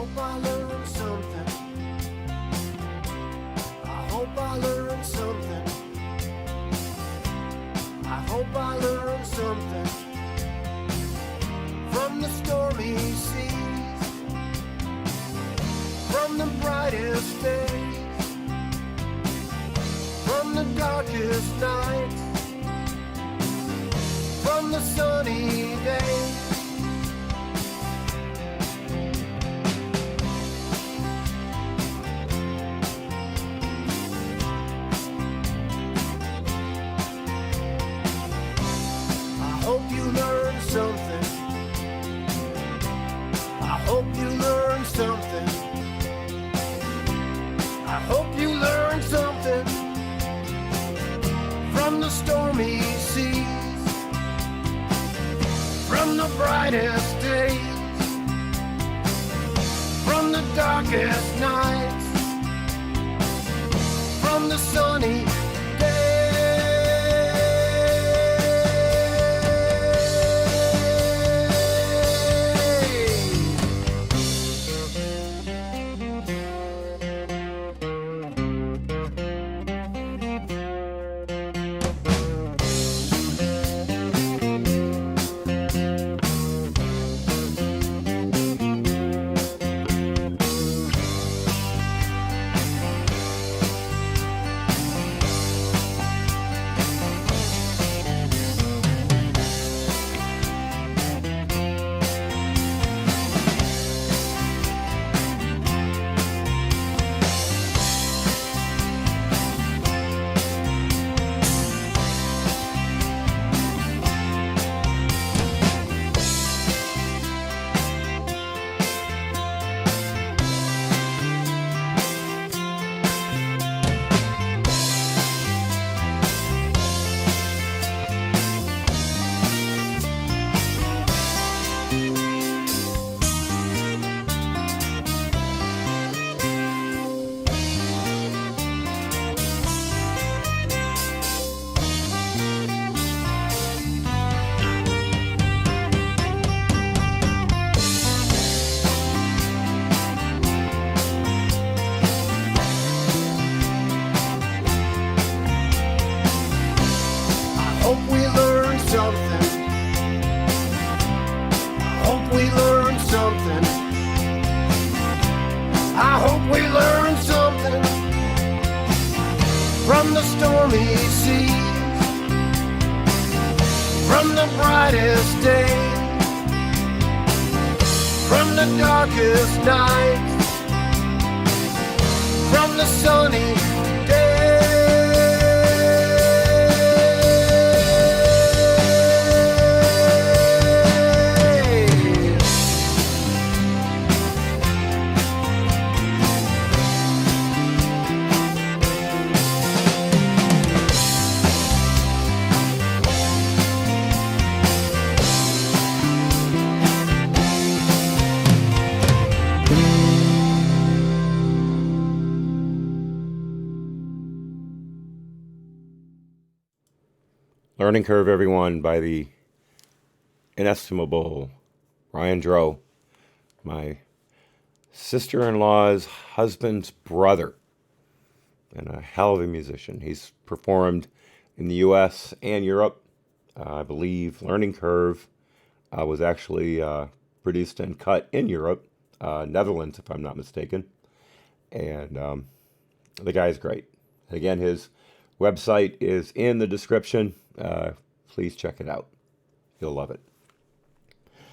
hope I learned something. I hope I learned something. I hope I learned something from the stormy seas, from the brightest days, from the darkest nights, from the sunny days. I hope you learned something. I hope you learned something. I hope you learned something from the stormy seas, from the brightest days, from the darkest nights, from the sunny from the stormy seas, from the brightest days, from the darkest nights, from the sunny Learning Curve, everyone, by the inestimable Ryan Dro, my sister-in-law's husband's brother, and a hell of a musician. He's performed in the U.S. and Europe. I believe Learning Curve was actually produced and cut in Europe, Netherlands, if I'm not mistaken. And the guy's great. Again, his website is in the description. Please check it out. You'll love it.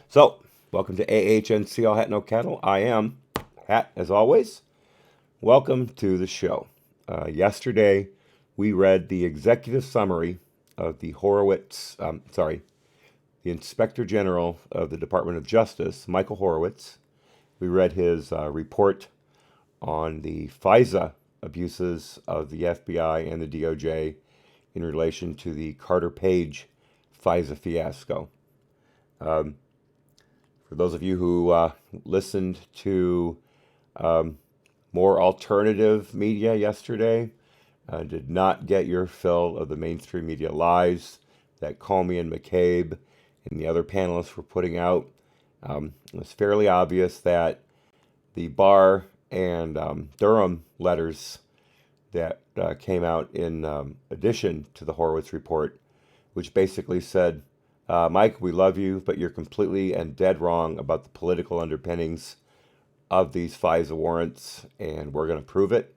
So, welcome to AHNC All Hat No Cattle. I am Hat, as always. Welcome to the show. Yesterday, we read the executive summary of the the Inspector General of the Department of Justice, Michael Horowitz. We read his report on the FISA abuses of the FBI and the DOJ in relation to the Carter Page FISA fiasco. For those of you who listened to more alternative media yesterday, did not get your fill of the mainstream media lies that Comey and McCabe and the other panelists were putting out. It was fairly obvious that the Barr and Durham letters that came out in addition to the Horowitz report, which basically said, Mike, we love you, but you're completely and dead wrong about the political underpinnings of these FISA warrants, and we're going to prove it.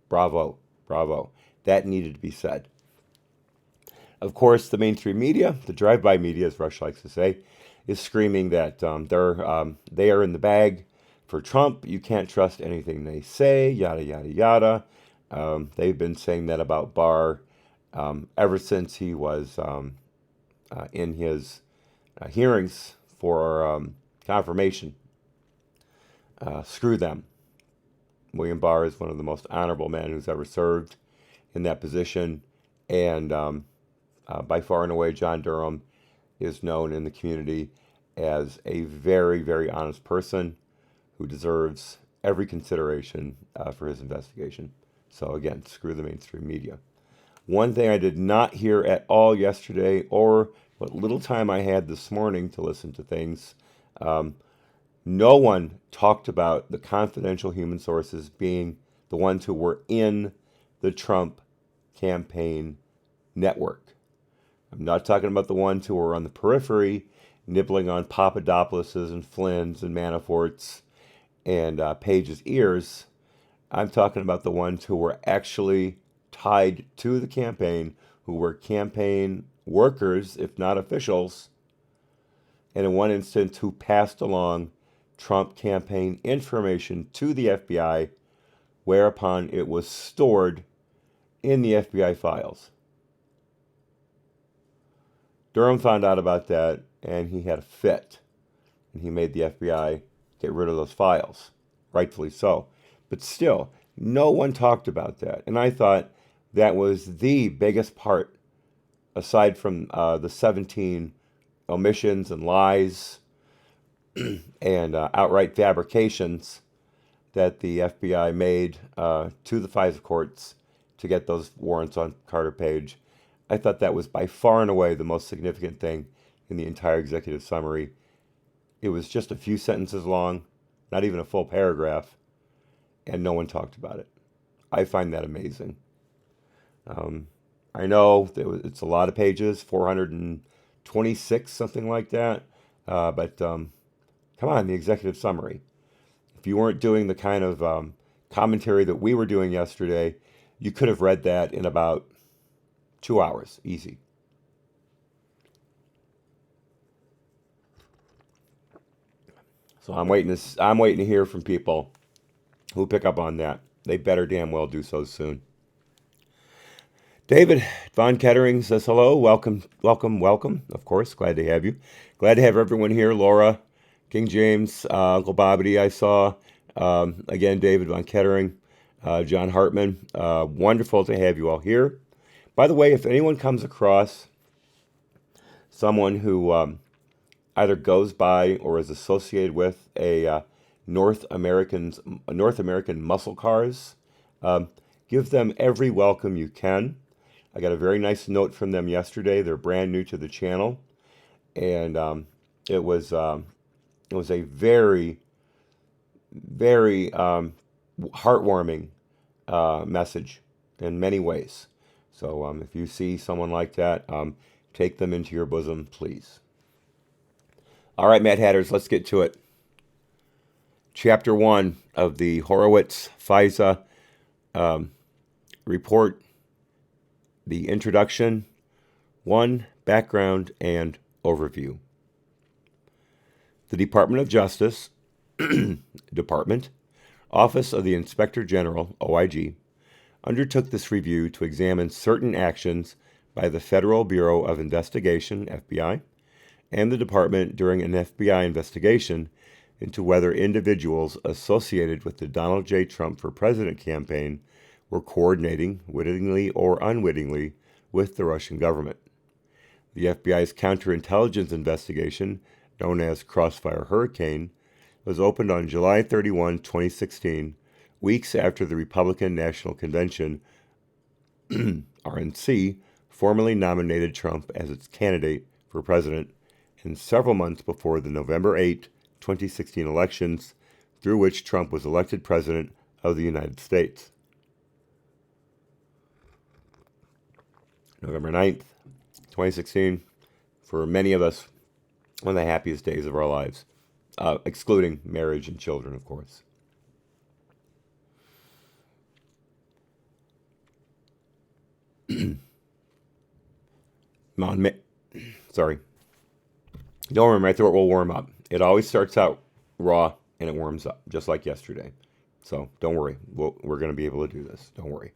Bravo, bravo. That needed to be said. Of course, the mainstream media, the drive-by media, as Rush likes to say, is screaming that they are in the bag for Trump. You can't trust anything they say, yada, yada, yada. They've been saying that about Barr ever since he was in his hearings for confirmation. Screw them. William Barr is one of the most honorable men who's ever served in that position. And by far and away, John Durham is known in the community as a very, very honest person who deserves every consideration for his investigation. So again, screw the mainstream media. One thing I did not hear at all yesterday, or what little time I had this morning to listen to things, no one talked about the confidential human sources being the ones who were in the Trump campaign network. I'm not talking about the ones who were on the periphery, nibbling on Papadopoulos's and Flynn's and Manafort's and Page's ears. I'm talking about the ones who were actually tied to the campaign, who were campaign workers, if not officials, and in one instance who passed along Trump campaign information to the FBI, whereupon it was stored in the FBI files. Durham found out about that, and he had a fit, and he made the FBI get rid of those files, rightfully so. But still, no one talked about that, and I thought that was the biggest part, aside from the 17 omissions and lies and outright fabrications that the FBI made to the FISA courts to get those warrants on Carter Page. I thought that was by far and away the most significant thing in the entire executive summary. It was just a few sentences long, not even a full paragraph, and no one talked about it. I find that amazing. I know it's a lot of pages, 426, something like that, but come on, the executive summary. If you weren't doing the kind of commentary that we were doing yesterday, you could have read that in about 2 hours, easy. So I'm waiting to hear from people who pick up on that. They better damn well do so soon. David Von Kettering says hello. Welcome, welcome, welcome. Of course, glad to have you. Glad to have everyone here. Laura, King James, Uncle Bobbity, I saw. Again, David Von Kettering, John Hartman. Wonderful to have you all here. By the way, if anyone comes across someone who either goes by or is associated with a North American muscle cars, give them every welcome you can. I got a very nice note from them yesterday. They're brand new to the channel, and it was a very, very heartwarming message in many ways. So if you see someone like that, take them into your bosom, please. All right, Mad Hatters, let's get to it. Chapter 1 of the Horowitz FISA report, the introduction, 1, background, and overview. The Department of Justice, Department, Office of the Inspector General, OIG, undertook this review to examine certain actions by the Federal Bureau of Investigation, FBI, and the department during an FBI investigation into whether individuals associated with the Donald J. Trump for President campaign were coordinating, wittingly or unwittingly, with the Russian government. The FBI's counterintelligence investigation, known as Crossfire Hurricane, was opened on July 31, 2016, weeks after the Republican National Convention, RNC, formally nominated Trump as its candidate for president, and several months before the November 8, 2016 elections, through which Trump was elected president of the United States. November 9th, 2016, for many of us, one of the happiest days of our lives, excluding marriage and children, of course. Sorry. Don't worry, my throat will warm up. It always starts out raw and it warms up, just like yesterday. So don't worry. We're going to be able to do this. Don't worry.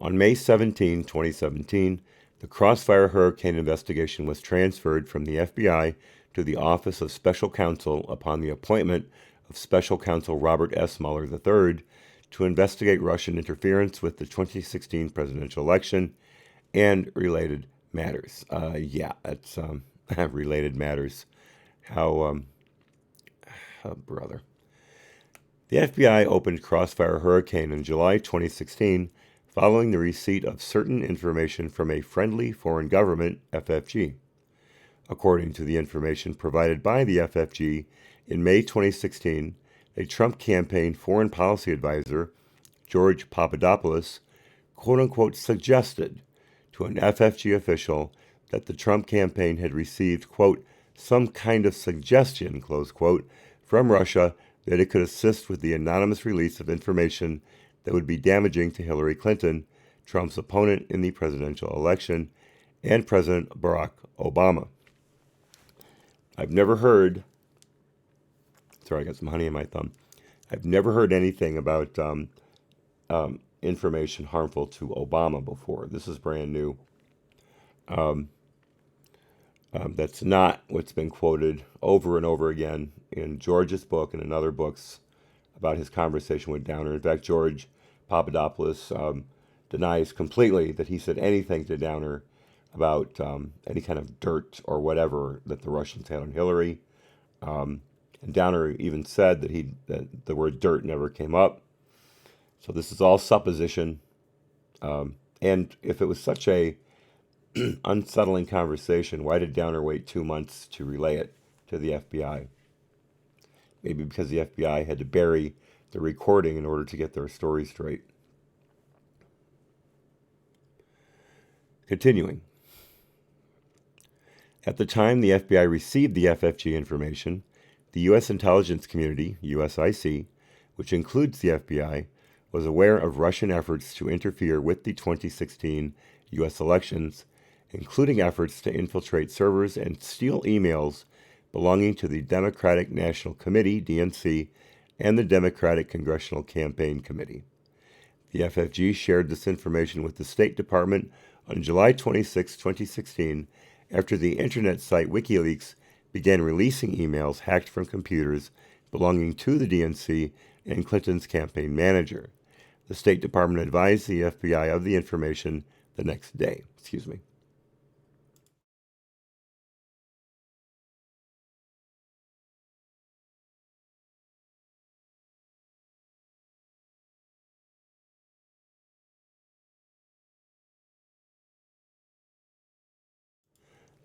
On May 17, 2017, the Crossfire Hurricane investigation was transferred from the FBI to the Office of Special Counsel upon the appointment of Special Counsel Robert S. Mueller III to investigate Russian interference with the 2016 presidential election and related matters. That's related matters. Brother. The FBI opened Crossfire Hurricane in July 2016 following the receipt of certain information from a friendly foreign government, FFG. According to the information provided by the FFG, in May 2016, a Trump campaign foreign policy advisor, George Papadopoulos, quote-unquote, suggested to an FFG official that the Trump campaign had received, quote, some kind of suggestion, close quote, from Russia that it could assist with the anonymous release of information that would be damaging to Hillary Clinton, Trump's opponent in the presidential election, and President Barack Obama. I've never heard, sorry, I got some honey in my thumb. I've never heard anything about information harmful to Obama before. This is brand new. That's not what's been quoted over and over again in George's book and in other books about his conversation with Downer. In fact, George Papadopoulos denies completely that he said anything to Downer about any kind of dirt or whatever that the Russians had on Hillary. And Downer even said that the word dirt never came up. So this is all supposition. And if it was such a unsettling conversation, why did Downer wait 2 months to relay it to the FBI? Maybe because the FBI had to bury the recording in order to get their story straight. Continuing. At the time the FBI received the FFG information, the U.S. intelligence community, USIC, which includes the FBI, was aware of Russian efforts to interfere with the 2016 U.S. elections, including efforts to infiltrate servers and steal emails belonging to the Democratic National Committee, DNC, and the Democratic Congressional Campaign Committee. The FFG shared this information with the State Department on July 26, 2016, after the internet site WikiLeaks began releasing emails hacked from computers belonging to the DNC and Clinton's campaign manager. The State Department advised the FBI of the information the next day.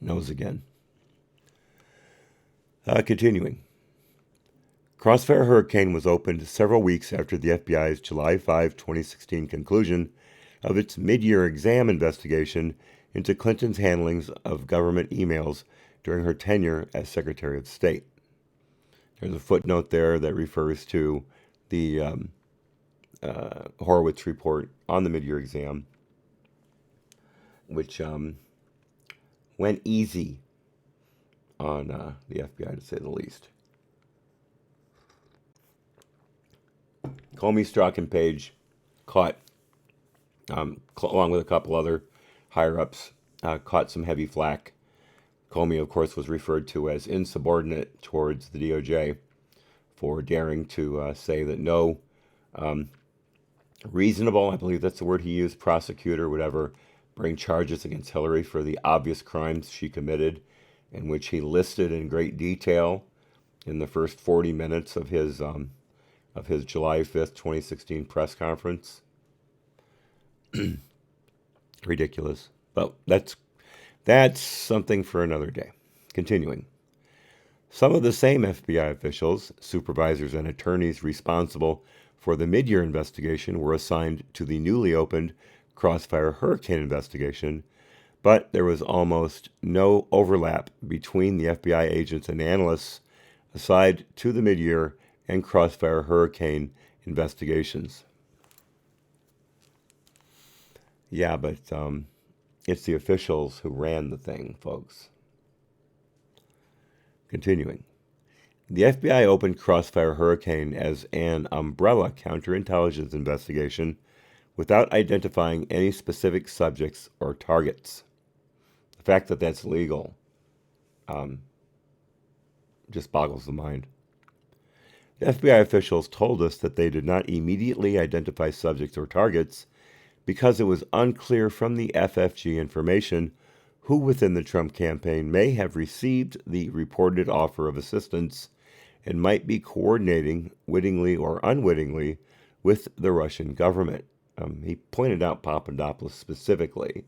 Nose again. Continuing. Crossfire Hurricane was opened several weeks after the FBI's July 5, 2016 conclusion of its mid-year exam investigation into Clinton's handlings of government emails during her tenure as Secretary of State. There's a footnote there that refers to the Horowitz report on the mid-year exam, which went easy on the FBI, to say the least. Comey, Strzok, and Page caught, along with a couple other higher-ups, caught some heavy flack. Comey, of course, was referred to as insubordinate towards the DOJ for daring to say that no reasonable, I believe that's the word he used, prosecutor would ever bring charges against Hillary for the obvious crimes she committed, in which he listed in great detail in the first 40 minutes of his July 5th, 2016 press conference. Ridiculous. But that's something for another day. Continuing. Some of the same FBI officials, supervisors, and attorneys responsible for the mid-year investigation were assigned to the newly opened Crossfire Hurricane investigation, but there was almost no overlap between the FBI agents and analysts assigned to the mid-year and Crossfire Hurricane investigations. Yeah, but it's the officials who ran the thing, folks. Continuing. The FBI opened Crossfire Hurricane as an umbrella counterintelligence investigation without identifying any specific subjects or targets. The fact that that's legal just boggles the mind. The FBI officials told us that they did not immediately identify subjects or targets because it was unclear from the FFG information who within the Trump campaign may have received the reported offer of assistance and might be coordinating, wittingly or unwittingly, with the Russian government. He pointed out Papadopoulos specifically.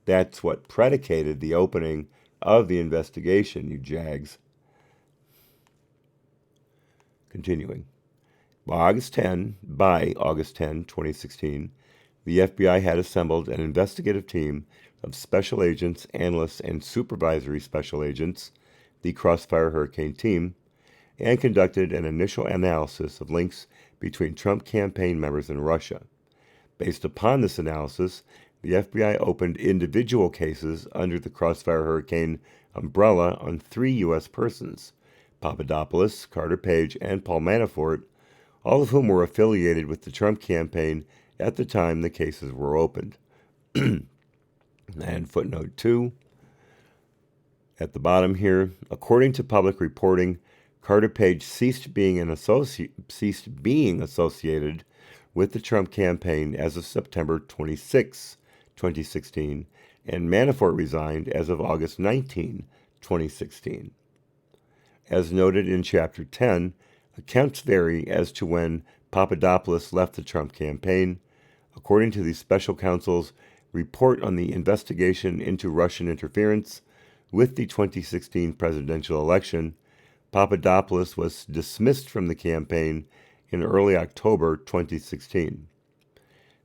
That's what predicated the opening of the investigation, you jags. Continuing. By August 10, 2016, the FBI had assembled an investigative team of special agents, analysts, and supervisory special agents, the Crossfire Hurricane team, and conducted an initial analysis of links between Trump campaign members and Russia. Based upon this analysis, the FBI opened individual cases under the Crossfire Hurricane umbrella on 3 U.S. persons, Papadopoulos, Carter Page, and Paul Manafort, all of whom were affiliated with the Trump campaign at the time the cases were opened. And footnote 2, at the bottom here, according to public reporting, Carter Page ceased being associated with the Trump campaign as of September 26, 2016, and Manafort resigned as of August 19, 2016. As noted in Chapter 10, accounts vary as to when Papadopoulos left the Trump campaign. According to the special counsel's report on the investigation into Russian interference with the 2016 presidential election, Papadopoulos was dismissed from the campaign in early October 2016.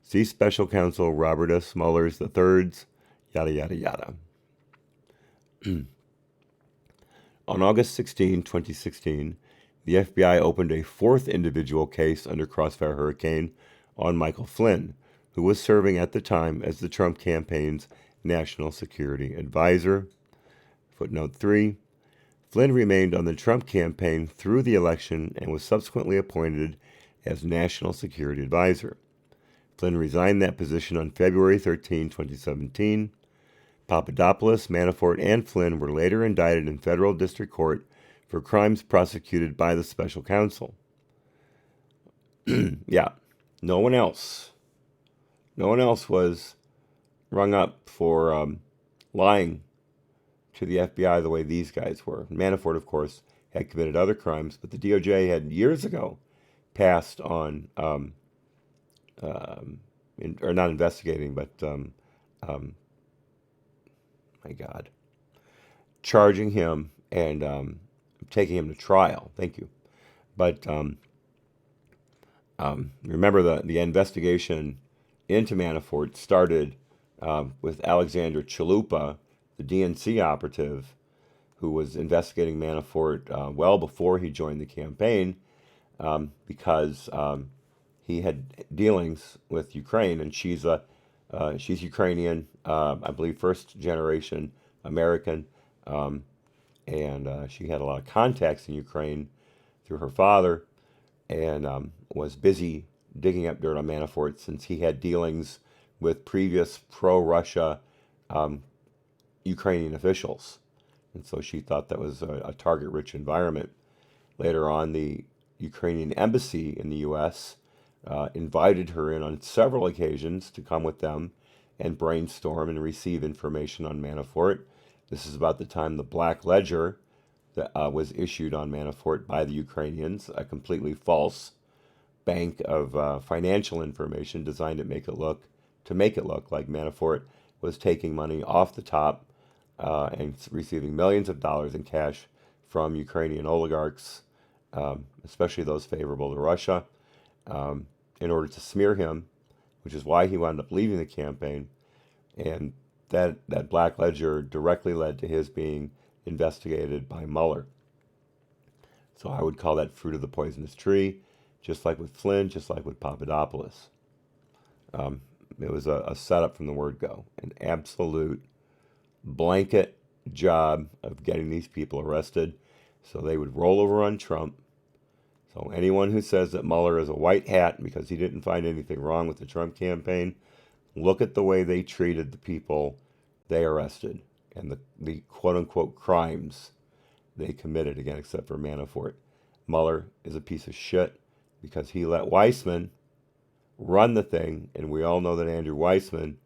See Special Counsel Robert S. Mueller's III's, yada, yada, yada. On August 16, 2016, the FBI opened a 4th individual case under Crossfire Hurricane on Michael Flynn, who was serving at the time as the Trump campaign's national security advisor. Footnote 3, Flynn remained on the Trump campaign through the election and was subsequently appointed as national security advisor. Flynn resigned that position on February 13, 2017. Papadopoulos, Manafort, and Flynn were later indicted in federal district court for crimes prosecuted by the special counsel. Yeah, no one else was rung up for lying to the FBI the way these guys were. Manafort, of course, had committed other crimes, but the DOJ had years ago passed on, or not investigating, but, my God, charging him and taking him to trial. Thank you. But remember the investigation into Manafort started with Alexandra Chalupa, the DNC operative, who was investigating Manafort well before he joined the campaign because he had dealings with Ukraine, and she's Ukrainian, I believe first generation American, and she had a lot of contacts in Ukraine through her father, and was busy digging up dirt on Manafort since he had dealings with previous pro-Russia Ukrainian officials. And so she thought that was a target-rich environment. Later on, the Ukrainian embassy in the U.S. Invited her in on several occasions to come with them and brainstorm and receive information on Manafort. This is about the time the Black Ledger that was issued on Manafort by the Ukrainians, a completely false bank of financial information designed to make it look like Manafort was taking money off the top and receiving millions of dollars in cash from Ukrainian oligarchs, especially those favorable to Russia, in order to smear him, which is why he wound up leaving the campaign. And that black ledger directly led to his being investigated by Mueller. So I would call that fruit of the poisonous tree, just like with Flynn, just like with Papadopoulos. It was a setup from the word go, an absolute blanket job of getting these people arrested so they would roll over on Trump. So anyone who says that Mueller is a white hat because he didn't find anything wrong with the Trump campaign, look at the way they treated the people they arrested and the quote-unquote crimes they committed, again, except for Manafort. Mueller is a piece of shit because he let Weissman run the thing, and we all know that Andrew Weissman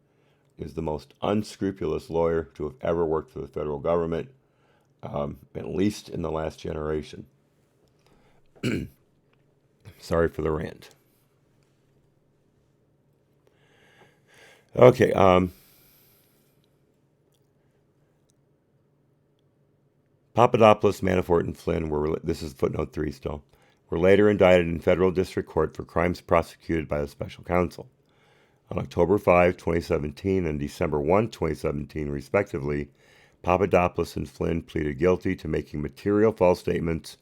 is the most unscrupulous lawyer to have ever worked for the federal government, at least in the last generation. Sorry for the rant. Okay, Papadopoulos, Manafort, and Flynn this is footnote 3 still, were later indicted in federal district court for crimes prosecuted by the special counsel. On October 5, 2017 and December 1, 2017, respectively, Papadopoulos and Flynn pleaded guilty to making material false statements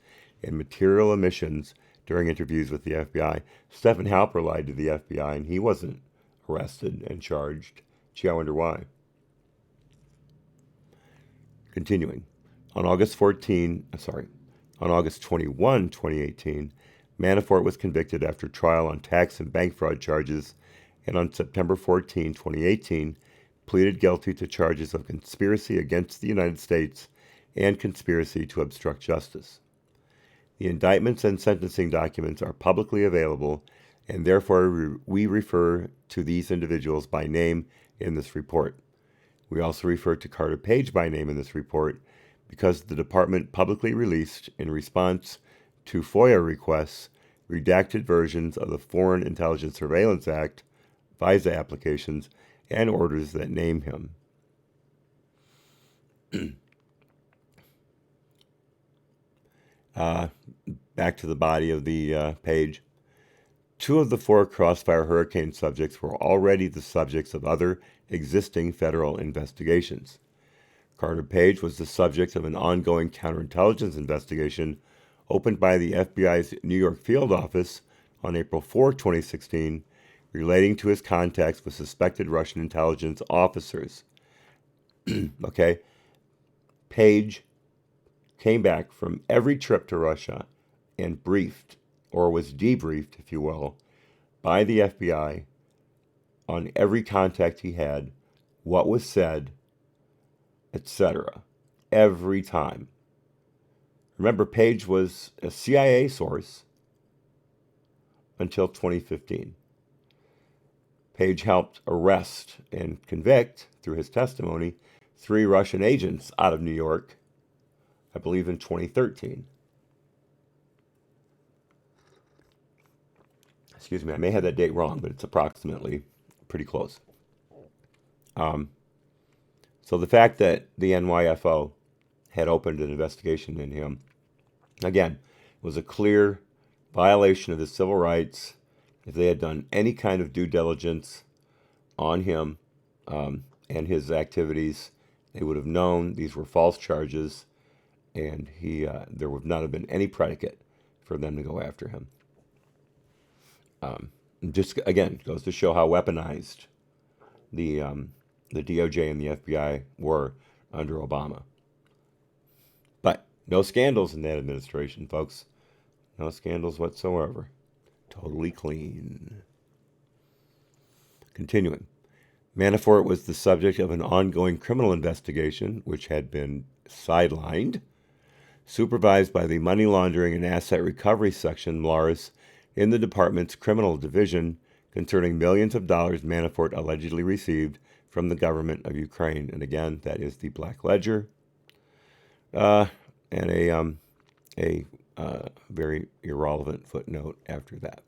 and material omissions during interviews with the FBI. Stephen Halper lied to the FBI, and he wasn't arrested and charged. Gee, I wonder why. Continuing. On August 21, 2018, Manafort was convicted after trial on tax and bank fraud charges, and on September 14, 2018, pleaded guilty to charges of conspiracy against the United States and conspiracy to obstruct justice. The indictments and sentencing documents are publicly available, and therefore we refer to these individuals by name in this report. We also refer to Carter Page by name in this report because the department publicly released, in response to FOIA requests, redacted versions of the Foreign Intelligence Surveillance Act, FISA applications, and orders that name him. Back to the body of the page. 2 of the 4 Crossfire Hurricane subjects were already the subjects of other existing federal investigations. Carter Page was the subject of an ongoing counterintelligence investigation opened by the FBI's New York field office on April 4, 2016, relating to his contacts with suspected Russian intelligence officers. Okay? Page came back from every trip to Russia and briefed, or was debriefed, if you will, by the FBI on every contact he had, what was said, etc. Every time. Remember, Page was a CIA source until 2015. Page helped arrest and convict, through his testimony, 3 Russian agents out of New York, I believe in 2013. Excuse me, I may have that date wrong, but it's approximately pretty close. So the fact that the NYFO had opened an investigation in him, again, was a clear violation of his civil rights. If they had done any kind of due diligence on him and his activities, they would have known these were false charges, and there would not have been any predicate for them to go after him. Just again goes to show how weaponized the DOJ and the FBI were under Obama. But no scandals in that administration, folks. No scandals whatsoever. Totally clean. Continuing. Manafort was the subject of an ongoing criminal investigation, which had been sidelined, supervised by the Money Laundering and Asset Recovery Section, MLARS, in the department's criminal division, concerning millions of dollars Manafort allegedly received from the government of Ukraine. And again, that is the Black Ledger, and a very irrelevant footnote after that.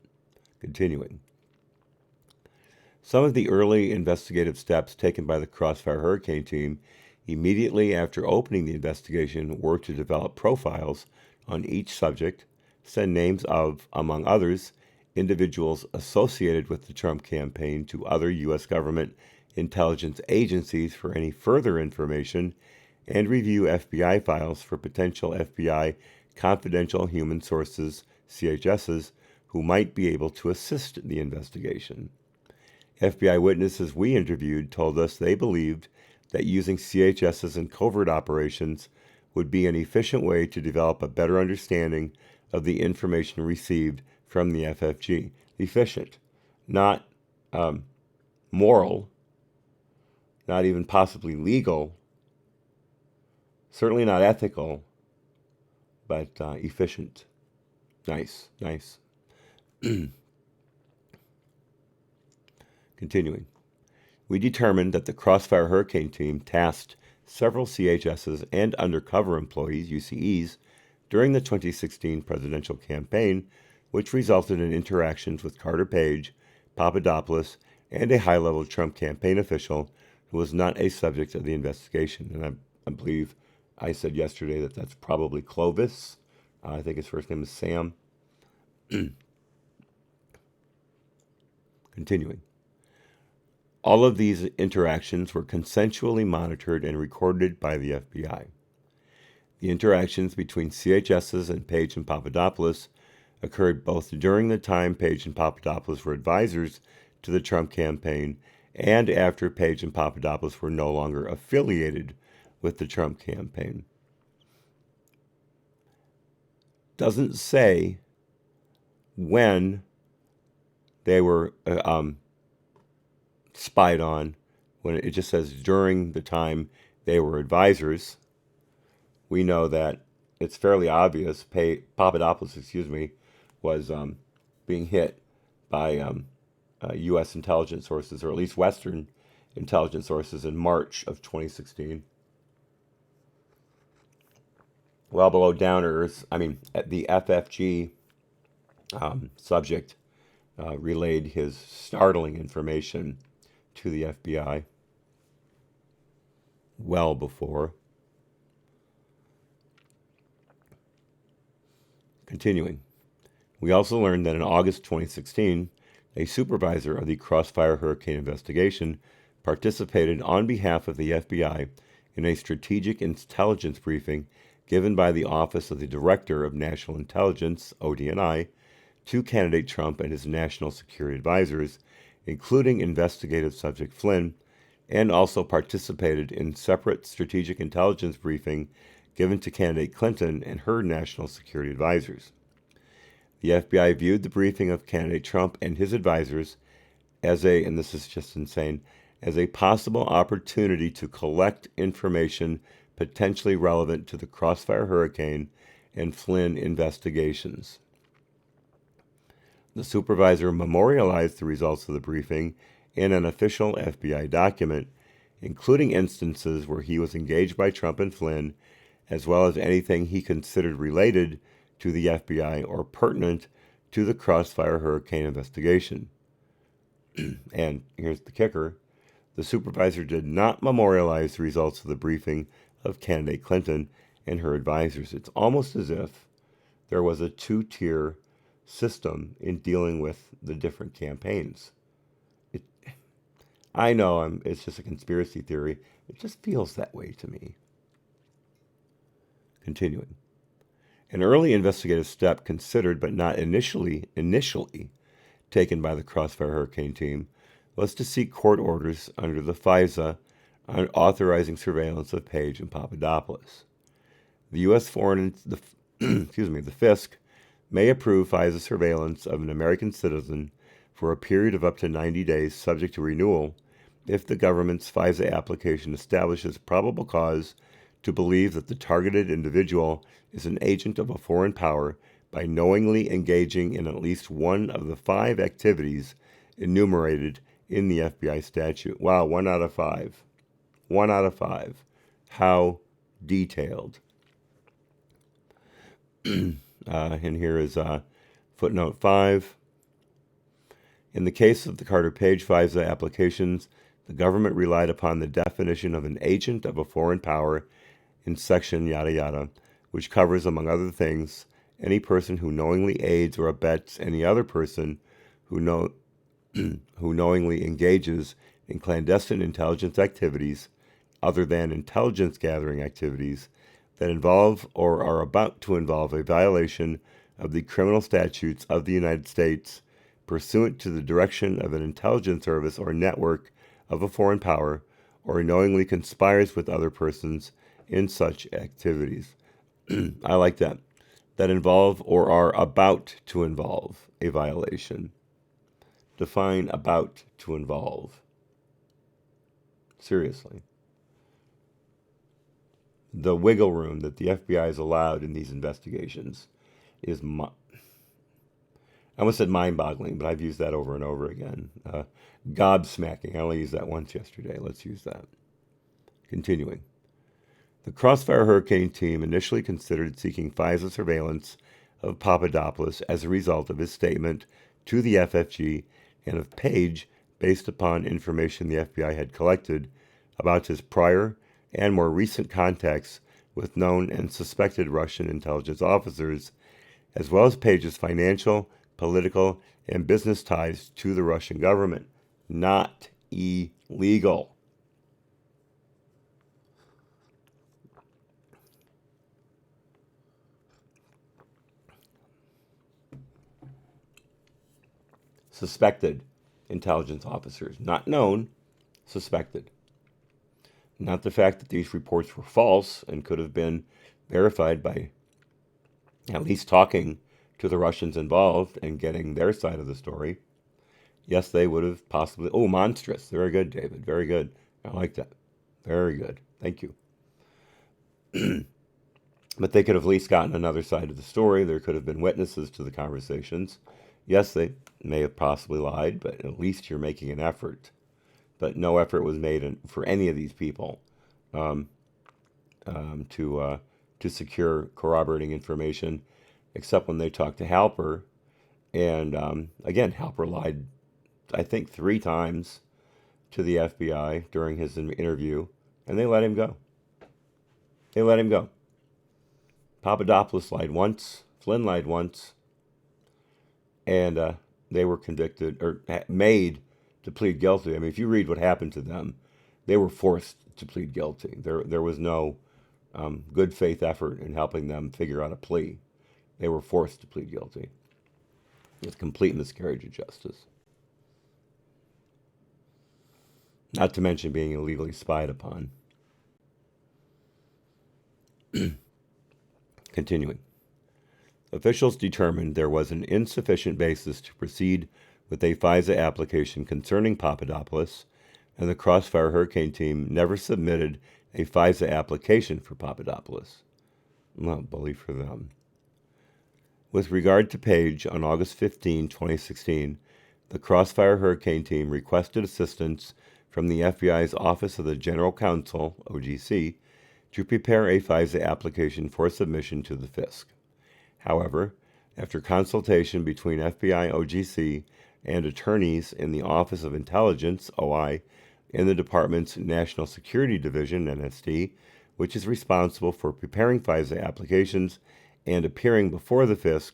Continuing. Some of the early investigative steps taken by the Crossfire Hurricane team immediately after opening the investigation were to develop profiles on each subject, send names of, among others, individuals associated with the Trump campaign to other U.S. government intelligence agencies for any further information, and review FBI files for potential FBI confidential human sources, CHSs, who might be able to assist in the investigation. FBI witnesses we interviewed told us they believed that using CHSs in covert operations would be an efficient way to develop a better understanding of the information received from the FFG. Efficient, not moral, not even possibly legal, certainly not ethical, but efficient. Nice. Continuing. We determined that the Crossfire Hurricane team tasked several CHSs and undercover employees, UCEs, during the 2016 presidential campaign, which resulted in interactions with Carter Page, Papadopoulos, and a high-level Trump campaign official who was not a subject of the investigation. And I believe I said yesterday that that's probably Clovis. I think his first name is Sam. Continuing. All of these interactions were consensually monitored and recorded by the FBI. The interactions between CHSs and Page and Papadopoulos occurred both during the time Page and Papadopoulos were advisors to the Trump campaign and after Page and Papadopoulos were no longer affiliated with the Trump campaign. Doesn't say when they were spied on, when it just says during the time they were advisors. We know that it's fairly obvious Papadopoulos, was being hit by U.S. intelligence sources, or at least Western intelligence sources, in March of 2016. Well below down Earth, the FFG subject relayed his startling information to the FBI well before. Continuing. We also learned that in August 2016, a supervisor of the Crossfire Hurricane investigation participated on behalf of the FBI in a strategic intelligence briefing given by the Office of the Director of National Intelligence, ODNI, to candidate Trump and his national security advisors, including investigative subject Flynn, and also participated in separate strategic intelligence briefing given to candidate Clinton and her national security advisors. The FBI viewed the briefing of candidate Trump and his advisors as and this is just insane, as a possible opportunity to collect information potentially relevant to the Crossfire Hurricane and Flynn investigations. The supervisor memorialized the results of the briefing in an official FBI document, including instances where he was engaged by Trump and Flynn, as well as anything he considered related to the FBI or pertinent to the Crossfire Hurricane investigation. And here's the kicker. The supervisor did not memorialize the results of the briefing of candidate Clinton and her advisors. It's almost as if there was a two-tier system in dealing with the different campaigns. I know it's just a conspiracy theory. It just feels that way to me. Continuing. An early investigative step considered but not initially taken by the Crossfire Hurricane team was to seek court orders under the FISA authorizing surveillance of Page and Papadopoulos. The U.S. the FISC may approve FISA surveillance of an American citizen for a period of up to 90 days, subject to renewal, if the government's FISA application establishes probable cause to believe that the targeted individual is an agent of a foreign power by knowingly engaging in at least one of the 5 activities enumerated in the FBI statute. Wow, 1 out of 5. 1 out of 5. How detailed. And here is footnote 5. In the case of the Carter Page FISA applications, The government relied upon the definition of an agent of a foreign power in section yada yada, which covers, among other things, any person who knowingly aids or abets any other person who knowingly engages in clandestine intelligence activities other than intelligence gathering activities that involve or are about to involve a violation of the criminal statutes of the United States pursuant to the direction of an intelligence service or network of a foreign power, or knowingly conspires with other persons in such activities. I like that. That involve or are about to involve a violation. Define about to involve. Seriously. The wiggle room that the FBI is allowed in these investigations is, I almost said mind-boggling, but I've used that over and over again. Gobsmacking. I only used that once yesterday. Let's use that. Continuing. The Crossfire Hurricane team initially considered seeking FISA surveillance of Papadopoulos as a result of his statement to the FFG and of Page based upon information the FBI had collected about his prior and more recent contacts with known and suspected Russian intelligence officers, as well as Page's financial, political, and business ties to the Russian government. Not illegal. Suspected intelligence officers. Not known, suspected. Not the fact that these reports were false and could have been verified by at least talking to the Russians involved and getting their side of the story. Yes, they would have possibly... Oh, monstrous. Very good, David. Very good. I like that. Very good. Thank you. But they could have at least gotten another side of the story. There could have been witnesses to the conversations. Yes, they may have possibly lied, but at least you're making an effort. But no effort was made for any of these people to secure corroborating information, except when they talked to Halper. And again, Halper lied, I think, 3 times to the FBI during his interview, and they let him go. They let him go. Papadopoulos lied once, Flynn lied once, and they were convicted, or made to plead guilty. I mean, if you read what happened to them, they were forced to plead guilty. There was no good faith effort in helping them figure out a plea. They were forced to plead guilty. It's complete miscarriage of justice. Not to mention being illegally spied upon. Continuing. Officials determined there was an insufficient basis to proceed with a FISA application concerning Papadopoulos, and the Crossfire Hurricane team never submitted a FISA application for Papadopoulos. Well, bully for them. With regard to Page, on August 15, 2016, the Crossfire Hurricane team requested assistance from the FBI's Office of the General Counsel, OGC, to prepare a FISA application for submission to the FISC. However, after consultation between FBI OGC and attorneys in the Office of Intelligence, OI, in the Department's National Security Division, NSD, which is responsible for preparing FISA applications and appearing before the FISC,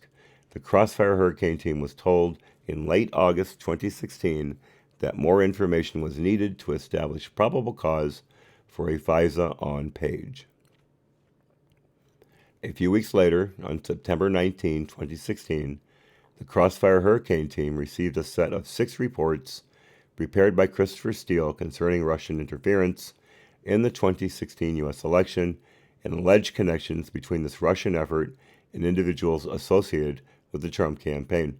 the Crossfire Hurricane team was told in late August 2016 that more information was needed to establish probable cause for a FISA on Page. A few weeks later, on September 19, 2016, the Crossfire Hurricane team received a set of 6 reports prepared by Christopher Steele concerning Russian interference in the 2016 U.S. election and alleged connections between this Russian effort and individuals associated with the Trump campaign.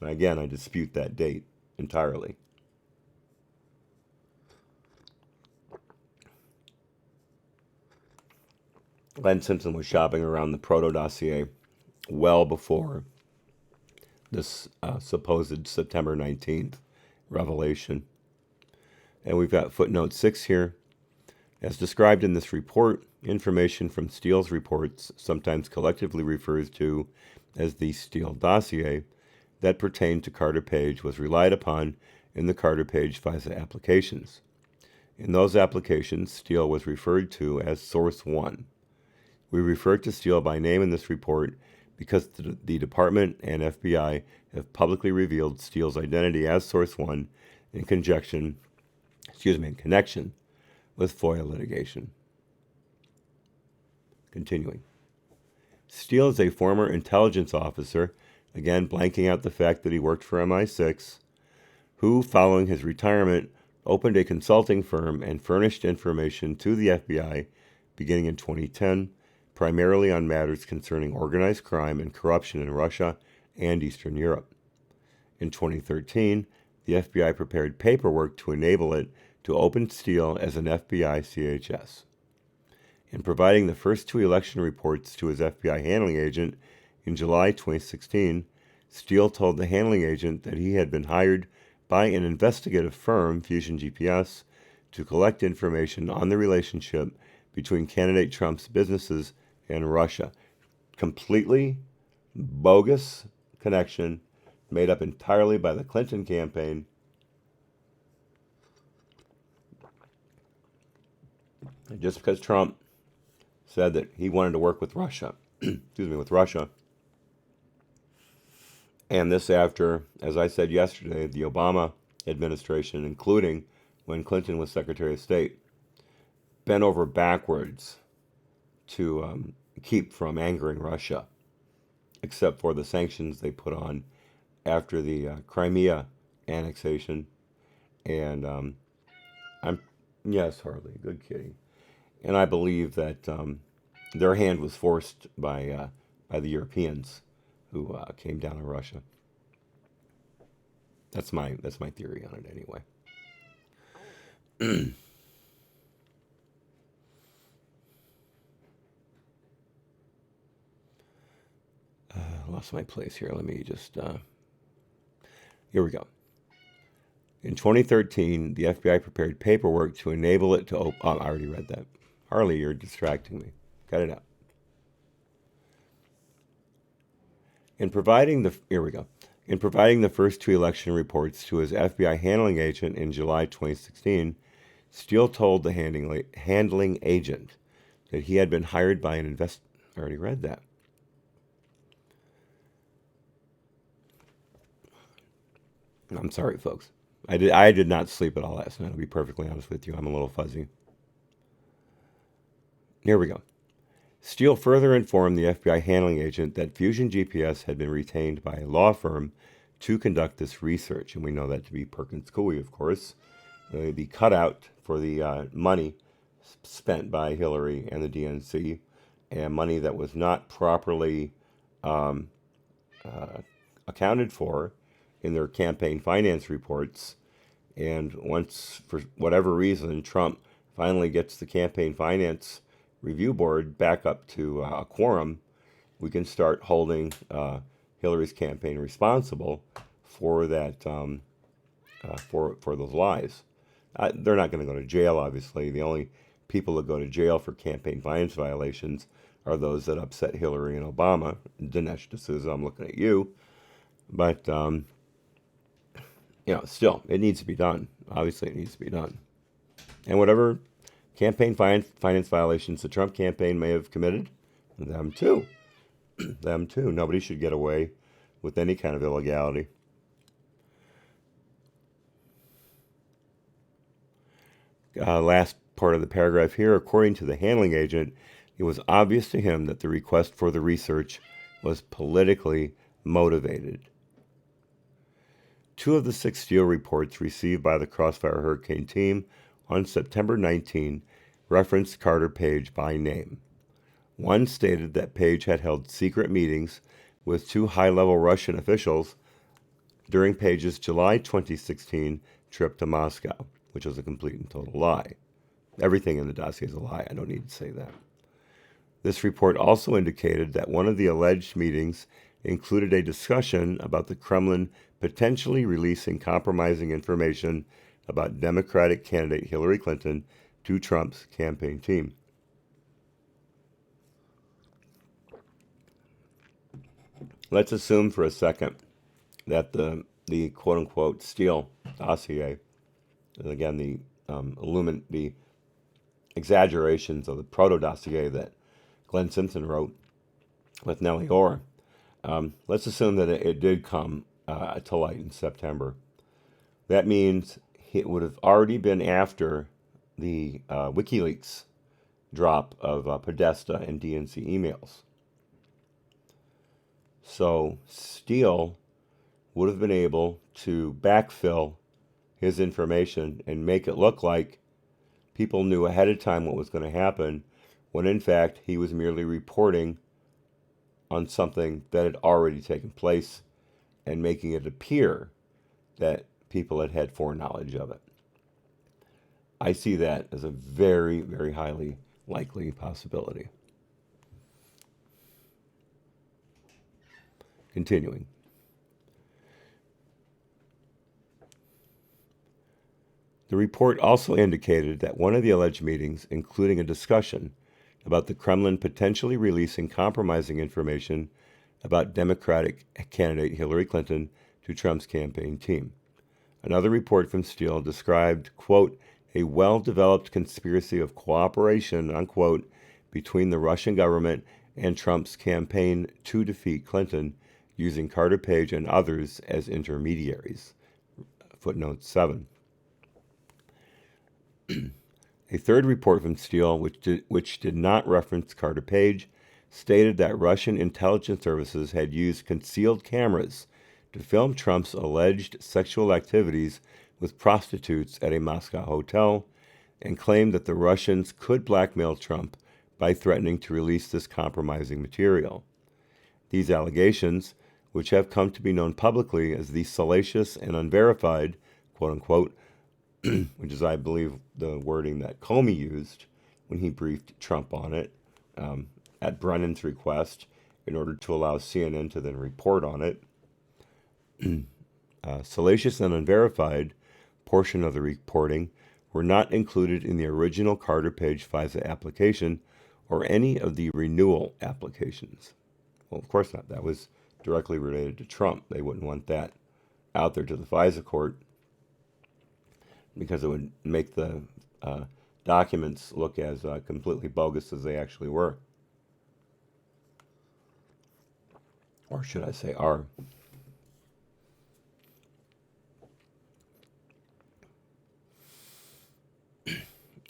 Again, I dispute that date entirely. Glenn Simpson was shopping around the proto dossier well before this supposed September 19th revelation. And we've got footnote 6 here. As described in this report, information from Steele's reports, sometimes collectively referred to as the Steele dossier, that pertained to Carter Page was relied upon in the Carter Page FISA applications. In those applications, Steele was referred to as Source 1. We refer to Steele by name in this report because the Department and FBI have publicly revealed Steele's identity as Source 1 in connection with FOIA litigation. Continuing. Steele is a former intelligence officer, again blanking out the fact that he worked for MI6, who, following his retirement, opened a consulting firm and furnished information to the FBI beginning in 2010, primarily on matters concerning organized crime and corruption in Russia and Eastern Europe. In 2013, the FBI prepared paperwork to enable it to open Steele as an FBI CHS. In providing the first two election reports to his FBI handling agent in July 2016, Steele told the handling agent that he had been hired by an investigative firm, Fusion GPS, to collect information on the relationship between candidate Trump's businesses and Russia. Completely bogus connection made up entirely by the Clinton campaign. And just because Trump said that he wanted to work with Russia, with Russia. And this after, as I said yesterday, the Obama administration, including when Clinton was Secretary of State, bent over backwards to keep from angering Russia, except for the sanctions they put on after the Crimea annexation. And yes, Harley, good kitty. And I believe that their hand was forced by the Europeans who came down on Russia. That's my theory on it anyway. Lost my place here. Let me just. Here we go. In 2013, the FBI prepared paperwork to enable it to open. Oh, I already read that. Harley, you're distracting me. Cut it out. In providing the first two election reports to his FBI handling agent in July 2016, Steele told the handling agent that he had been hired by an I already read that. I'm sorry, folks. I did not sleep at all last night. I'll be perfectly honest with you. I'm a little fuzzy. Here we go. Steele further informed the FBI handling agent that Fusion GPS had been retained by a law firm to conduct this research, and we know that to be Perkins Coie, of course, the cutout for the money spent by Hillary and the DNC, and money that was not properly accounted for in their campaign finance reports. And once, for whatever reason, Trump finally gets the campaign finance review board back up to a quorum, we can start holding Hillary's campaign responsible for that, for those lies. They're not going to go to jail, obviously. The only people that go to jail for campaign finance violations are those that upset Hillary and Obama. Dinesh D'Souza, I'm looking at you. But, still, it needs to be done. Obviously, it needs to be done. And whatever campaign finance violations the Trump campaign may have committed, them too. Them too. Nobody should get away with any kind of illegality. Last part of the paragraph here, according to the handling agent, it was obvious to him that the request for the research was politically motivated. 2 of the 6 Steele reports received by the Crossfire Hurricane team on September 19 referenced Carter Page by name. One stated that Page had held secret meetings with 2 high-level Russian officials during Page's July 2016 trip to Moscow, which was a complete and total lie. Everything in the dossier is a lie. I don't need to say that. This report also indicated that one of the alleged meetings included a discussion about the Kremlin potentially releasing compromising information about Democratic candidate Hillary Clinton to Trump's campaign team. Let's assume for a second that the quote-unquote Steele dossier. And again, the exaggerations of the proto-dossier that Glenn Simpson wrote with Nellie Orr. Let's assume that it did come to light in September. That means it would have already been after the WikiLeaks drop of Podesta and DNC emails. So Steele would have been able to backfill his information and make it look like people knew ahead of time what was going to happen, when in fact he was merely reporting on something that had already taken place and making it appear that people had had foreknowledge of it. I see that as a very, very highly likely possibility. Continuing. The report also indicated that one of the alleged meetings, including a discussion about the Kremlin potentially releasing compromising information about Democratic candidate Hillary Clinton to Trump's campaign team. Another report from Steele described, quote, a well-developed conspiracy of cooperation, unquote, between the Russian government and Trump's campaign to defeat Clinton, using Carter Page and others as intermediaries. Footnote 7. A third report from Steele, which did not reference Carter Page, stated that Russian intelligence services had used concealed cameras to film Trump's alleged sexual activities with prostitutes at a Moscow hotel, and claimed that the Russians could blackmail Trump by threatening to release this compromising material. These allegations, which have come to be known publicly as the salacious and unverified, quote-unquote, which is, I believe, the wording that Comey used when he briefed Trump on it, at Brennan's request, in order to allow CNN to then report on it. Salacious and unverified portion of the reporting were not included in the original Carter Page FISA application or any of the renewal applications. Well, of course not. That was directly related to Trump. They wouldn't want that out there to the FISA court because it would make the documents look as completely bogus as they actually were. Or should I say are.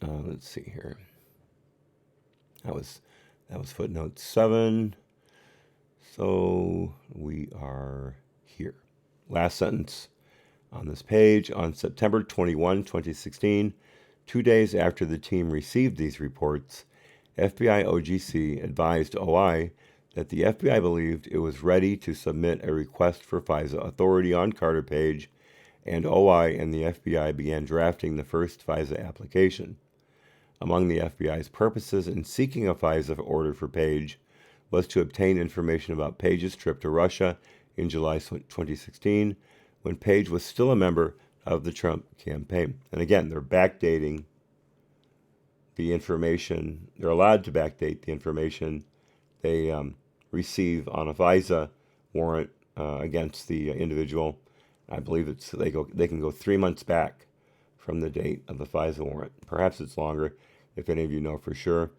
Let's see here. That was footnote 7. So we are here. Last sentence on this page. On September 21, 2016, 2 days after the team received these reports, FBI OGC advised OI that the FBI believed it was ready to submit a request for FISA authority on Carter Page, and OI and the FBI began drafting the first FISA application. Among the FBI's purposes in seeking a FISA order for Page was to obtain information about Page's trip to Russia in July 2016, when Page was still a member of the Trump campaign. And again, they're backdating the information. They're allowed to backdate the information they receive on a FISA warrant against the individual. I believe they can go 3 months back from the date of the FISA warrant. Perhaps it's longer. If any of you know for sure,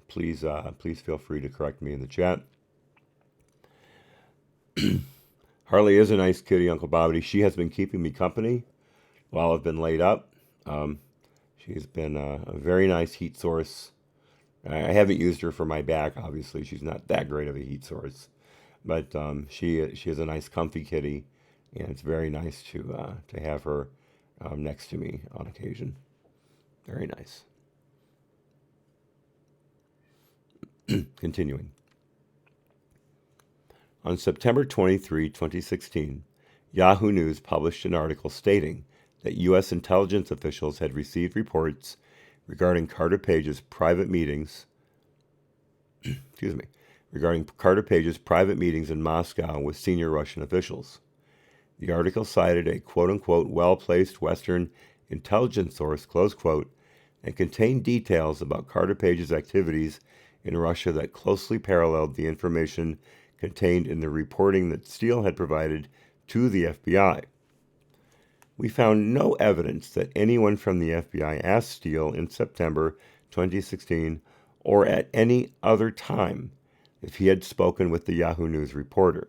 please feel free to correct me in the chat. Harley is a nice kitty, Uncle Bobbity. She has been keeping me company while I've been laid up. She's been a very nice heat source. I haven't used her for my back, obviously. She's not that great of a heat source. But she is a nice, comfy kitty, and it's very nice to have her next to me on occasion. Very nice. Continuing. On September 23, 2016, Yahoo News published an article stating that U.S. intelligence officials had received reports regarding Carter Page's private meetings in Moscow with senior Russian officials. The article cited a quote-unquote well-placed Western intelligence source, close quote, and contained details about Carter Page's activities in Russia that closely paralleled the information contained in the reporting that Steele had provided to the FBI. We found no evidence that anyone from the FBI asked Steele in September 2016 or at any other time if he had spoken with the Yahoo News reporter.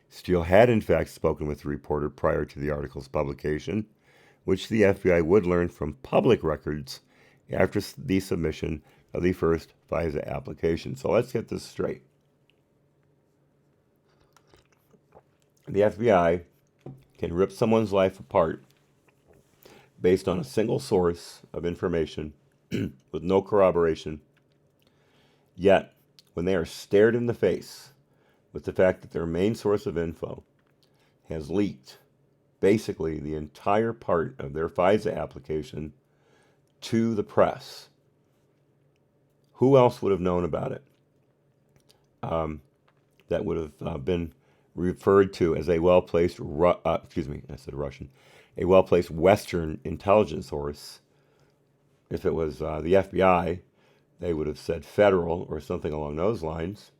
Steele had in fact spoken with the reporter prior to the article's publication, which the FBI would learn from public records after the submission of the first FISA application. So let's get this straight. The FBI can rip someone's life apart based on a single source of information with no corroboration. Yet, when they are stared in the face with the fact that their main source of info has leaked basically the entire part of their FISA application to the press, who else would have known about it? That would have been referred to as a well-placed, a well-placed Western intelligence source. If it was the FBI, they would have said federal or something along those lines.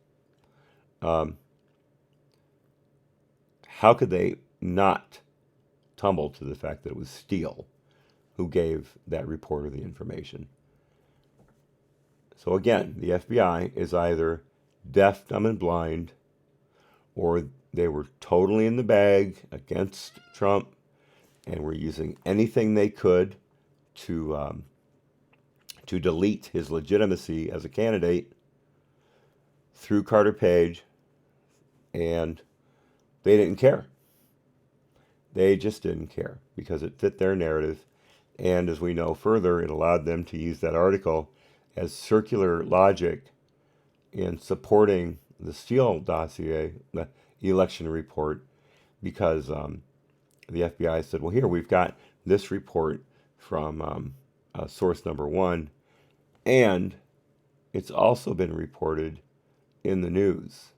How could they not tumble to the fact that it was Steele who gave that reporter the information? So again, the FBI is either deaf, dumb, and blind, or they were totally in the bag against Trump and were using anything they could to delete his legitimacy as a candidate through Carter Page, and they didn't care. They just didn't care because it fit their narrative, and as we know further, it allowed them to use that article as circular logic in supporting the Steele dossier, the election report, because the FBI said, well, here, we've got this report from source number one, and it's also been reported in the news.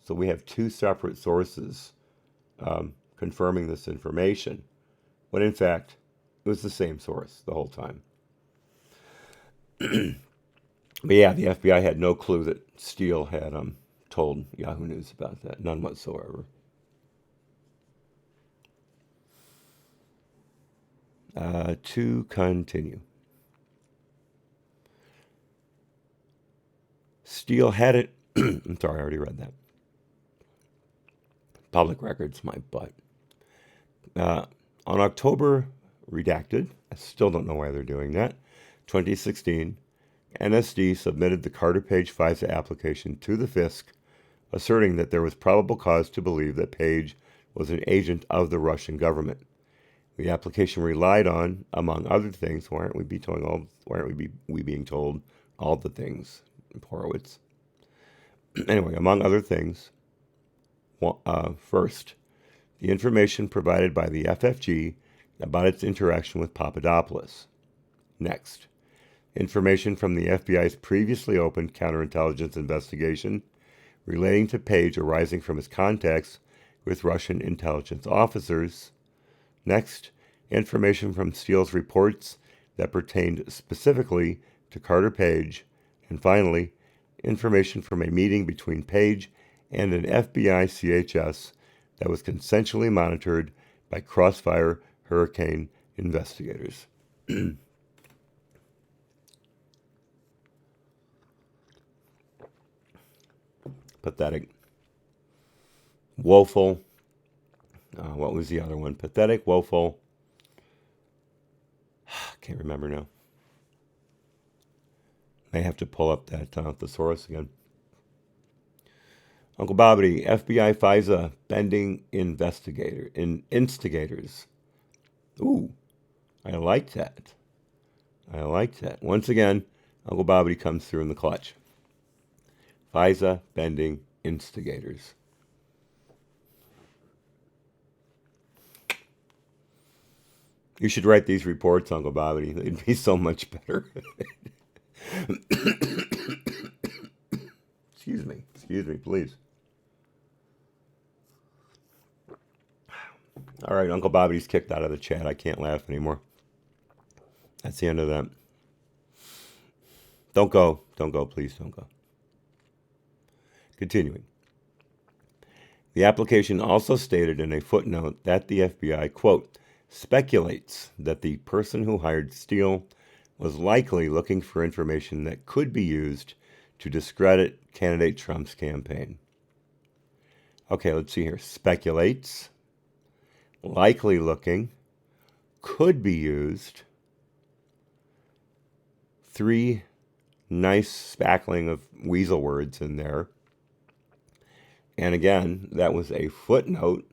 So we have two separate sources confirming this information, when in fact, it was the same source the whole time. But yeah, the FBI had no clue that Steele had told Yahoo News about that. None whatsoever. To continue. Steele had it. I'm sorry, I already read that. Public records, my butt. On October, redacted, I still don't know why they're doing that, 2016, NSD submitted the Carter Page FISA application to the FISC, asserting that there was probable cause to believe that Page was an agent of the Russian government. The application relied on, among other things, why aren't we being told all the things, Horowitz? Anyway, among other things, first, the information provided by the FFG about its interaction with Papadopoulos. Next, information from the FBI's previously opened counterintelligence investigation relating to Page arising from his contacts with Russian intelligence officers. Next, information from Steele's reports that pertained specifically to Carter Page. And finally, information from a meeting between Page and an FBI CHS that was consensually monitored by Crossfire Hurricane investigators. Pathetic. Woeful. What was the other one? Pathetic, woeful. Can't remember now. May have to pull up that thesaurus again. Uncle Bobbity, FBI FISA bending instigators. Ooh, I like that. I like that. Once again, Uncle Bobbity comes through in the clutch. FISA bending instigators. You should write these reports, Uncle Bobbity. They'd be so much better. Excuse me, please. All right, Uncle Bobbity's kicked out of the chat. I can't laugh anymore. That's the end of that. Don't go, please don't go. Continuing. The application also stated in a footnote that the FBI, quote, speculates that the person who hired Steele was likely looking for information that could be used to discredit candidate Trump's campaign. Okay, let's see here. Speculates, likely looking, could be used. Three nice spackling of weasel words in there. And again, that was a footnote.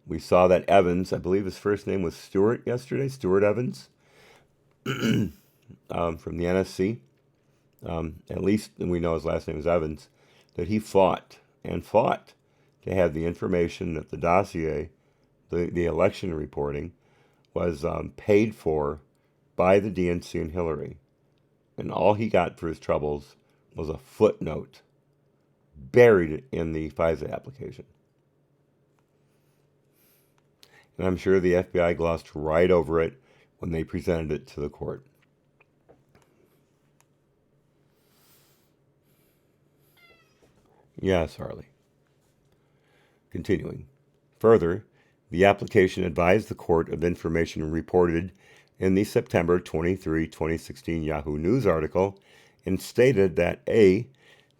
We saw that Evans, I believe his first name was Stewart yesterday, Stuart Evans, from the NSC. At least we know his last name is Evans, that he fought to have the information that the dossier, the election reporting, was paid for by the DNC and Hillary. And all he got for his troubles was a footnote buried in the FISA application. And I'm sure the FBI glossed right over it when they presented it to the court. Yes, Harley. Continuing. Further, the application advised the court of information reported in the September 23, 2016 Yahoo News article and stated that A,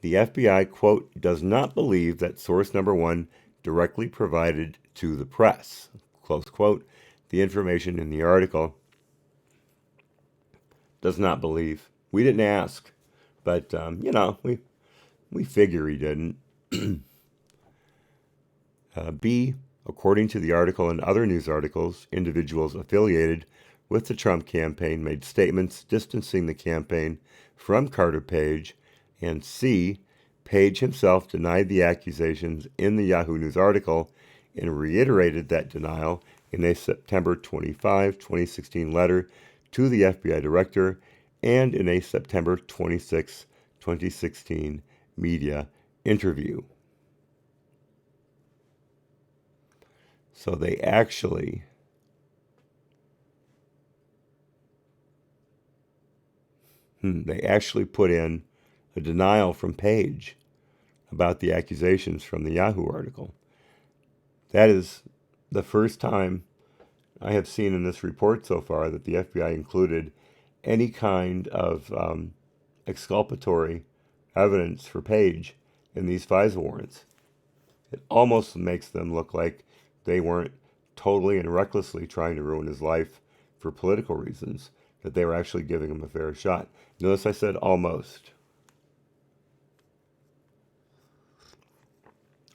the FBI, quote, does not believe that source number one directly provided to the press, close quote, the information in the article. Does not believe. We didn't ask, but, we figure he didn't. B, according to the article and other news articles, individuals affiliated with the Trump campaign made statements distancing the campaign from Carter Page. And C, Page himself denied the accusations in the Yahoo News article and reiterated that denial in a September 25, 2016 letter to the FBI director and in a September 26, 2016 media interview. So they actually put in a denial from Page about the accusations from the Yahoo article. That is the first time I have seen in this report so far that the FBI included any kind of exculpatory evidence for Page in these FISA warrants. It almost makes them look like they weren't totally and recklessly trying to ruin his life for political reasons, that they were actually giving him a fair shot. Notice I said almost.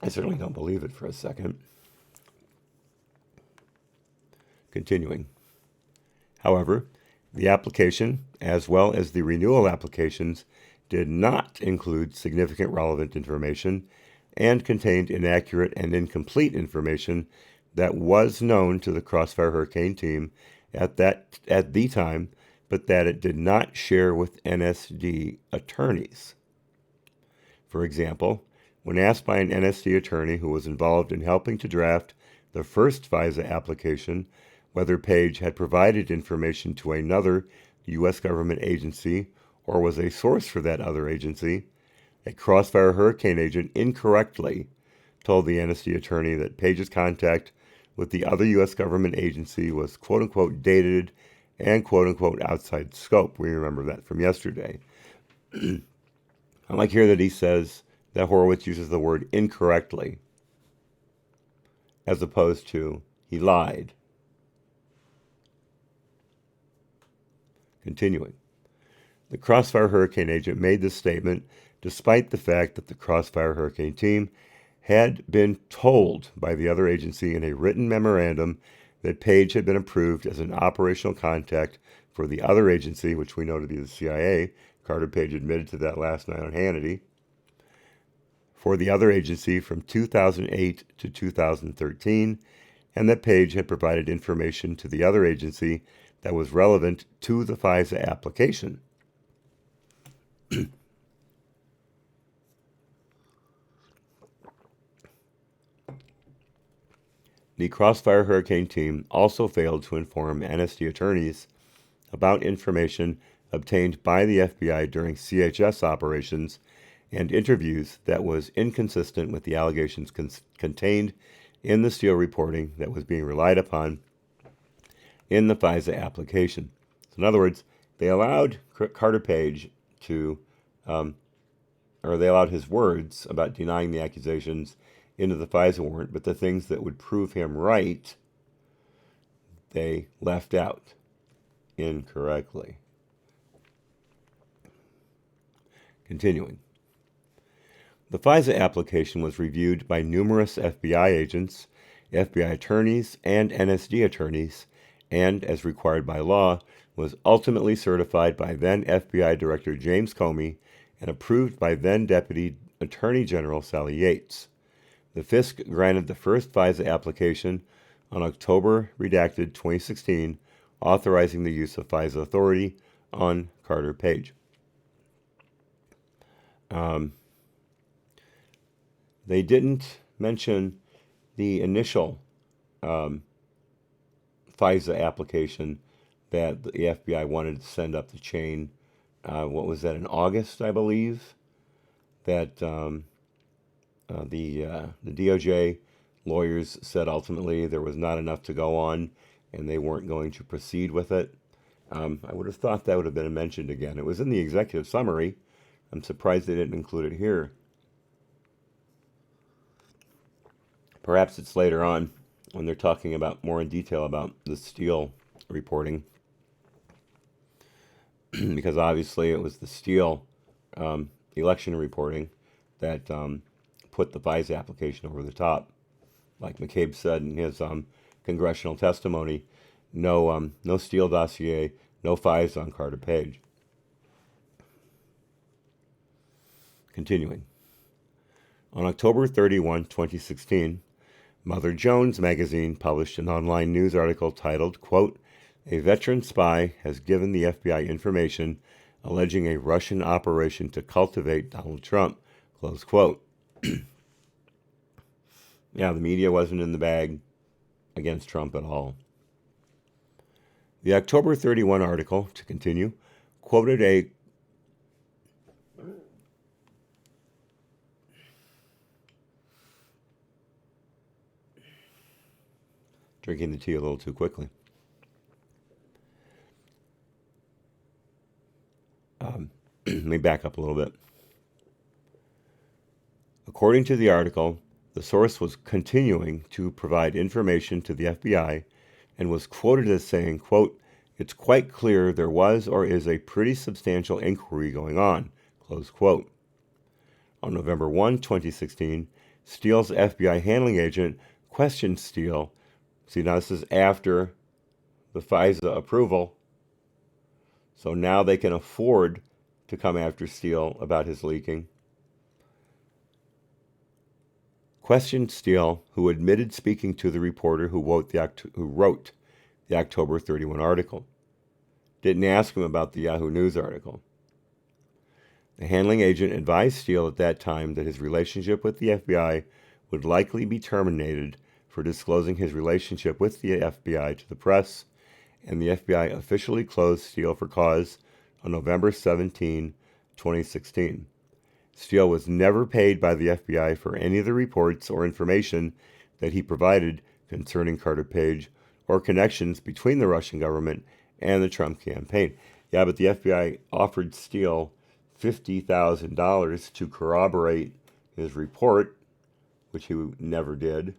I certainly don't believe it for a second. Continuing. However, the application, as well as the renewal applications, did not include significant relevant information and contained inaccurate and incomplete information that was known to the Crossfire Hurricane team at the time, but that it did not share with NSD attorneys. For example, when asked by an NSD attorney who was involved in helping to draft the first FISA application whether Page had provided information to another U.S. government agency or was a source for that other agency, a Crossfire Hurricane agent incorrectly told the NSD attorney that Page's contact with the other U.S. government agency was quote-unquote dated and quote-unquote outside scope. We remember that from yesterday. I like here that he says that Horowitz uses the word incorrectly as opposed to he lied. Continuing. The Crossfire Hurricane agent made this statement despite the fact that the Crossfire Hurricane team had been told by the other agency in a written memorandum that Page had been approved as an operational contact for the other agency, which we know to be the CIA. Carter Page admitted to that last night on Hannity. For the other agency from 2008 to 2013, and that Page had provided information to the other agency that was relevant to the FISA application. The Crossfire Hurricane team also failed to inform NSD attorneys about information obtained by the FBI during CHS operations and interviews that was inconsistent with the allegations contained in the Steele reporting that was being relied upon in the FISA application. So in other words, they allowed Carter Page to, or they allowed his words about denying the accusations into the FISA warrant, but the things that would prove him right, they left out incorrectly. Continuing. The FISA application was reviewed by numerous FBI agents, FBI attorneys, and NSD attorneys, and, as required by law, was ultimately certified by then FBI Director James Comey and approved by then Deputy Attorney General Sally Yates. The FISC granted the first FISA application on October redacted 2016, authorizing the use of FISA authority on Carter Page. They didn't mention the initial FISA application that the FBI wanted to send up the chain. What was that, in August, I believe? That the DOJ lawyers said ultimately there was not enough to go on and they weren't going to proceed with it. I would have thought that would have been mentioned again. It was in the executive summary. I'm surprised they didn't include it here. Perhaps it's later on when they're talking about more in detail about the Steele reporting, because obviously it was the Steele election reporting that put the FISA application over the top. Like McCabe said in his congressional testimony, no Steele dossier, no FISA on Carter Page. Continuing. On October 31, 2016, Mother Jones magazine published an online news article titled, quote, "A veteran spy has given the FBI information alleging a Russian operation to cultivate Donald Trump," close quote. Yeah, the media wasn't in the bag against Trump at all. The October 31 article, to continue, quoted a drinking the tea a little too quickly. Let me back up a little bit. According to the article, the source was continuing to provide information to the FBI and was quoted as saying, quote, "It's quite clear there was or is a pretty substantial inquiry going on," close quote. On November 1, 2016, Steele's FBI handling agent questioned Steele. See, now this is after the FISA approval, so now they can afford to come after Steele about his leaking. Questioned Steele, who admitted speaking to the reporter who wrote the October 31 article. Didn't ask him about the Yahoo News article. The handling agent advised Steele at that time that his relationship with the FBI would likely be terminated for disclosing his relationship with the FBI to the press, and the FBI officially closed Steele for cause on November 17, 2016. Steele was never paid by the FBI for any of the reports or information that he provided concerning Carter Page or connections between the Russian government and the Trump campaign. Yeah, but the FBI offered Steele $50,000 to corroborate his report, which he never did.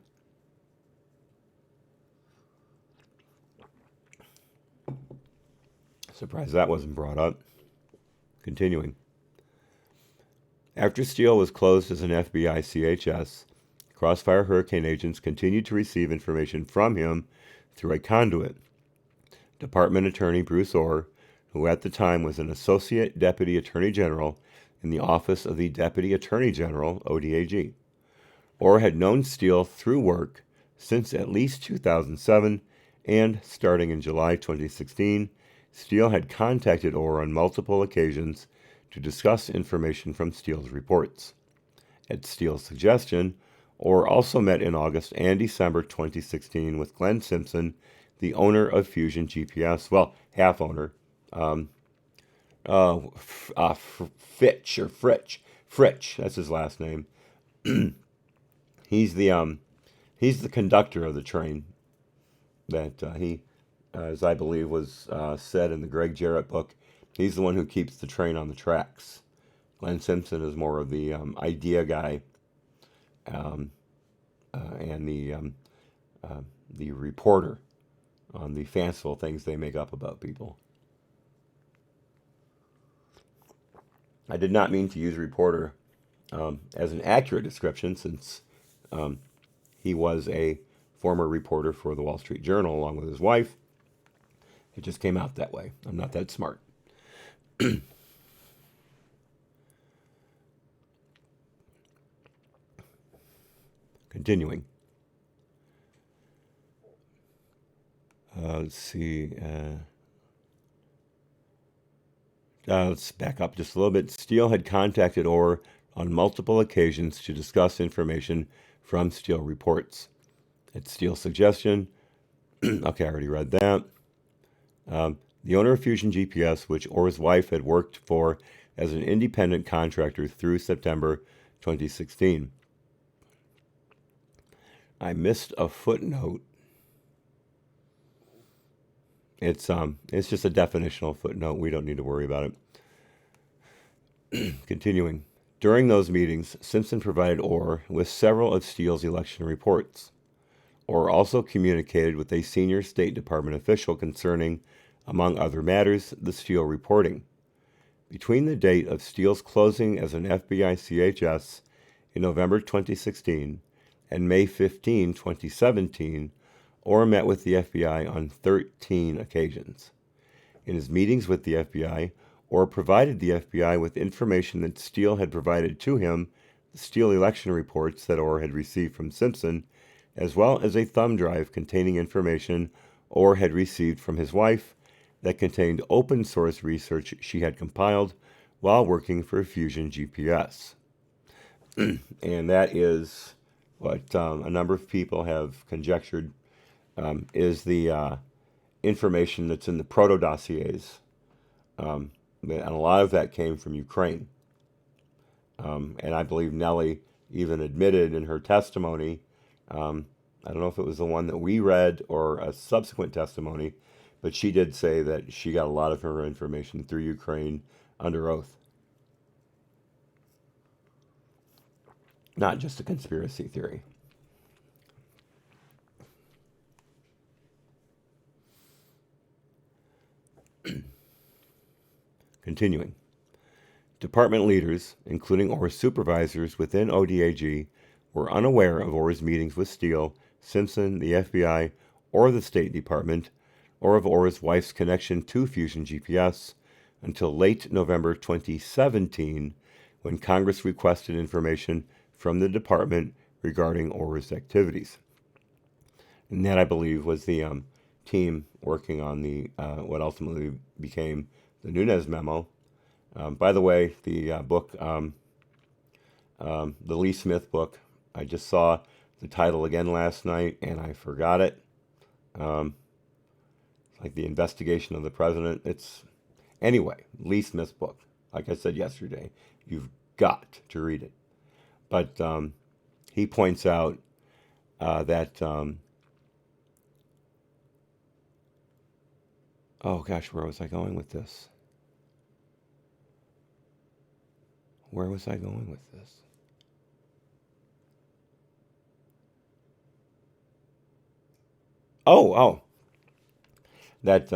Surprised that wasn't brought up. Continuing. After Steele was closed as an FBI CHS, Crossfire Hurricane agents continued to receive information from him through a conduit. Department Attorney Bruce Orr, who at the time was an Associate Deputy Attorney General in the Office of the Deputy Attorney General, ODAG. Orr had known Steele through work since at least 2007, and starting in July 2016, Steele had contacted Orr on multiple occasions to discuss information from Steele's reports. At Steele's suggestion, Orr also met in August and December 2016 with Glenn Simpson, the owner of Fusion GPS, well, half owner, Fritsch, that's his last name. He's the conductor of the train that he as I believe was said in the Greg Jarrett book, he's the one who keeps the train on the tracks. Glenn Simpson is more of the idea guy, um, and the reporter on the fanciful things they make up about people. I did not mean to use reporter as an accurate description, since um, he was a former reporter for the Wall Street Journal along with his wife. It just came out that way. I'm not that smart. Continuing. Let's see. Let's back up just a little bit. Steele had contacted Orr on multiple occasions to discuss information from Steele reports. At Steele's suggestion, okay, I already read that. The owner of Fusion GPS, which Orr's wife had worked for as an independent contractor through September 2016. I missed a footnote. It's just a definitional footnote. We don't need to worry about it. Continuing. During those meetings, Simpson provided Orr with several of Steele's election reports. Orr also communicated with a senior State Department official concerning, among other matters, the Steele reporting. Between the date of Steele's closing as an FBI CHS in November 2016 and May 15, 2017, Orr met with the FBI on 13 occasions. In his meetings with the FBI, Orr provided the FBI with information that Steele had provided to him, the Steele election reports that Orr had received from Simpson, as well as a thumb drive containing information Orr had received from his wife that contained open source research she had compiled while working for Fusion GPS. And that is what a number of people have conjectured is the information that's in the proto dossiers. And a lot of that came from Ukraine. And I believe Nellie even admitted in her testimony, I don't know if it was the one that we read or a subsequent testimony, but she did say that she got a lot of her information through Ukraine under oath. Not just a conspiracy theory. Continuing. Department leaders, including Orr's supervisors within ODAG, were unaware of Orr's meetings with Steele, Simpson, the FBI, or the State Department, or of Orr's wife's connection to Fusion GPS until late November 2017, when Congress requested information from the department regarding Orr's activities. And that, I believe, was the team working on the what ultimately became the Nunes memo. By the way, the book, the Lee Smith book, I just saw the title again last night and I forgot it. Like the investigation of the president. Anyway, Lee Smith's book. Like I said yesterday, you've got to read it. But he points out that, oh gosh, where was I going with this? Where was I going with this? That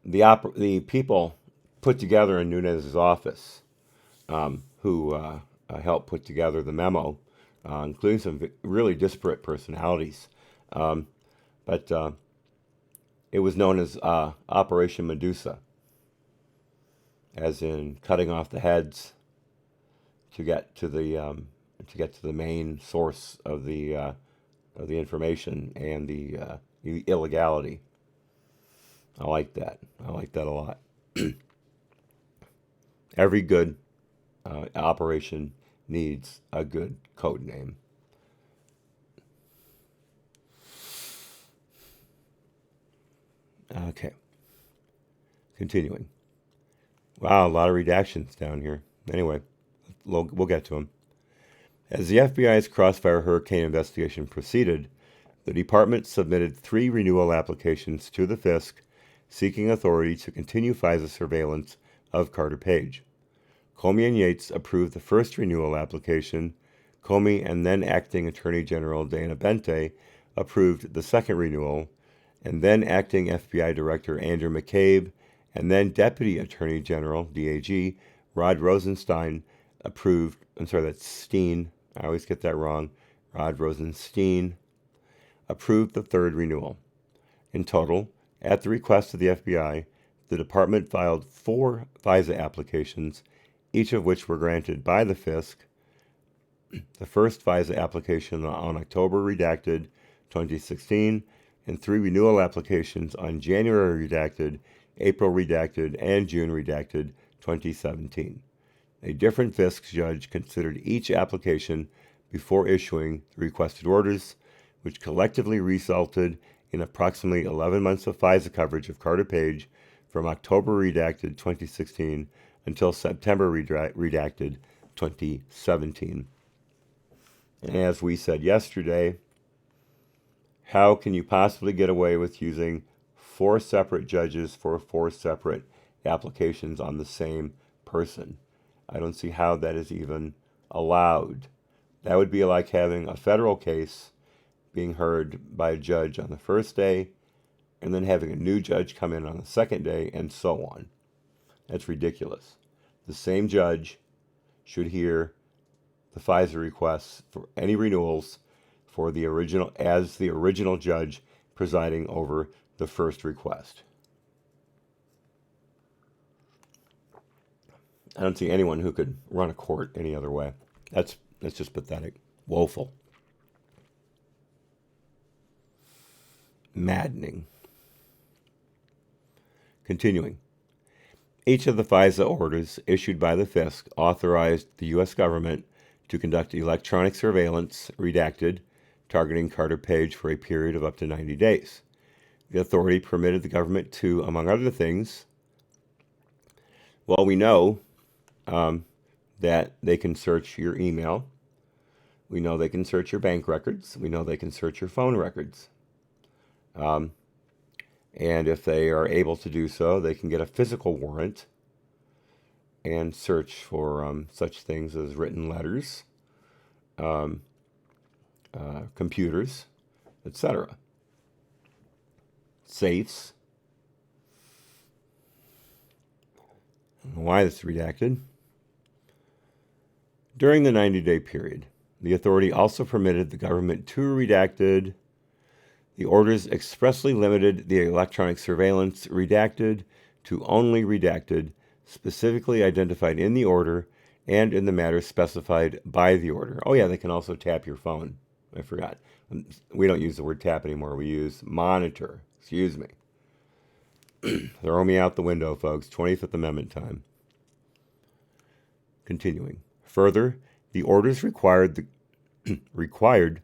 the people put together in Nunes' office, who helped put together the memo, including some really disparate personalities, but it was known as Operation Medusa, as in cutting off the heads to get to the main source of the information and the illegality. I like that. I like that a lot. Every good operation needs a good code name. Okay. Continuing. Wow, a lot of redactions down here. Anyway, we'll get to them. As the FBI's Crossfire Hurricane investigation proceeded, The department submitted 3 renewal applications to the FISC seeking authority to continue FISA surveillance of Carter Page. Comey and Yates approved the first renewal application. Comey and then Acting Attorney General Dana Bente approved the second renewal, and then Acting FBI Director Andrew McCabe and then Deputy Attorney General, DAG, Rod Rosenstein Steen, I always get that wrong, Rod Rosenstein, approved the third renewal. In total, at the request of the FBI, the department filed 4 FISA applications, each of which were granted by the FISC. The first FISA application on October redacted 2016, and 3 renewal applications on January redacted, April redacted, and June redacted 2017. A different FISC judge considered each application before issuing the requested orders, which collectively resulted in approximately 11 months of FISA coverage of Carter Page from October redacted 2016 until September redacted 2017. And as we said yesterday, how can you possibly get away with using 4 separate judges for 4 separate applications on the same person? I don't see how that is even allowed. That would be like having a federal case being heard by a judge on the first day and then having a new judge come in on the second day and so on. That's ridiculous. The same judge should hear the FISA requests for any renewals for the original judge presiding over the first request. I don't see anyone who could run a court any other way. That's just pathetic. Woeful. Maddening. Continuing. Each of the FISA orders issued by the FISC authorized the U.S. government to conduct electronic surveillance, redacted, targeting Carter Page for a period of up to 90 days. The authority permitted the government to, among other things, well, we know that they can search your email. We know they can search your bank records. We know they can search your phone records. And if they are able to do so, they can get a physical warrant and search for such things as written letters, computers, etc. Safes. I don't know why this is redacted. During the 90-day period, the authority also permitted the government to redacted. The orders expressly limited the electronic surveillance redacted to only redacted, specifically identified in the order and in the matter specified by the order. Oh yeah, they can also tap your phone. I forgot. We don't use the word tap anymore. We use monitor. Excuse me. Throw me out the window, folks. 25th Amendment time. Continuing. Further, the orders required the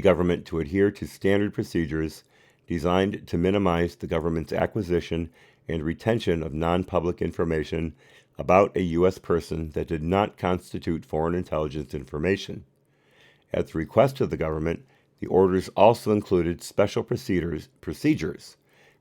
government to adhere to standard procedures designed to minimize the government's acquisition and retention of non-public information about a U.S. person that did not constitute foreign intelligence information. At the request of the government, the orders also included special procedures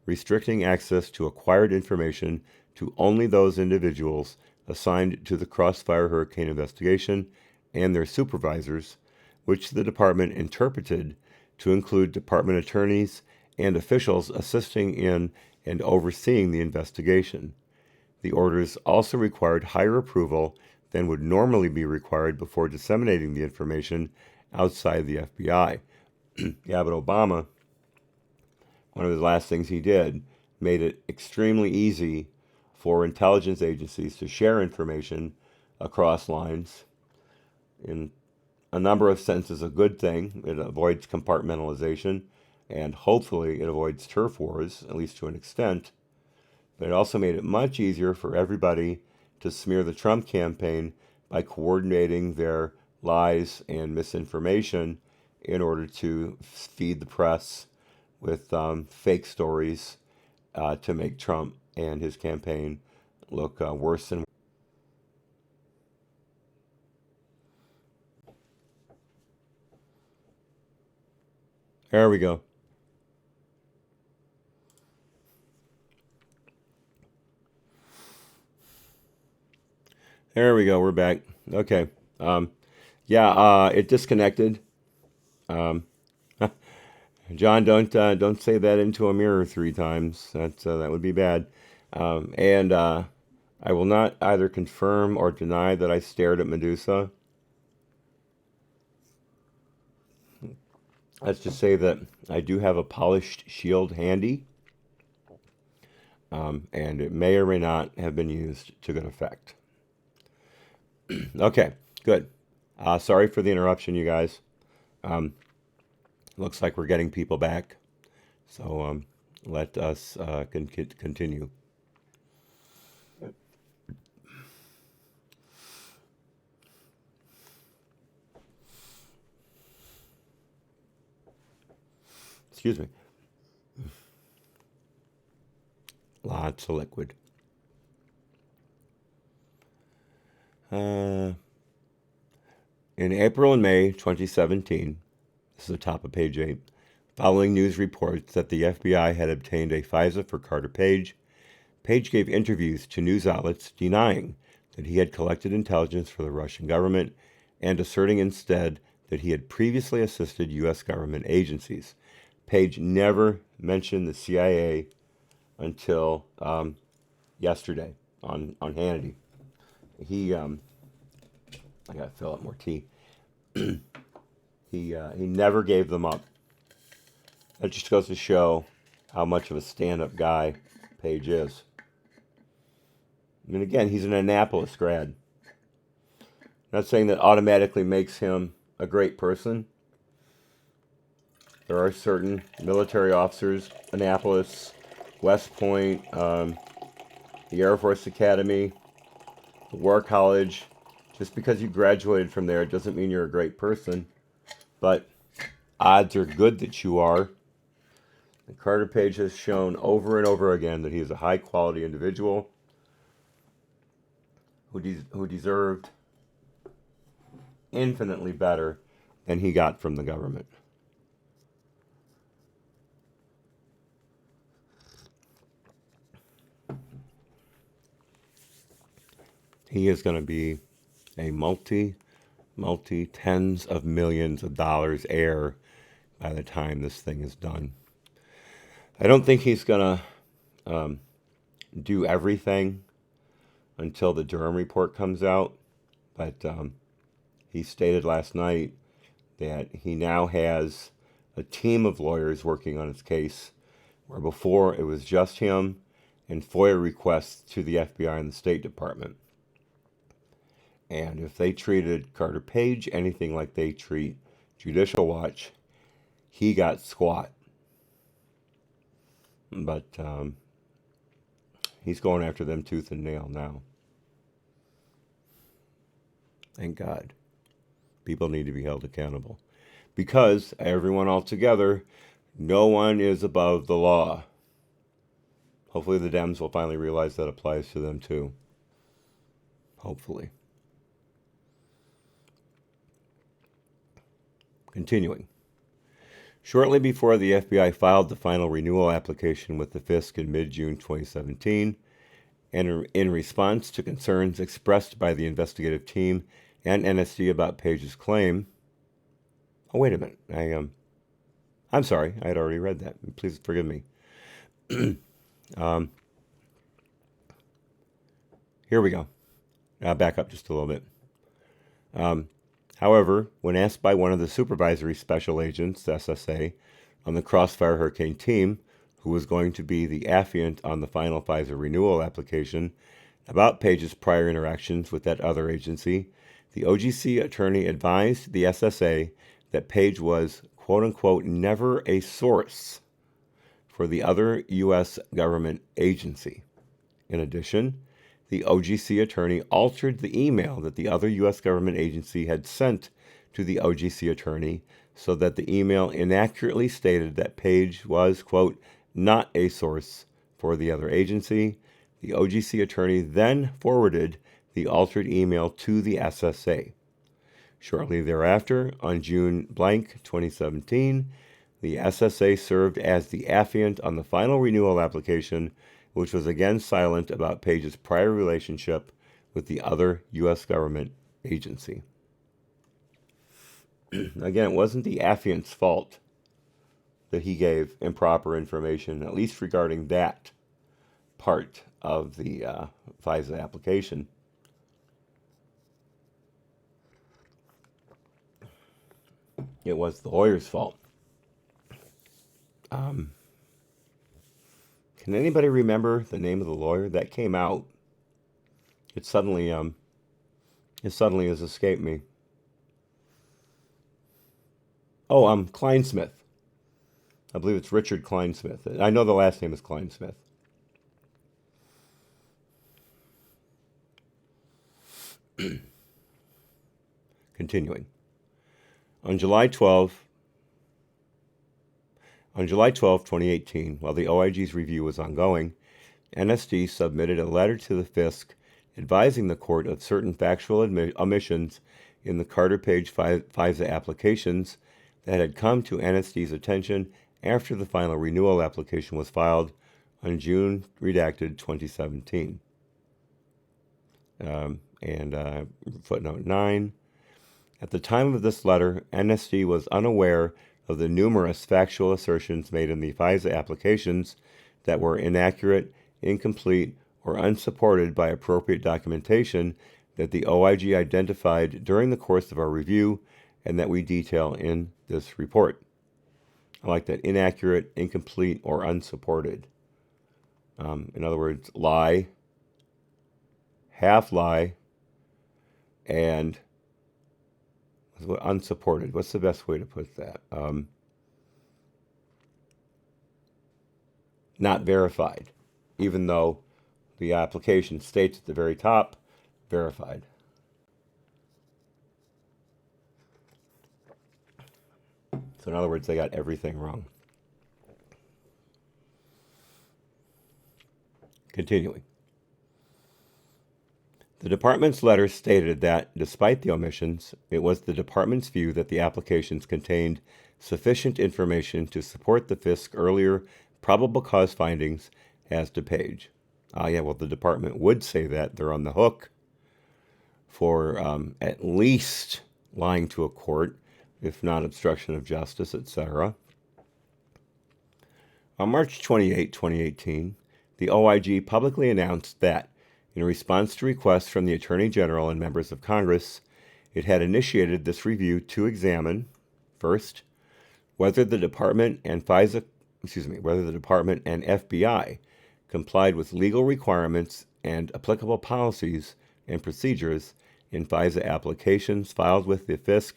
restricting access to acquired information to only those individuals assigned to the Crossfire Hurricane investigation and their supervisors, which the department interpreted to include department attorneys and officials assisting in and overseeing the investigation. The orders also required higher approval than would normally be required before disseminating the information outside the FBI. Yeah, but Obama, one of the last things he did, made it extremely easy for intelligence agencies to share information across lines. In a number of senses, a good thing. It avoids compartmentalization, and hopefully it avoids turf wars, at least to an extent. But it also made it much easier for everybody to smear the Trump campaign by coordinating their lies and misinformation in order to feed the press with fake stories to make Trump and his campaign look worse and There we go. There we go. We're back. Okay. Yeah, it disconnected. Um, John, don't say that into a mirror 3 times. That would be bad. And I will not either confirm or deny that I stared at Medusa. Let's just say that I do have a polished shield handy, and it may or may not have been used to good effect. Okay, good. Sorry for the interruption, you guys. Looks like we're getting people back, so let us continue. Excuse me. Lots of liquid. In April and May 2017, this is the top of page 8, following news reports that the FBI had obtained a FISA for Carter Page, Page gave interviews to news outlets denying that he had collected intelligence for the Russian government and asserting instead that he had previously assisted U.S. government agencies. Page never mentioned the CIA until yesterday on Hannity. I gotta fill up more tea. He never gave them up. That just goes to show how much of a stand-up guy Page is. And again, he's an Annapolis grad. Not saying that automatically makes him a great person. There are certain military officers, Annapolis, West Point, the Air Force Academy, the War College. Just because you graduated from there doesn't mean you're a great person. But odds are good that you are. And Carter Page has shown over and over again that he is a high-quality individual who deserved infinitely better than he got from the government. He is going to be a multi tens of millions of dollars heir by the time this thing is done. I don't think he's going to do everything until the Durham report comes out, but he stated last night that he now has a team of lawyers working on his case, where before it was just him and FOIA requests to the FBI and the State Department. And if they treated Carter Page anything like they treat Judicial Watch, he got squat. But he's going after them tooth and nail now. Thank God. People need to be held accountable. Because everyone altogether, no one is above the law. Hopefully the Dems will finally realize that applies to them too. Hopefully. Continuing. Shortly before the FBI filed the final renewal application with the FISC in mid-June 2017, and in response to concerns expressed by the investigative team and NSD about Page's claim, oh, wait a minute, I'm sorry, I had already read that. Please forgive me. Here we go. I'll back up just a little bit. However, when asked by one of the supervisory special agents, SSA, on the Crossfire Hurricane team, who was going to be the affiant on the final FISA renewal application, about Page's prior interactions with that other agency, the OGC attorney advised the SSA that Page was, quote-unquote, never a source for the other U.S. government agency. In addition, the OGC attorney altered the email that the other U.S. government agency had sent to the OGC attorney so that the email inaccurately stated that Page was, quote, not a source for the other agency. The OGC attorney then forwarded the altered email to the SSA. Shortly thereafter, on June 2017, the SSA served as the affiant on the final renewal application, which was again silent about Page's prior relationship with the other U.S. government agency. Again, it wasn't the affiant's fault that he gave improper information, at least regarding that part of the FISA application. It was the lawyer's fault. Can anybody remember the name of the lawyer that came out? It suddenly has escaped me. Oh, Kleinsmith. I believe it's Richard Kleinsmith. I know the last name is Kleinsmith. Continuing. On July 12, 2018, while the OIG's review was ongoing, NSD submitted a letter to the FISC advising the court of certain factual omissions in the Carter-Page FISA applications that had come to NSD's attention after the final renewal application was filed on June redacted 2017. Footnote 9. At the time of this letter, NSD was unaware of the numerous factual assertions made in the FISA applications that were inaccurate, incomplete, or unsupported by appropriate documentation that the OIG identified during the course of our review and that we detail in this report. I like that: inaccurate, incomplete, or unsupported. In other words, lie, half lie, and unsupported. What's the best way to put that? Not verified, even though the application states at the very top, verified. So in other words, they got everything wrong. Continuing. The department's letter stated that, despite the omissions, it was the department's view that the applications contained sufficient information to support the FISC earlier probable cause findings as to Page. The department would say that. They're on the hook for at least lying to a court, if not obstruction of justice, etc. On March 28, 2018, the OIG publicly announced that, in response to requests from the Attorney General and members of Congress, it had initiated this review to examine, first, whether the department and FBI complied with legal requirements and applicable policies and procedures in FISA applications filed with the FISC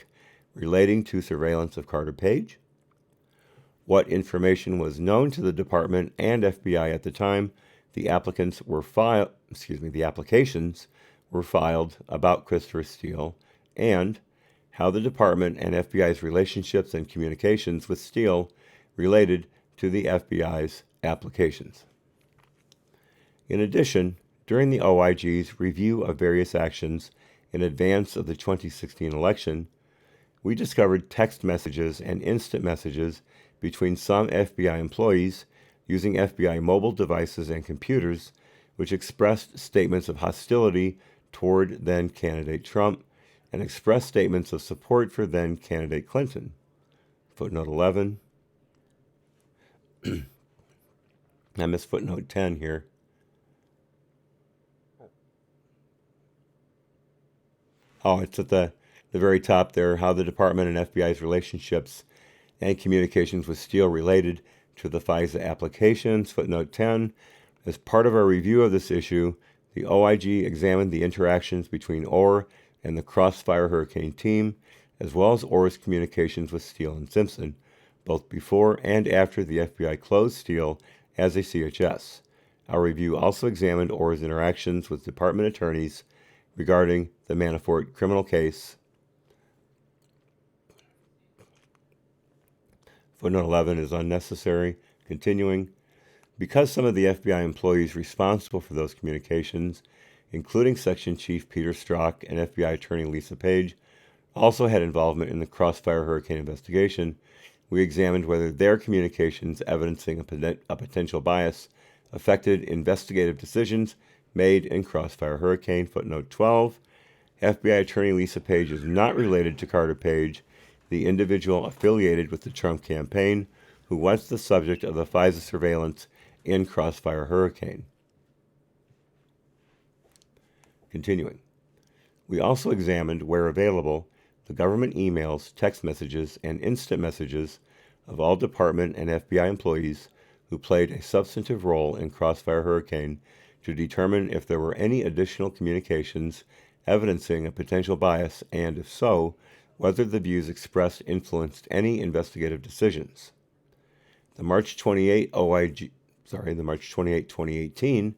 relating to surveillance of Carter Page, what information was known to the department and FBI at the time the applications were filed about Christopher Steele, and how the department and FBI's relationships and communications with Steele related to the FBI's applications. In addition, during the OIG's review of various actions in advance of the 2016 election, we discovered text messages and instant messages between some FBI employees using FBI mobile devices and computers, which expressed statements of hostility toward then-candidate Trump and expressed statements of support for then-candidate Clinton. Footnote 11. I missed footnote 10 here. Oh, it's at the very top there, how the department and FBI's relationships and communications with Steele related to the FISA applications. Footnote 10. As part of our review of this issue, the OIG examined the interactions between Orr and the Crossfire Hurricane team, as well as Orr's communications with Steele and Simpson, both before and after the FBI closed Steele as a CHS. Our review also examined Orr's interactions with department attorneys regarding the Manafort criminal case. Footnote 11 is unnecessary. Continuing. Because some of the FBI employees responsible for those communications, including Section Chief Peter Strzok and FBI Attorney Lisa Page, also had involvement in the Crossfire Hurricane investigation, we examined whether their communications evidencing a potential bias affected investigative decisions made in Crossfire Hurricane. Footnote 12. FBI Attorney Lisa Page is not related to Carter Page, the individual affiliated with the Trump campaign who was the subject of the FISA surveillance in Crossfire Hurricane. Continuing. We also examined, where available, the government emails, text messages, and instant messages of all department and FBI employees who played a substantive role in Crossfire Hurricane to determine if there were any additional communications evidencing a potential bias, and if so, whether the views expressed influenced any investigative decisions. The March 28, 2018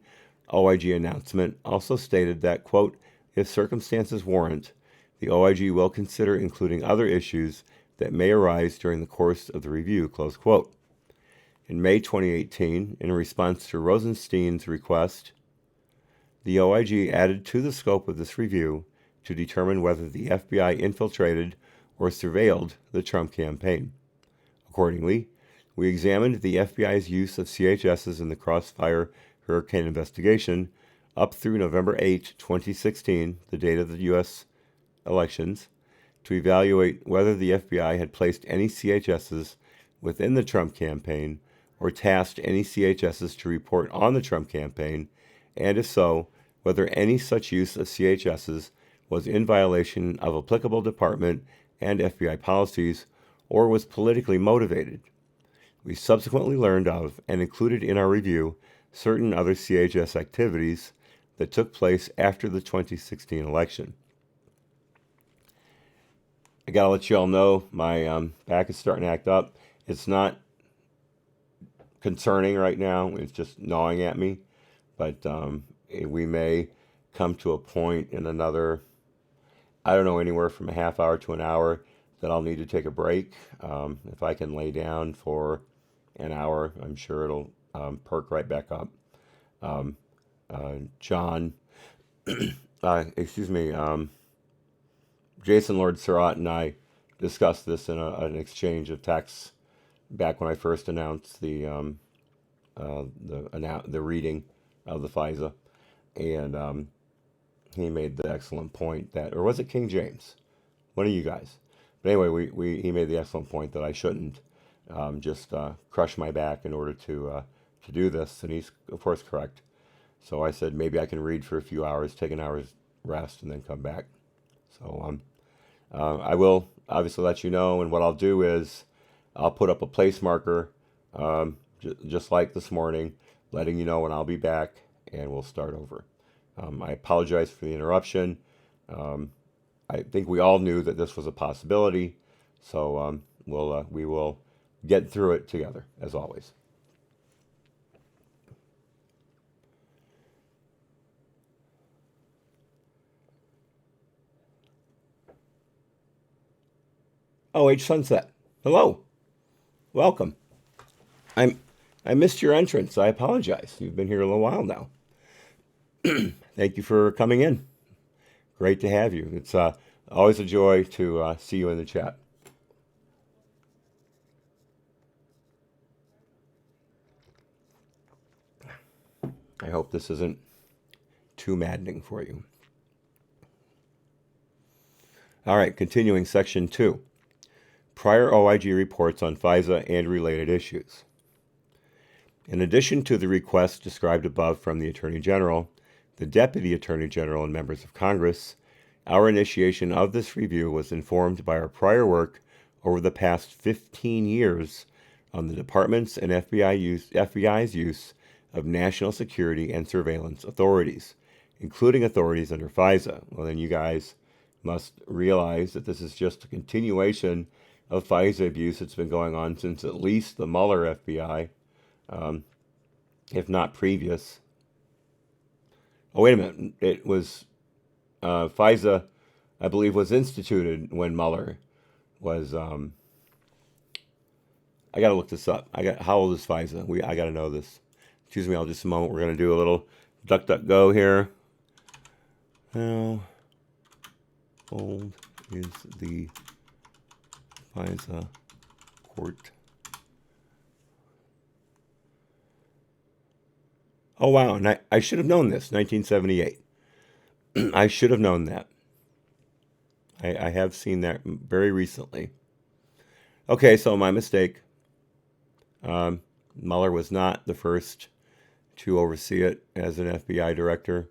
OIG announcement also stated that, quote, if circumstances warrant, the OIG will consider including other issues that may arise during the course of the review, close quote. In May 2018, in response to Rosenstein's request, the OIG added to the scope of this review to determine whether the FBI infiltrated or surveilled the Trump campaign. Accordingly, we examined the FBI's use of CHSs in the Crossfire Hurricane investigation up through November 8, 2016, the date of the U.S. elections, to evaluate whether the FBI had placed any CHSs within the Trump campaign or tasked any CHSs to report on the Trump campaign, and if so, whether any such use of CHSs was in violation of applicable department and FBI policies or was politically motivated. We subsequently learned of and included in our review certain other CHS activities that took place after the 2016 election. I gotta let you all know my back is starting to act up. It's not concerning right now. It's just gnawing at me. But we may come to a point in another, I don't know, anywhere from a half hour to an hour that I'll need to take a break. If I can lay down for an hour, I'm sure it'll perk right back up. John, Jason Lord Surratt and I discussed this in an exchange of texts back when I first announced the reading of the FISA, and he made the excellent point that, or was it King James? One of you guys. But anyway, he made the excellent point that I shouldn't just crush my back in order to do this, and he's of course correct. So I said maybe I can read for a few hours, take an hour's rest, and then come back. So I will obviously let you know, and what I'll do is I'll put up a place marker, just like this morning, letting you know when I'll be back, and we'll start over. I apologize for the interruption. I think we all knew that this was a possibility, so we will get through it together, as always. Oh, H Sunset. Hello. Welcome. I missed your entrance. I apologize. You've been here a little while now. Thank you for coming in. Great to have you. It's always a joy to see you in the chat. I hope this isn't too maddening for you. All right, continuing section 2. Prior OIG reports on FISA and related issues. In addition to the requests described above from the Attorney General, the Deputy Attorney General, and members of Congress, our initiation of this review was informed by our prior work over the past 15 years on the Department's and FBI's use of national security and surveillance authorities, including authorities under FISA. Well, then you guys must realize that this is just a continuation of FISA abuse that's been going on since at least the Mueller FBI, if not previous. Oh, wait a minute. It was FISA, I believe, was instituted when Mueller was. I got to look this up. How old is FISA? I got to know this. Excuse me, just a moment. We're going to do a little DuckDuckGo here. How old is the FISA report. Oh, wow. And I should have known this, 1978. I should have known that. I have seen that very recently. Okay, so my mistake. Mueller was not the first to oversee it as an FBI director.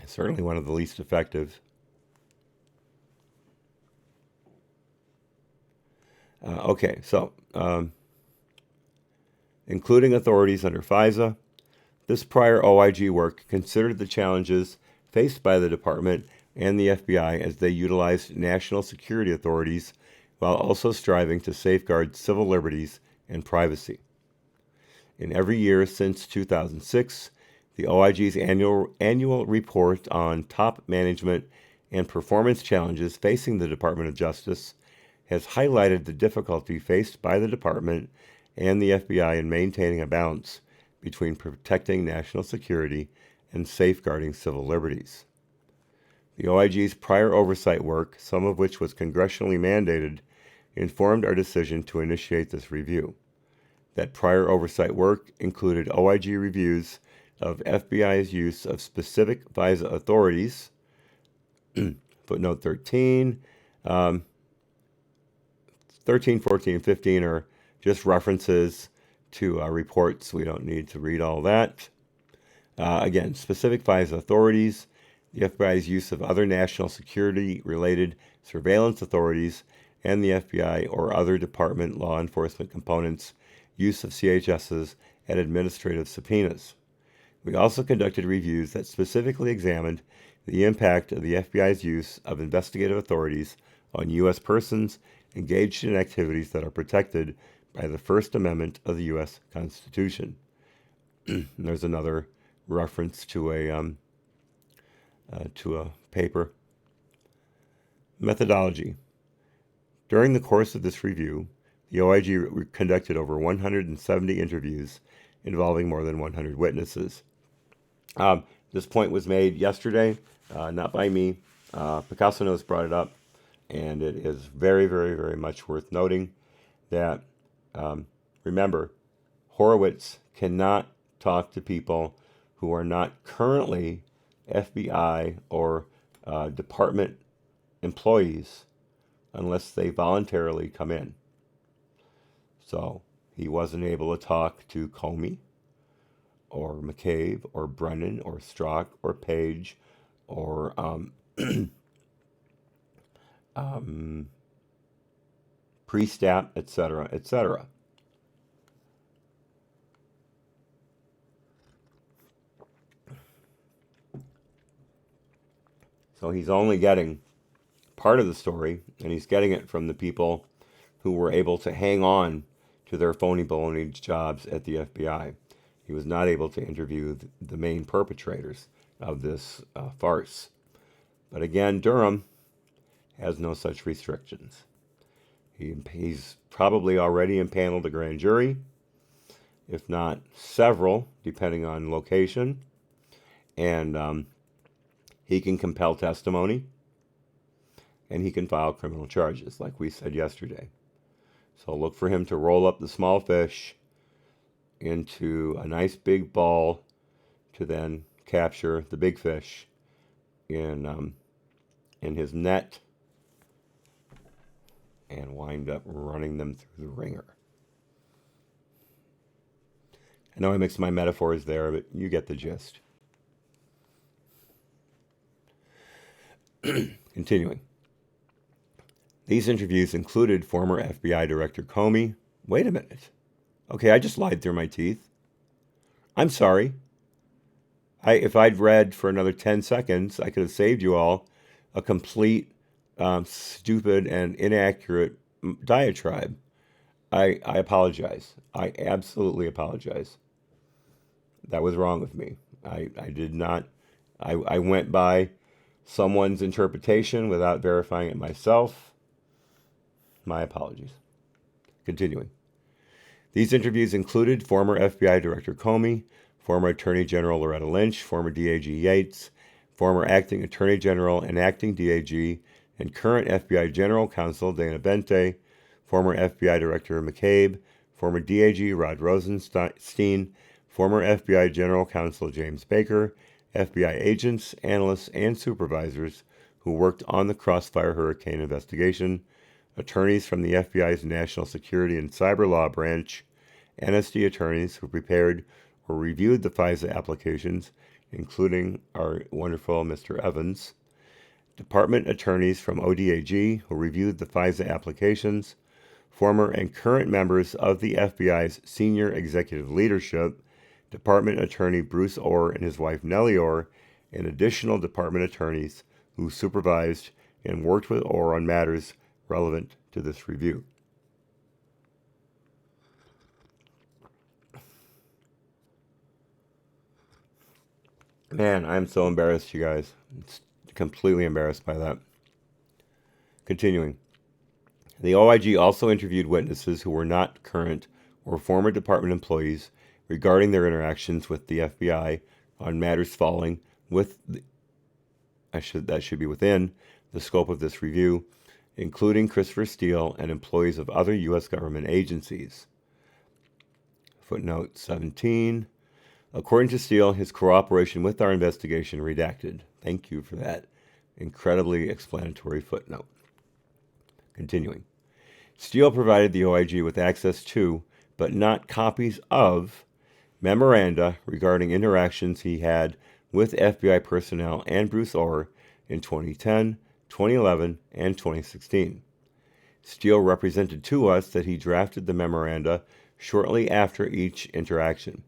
Certainly one of the least effective. Okay, so including authorities under FISA, this prior OIG work considered the challenges faced by the department and the FBI as they utilized national security authorities while also striving to safeguard civil liberties and privacy. In every year since 2006, the OIG's annual report on top management and performance challenges facing the Department of Justice has highlighted the difficulty faced by the department and the FBI in maintaining a balance between protecting national security and safeguarding civil liberties. The OIG's prior oversight work, some of which was congressionally mandated, informed our decision to initiate this review. That prior oversight work included OIG reviews of FBI's use of specific FISA authorities, footnote 13, 13, 14, and 15 are just references to reports. We don't need to read all that. Again, specific FISA authorities, the FBI's use of other national security-related surveillance authorities, and the FBI or other department law enforcement components' use of CHSs and administrative subpoenas. We also conducted reviews that specifically examined the impact of the FBI's use of investigative authorities on U.S. persons engaged in activities that are protected by the First Amendment of the U.S. Constitution. There's another reference to a paper. Methodology. During the course of this review, the OIG conducted over 170 interviews involving more than 100 witnesses. This point was made yesterday, not by me. Picasso Knows brought it up, and it is very, very, very much worth noting that, remember, Horowitz cannot talk to people who are not currently FBI or department employees unless they voluntarily come in. So he wasn't able to talk to Comey or McCabe or Brennan or Strzok or Page or Priestap, etc., etc. So he's only getting part of the story, and he's getting it from the people who were able to hang on to their phony baloney jobs at the FBI. He was not able to interview the main perpetrators of this farce. But again, Durham has no such restrictions. He's probably already impaneled a grand jury, if not several, depending on location. And he can compel testimony, and he can file criminal charges, like we said yesterday. So look for him to roll up the small fish into a nice big ball to then capture the big fish in his net and wind up running them through the ringer. I know I mixed my metaphors there, but you get the gist. Continuing. These interviews included former FBI Director Comey. Wait a minute. Okay, I just lied through my teeth. I'm sorry. If I'd read for another 10 seconds, I could have saved you all a complete, stupid, and inaccurate diatribe. I apologize. I absolutely apologize. That was wrong with me. I did not. I went by someone's interpretation without verifying it myself. My apologies. Continuing. These interviews included former FBI Director Comey, former Attorney General Loretta Lynch, former DAG Yates, former Acting Attorney General and Acting DAG and current FBI General Counsel Dana Bente, former FBI Director McCabe, former DAG Rod Rosenstein, former FBI General Counsel James Baker, FBI agents, analysts, and supervisors who worked on the Crossfire Hurricane investigation, attorneys from the FBI's National Security and Cyber Law Branch, NSD attorneys who prepared or reviewed the FISA applications, including our wonderful Mr. Evans, department attorneys from ODAG who reviewed the FISA applications, former and current members of the FBI's senior executive leadership, Department Attorney Bruce Orr and his wife Nellie Orr, and additional department attorneys who supervised and worked with Orr on matters relevant to this review. Man, I'm so embarrassed, you guys. It's completely embarrassed by that. Continuing. The OIG also interviewed witnesses who were not current or former department employees regarding their interactions with the FBI on matters falling that should be within the scope of this review, including Christopher Steele and employees of other U.S. government agencies. Footnote 17. According to Steele, his cooperation with our investigation redacted. Thank you for that incredibly explanatory footnote. Continuing. Steele provided the OIG with access to, but not copies of, memoranda regarding interactions he had with FBI personnel and Bruce Orr in 2010, 2011, and 2016. Steele represented to us that he drafted the memoranda shortly after each interaction.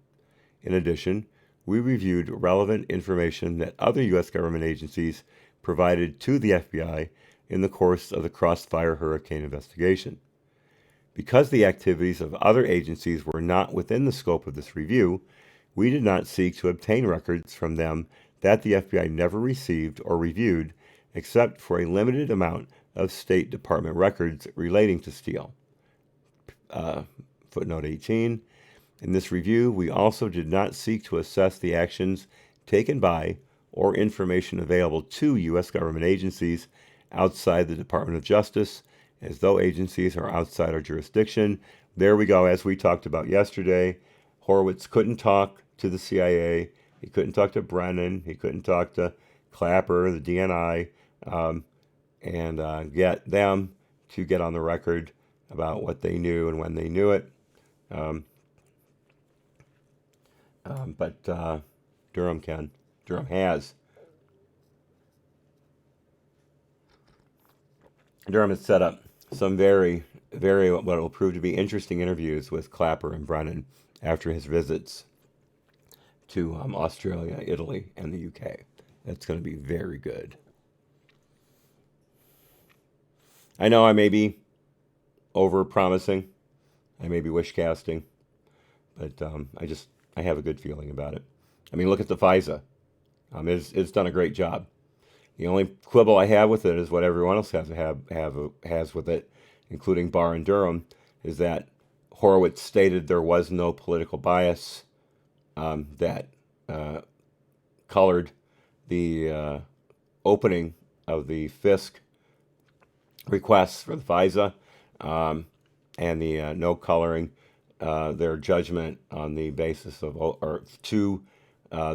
In addition, we reviewed relevant information that other U.S. government agencies provided to the FBI in the course of the Crossfire Hurricane investigation. Because the activities of other agencies were not within the scope of this review, we did not seek to obtain records from them that the FBI never received or reviewed, except for a limited amount of State Department records relating to Steele. Footnote 18. In this review, we also did not seek to assess the actions taken by or information available to U.S. government agencies outside the Department of Justice, as though agencies are outside our jurisdiction. There we go, as we talked about yesterday. Horowitz couldn't talk to the CIA. He couldn't talk to Brennan. He couldn't talk to Clapper, the DNI, and get them to get on the record about what they knew and when they knew it. But Durham can. Durham has. Durham has set up some very, very, what will prove to be interesting interviews with Clapper and Brennan after his visits to Australia, Italy, and the UK. That's going to be very good. I know I may be over-promising. I may be wish-casting. But I have a good feeling about it. I mean, look at the FISA. It's done a great job. The only quibble I have with it is what everyone else has with it, including Barr and Durham, is that Horowitz stated there was no political bias that colored the opening of the FISC requests for the FISA, and the no coloring their judgment on the basis of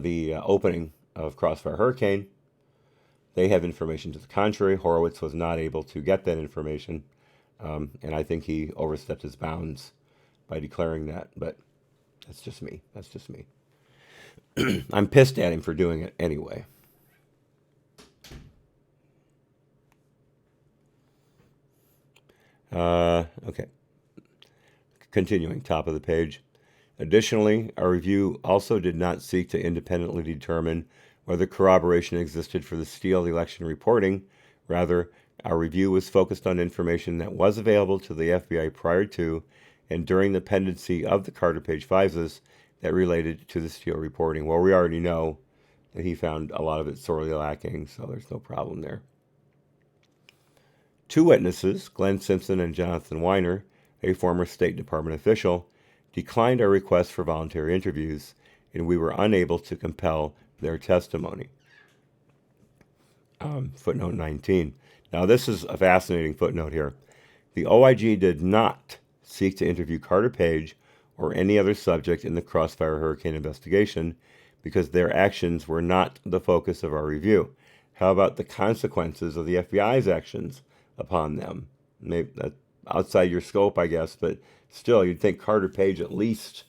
the opening of Crossfire Hurricane. They have information to the contrary. Horowitz was not able to get that information, and I think he overstepped his bounds by declaring that. But that's just me. That's just me. I'm pissed at him for doing it anyway. Okay. Continuing, top of the page. Additionally, our review also did not seek to independently determine whether corroboration existed for the Steele election reporting. Rather, our review was focused on information that was available to the FBI prior to and during the pendency of the Carter Page FISAs that related to the Steele reporting. Well, we already know that he found a lot of it sorely lacking, so there's no problem there. Two witnesses, Glenn Simpson and Jonathan Weiner, a former State Department official, declined our request for voluntary interviews, and we were unable to compel their testimony. Footnote 19. Now, this is a fascinating footnote here. The OIG did not seek to interview Carter Page or any other subject in the Crossfire Hurricane investigation because their actions were not the focus of our review. How about the consequences of the FBI's actions upon them? Maybe that's outside your scope, I guess, but still, you'd think Carter Page at least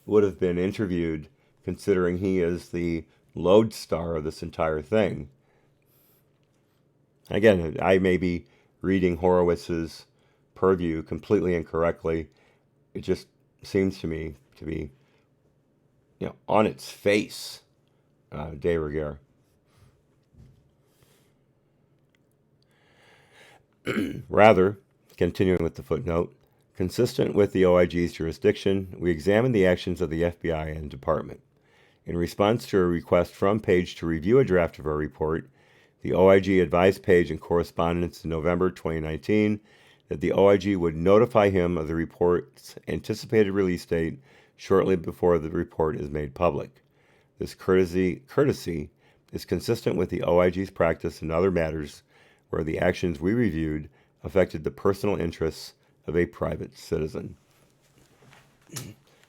would have been interviewed, considering he is the lodestar of this entire thing. Again, I may be reading Horowitz's purview completely incorrectly. It just seems to me to be, on its face, de rigueur. Rather, continuing with the footnote, consistent with the OIG's jurisdiction, we examined the actions of the FBI and department. In response to a request from Page to review a draft of our report, the OIG advised Page in correspondence in November 2019 that the OIG would notify him of the report's anticipated release date shortly before the report is made public. This courtesy is consistent with the OIG's practice in other matters where the actions we reviewed affected the personal interests of a private citizen.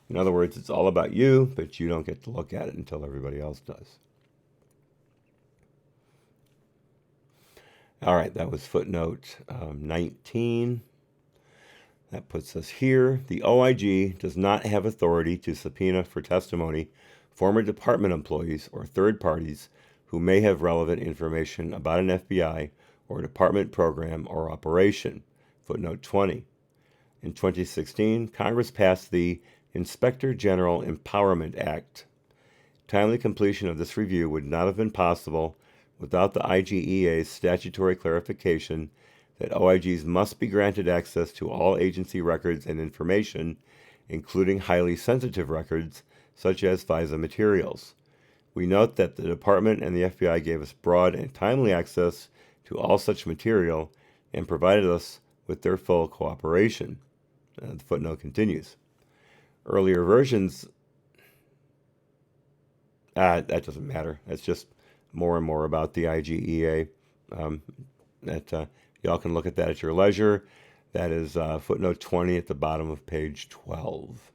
In other words, it's all about you, but you don't get to look at it until everybody else does. All right, that was footnote 19. That puts us here. The OIG does not have authority to subpoena for testimony former department employees or third parties who may have relevant information about an FBI or department program or operation. Footnote 20. In 2016, Congress passed the Inspector General Empowerment Act. Timely completion of this review would not have been possible without the IGEA's statutory clarification that OIGs must be granted access to all agency records and information, including highly sensitive records such as FISA materials. We note that the Department and the FBI gave us broad and timely access to all such material and provided us with their full cooperation. The footnote continues. Earlier versions, that doesn't matter. That's just more and more about the IGEA. Y'all can look at that at your leisure. That is footnote 20 at the bottom of page 12.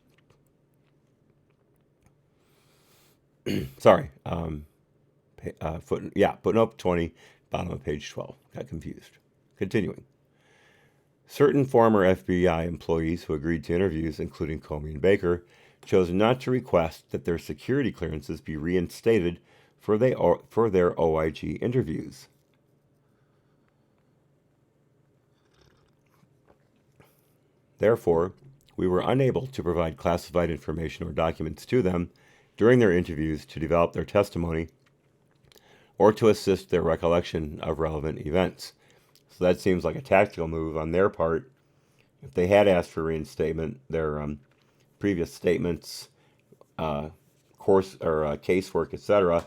Sorry. Footnote 20, bottom of page 12. Got confused. Continuing. Certain former FBI employees who agreed to interviews, including Comey and Baker, chose not to request that their security clearances be reinstated for their OIG interviews. Therefore, we were unable to provide classified information or documents to them during their interviews to develop their testimony or to assist their recollection of relevant events. So that seems like a tactical move on their part. If they had asked for reinstatement, their previous statements, casework, etc.,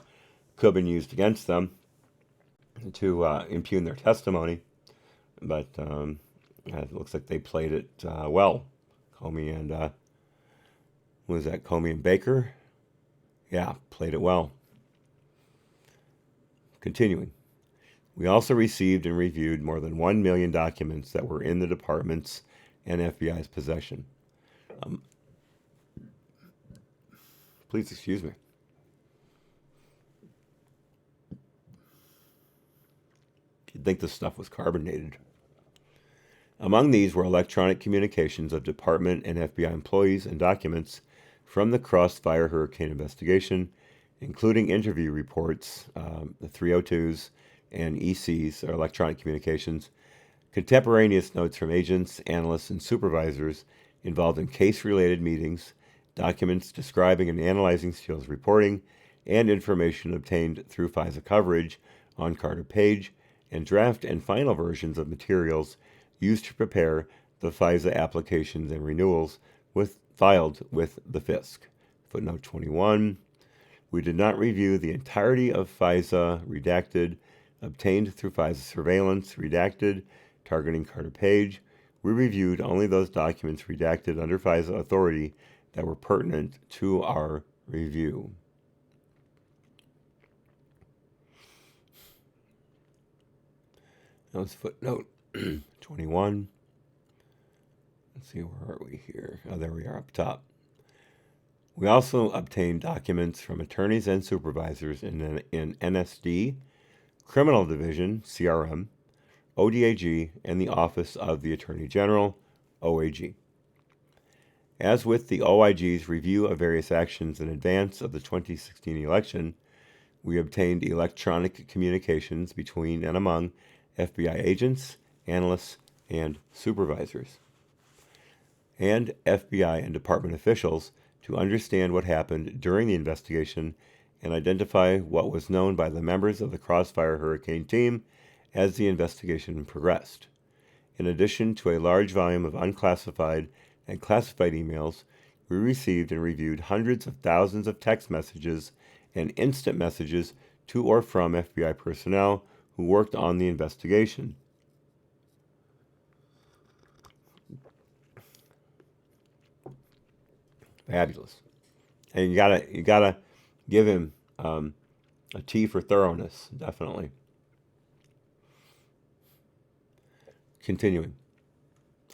could have been used against them to impugn their testimony. But it looks like they played it well. Comey and Comey and Baker? Yeah, played it well. Continuing. We also received and reviewed more than 1 million documents that were in the department's and FBI's possession. Please excuse me. You'd think this stuff was carbonated. Among these were electronic communications of department and FBI employees and documents from the Crossfire Hurricane investigation, including interview reports, the 302s and ECs, or electronic communications, contemporaneous notes from agents, analysts, and supervisors involved in case-related meetings, documents describing and analyzing Steele's reporting, and information obtained through FISA coverage on Carter Page, and draft and final versions of materials used to prepare the FISA applications and renewals filed with the FISC. Footnote 21. We did not review the entirety of FISA redacted, obtained through FISA surveillance, redacted, targeting Carter Page. We reviewed only those documents redacted under FISA authority that were pertinent to our review. That was footnote 21. Let's see, where are we here? Oh, there we are up top. We also obtained documents from attorneys and supervisors in NSD, Criminal Division, CRM, ODAG, and the Office of the Attorney General, OAG. As with the OIG's review of various actions in advance of the 2016 election, we obtained electronic communications between and among FBI agents, analysts, and supervisors, and FBI and department officials to understand what happened during the investigation and identify what was known by the members of the Crossfire Hurricane team as the investigation progressed. In addition to a large volume of unclassified and classified emails, we received and reviewed hundreds of thousands of text messages and instant messages to or from FBI personnel who worked on the investigation. Fabulous. And you gotta give him a T for thoroughness, definitely. Continuing.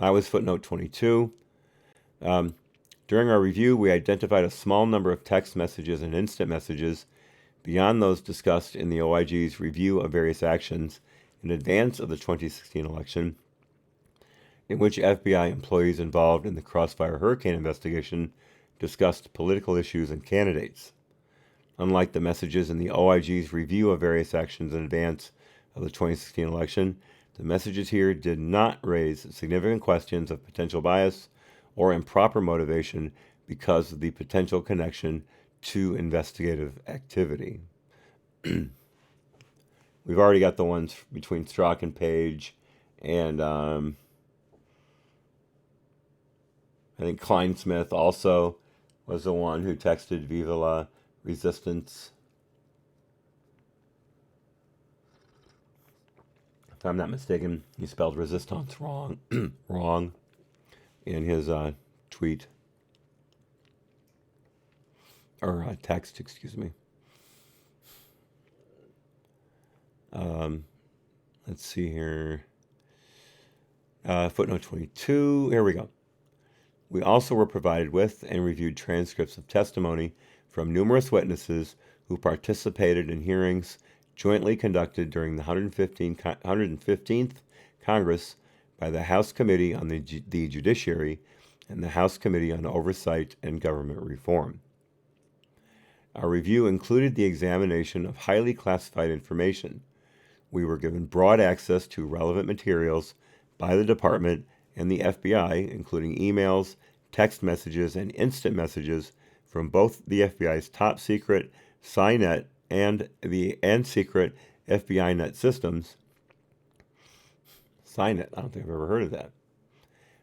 I was footnote 22. During our review, we identified a small number of text messages and instant messages beyond those discussed in the OIG's review of various actions in advance of the 2016 election, in which FBI employees involved in the Crossfire Hurricane investigation discussed political issues and candidates. Unlike the messages in the OIG's review of various actions in advance of the 2016 election, the messages here did not raise significant questions of potential bias or improper motivation because of the potential connection to investigative activity. We've already got the ones between Strzok and Page, and I think Kleinsmith also was the one who texted Viva la Resistance. If I'm not mistaken, he spelled resistance wrong, wrong in his tweet, or text, excuse me. Let's see here. Footnote 22. Here we go. We also were provided with and reviewed transcripts of testimony from numerous witnesses who participated in hearings jointly conducted during the 115th Congress by the House Committee on the Judiciary and the House Committee on Oversight and Government Reform. Our review included the examination of highly classified information. We were given broad access to relevant materials by the Department and the FBI, including emails, text messages, and instant messages from both the FBI's top secret SciNet and secret FBI net systems. SciNet, I don't think I've ever heard of that.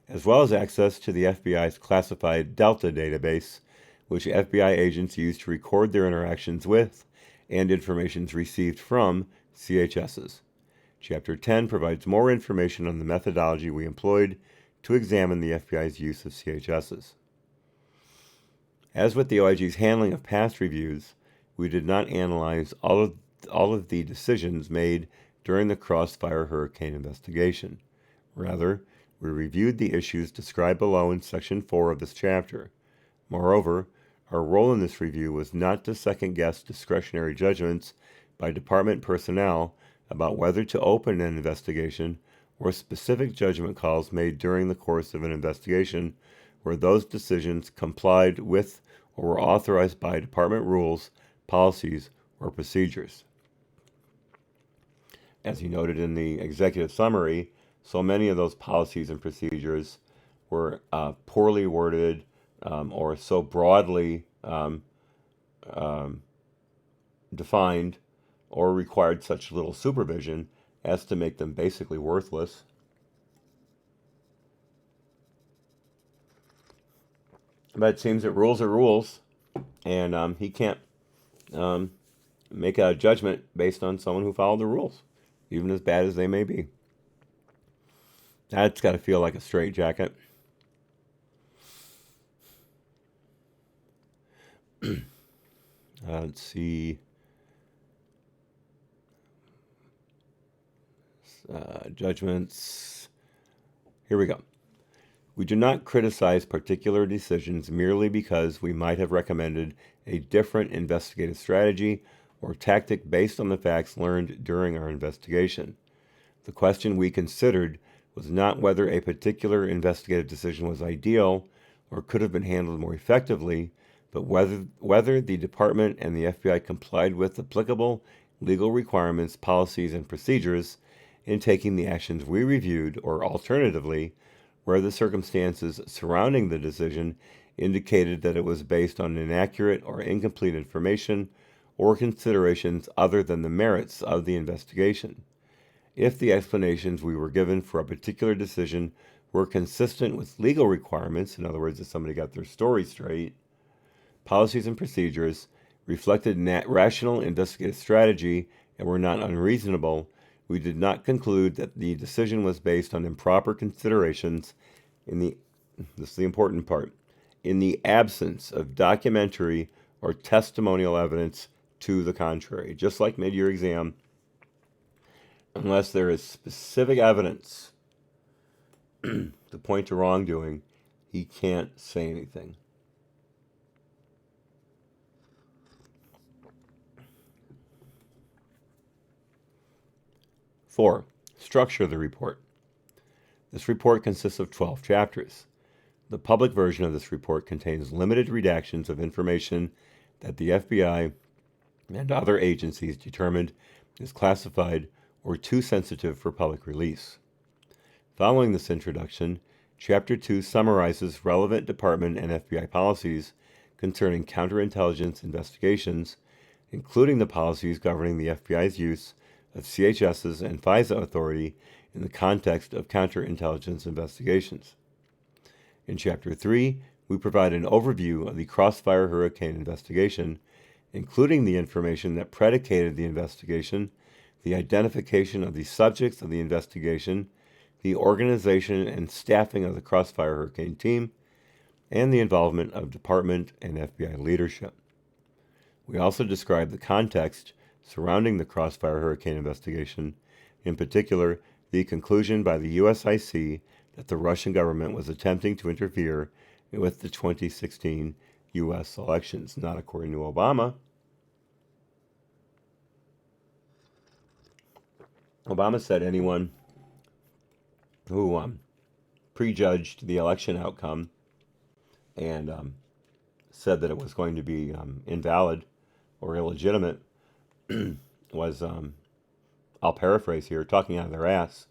As well as access to the FBI's classified Delta database, which FBI agents use to record their interactions with and information received from CHSs. Chapter 10 provides more information on the methodology we employed to examine the FBI's use of CHSs. As with the OIG's handling of past reviews, we did not analyze all of the decisions made during the Crossfire Hurricane investigation. Rather, we reviewed the issues described below in Section 4 of this chapter. Moreover, our role in this review was not to second-guess discretionary judgments by department personnel about whether to open an investigation or specific judgment calls made during the course of an investigation where those decisions complied with or were authorized by department rules, policies, or procedures. As he noted in the executive summary, so many of those policies and procedures were poorly worded or so broadly defined or required such little supervision as to make them basically worthless. But it seems that rules are rules, and he can't make a judgment based on someone who followed the rules, even as bad as they may be. That's got to feel like a straitjacket. Let's see. Judgments. Here we go. We do not criticize particular decisions merely because we might have recommended a different investigative strategy or tactic based on the facts learned during our investigation. The question we considered was not whether a particular investigative decision was ideal or could have been handled more effectively, but whether the department and the FBI complied with applicable legal requirements, policies, and procedures in taking the actions we reviewed, or alternatively, where the circumstances surrounding the decision indicated that it was based on inaccurate or incomplete information or considerations other than the merits of the investigation. If the explanations we were given for a particular decision were consistent with legal requirements, in other words, if somebody got their story straight, policies and procedures, reflected rational investigative strategy, and were not unreasonable, we did not conclude that the decision was based on improper considerations this is the important part, in the absence of documentary or testimonial evidence to the contrary. Just like mid-year exam, unless there is specific evidence to point to wrongdoing, he can't say anything. Four, structure of the report. This report consists of 12 chapters. The public version of this report contains limited redactions of information that the FBI and other agencies determined is classified or too sensitive for public release. Following this introduction, Chapter 2 summarizes relevant department and FBI policies concerning counterintelligence investigations, including the policies governing the FBI's use of CHS's and FISA authority in the context of counterintelligence investigations. In Chapter 3, we provide an overview of the Crossfire Hurricane investigation, including the information that predicated the investigation, the identification of the subjects of the investigation, the organization and staffing of the Crossfire Hurricane team, and the involvement of department and FBI leadership. We also describe the context surrounding the Crossfire Hurricane investigation, in particular, the conclusion by the USIC that the Russian government was attempting to interfere with the 2016 U.S. elections, not according to Obama. Obama said anyone who prejudged the election outcome and said that it was going to be invalid or illegitimate was, I'll paraphrase here, talking out of their ass,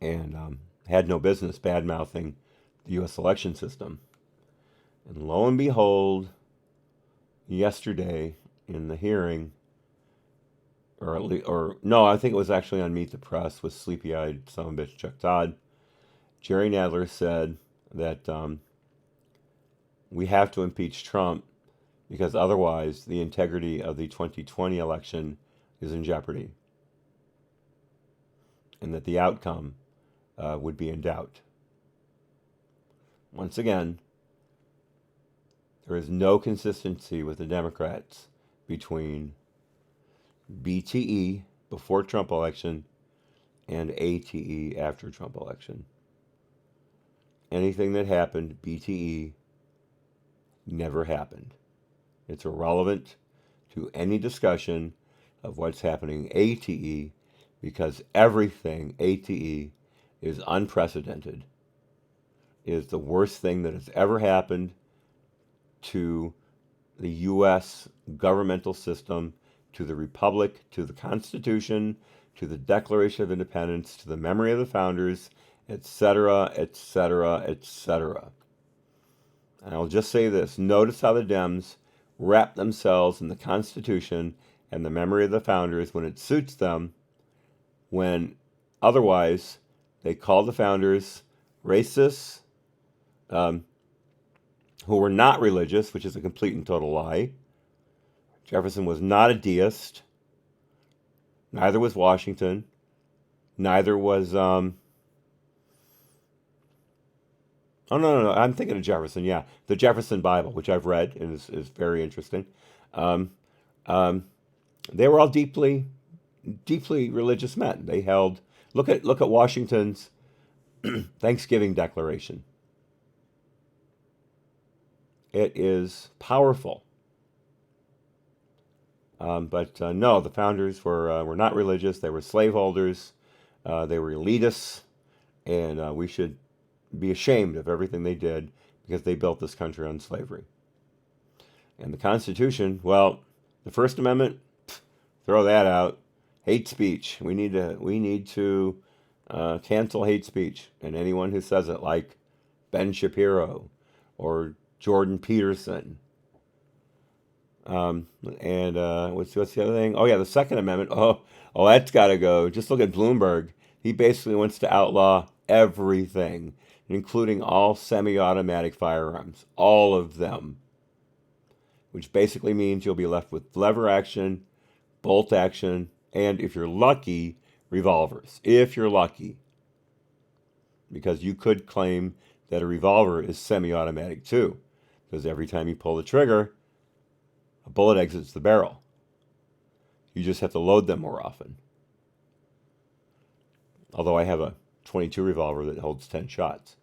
and had no business bad-mouthing the U.S. election system. And lo and behold, yesterday in the hearing, I think it was actually on Meet the Press with sleepy-eyed son of a bitch Chuck Todd, Jerry Nadler said that we have to impeach Trump because otherwise the integrity of the 2020 election is in jeopardy, and that the outcome would be in doubt. Once again, there is no consistency with the Democrats between BTE before Trump election and ATE after Trump election. Anything that happened, BTE, never happened. It's irrelevant to any discussion of what's happening ATE because everything ATE is unprecedented. It is the worst thing that has ever happened to the U.S. governmental system, to the Republic, to the Constitution, to the Declaration of Independence, to the memory of the founders, etc., etc., etc. And I'll just say this. Notice how the Dems wrap themselves in the Constitution and the memory of the founders when it suits them, when otherwise they call the founders racists, who were not religious, which is a complete and total lie. Jefferson was not a deist. Neither was Washington. Neither was, no, I'm thinking of Jefferson, yeah. The Jefferson Bible, which I've read and is very interesting. They were all deeply deeply religious men. They held, look at Washington's Thanksgiving Declaration. It is powerful. But no, the founders were not religious. They were slaveholders. They were elitists, and we should be ashamed of everything they did because they built this country on slavery. And the Constitution, well, the First Amendment, throw that out. Hate speech. We need to cancel hate speech, and anyone who says it, like Ben Shapiro or Jordan Peterson. And what's the other thing? Oh yeah, the Second Amendment. Oh, that's got to go. Just look at Bloomberg. He basically wants to outlaw everything, including all semi-automatic firearms, all of them, which basically means you'll be left with lever action, bolt action, and if you're lucky, revolvers. If you're lucky, because you could claim that a revolver is semi-automatic too, because every time you pull the trigger, a bullet exits the barrel. You just have to load them more often. Although I have a .22 revolver that holds 10 shots.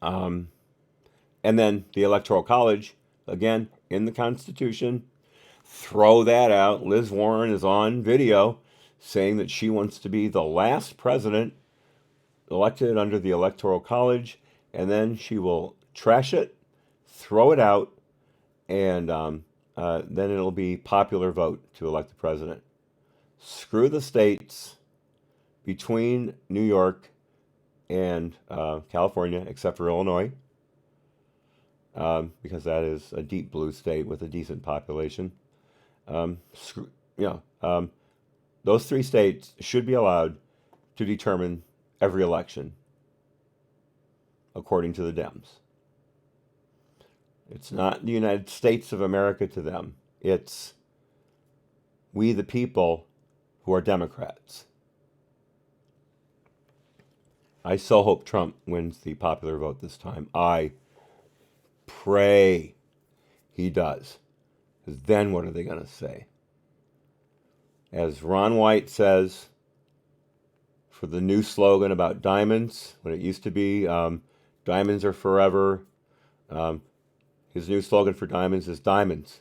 And then the Electoral College, again, in the Constitution, throw that out. Liz Warren is on video saying that she wants to be the last president elected under the Electoral College, and then she will trash it, throw it out, and then it'll be popular vote to elect the president. Screw the states between New York and California, except for Illinois, because that is a deep blue state with a decent population. Those three states should be allowed to determine every election, according to the Dems. It's not the United States of America to them. It's we the people who are Democrats. I so hope Trump wins the popular vote this time. I pray he does. Because then what are they going to say? As Ron White says, for the new slogan about diamonds, when it used to be diamonds are forever, his new slogan for diamonds is diamonds.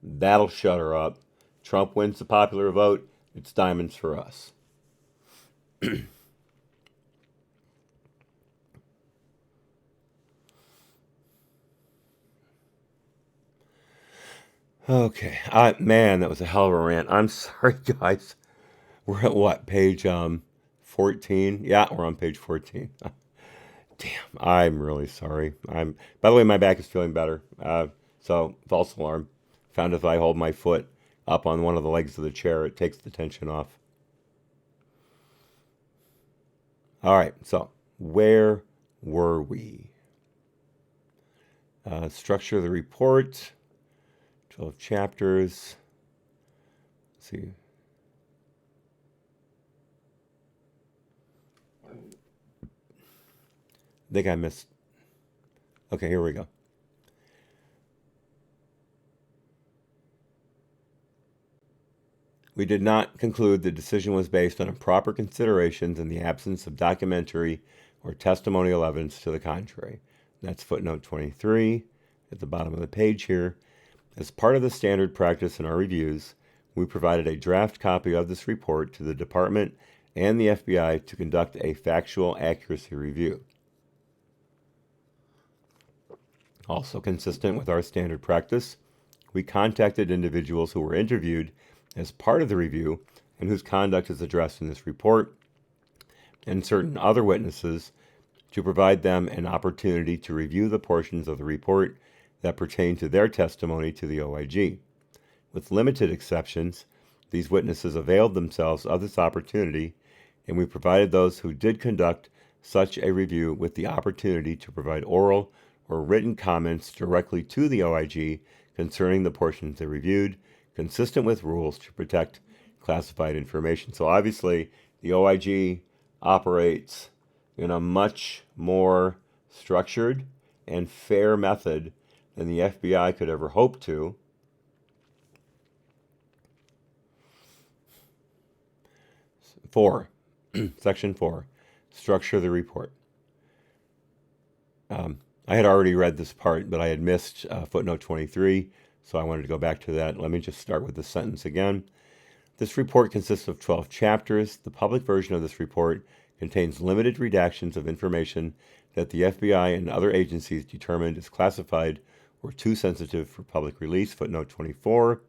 That'll shut her up. Trump wins the popular vote. It's diamonds for us. Okay. Man, that was a hell of a rant. I'm sorry, guys. We're at what, page 14? Yeah, we're on page 14. Damn, I'm really sorry. By the way, my back is feeling better. So, false alarm. Found if I hold my foot up on one of the legs of the chair, it takes the tension off. All right, so where were we? Structure of the report, 12 chapters. Let's see. I think I missed. Okay, here we go. We did not conclude the decision was based on improper considerations in the absence of documentary or testimonial evidence to the contrary. That's footnote 23 at the bottom of the page here. As part of the standard practice in our reviews, we provided a draft copy of this report to the department and the FBI to conduct a factual accuracy review. Also consistent with our standard practice, we contacted individuals who were interviewed as part of the review and whose conduct is addressed in this report, and certain other witnesses to provide them an opportunity to review the portions of the report that pertain to their testimony to the OIG. With limited exceptions, these witnesses availed themselves of this opportunity, and we provided those who did conduct such a review with the opportunity to provide oral or written comments directly to the OIG concerning the portions they reviewed, consistent with rules to protect classified information. So obviously, the OIG operates in a much more structured and fair method than the FBI could ever hope to. 4, Section 4, structure the report. I had already read this part, but I had missed footnote 23, so I wanted to go back to that. Let me just start with this sentence again. This report consists of 12 chapters. The public version of this report contains limited redactions of information that the FBI and other agencies determined is classified or too sensitive for public release. Footnote 24.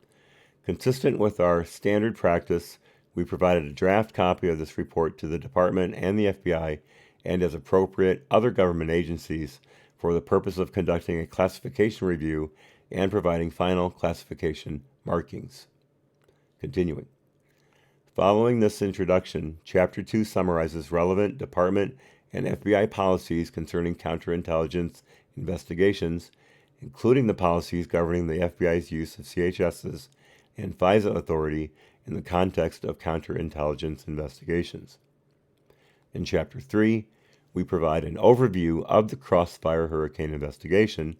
Consistent with our standard practice, we provided a draft copy of this report to the Department and the FBI and, as appropriate, other government agencies for the purpose of conducting a classification review and providing final classification markings. Continuing. Following this introduction, Chapter 2 summarizes relevant Department and FBI policies concerning counterintelligence investigations, including the policies governing the FBI's use of CHS's and FISA authority in the context of counterintelligence investigations. In Chapter 3, we provide an overview of the Crossfire Hurricane investigation,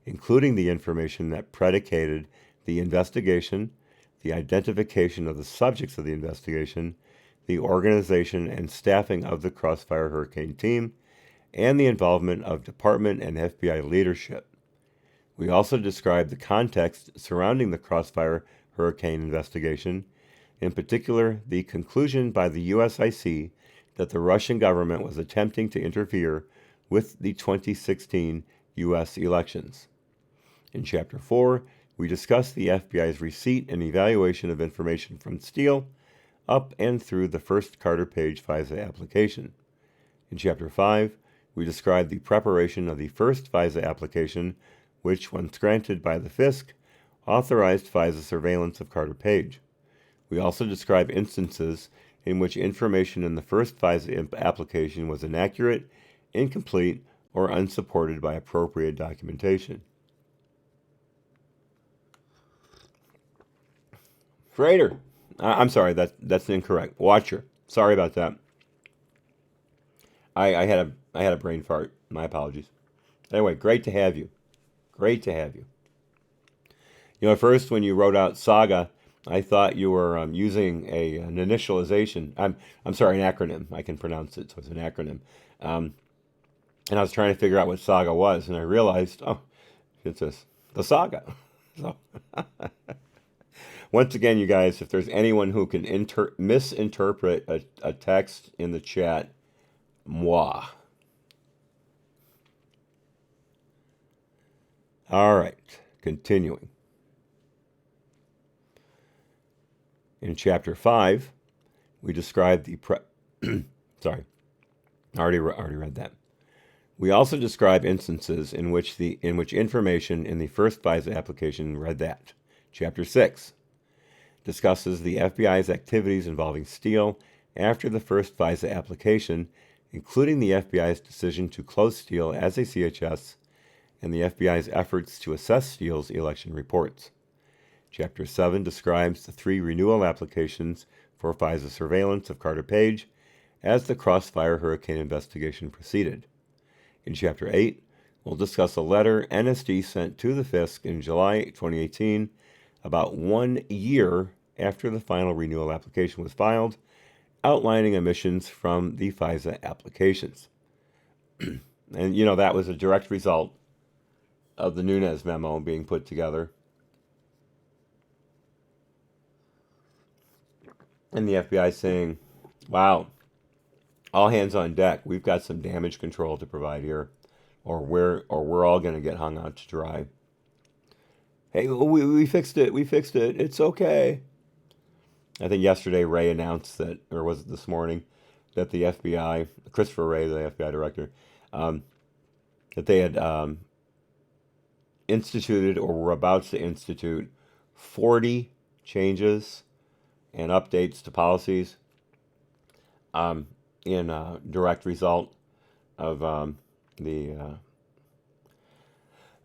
including the information that predicated the investigation, the identification of the subjects of the investigation, the organization and staffing of the Crossfire Hurricane team, and the involvement of Department and FBI leadership. We also describe the context surrounding the Crossfire Hurricane investigation, in particular the conclusion by the USIC that the Russian government was attempting to interfere with the 2016 U.S. elections. In Chapter 4, we discuss the FBI's receipt and evaluation of information from Steele up and through the first Carter Page FISA application. In Chapter 5, we describe the preparation of the first FISA application, which, once granted by the FISC, authorized FISA surveillance of Carter Page. We also describe instances in which information in the first FISA application was inaccurate, incomplete, or unsupported by appropriate documentation. Freighter. I'm sorry, that's incorrect. Watcher. Sorry about that. I had a brain fart. My apologies. Anyway, great to have you. Great to have you. You know, at first when you wrote out Saga, I thought you were using an initialization. I'm sorry, an acronym. I can pronounce it, so it's an acronym. And I was trying to figure out what Saga was, and I realized, oh, it's the Saga. So, once again, you guys, if there's anyone who can misinterpret a text in the chat, moi. All right, continuing. In Chapter 5, we describe the sorry, I already read that. We also describe instances in which information in the first FISA application read that. Chapter 6 discusses the FBI's activities involving Steele after the first FISA application, including the FBI's decision to close Steele as a CHS and the FBI's efforts to assess Steele's election reports. Chapter 7 describes the 3 renewal applications for FISA surveillance of Carter Page as the Crossfire Hurricane investigation proceeded. In Chapter 8, we'll discuss a letter NSD sent to the FISC in July 2018, about 1 year after the final renewal application was filed, outlining omissions from the FISA applications. And, you know, that was a direct result of the Nunes memo being put together. And the FBI saying, wow, all hands on deck. We've got some damage control to provide here, or we're all going to get hung out to dry. Hey, we fixed it. We fixed it. It's okay. I think yesterday Ray announced that, or was it this morning, that the FBI, Christopher Wray, the FBI director, that they had instituted or were about to institute 40 changes and updates to policies in a direct result of the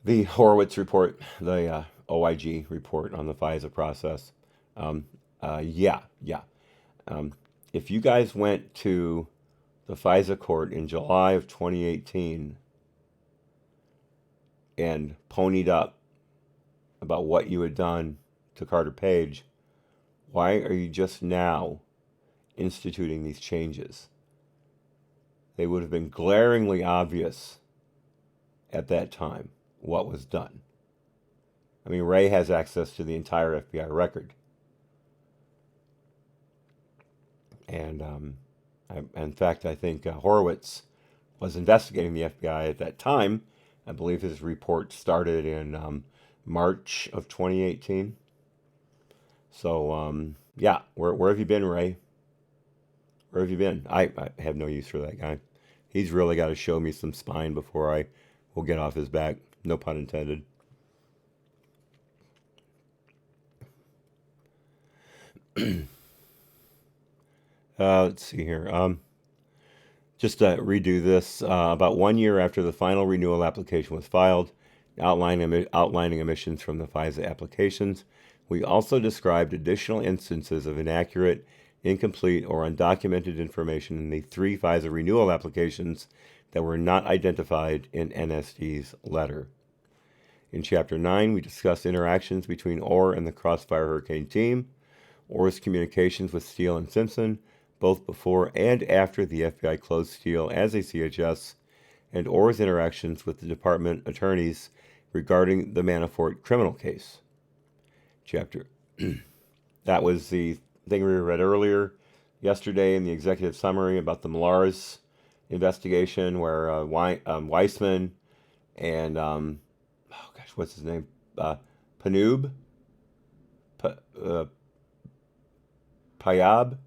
Horowitz report, the OIG report on the FISA process. If you guys went to the FISA court in July of 2018 and ponied up about what you had done to Carter Page, why are you just now instituting these changes. They would have been glaringly obvious at that time what was done. I mean, Ray has access to the entire FBI record. And in fact, I think Horowitz was investigating the FBI at that time. I believe his report started in March of 2018. So, yeah, where have you been, Ray? Where have you been? I have no use for that guy. He's really got to show me some spine before I will get off his back. No pun intended. Let's see here. Just to redo this, about 1 year after the final renewal application was filed, outlining emissions from the FISA applications, we also described additional instances of inaccurate, incomplete, or undocumented information in the 3 FISA renewal applications that were not identified in NSD's letter. In Chapter 9, we discussed interactions between Orr and the Crossfire Hurricane team, Orr's communications with Steele and Simpson, both before and after the FBI closed Steele as a CHS, and Orr's interactions with the department attorneys regarding the Manafort criminal case. That was the thing we read earlier yesterday in the executive summary about the Millars investigation, where Weissman and what's his name, Payab,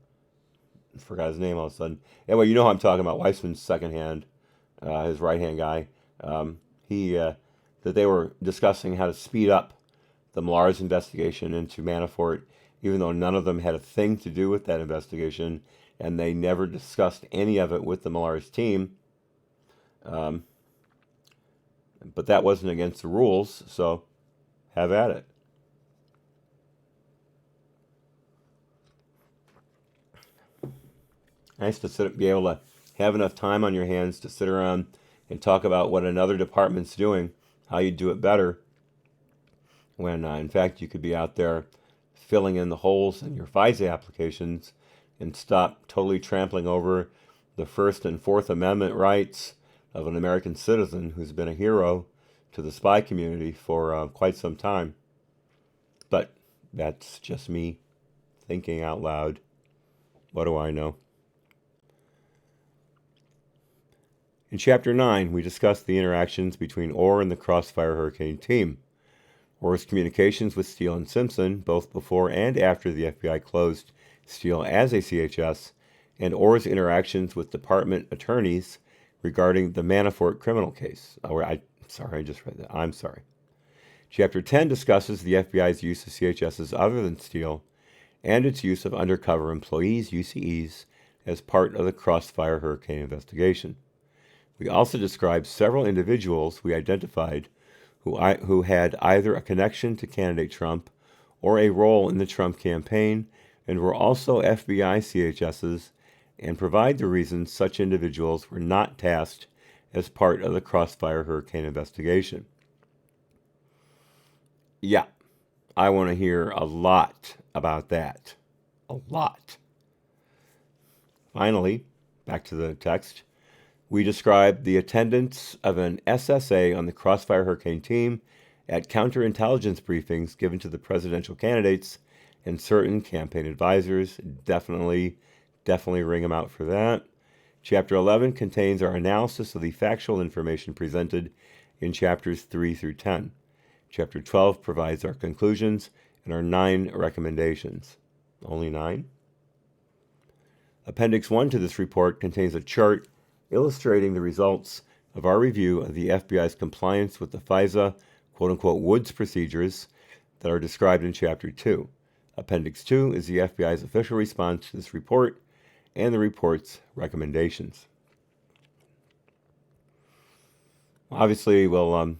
forgot his name all of a sudden. Anyway, you know who I'm talking about. Weissman's second hand, his right hand guy. That they were discussing how to speed up the Millars investigation into Manafort, even though none of them had a thing to do with that investigation, and they never discussed any of it with the Millars team. But that wasn't against the rules, so have at it. Nice to be able to have enough time on your hands to sit around and talk about what another department's doing, how you do it better, when in fact you could be out there filling in the holes in your FISA applications and stop totally trampling over the First and Fourth Amendment rights of an American citizen who's been a hero to the spy community for quite some time. But that's just me thinking out loud. What do I know? In Chapter 9, we discussed the interactions between Orr and the Crossfire Hurricane team, Orr's communications with Steele and Simpson, both before and after the FBI closed Steele as a CHS, and Orr's interactions with department attorneys regarding the Manafort criminal case. I just read that. I'm sorry. Chapter 10 discusses the FBI's use of CHSs other than Steele and its use of undercover employees, UCEs, as part of the Crossfire Hurricane investigation. We also described several individuals we identified who had either a connection to candidate Trump or a role in the Trump campaign and were also FBI CHSs, and provide the reasons such individuals were not tasked as part of the Crossfire Hurricane investigation. Yeah, I want to hear a lot about that. A lot. Finally, back to the text. We described the attendance of an SSA on the Crossfire Hurricane team at counterintelligence briefings given to the presidential candidates and certain campaign advisors. Definitely ring them out for that. Chapter 11 contains our analysis of the factual information presented in chapters 3 through 10. Chapter 12 provides our conclusions and our 9 recommendations. Only 9? Appendix 1 to this report contains a chart illustrating the results of our review of the FBI's compliance with the FISA quote-unquote Woods procedures that are described in Chapter 2. Appendix 2 is the FBI's official response to this report and the report's recommendations. Obviously, we'll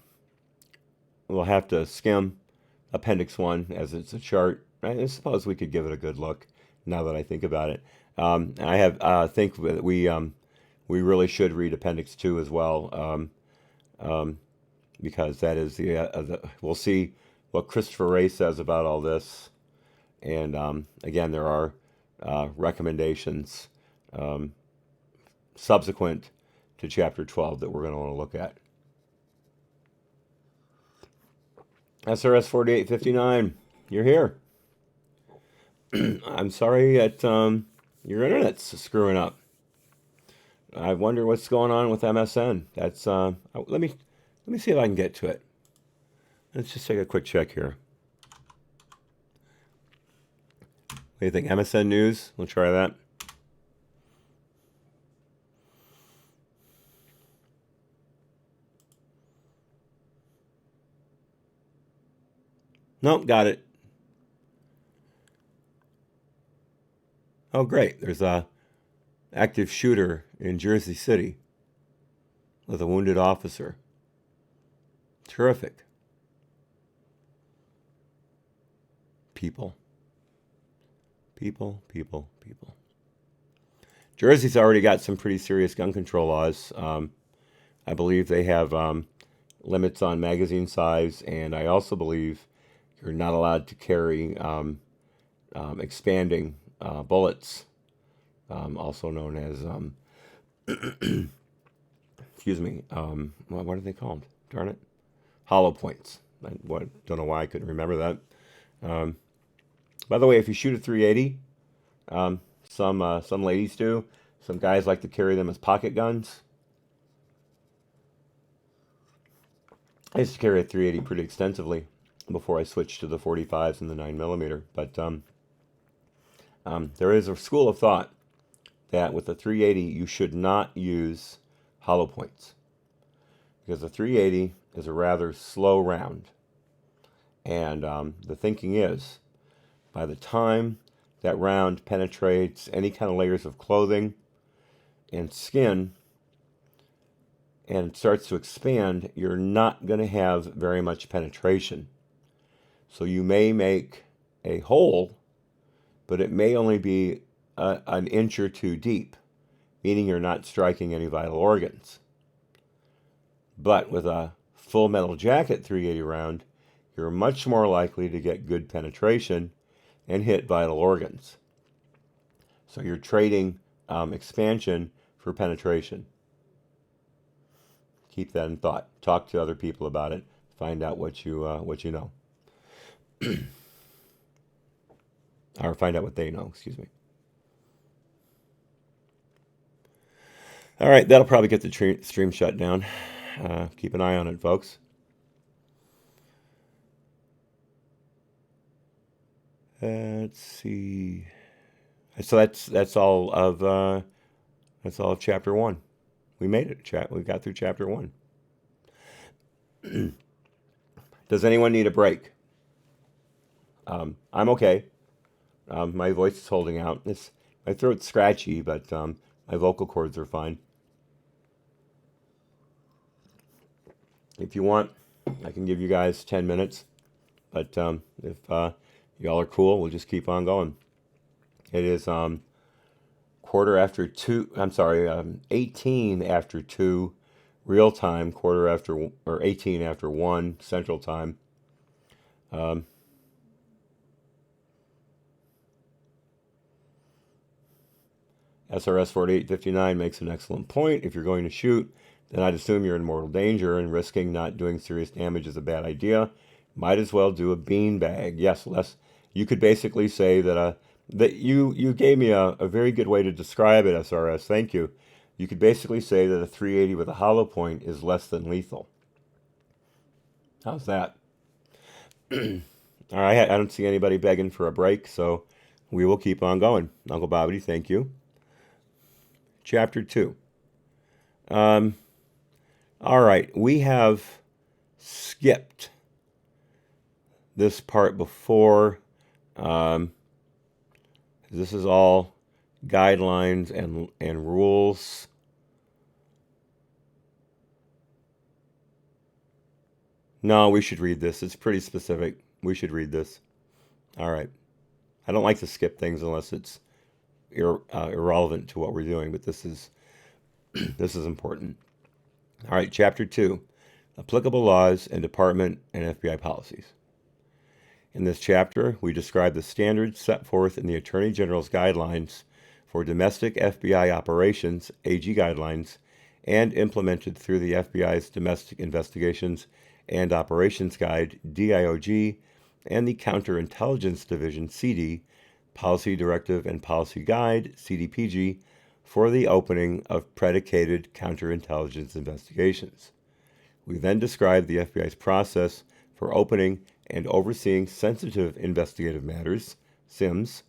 have to skim Appendix 1 as it's a chart. I suppose we could give it a good look now that I think about it. I think that we really should read Appendix 2 as well, because that is we'll see what Christopher Wray says about all this. And again, there are recommendations subsequent to Chapter 12 that we're going to want to look at. SRS 4859, you're here. I'm sorry that your internet's screwing up. I wonder what's going on with MSN. That's let me see if I can get to it. Let's just take a quick check here. What do you think? MSN News? We'll try that. Nope, got it. Oh, great. There's a active shooter in Jersey City with a wounded officer. Terrific. People. Jersey's already got some pretty serious gun control laws. I believe they have limits on magazine size, and I also believe you're not allowed to carry expanding bullets, also known as, excuse me, what are they called? Darn it. Hollow points. I don't know why I couldn't remember that. By the way, if you shoot a 380, some ladies do. Some guys like to carry them as pocket guns. I used to carry a 380 pretty extensively before I switched to the 45s and the 9mm. But there is a school of thought that with the 380 you should not use hollow points, because the 380 is a rather slow round. And the thinking is, by the time that round penetrates any kind of layers of clothing and skin and starts to expand, you're not going to have very much penetration. So you may make a hole, but it may only be an inch or two deep, meaning you're not striking any vital organs. But with a full metal jacket 380 round, you're much more likely to get good penetration and hit vital organs. So you're trading expansion for penetration. Keep that in thought. Talk to other people about it. Find out what you know. Or find out what they know, excuse me. All right, that'll probably get the stream shut down. Keep an eye on it, folks. Let's see. So that's all of chapter 1. We made it. We got through chapter 1. Does anyone need a break? I'm okay. My voice is holding out. My throat's scratchy, but my vocal cords are fine. If you want, I can give you guys 10 minutes. But if y'all are cool, we'll just keep on going. It is 18 after 2 real time, 18 after 1 central time. SRS 4859 makes an excellent point. If you're going to shoot, then I'd assume you're in mortal danger, and risking not doing serious damage is a bad idea. Might as well do a beanbag. Yes, you could basically say that you gave me a very good way to describe it, SRS. Thank you. You could basically say that a 380 with a hollow point is less than lethal. How's that? All right, I don't see anybody begging for a break, so we will keep on going. Uncle Bobbity, thank you. Chapter 2. All right, we have skipped this part before. This is all guidelines and rules. No, we should read this. It's pretty specific. We should read this. All right. I don't like to skip things unless it's irrelevant to what we're doing, but this is important. All right, Chapter 2, Applicable Laws and Department and FBI Policies. In this chapter, we describe the standards set forth in the Attorney General's guidelines for domestic FBI operations, AG guidelines, and implemented through the FBI's Domestic Investigations and Operations Guide, DIOG, and the Counterintelligence Division, CD, Policy Directive and Policy Guide, CDPG, for the opening of predicated counterintelligence investigations. We then describe the FBI's process for opening and overseeing sensitive investigative matters, SIMs,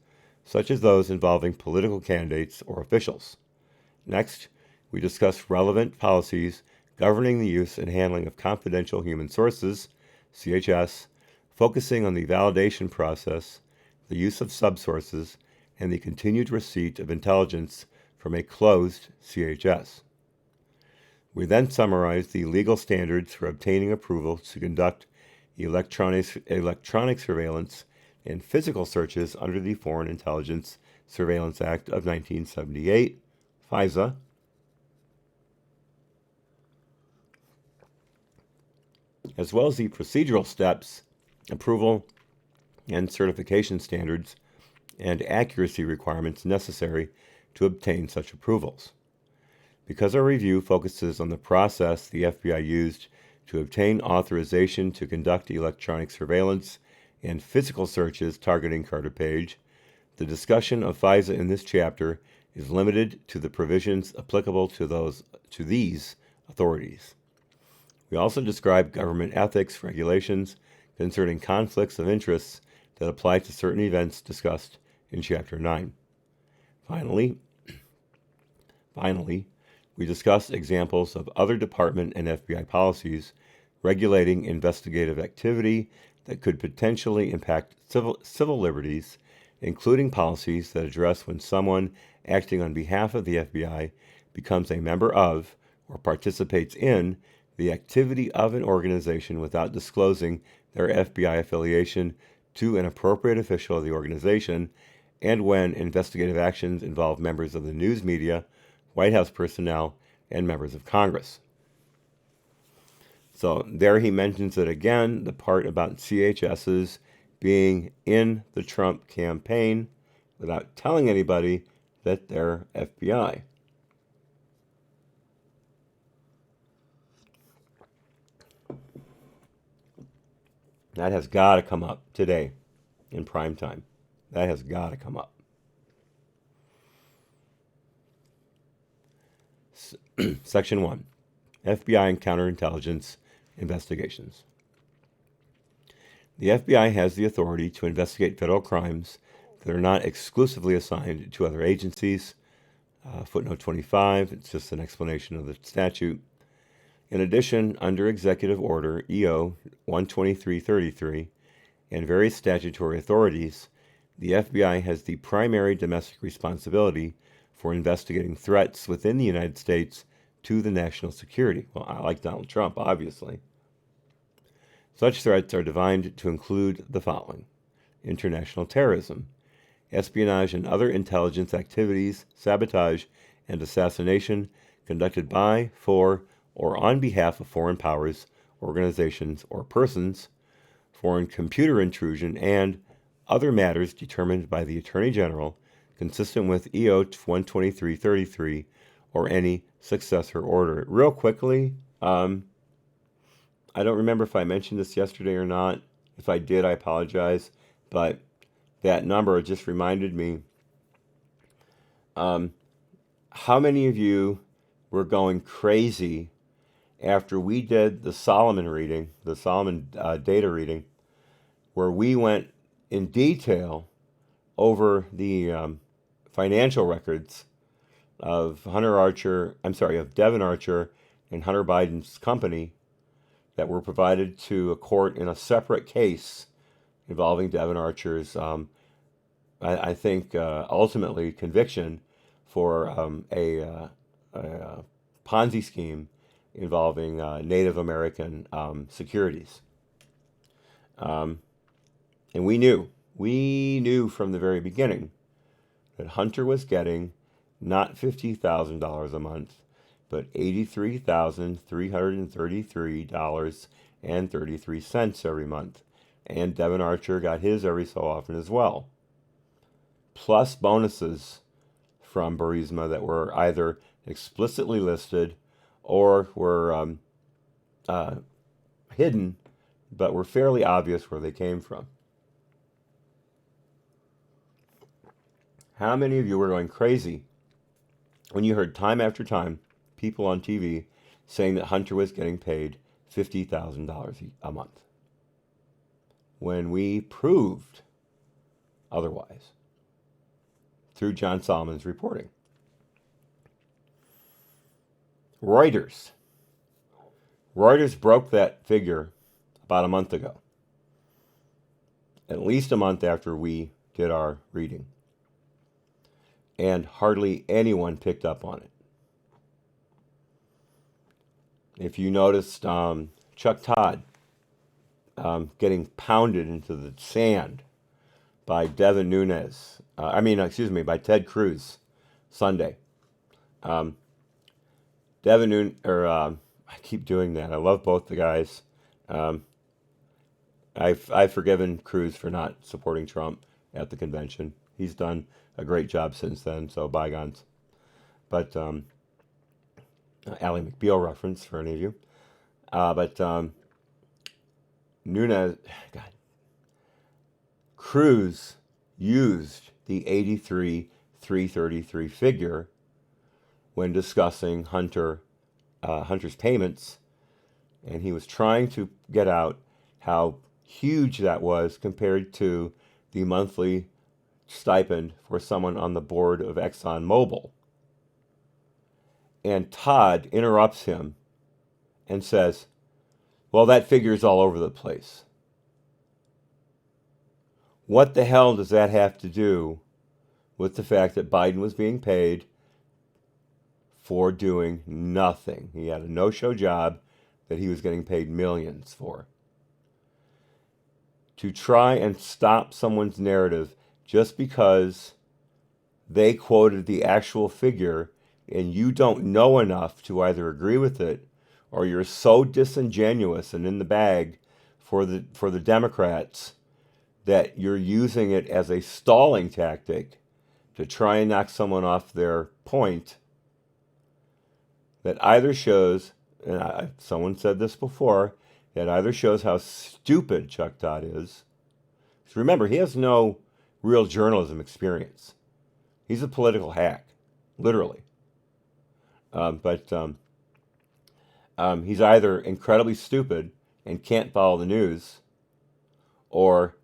such as those involving political candidates or officials. Next, we discuss relevant policies governing the use and handling of confidential human sources, CHS, focusing on the validation process, the use of subsources, and the continued receipt of intelligence from a closed CHS. We then summarize the legal standards for obtaining approval to conduct electronic surveillance and physical searches under the Foreign Intelligence Surveillance Act of 1978, FISA, as well as the procedural steps, approval, and certification standards and accuracy requirements necessary to obtain such approvals. Because our review focuses on the process the FBI used to obtain authorization to conduct electronic surveillance and physical searches targeting Carter Page, the discussion of FISA in this chapter is limited to the provisions applicable to these authorities. We also describe government ethics regulations concerning conflicts of interests that apply to certain events discussed in Chapter 9. Finally, we discuss examples of other department and FBI policies regulating investigative activity that could potentially impact civil liberties, including policies that address when someone acting on behalf of the FBI becomes a member of or participates in the activity of an organization without disclosing their FBI affiliation to an appropriate official of the organization, and when investigative actions involve members of the news media, White House personnel, and members of Congress. So there he mentions it again, the part about CHSs being in the Trump campaign without telling anybody that they're FBI. That has got to come up today in prime time. That has got to come up. Section 1, FBI and counterintelligence investigations. The FBI has the authority to investigate federal crimes that are not exclusively assigned to other agencies. Footnote 25, it's just an explanation of the statute. In addition, under Executive Order EO 12333 and various statutory authorities, the FBI has the primary domestic responsibility for investigating threats within the United States to the national security. Well, I like Donald Trump, obviously. Such threats are defined to include the following: international terrorism, espionage and other intelligence activities, sabotage, and assassination conducted by, for, or on behalf of foreign powers, organizations, or persons, foreign computer intrusion, and other matters determined by the Attorney General consistent with EO 12333 or any successor order. Real quickly, I don't remember if I mentioned this yesterday or not. If I did, I apologize. But that number just reminded me. How many of you were going crazy after we did the Solomon reading, the Solomon data reading, where we went in detail over the financial records of Devin Archer and Hunter Biden's company that were provided to a court in a separate case involving Devin Archer's, I think, ultimately conviction for a Ponzi scheme involving Native American securities. And we knew from the very beginning that Hunter was getting not $50,000 a month, but $83,333.33 every month and Devin Archer got his every so often as well. Plus bonuses from Burisma that were either explicitly listed or were hidden, but were fairly obvious where they came from. How many of you were going crazy when you heard time after time people on TV saying that Hunter was getting paid $50,000 a month when we proved otherwise through John Solomon's reporting? Reuters broke that figure about a month ago, at least a month after we did our reading, and hardly anyone picked up on it. If you noticed Chuck Todd getting pounded into the sand by by Ted Cruz Sunday. I keep doing that. I love both the guys. I've forgiven Cruz for not supporting Trump at the convention. He's done a great job since then, so bygones. But Ally McBeal reference for any of you. Cruz used the 83,333 figure when discussing Hunter's payments, and he was trying to get out how huge that was compared to the monthly stipend for someone on the board of ExxonMobil. And Todd interrupts him and says, well, that figure's all over the place. What the hell does that have to do with the fact that Biden was being paid for doing nothing? He had a no-show job that he was getting paid millions for. To try and stop someone's narrative just because they quoted the actual figure and you don't know enough to either agree with it, or you're so disingenuous and in the bag for the Democrats that you're using it as a stalling tactic to try and knock someone off their point, that either shows, and someone said this before, it either shows how stupid Chuck Todd is. So remember, he has no real journalism experience. He's a political hack, literally. He's either incredibly stupid and can't follow the news, or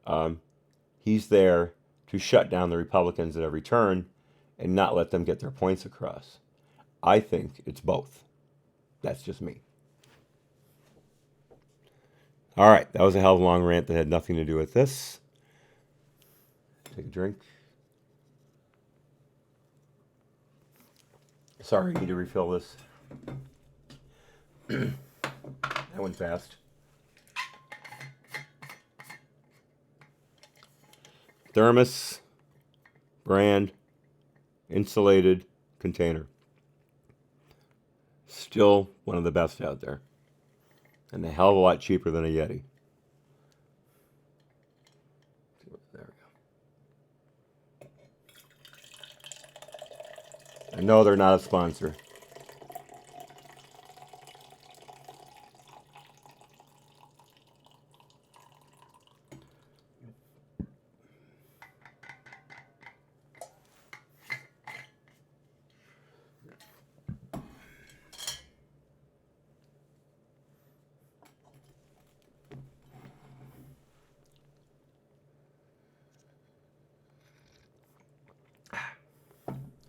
he's there to shut down the Republicans at every turn and not let them get their points across. I think it's both. That's just me. All right, that was a hell of a long rant that had nothing to do with this. Take a drink. Sorry, I need to refill this. That went fast. Thermos brand insulated container. Still one of the best out there. And a hell of a lot cheaper than a Yeti. There we go. I know they're not a sponsor.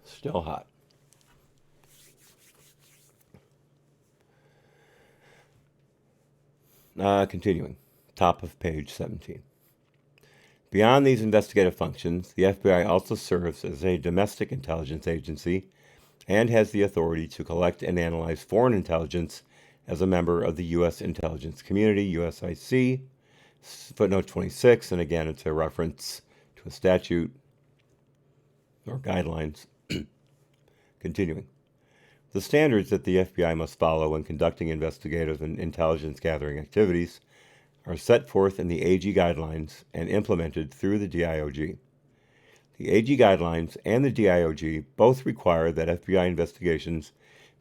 Still hot. Continuing. Top of page 17. Beyond these investigative functions, the FBI also serves as a domestic intelligence agency and has the authority to collect and analyze foreign intelligence as a member of the U.S. intelligence community, USIC, footnote 26, and again, it's a reference to a statute or guidelines. Continuing. The standards that the FBI must follow when conducting investigative and intelligence gathering activities are set forth in the AG guidelines and implemented through the DIOG. The AG guidelines and the DIOG both require that FBI investigations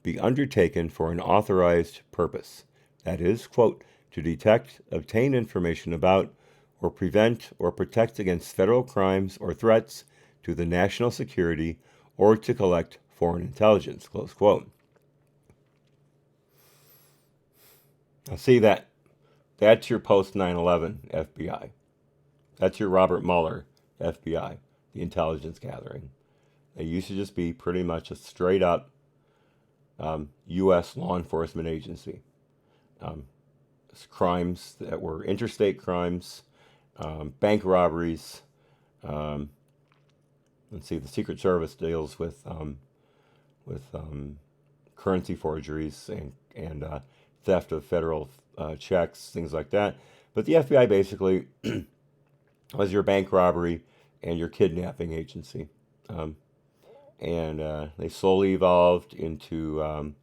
be undertaken for an authorized purpose, that is, quote, to detect, obtain information about, or prevent or protect against federal crimes or threats to the national security, or to collect foreign intelligence, close quote. Now see that's your post 9/11 FBI. That's your Robert Mueller FBI, the intelligence gathering. They used to just be pretty much a straight up U.S. law enforcement agency. Crimes that were interstate crimes, bank robberies. Let's see, the Secret Service deals with currency forgeries and theft of federal checks, things like that. But the FBI basically was your bank robbery and your kidnapping agency. And they slowly evolved into,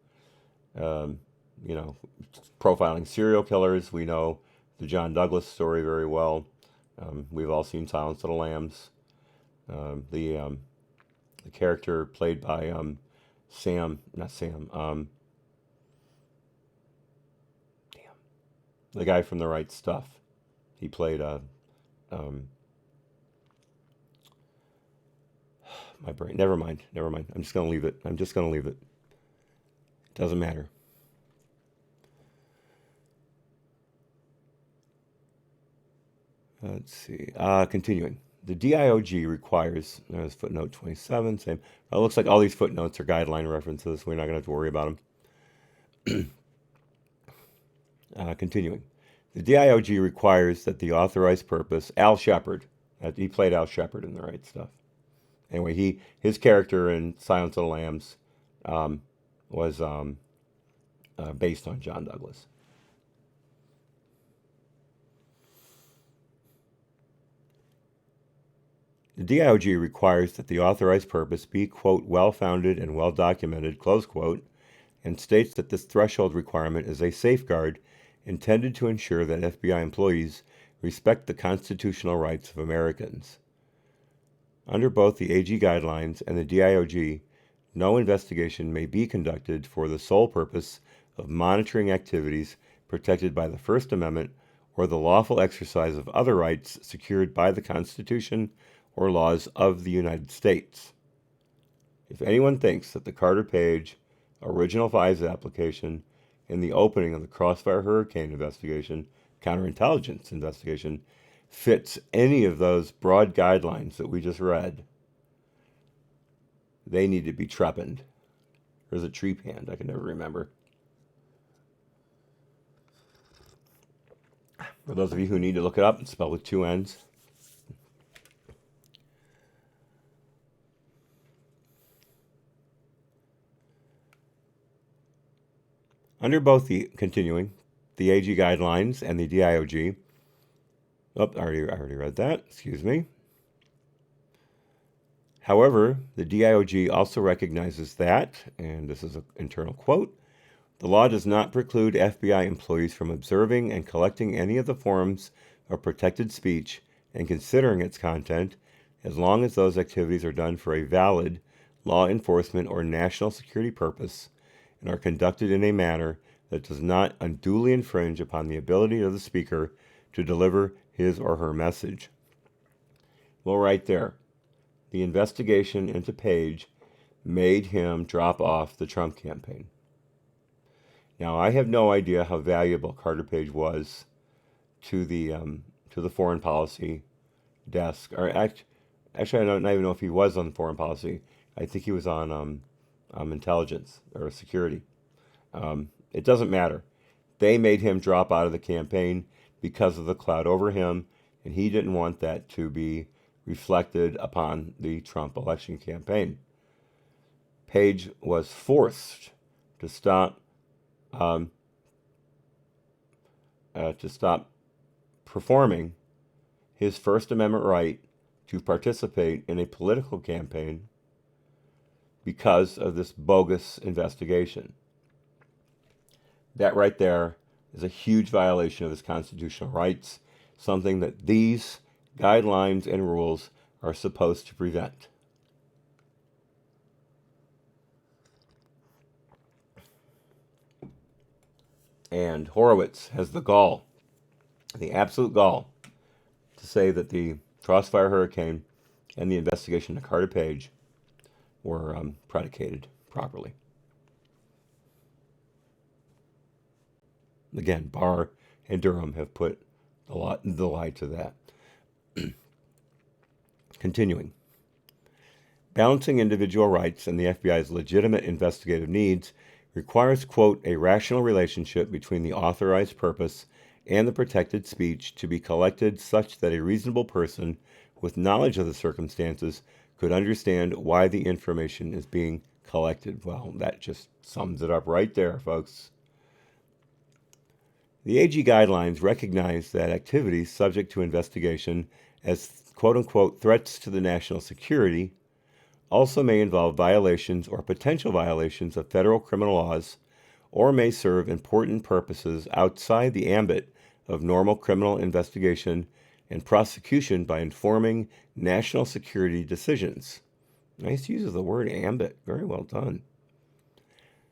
profiling serial killers. We know the John Douglas story very well. We've all seen Silence of the Lambs. The character played by the guy from The Right Stuff. He played my brain. Never mind. I'm just gonna leave it. Doesn't matter. Let's see. Continuing. The DIOG requires, there's footnote 27, same. It looks like all these footnotes are guideline references. We're not going to have to worry about them. Continuing. The DIOG requires that the authorized purpose, Al Shepard, he played Al Shepard in The Right Stuff. Anyway, his character in Silence of the Lambs was based on John Douglas. The DIOG requires that the authorized purpose be, quote, well-founded and well-documented, close quote, and states that this threshold requirement is a safeguard intended to ensure that FBI employees respect the constitutional rights of Americans. Under both the AG guidelines and the DIOG, no investigation may be conducted for the sole purpose of monitoring activities protected by the First Amendment or the lawful exercise of other rights secured by the Constitution or laws of the United States. If anyone thinks that the Carter Page original FISA application in the opening of the Crossfire Hurricane investigation, counterintelligence investigation, fits any of those broad guidelines that we just read, they need to be trepanned. There's a trepanned, I can never remember. For those of you who need to look it up, it's spelled with two N's. Under both the AG guidelines and the DIOG, I already read that, excuse me. However, the DIOG also recognizes that, and this is an internal quote, the law does not preclude FBI employees from observing and collecting any of the forms of protected speech and considering its content, as long as those activities are done for a valid law enforcement or national security purpose and are conducted in a manner that does not unduly infringe upon the ability of the speaker to deliver his or her message. Well, right there, the investigation into Page made him drop off the Trump campaign. Now, I have no idea how valuable Carter Page was to the foreign policy desk. Or actually, I don't even know if he was on foreign policy. I think he was on intelligence or security. It doesn't matter. They made him drop out of the campaign because of the cloud over him, and he didn't want that to be reflected upon the Trump election campaign. Page was forced to stop performing his First Amendment right to participate in a political campaign because of this bogus investigation. That right there is a huge violation of his constitutional rights, something that these guidelines and rules are supposed to prevent. And Horowitz has the gall, the absolute gall, to say that the Crossfire Hurricane and the investigation of Carter Page were predicated properly. Again, Barr and Durham have put the lie to that. Continuing. Balancing individual rights and the FBI's legitimate investigative needs requires, quote, a rational relationship between the authorized purpose and the protected speech to be collected such that a reasonable person with knowledge of the circumstances could understand why the information is being collected. Well, that just sums it up right there, folks. The AG guidelines recognize that activities subject to investigation as quote-unquote threats to the national security also may involve violations or potential violations of federal criminal laws or may serve important purposes outside the ambit of normal criminal investigation and prosecution by informing national security decisions. Nice use of the word ambit. Very well done.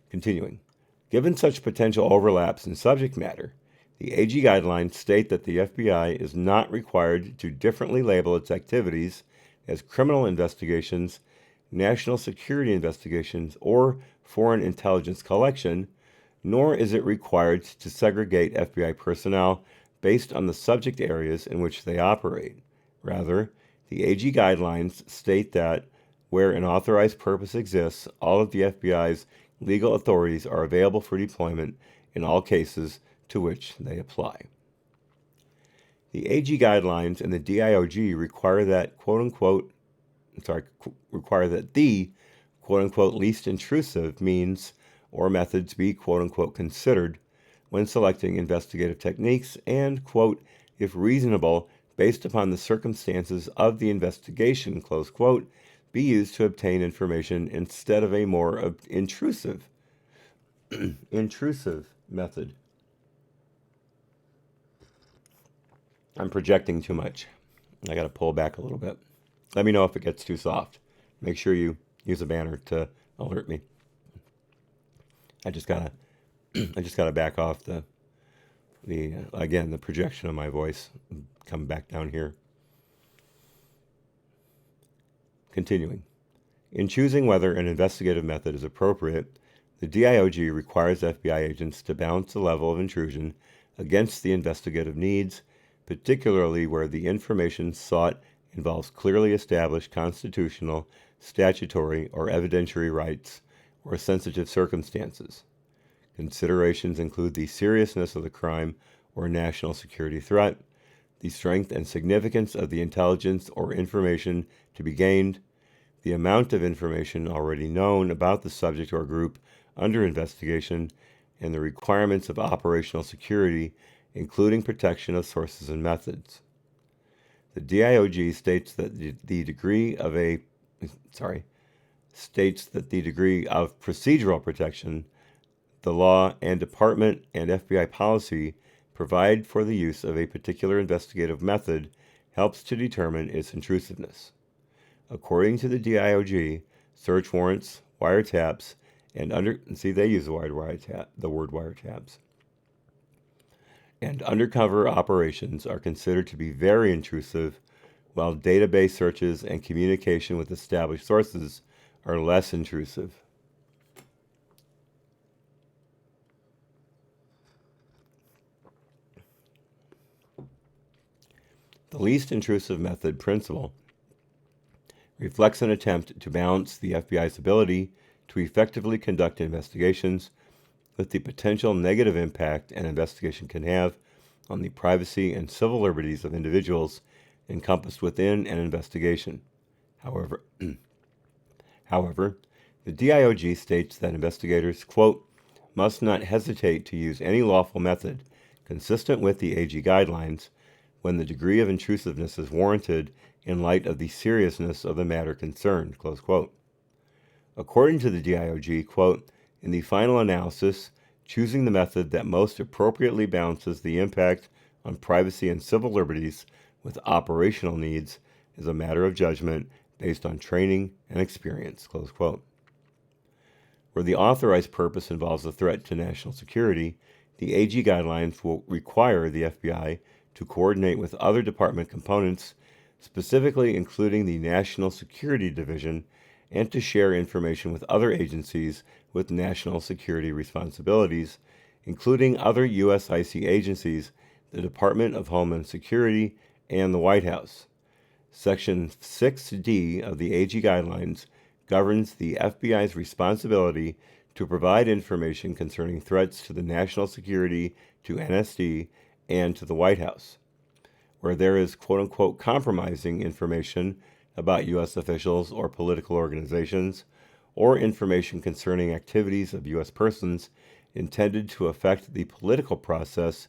Continuing. Given such potential overlaps in subject matter, the AG guidelines state that the FBI is not required to differently label its activities as criminal investigations, national security investigations, or foreign intelligence collection, nor is it required to segregate FBI personnel based on the subject areas in which they operate. Rather, the AG guidelines state that where an authorized purpose exists, all of the FBI's legal authorities are available for deployment in all cases to which they apply. The AG guidelines and the DIOG require that the quote-unquote least intrusive means or methods be quote-unquote considered when selecting investigative techniques and, quote, if reasonable, based upon the circumstances of the investigation, close quote, be used to obtain information instead of a more intrusive method. I'm projecting too much. I got to pull back a little bit. Let me know if it gets too soft. Make sure you use a banner to alert me. I just gotta back off the projection of my voice. Come back down here. Continuing. In choosing whether an investigative method is appropriate, the DIOG requires FBI agents to balance the level of intrusion against the investigative needs, particularly where the information sought involves clearly established constitutional, statutory, or evidentiary rights or sensitive circumstances. Considerations include the seriousness of the crime or national security threat, the strength and significance of the intelligence or information to be gained, the amount of information already known about the subject or group under investigation, and the requirements of operational security, including protection of sources and methods. The DIOG states that the degree of procedural protection the law and department and FBI policy provide for the use of a particular investigative method helps to determine its intrusiveness. According to the DIOG, search warrants, wiretaps, and they use the word wiretaps. And undercover operations are considered to be very intrusive, while database searches and communication with established sources are less intrusive. The least intrusive method principle reflects an attempt to balance the FBI's ability to effectively conduct investigations with the potential negative impact an investigation can have on the privacy and civil liberties of individuals encompassed within an investigation. However, the DIOG states that investigators, quote, must not hesitate to use any lawful method consistent with the AG guidelines when the degree of intrusiveness is warranted in light of the seriousness of the matter concerned, close quote. According to the DIOG, quote, in the final analysis, choosing the method that most appropriately balances the impact on privacy and civil liberties with operational needs is a matter of judgment based on training and experience, close quote. Where the authorized purpose involves a threat to national security, the AG guidelines will require the FBI to coordinate with other department components, specifically including the National Security Division, and to share information with other agencies with national security responsibilities, including other USIC agencies, the Department of Homeland Security, and the White House. Section 6D of the AG guidelines governs the FBI's responsibility to provide information concerning threats to the national security, to NSD, and to the White House. Where there is quote-unquote compromising information about U.S. officials or political organizations, or information concerning activities of U.S. persons intended to affect the political process,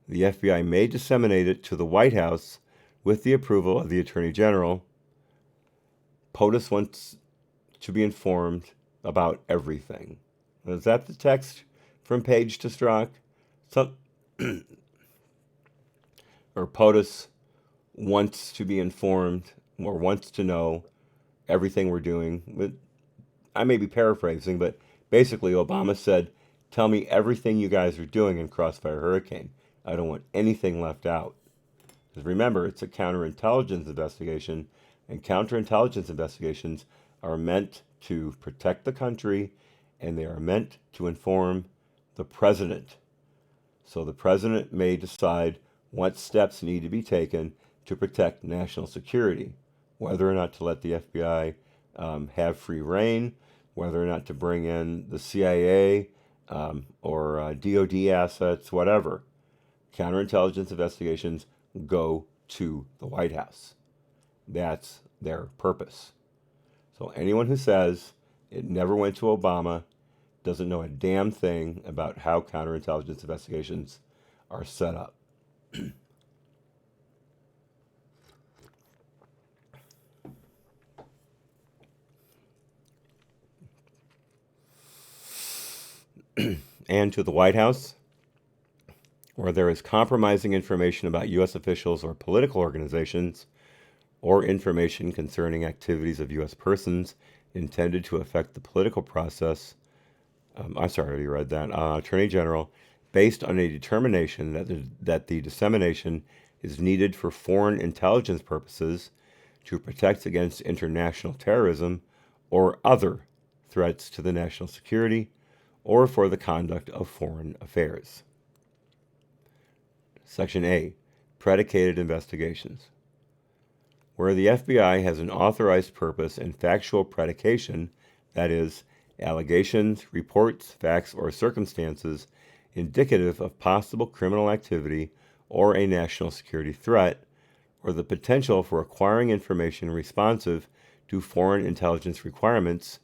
the FBI may disseminate it to the White House with the approval of the Attorney General. POTUS wants to be informed about everything. Is that the text from Page to Strzok? Or POTUS wants to be informed or wants to know everything we're doing. I may be paraphrasing, but basically Obama said, tell me everything you guys are doing in Crossfire Hurricane. I don't want anything left out. Because remember, it's a counterintelligence investigation, and counterintelligence investigations are meant to protect the country, and they are meant to inform the president. So the president may decide what steps need to be taken to protect national security, whether or not to let the FBI have free reign, whether or not to bring in the CIA or DOD assets, whatever. Counterintelligence investigations go to the White House. That's their purpose. So anyone who says it never went to Obama doesn't know a damn thing about how counterintelligence investigations are set up. And to the White House, where there is compromising information about U.S. officials or political organizations, or information concerning activities of U.S. persons intended to affect the political process, I already read that, Attorney General, based on a determination that the dissemination is needed for foreign intelligence purposes, to protect against international terrorism or other threats to the national security, or for the conduct of foreign affairs. Section A, predicated investigations. Where the FBI has an authorized purpose and factual predication, that is, allegations, reports, facts, or circumstances indicative of possible criminal activity or a national security threat, or the potential for acquiring information responsive to foreign intelligence requirements,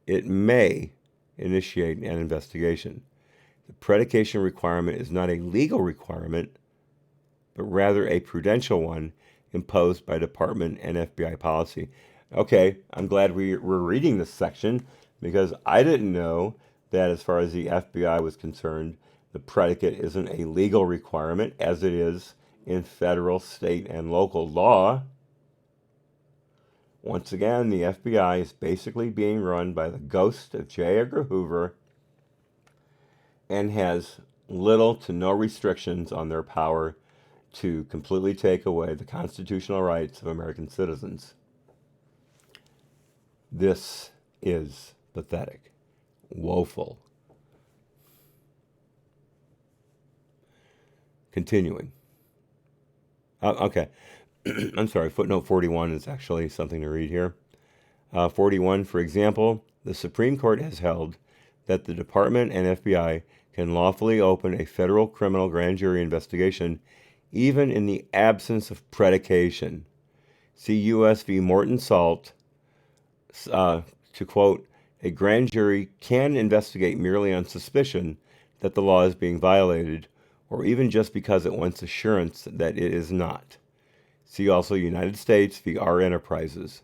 it may initiate an investigation. The predication requirement is not a legal requirement, but rather a prudential one imposed by department and FBI policy. Okay, I'm glad we're reading this section, because I didn't know that as far as the FBI was concerned, the predicate isn't a legal requirement as it is in federal, state, and local law. Once again, the FBI is basically being run by the ghost of J. Edgar Hoover and has little to no restrictions on their power to completely take away the constitutional rights of American citizens. This is pathetic, woeful. Continuing. Okay. I'm sorry, footnote 41 is actually something to read here. 41, for example, the Supreme Court has held that the Department and FBI can lawfully open a federal criminal grand jury investigation even in the absence of predication. See U.S. v. Morton Salt, to quote, a grand jury can investigate merely on suspicion that the law is being violated, or even just because it wants assurance that it is not. See also United States v. R. Enterprises.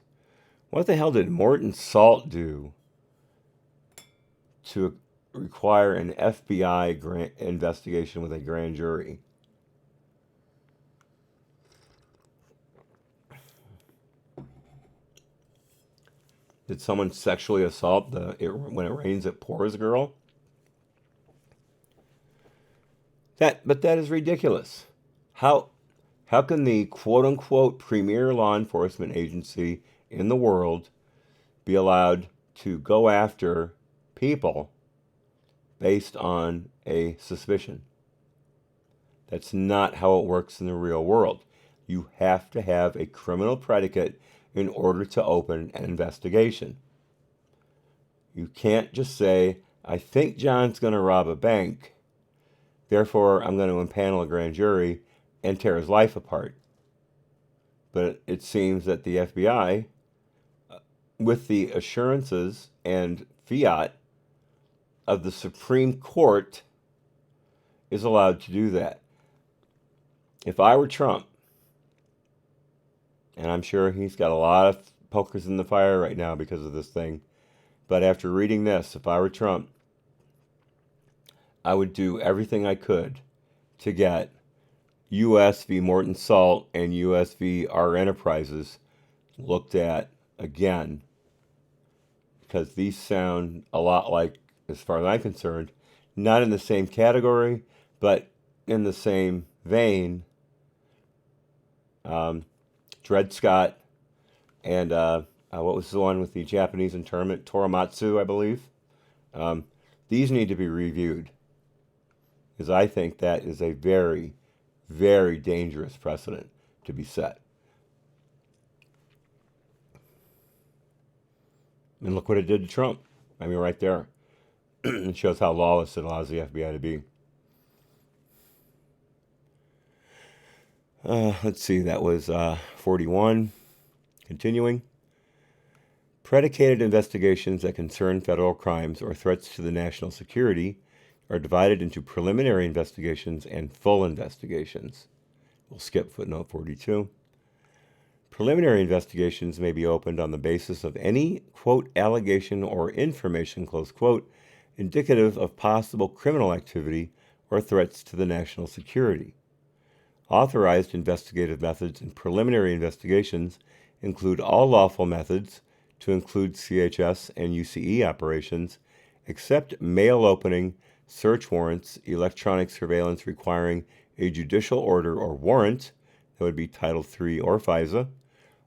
What the hell did Morton Salt do to require an FBI investigation with a grand jury. Did someone sexually assault when it rains it pours girl? But that is ridiculous. How how can the quote unquote premier law enforcement agency in the world be allowed to go after people based on a suspicion? That's not how it works in the real world. You have to have a criminal predicate in order to open an investigation. You can't just say, I think John's going to rob a bank, therefore I'm going to impanel a grand jury and tear his life apart. But it seems that the FBI, with the assurances and fiat of the Supreme Court, is allowed to do that. If I were Trump, and I'm sure he's got a lot of pokers in the fire right now because of this thing, but after reading this, if I were Trump, I would do everything I could to get U.S. v. Morton Salt and U.S. v. R Enterprises looked at again, because these sound a lot like, as far as I'm concerned, not in the same category, but in the same vein. Dred Scott and what was the one with the Japanese internment? Toramatsu, I believe. These need to be reviewed, because I think that is a very, very dangerous precedent to be set. And look what it did to Trump. I mean, right there. It shows how lawless it allows the FBI to be. Let's see, that was 41. Continuing. Predicated investigations that concern federal crimes or threats to the national security are divided into preliminary investigations and full investigations. We'll skip footnote 42. Preliminary investigations may be opened on the basis of any, quote, allegation or information, close quote, indicative of possible criminal activity or threats to the national security. Authorized investigative methods in preliminary investigations include all lawful methods, to include CHS and UCE operations, except mail opening, search warrants, electronic surveillance requiring a judicial order or warrant, that would be Title III or FISA,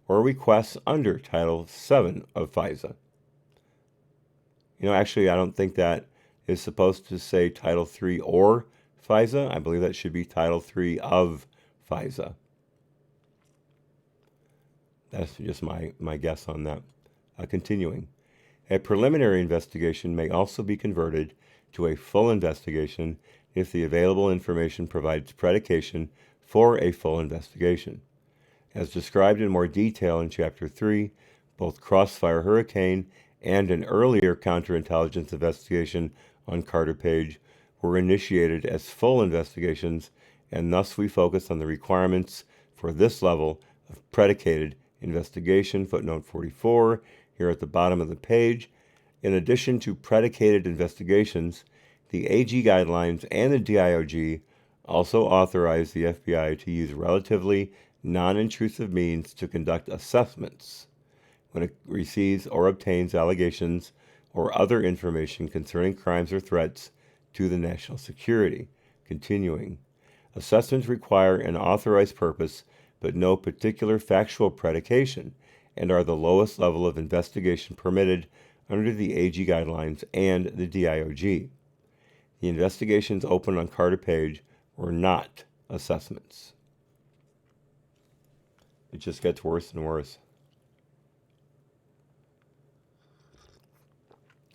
or requests under Title VII of FISA. Actually, I don't think that is supposed to say Title III or FISA. I believe that should be Title III of FISA. That's just my guess on that. Continuing. A preliminary investigation may also be converted to a full investigation if the available information provides predication for a full investigation. As described in more detail in Chapter 3, both Crossfire Hurricane and an earlier counterintelligence investigation on Carter Page were initiated as full investigations, and thus we focus on the requirements for this level of predicated investigation, footnote 44, here at the bottom of the page. In addition to predicated investigations, the AG guidelines and the DIOG also authorize the FBI to use relatively non-intrusive means to conduct assessments when it receives or obtains allegations or other information concerning crimes or threats to the national security. Continuing. Assessments require an authorized purpose, but no particular factual predication, and are the lowest level of investigation permitted under the AG guidelines and the DIOG. The investigations opened on Carter Page were not assessments. It just gets worse and worse.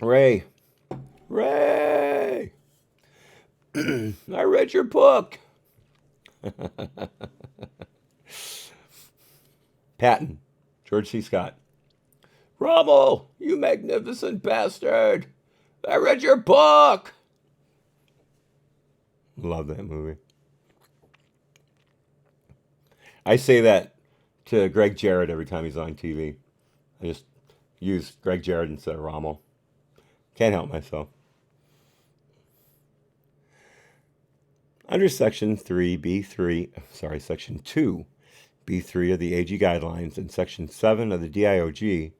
Ray! I read your book! Patton, George C. Scott. Rommel, you magnificent bastard! I read your book! Love that movie. I say that to Greg Jarrett every time he's on TV. I just use Greg Jarrett instead of Rommel. Can't help myself. Under Section 2B3 of the AG Guidelines and Section 7 of the DIOG,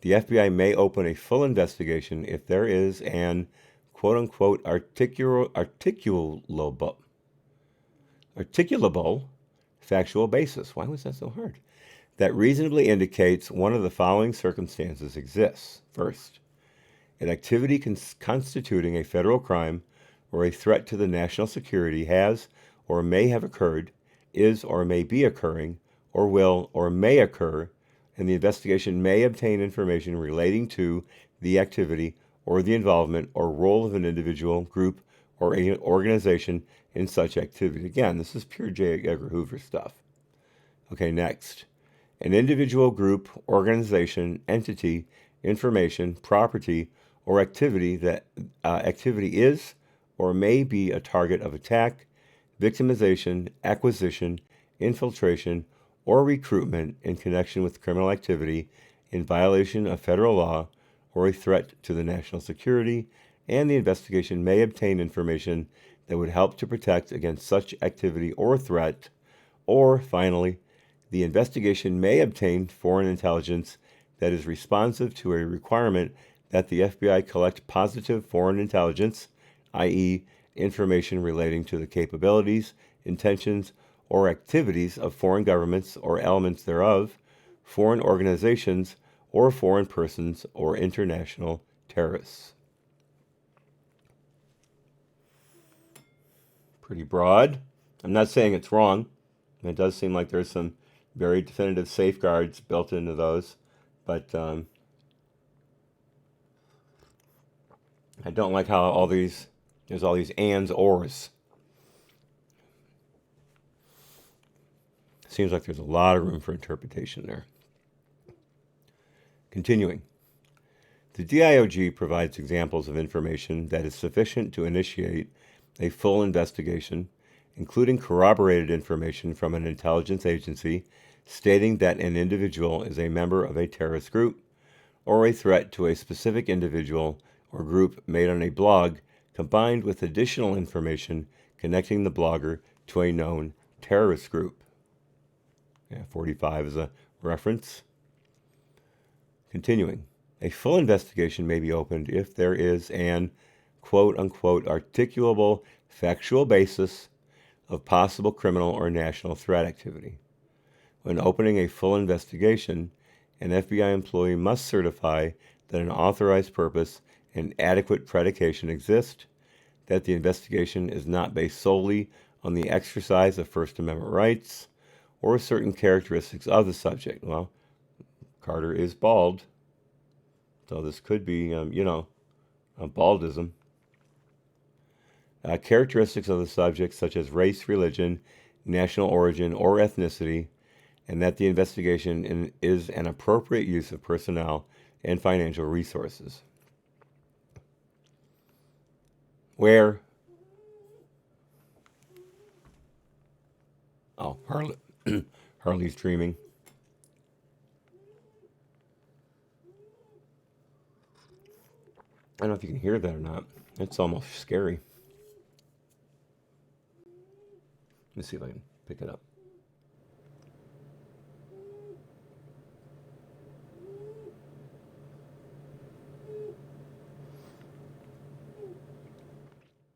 the FBI may open a full investigation if there is an quote-unquote articulable factual basis. Why was that so hard? That reasonably indicates one of the following circumstances exists. First, an activity constituting a federal crime or a threat to the national security has or may have occurred, is or may be occurring, or will or may occur, and the investigation may obtain information relating to the activity or the involvement or role of an individual, group, or organization in such activity. Again, this is pure J. Edgar Hoover stuff. Okay, next. An individual, group, organization, entity, information, property, or activity that activity is or may be a target of attack, victimization, acquisition, infiltration, or recruitment in connection with criminal activity in violation of federal law or a threat to the national security, and the investigation may obtain information that would help to protect against such activity or threat, or finally, the investigation may obtain foreign intelligence that is responsive to a requirement that the FBI collect positive foreign intelligence, i.e., information relating to the capabilities, intentions, or activities of foreign governments or elements thereof, foreign organizations, or foreign persons or international terrorists. Pretty broad. I'm not saying it's wrong. It does seem like there's some very definitive safeguards built into those, but I don't like how there's all these ands, ors. Seems like there's a lot of room for interpretation there. Continuing. The DIOG provides examples of information that is sufficient to initiate a full investigation, including corroborated information from an intelligence agency stating that an individual is a member of a terrorist group, or a threat to a specific individual or group made on a blog, combined with additional information connecting the blogger to a known terrorist group. 45 is a reference. Continuing. A full investigation may be opened if there is an quote-unquote articulable factual basis of possible criminal or national threat activity. When opening a full investigation, an FBI employee must certify that an authorized purpose and adequate predication exist, that the investigation is not based solely on the exercise of First Amendment rights or certain characteristics of the subject. Well, Carter is bald, so this could be, a baldism. Characteristics of the subject, such as race, religion, national origin, or ethnicity, and that the investigation is an appropriate use of personnel and financial resources. Where? Oh, Harley's dreaming. I don't know if you can hear that or not. It's almost scary. Let's see if I can pick it up.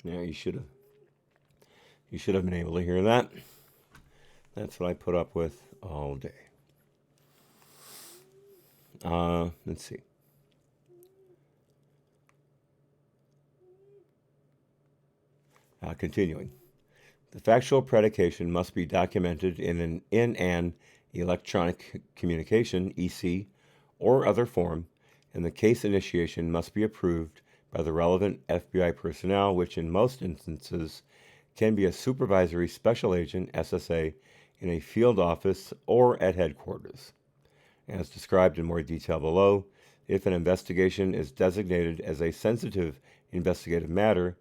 Yeah, you should have been able to hear that. That's what I put up with all day. Let's see. Continuing. The factual predication must be documented in an electronic communication, EC, or other form, and the case initiation must be approved by the relevant FBI personnel, which in most instances can be a supervisory special agent, SSA, in a field office or at headquarters. As described in more detail below, if an investigation is designated as a sensitive investigative matter,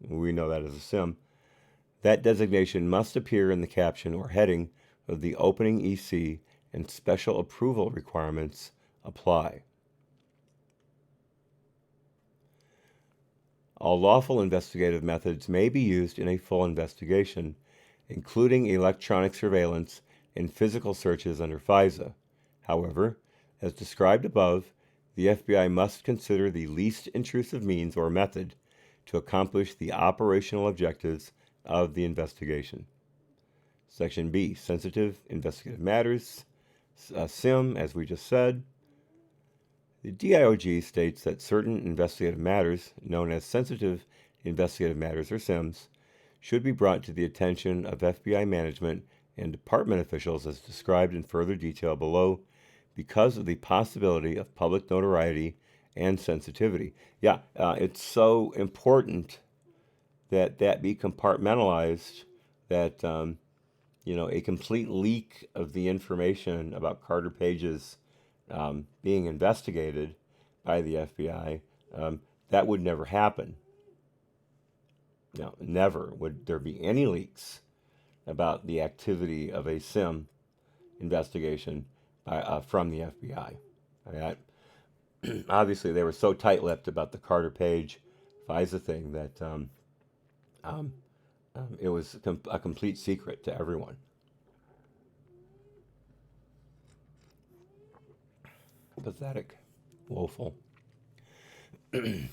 we know that as a SIM, that designation must appear in the caption or heading of the opening EC, and special approval requirements apply. All lawful investigative methods may be used in a full investigation, including electronic surveillance and physical searches under FISA. However, as described above, the FBI must consider the least intrusive means or method to accomplish the operational objectives of the investigation. Section B, sensitive investigative matters, SIM, as we just said. The DIOG states that certain investigative matters, known as sensitive investigative matters or SIMs, should be brought to the attention of FBI management and department officials as described in further detail below because of the possibility of public notoriety and sensitivity. Yeah, it's so important that that be compartmentalized, that, a complete leak of the information about Carter Page's being investigated by the FBI, that would never happen. Now, never would there be any leaks about the activity of a SIM investigation from the FBI. Obviously, they were so tight-lipped about the Carter Page FISA thing that it was a complete secret to everyone. Pathetic. Woeful. I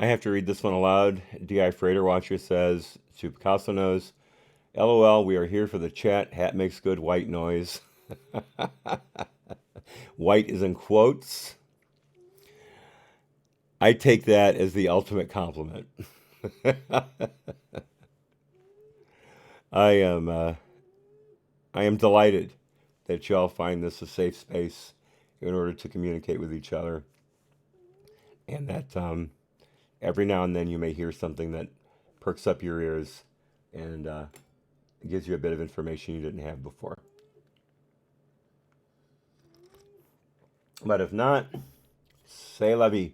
have to read this one aloud. D.I. Freighter Watcher says to Picasso Nose, LOL, we are here for the chat. Hat makes good white noise. White is in quotes. I take that as the ultimate compliment. I am delighted that y'all find this a safe space in order to communicate with each other, and that every now and then you may hear something that perks up your ears and gives you a bit of information you didn't have before. But if not, c'est la vie.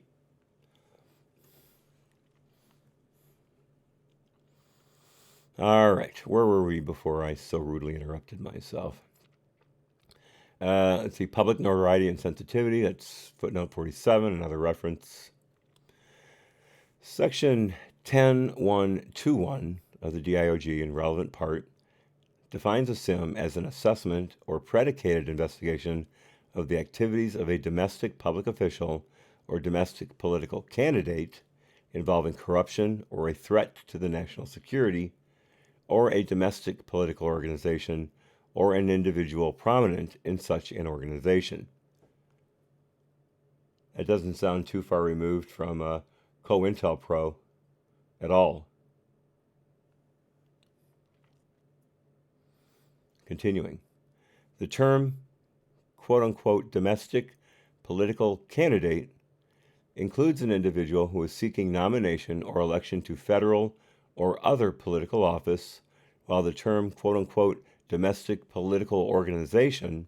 All right, where were we before I so rudely interrupted myself? Let's see, public notoriety and sensitivity. That's footnote 47, another reference. Section 10.121 of the DIOG in relevant part defines a SIM as an assessment or predicated investigation of the activities of a domestic public official or domestic political candidate involving corruption or a threat to the national security, or a domestic political organization or an individual prominent in such an organization. That doesn't sound too far removed from COINTELPRO at all. Continuing. The term, quote-unquote, domestic political candidate includes an individual who is seeking nomination or election to federal or other political office, while the term, quote-unquote, domestic political organization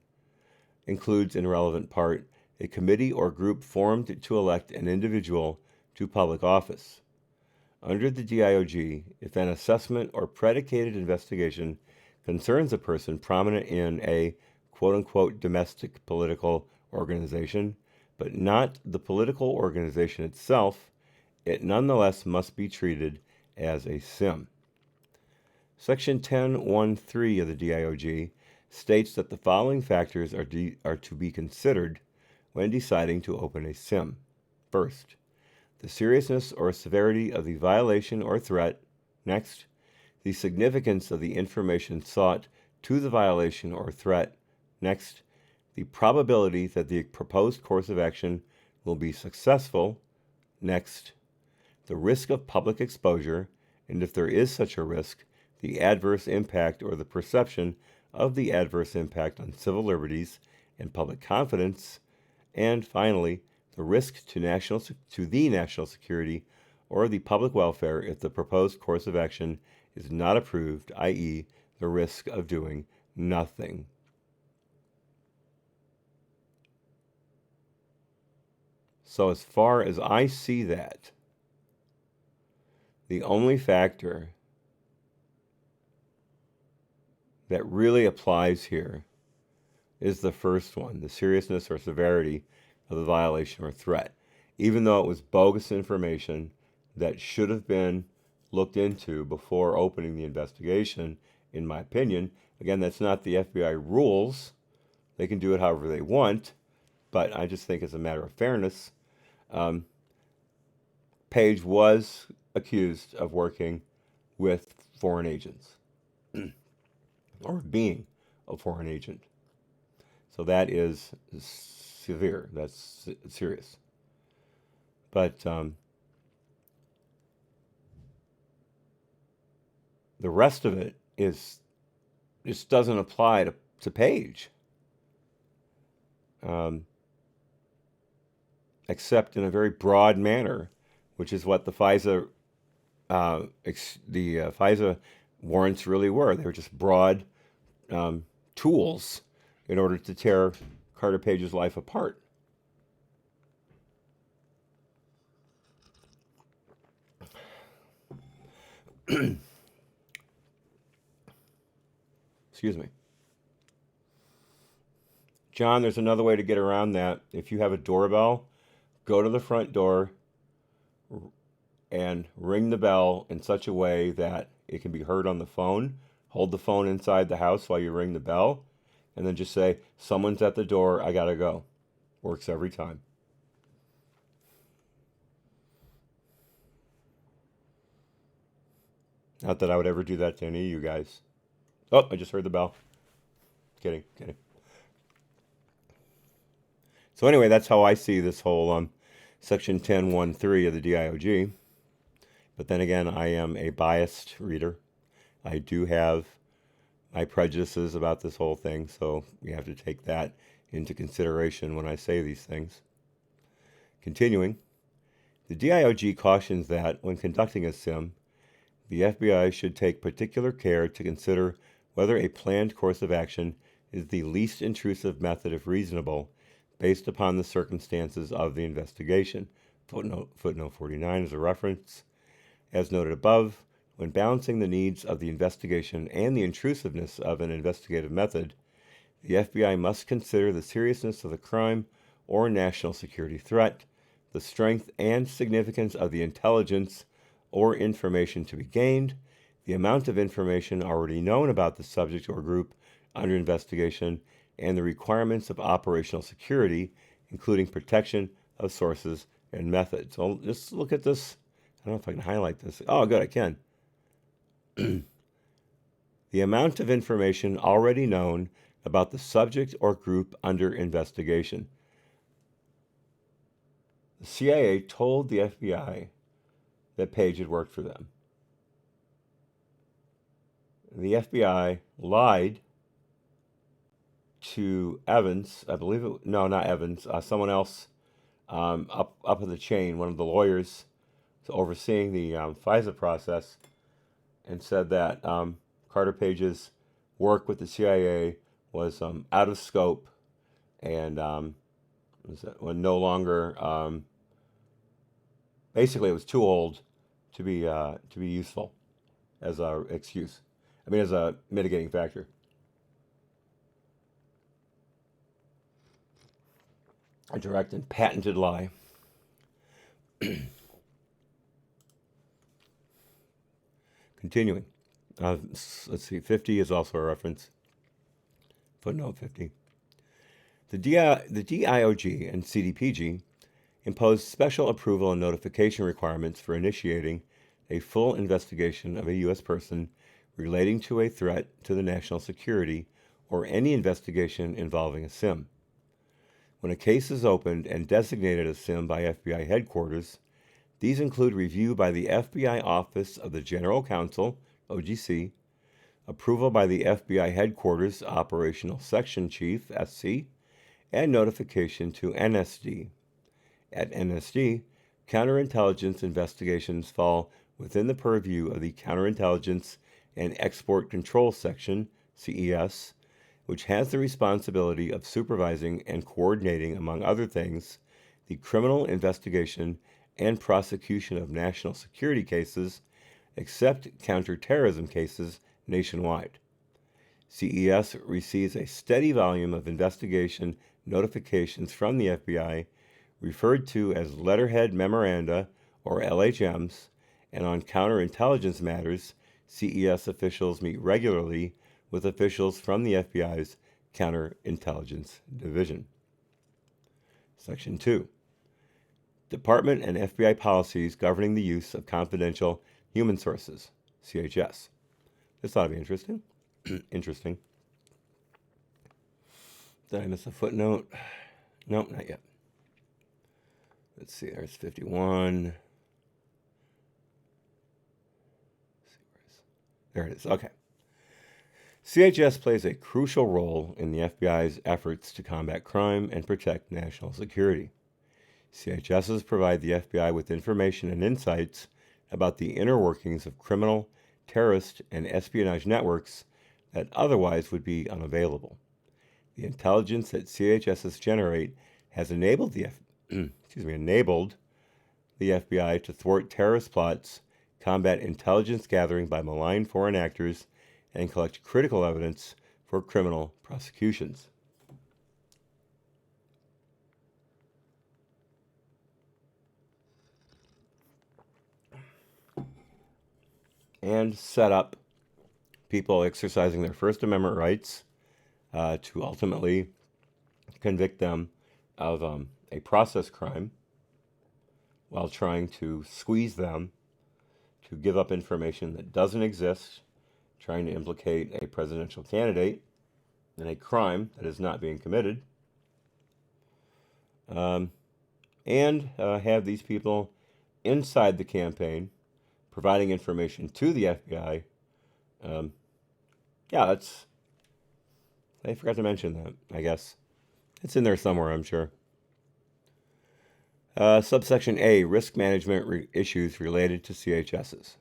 includes, in relevant part, a committee or group formed to elect an individual to public office. Under the DIOG, if an assessment or predicated investigation concerns a person prominent in a quote-unquote domestic political organization, but not the political organization itself, it nonetheless must be treated as a SIM. Section 10.1.3 of the DIOG states that the following factors are to be considered when deciding to open a SIM. First, the seriousness or severity of the violation or threat. Next, the significance of the information sought to the violation or threat. Next, the probability that the proposed course of action will be successful. Next, the risk of public exposure, and if there is such a risk, the adverse impact or the perception of the adverse impact on civil liberties and public confidence. And finally, the risk to the national security or the public welfare if the proposed course of action is not approved, i.e., the risk of doing nothing. So as far as I see that, the only factor that really applies here is the first one, the seriousness or severity of the violation or threat. Even though it was bogus information that should have been looked into before opening the investigation, in my opinion. Again, that's not the FBI rules. They can do it however they want, but I just think as a matter of fairness, Page was accused of working with foreign agents or being a foreign agent. So that is severe. That's serious. But the rest of it is just doesn't apply to Page, except in a very broad manner, which is what the FISA FISA warrants really were. They were just broad tools in order to tear Carter Page's life apart. Excuse me. John, there's another way to get around that. If you have a doorbell, go to the front door and ring the bell in such a way that it can be heard on the phone. Hold the phone inside the house while you ring the bell, and then just say, "Someone's at the door, I gotta go." Works every time. Not that I would ever do that to any of you guys. Oh, I just heard the bell. Kidding. So anyway, that's how I see this whole Section 10.1.3 of the DIOG. But then again, I am a biased reader. I do have my prejudices about this whole thing, so you have to take that into consideration when I say these things. Continuing, the DIOG cautions that when conducting a SIM, the FBI should take particular care to consider whether a planned course of action is the least intrusive method if reasonable, based upon the circumstances of the investigation. Footnote 49 is a reference. As noted above, when balancing the needs of the investigation and the intrusiveness of an investigative method, the FBI must consider the seriousness of the crime or national security threat, the strength and significance of the intelligence or information to be gained, the amount of information already known about the subject or group under investigation, and the requirements of operational security, including protection of sources and methods. So just look at this. I don't know if I can highlight this. Oh, good, I can. The amount of information already known about the subject or group under investigation. The CIA told the FBI that Page had worked for them. The FBI lied to Evans, I believe it, no, not Evans, someone else up in the chain, one of the lawyers overseeing the FISA process, and said that Carter Page's work with the CIA was out of scope and was no longer, basically it was too old to be useful as a excuse. I mean, as a mitigating factor. A direct and patented lie. Continuing. Let's see, 50 is also a reference. Footnote 50. The DIOG and CDPG imposed special approval and notification requirements for initiating a full investigation of a U.S. person relating to a threat to the national security or any investigation involving a SIM. When a case is opened and designated a SIM by FBI headquarters, these include review by the FBI Office of the General Counsel, OGC, approval by the FBI Headquarters Operational Section Chief, SC, and notification to NSD. At NSD, counterintelligence investigations fall within the purview of the Counterintelligence and Export Control Section, CES, which has the responsibility of supervising and coordinating, among other things, the criminal investigation and prosecution of national security cases, except counterterrorism cases nationwide. CES receives a steady volume of investigation notifications from the FBI, referred to as letterhead memoranda or LHMs, and on counterintelligence matters, CES officials meet regularly with officials from the FBI's Counterintelligence Division. Section 2. Department and FBI policies governing the use of confidential human sources, CHS. This ought to be interesting. Interesting. Did I miss a footnote? Nope, not yet. Let's see, there's 51. There it is. Okay. CHS plays a crucial role in the FBI's efforts to combat crime and protect national security. CHSs provide the FBI with information and insights about the inner workings of criminal, terrorist, and espionage networks that otherwise would be unavailable. The intelligence that CHSs generate has enabled the FBI to thwart terrorist plots, combat intelligence gathering by malign foreign actors, and collect critical evidence for criminal prosecutions. And set up people exercising their First Amendment rights to ultimately convict them of a process crime while trying to squeeze them to give up information that doesn't exist, trying to implicate a presidential candidate in a crime that is not being committed, and have these people inside the campaign providing information to the FBI. I forgot to mention that, I guess. It's in there somewhere, I'm sure. Subsection A, risk management issues related to CHSs.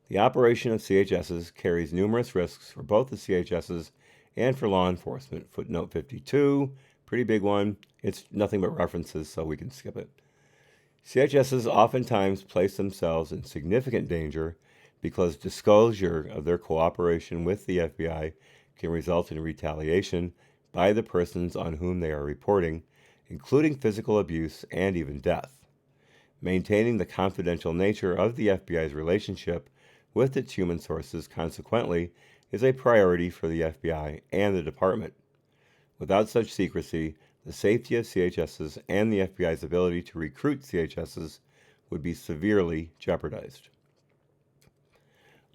The operation of CHSs carries numerous risks for both the CHSs and for law enforcement. Footnote 52, pretty big one. It's nothing but references, so we can skip it. CHSs oftentimes place themselves in significant danger because disclosure of their cooperation with the FBI can result in retaliation by the persons on whom they are reporting, including physical abuse and even death. Maintaining the confidential nature of the FBI's relationship with its human sources, consequently, is a priority for the FBI and the department. Without such secrecy, the safety of CHSs and the FBI's ability to recruit CHSs would be severely jeopardized.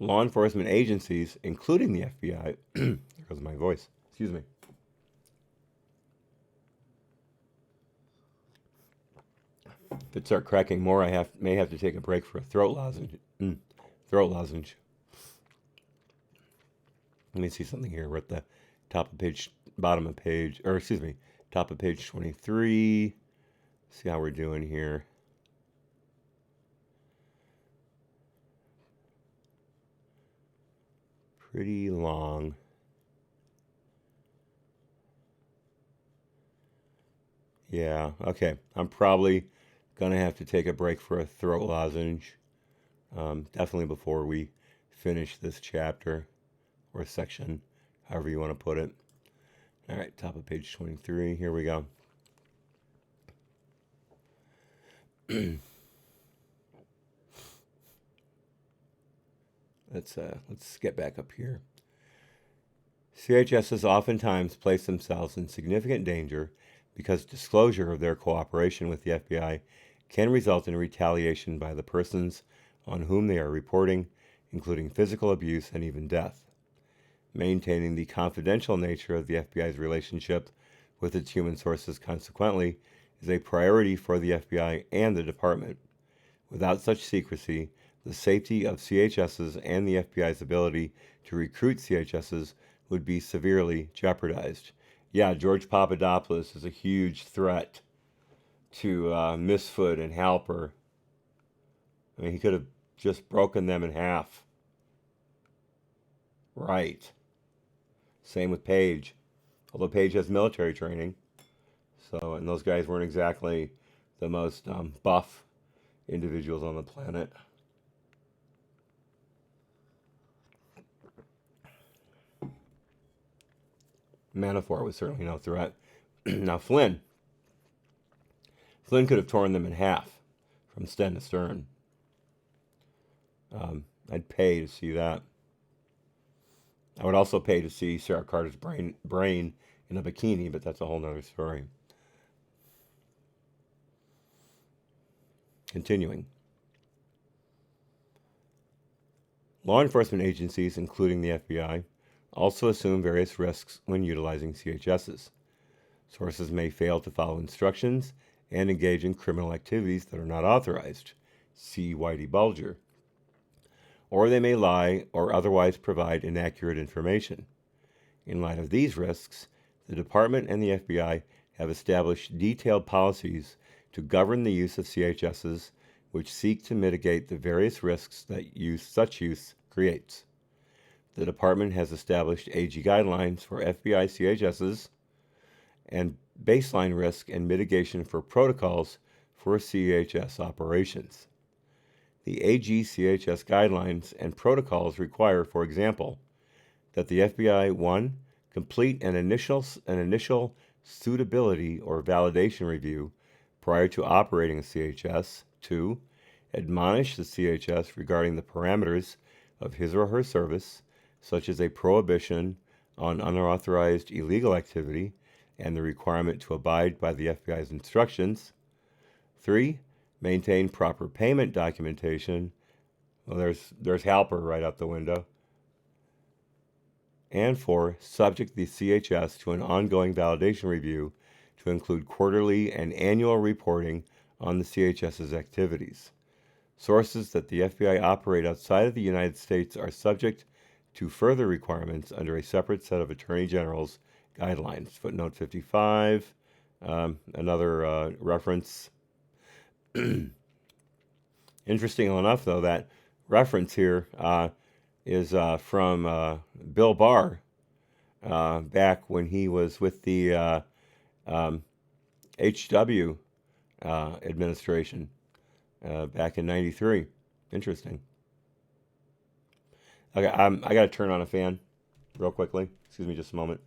Law enforcement agencies, including the FBI, there goes my voice, excuse me. If it starts cracking more, I may have to take a break for a throat lozenge. Let me see something here. We're at the top of page 23. See how we're doing here. Pretty long. Yeah, okay. I'm probably going to have to take a break for a throat lozenge. Definitely before we finish this chapter or section, however you want to put it. All right, top of page 23. Here we go. Let's get back up here. CHSs oftentimes place themselves in significant danger because disclosure of their cooperation with the FBI can result in retaliation by the persons on whom they are reporting, including physical abuse and even death. Maintaining the confidential nature of the FBI's relationship with its human sources, consequently, is a priority for the FBI and the department. Without such secrecy, the safety of CHSs and the FBI's ability to recruit CHSs would be severely jeopardized. Yeah, George Papadopoulos is a huge threat to Misfoot and Halper. I mean, he could have just broken them in half. Right. Same with Page. Although Page has military training. So, and those guys weren't exactly the most buff individuals on the planet. Manafort was certainly no threat. Now, Flynn could have torn them in half from stem to stern. I'd pay to see that. I would also pay to see Sarah Carter's brain in a bikini, but that's a whole nother story. Continuing. Law enforcement agencies, including the FBI, also assume various risks when utilizing CHSs. Sources may fail to follow instructions and engage in criminal activities that are not authorized. See Whitey Bulger. Or they may lie or otherwise provide inaccurate information. In light of these risks, the Department and the FBI have established detailed policies to govern the use of CHSs, which seek to mitigate the various risks that such use creates. The Department has established AG guidelines for FBI CHSs and baseline risk and mitigation for protocols for CHS operations. The AG CHS guidelines and protocols require, for example, that the FBI 1. Complete an initial suitability or validation review prior to operating a CHS. 2. Admonish the CHS regarding the parameters of his or her service, such as a prohibition on unauthorized illegal activity and the requirement to abide by the FBI's instructions. 3. Maintain proper payment documentation. Well, there's Halper right out the window. And 4. Subject the CHS to an ongoing validation review to include quarterly and annual reporting on the CHS's activities. Sources that the FBI operate outside of the United States are subject to further requirements under a separate set of Attorney General's guidelines. Footnote 55, another reference. Interesting enough, though, that reference here is from Bill Barr back when he was with the HW administration back in '93. Interesting. Okay, I got to turn on a fan real quickly. Excuse me just a moment.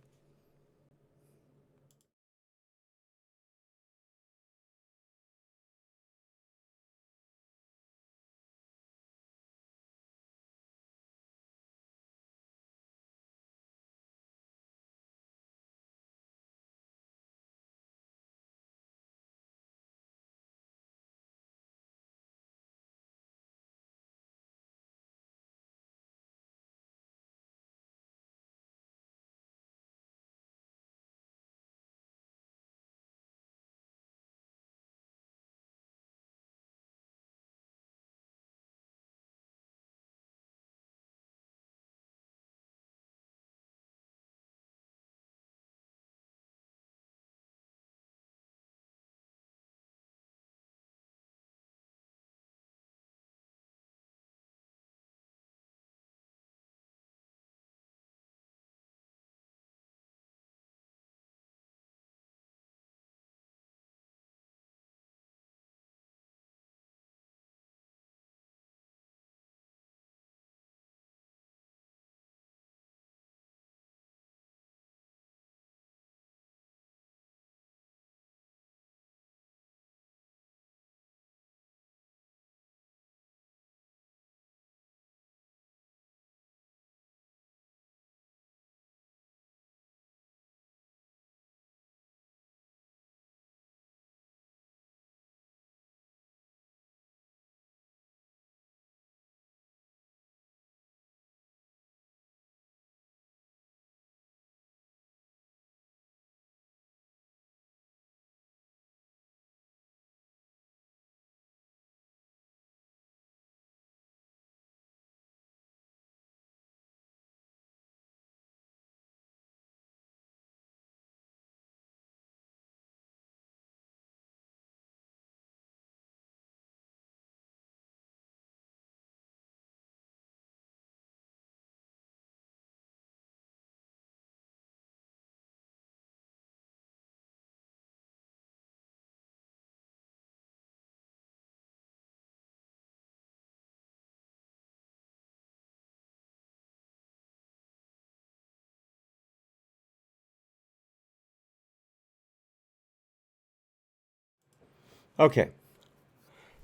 Okay,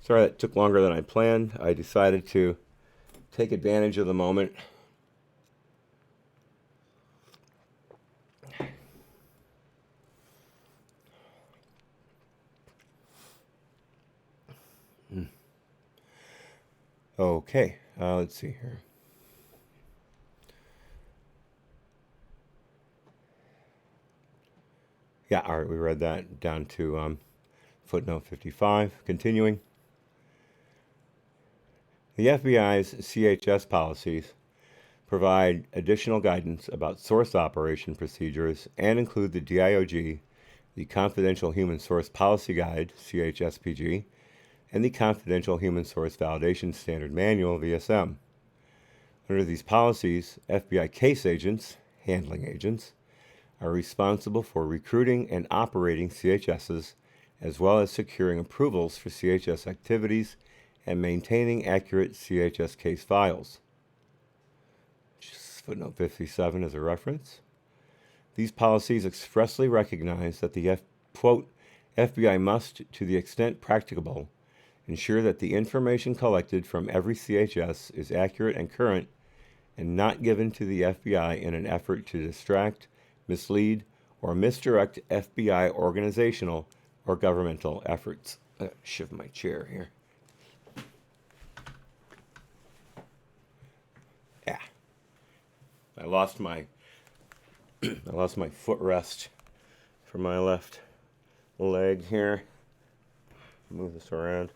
sorry that took longer than I planned. I decided to take advantage of the moment. Okay, let's see here. Yeah, all right, we read that down to footnote 55. Continuing. The FBI's CHS policies provide additional guidance about source operation procedures and include the DIOG, the Confidential Human Source Policy Guide, CHSPG, and the Confidential Human Source Validation Standard Manual, VSM. Under these policies, FBI case agents, handling agents, are responsible for recruiting and operating CHSs, as well as securing approvals for CHS activities and maintaining accurate CHS case files. Just footnote 57 as a reference. These policies expressly recognize that the quote, FBI must, to the extent practicable, ensure that the information collected from every CHS is accurate and current and not given to the FBI in an effort to distract, mislead, or misdirect FBI organizational or governmental efforts. Shift my chair here. Yeah. I lost my footrest for my left leg here. Move this around.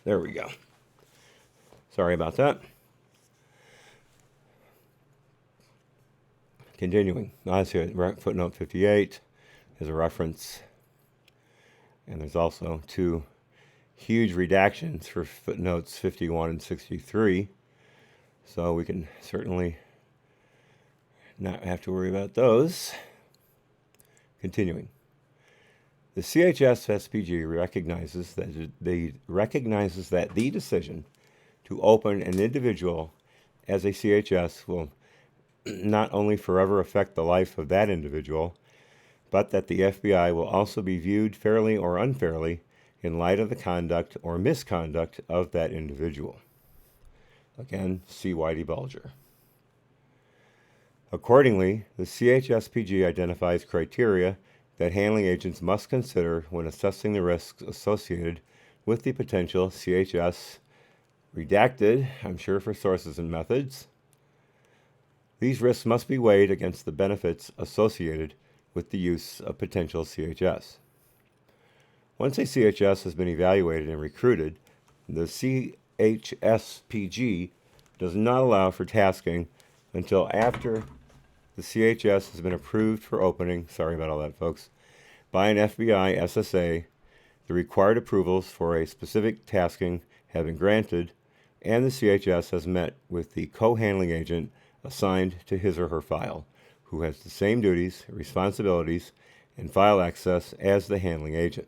There we go. Sorry about that. Continuing. Let's see, footnote 58 is a reference. And there's also two huge redactions for footnotes 51 and 63. So we can certainly not have to worry about those. Continuing. The CHS SPG recognizes that the decision to open an individual as a CHS will not only forever affect the life of that individual, but that the FBI will also be viewed fairly or unfairly in light of the conduct or misconduct of that individual. Again, see Whitey Bulger. Accordingly, the CHSPG identifies criteria that handling agents must consider when assessing the risks associated with the potential CHS, redacted, I'm sure for sources and methods. These risks must be weighed against the benefits associated with the use of potential CHS. Once a CHS has been evaluated and recruited, the CHSPG does not allow for tasking until after the CHS has been approved for opening, sorry about all that, folks, by an FBI SSA, the required approvals for a specific tasking have been granted, and the CHS has met with the co-handling agent assigned to his or her file, who has the same duties, responsibilities, and file access as the handling agent.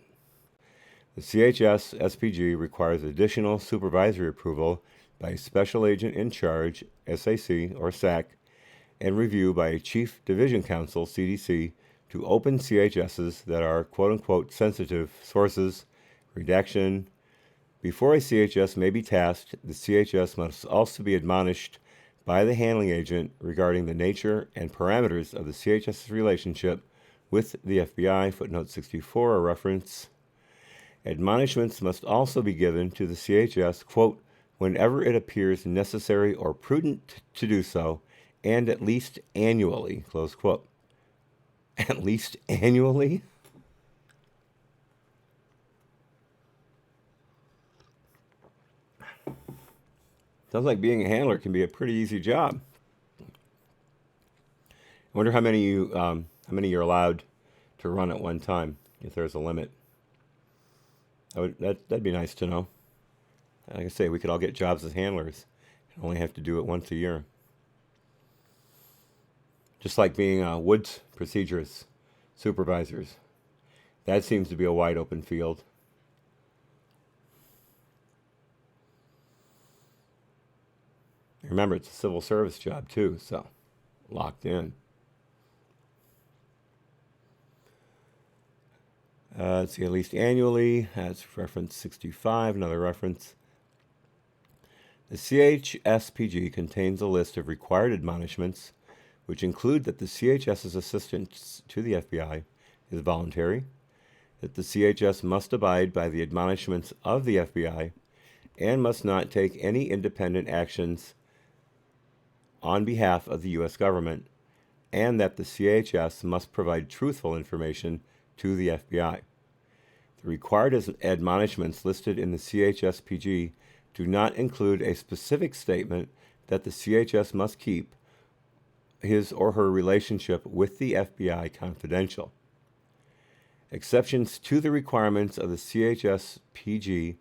The CHS SPG requires additional supervisory approval by a special agent in charge, SAC or SAC, and review by a Chief Division Counsel, CDC, to open CHSs that are quote-unquote sensitive sources, redaction. Before a CHS may be tasked, the CHS must also be admonished by the handling agent regarding the nature and parameters of the CHS's relationship with the FBI, footnote 64, a reference. Admonishments must also be given to the CHS, quote, whenever it appears necessary or prudent to do so, and at least annually, close quote. At least annually? Sounds like being a handler can be a pretty easy job. I wonder how many you're allowed to run at one time, if there's a limit. That'd be nice to know. Like I say, we could all get jobs as handlers and only have to do it once a year. Just like being woods procedures supervisors. That seems to be a wide open field. Remember, it's a civil service job too, so locked in. Let's see, at least annually. That's reference 65, another reference. The CHSPG contains a list of required admonishments, which include that the CHS's assistance to the FBI is voluntary, that the CHS must abide by the admonishments of the FBI, and must not take any independent actions on behalf of the U.S. government, and that the CHS must provide truthful information to the FBI. The required admonishments listed in the CHSPG do not include a specific statement that the CHS must keep his or her relationship with the FBI confidential. Exceptions to the requirements of the CHSPG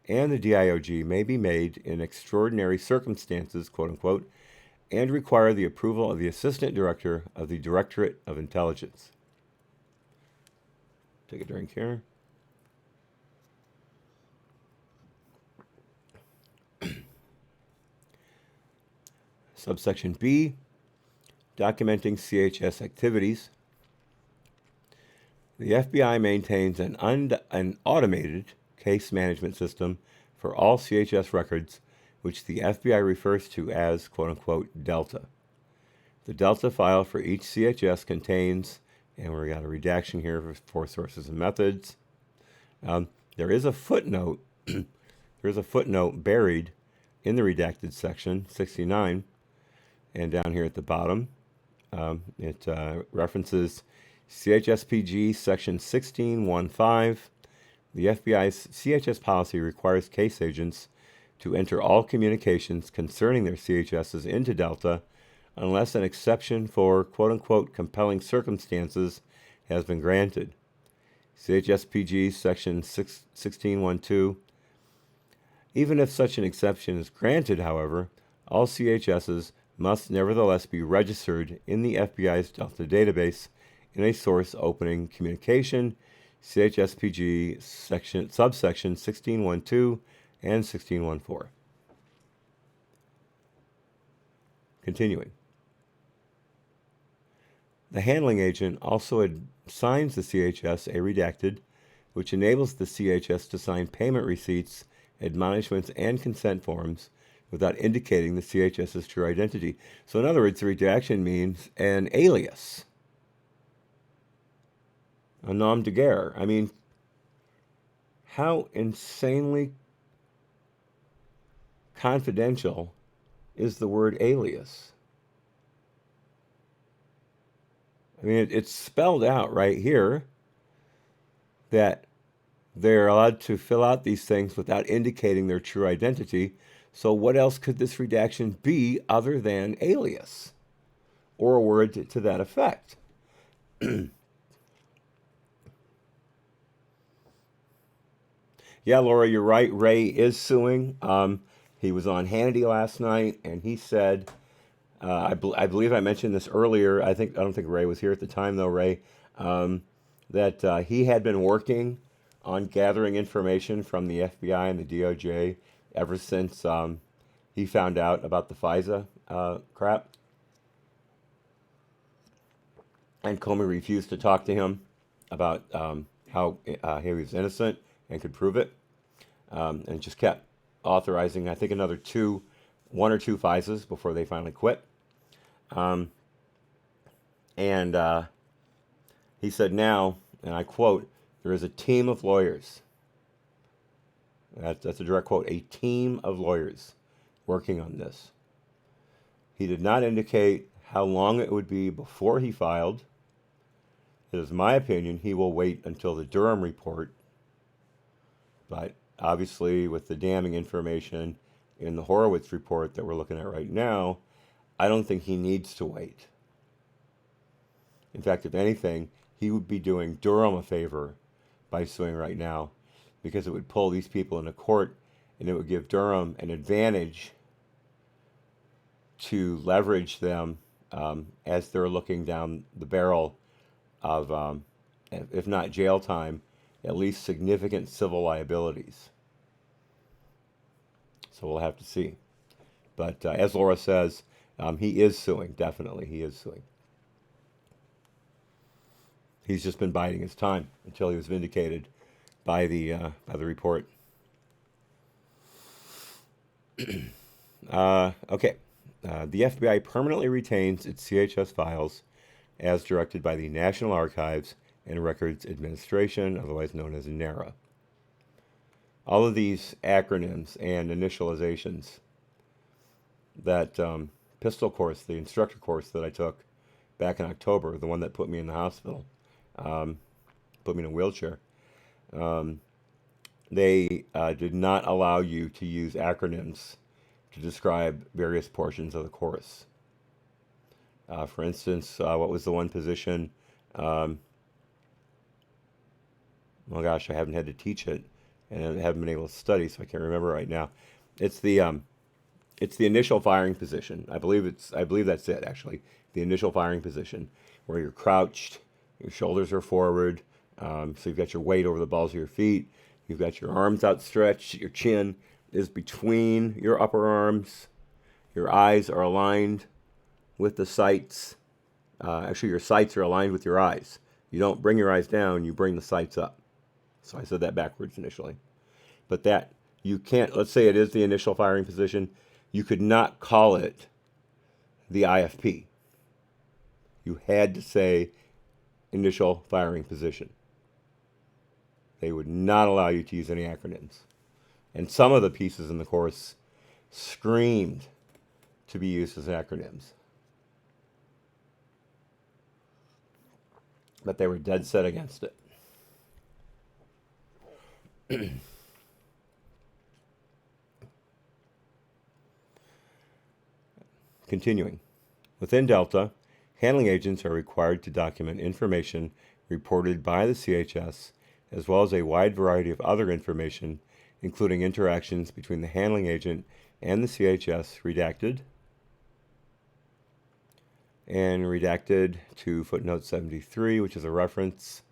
and the DIOG may be made in extraordinary circumstances, quote unquote, and require the approval of the Assistant Director of the Directorate of Intelligence. Take a drink here. Subsection B, documenting CHS activities. The FBI maintains an automated case management system for all CHS records, which the FBI refers to as, quote-unquote, Delta. The Delta file for each CHS contains, and we got a redaction here for sources and methods. There is a footnote. There is a footnote buried in the redacted section, 69, and down here at the bottom, it references CHSPG section 1615. The FBI's CHS policy requires case agents to enter all communications concerning their CHSs into Delta unless an exception for quote-unquote compelling circumstances has been granted. CHSPG section 1612. Even if such an exception is granted, however, all CHSs must nevertheless be registered in the FBI's Delta database in a source opening communication, CHSPG subsection 1612 and 1614. Continuing. The handling agent also assigns the CHS a redacted, which enables the CHS to sign payment receipts, admonishments, and consent forms without indicating the CHS's true identity. So in other words, the redaction means an alias, a nom de guerre. I mean, how insanely confidential is the word alias? I mean, it's spelled out right here that they're allowed to fill out these things without indicating their true identity. So what else could this redaction be other than alias? Or a word to that effect? Yeah, Laura, you're right. Ray is suing. He was on Hannity last night, and he said, I believe I mentioned this earlier. I don't think Ray was here at the time, though, Ray, that he had been working on gathering information from the FBI and the DOJ ever since he found out about the FISA crap. And Comey refused to talk to him about how he was innocent and could prove it, and just kept authorizing, I think, one or two FISAs before they finally quit. And he said now, and I quote, "There is a team of lawyers." That's a direct quote. A team of lawyers working on this. He did not indicate how long it would be before he filed. It is my opinion he will wait until the Durham report. But obviously, with the damning information in the Horowitz report that we're looking at right now, I don't think he needs to wait. In fact, if anything, he would be doing Durham a favor by suing right now, because it would pull these people into court and it would give Durham an advantage to leverage them as they're looking down the barrel of, if not jail time, at least significant civil liabilities. So we'll have to see. But as Laura says, he is suing, definitely. He is suing. He's just been biding his time until he was vindicated by the report. Okay. The FBI permanently retains its CHS files as directed by the National Archives and Records Administration, otherwise known as NARA. All of these acronyms and initializations, that pistol course, the instructor course that I took back in October, the one that put me in the hospital, put me in a wheelchair, they did not allow you to use acronyms to describe various portions of the course. For instance, what was the one position? Oh gosh, I haven't had to teach it, and I haven't been able to study, so I can't remember right now. It's the initial firing position. I believe that's it actually. The initial firing position, where you're crouched, your shoulders are forward, so you've got your weight over the balls of your feet. You've got your arms outstretched. Your chin is between your upper arms. Your eyes are aligned with the sights. Actually, your sights are aligned with your eyes. You don't bring your eyes down, you bring the sights up. So I said that backwards initially. But that, you can't, let's say it is the initial firing position, you could not call it the IFP. You had to say initial firing position. They would not allow you to use any acronyms. And some of the pieces in the course screamed to be used as acronyms. But they were dead set against it. Continuing. Within Delta, handling agents are required to document information reported by the CHS, as well as a wide variety of other information, including interactions between the handling agent and the CHS, redacted, and redacted to footnote 73, which is a reference.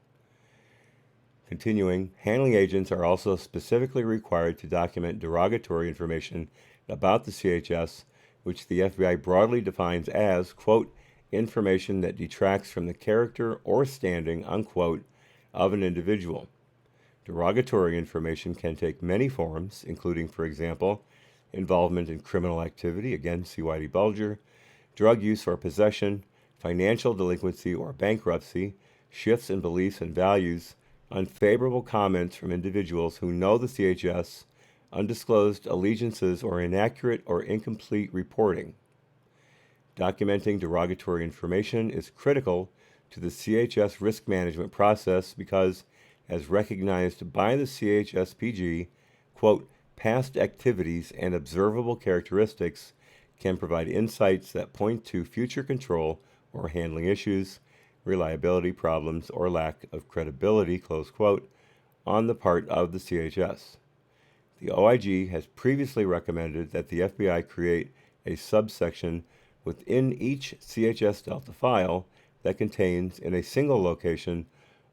Continuing, handling agents are also specifically required to document derogatory information about the CHS, which the FBI broadly defines as, quote, information that detracts from the character or standing, unquote, of an individual. Derogatory information can take many forms, including, for example, involvement in criminal activity, again, see Whitey Bulger, drug use or possession, financial delinquency or bankruptcy, shifts in beliefs and values, unfavorable comments from individuals who know the CHS, undisclosed allegiances or inaccurate or incomplete reporting. Documenting derogatory information is critical to the CHS risk management process because, as recognized by the CHSPG, quote, past activities and observable characteristics can provide insights that point to future control or handling issues, reliability problems, or lack of credibility, close quote, on the part of the CHS. The OIG has previously recommended that the FBI create a subsection within each CHS Delta file that contains, in a single location,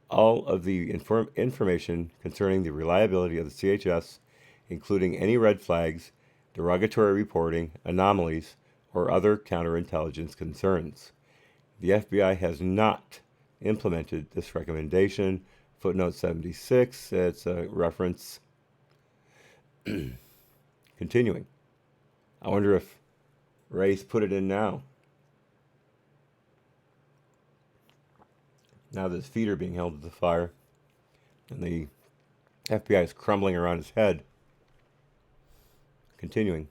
all of the information concerning the reliability of the CHS, including any red flags, derogatory reporting, anomalies, or other counterintelligence concerns. The FBI has not implemented this recommendation. Footnote 76, it's a reference. Continuing. I wonder if Ray's put it in now. Now that his feet are being held to the fire and the FBI is crumbling around his head. Continuing.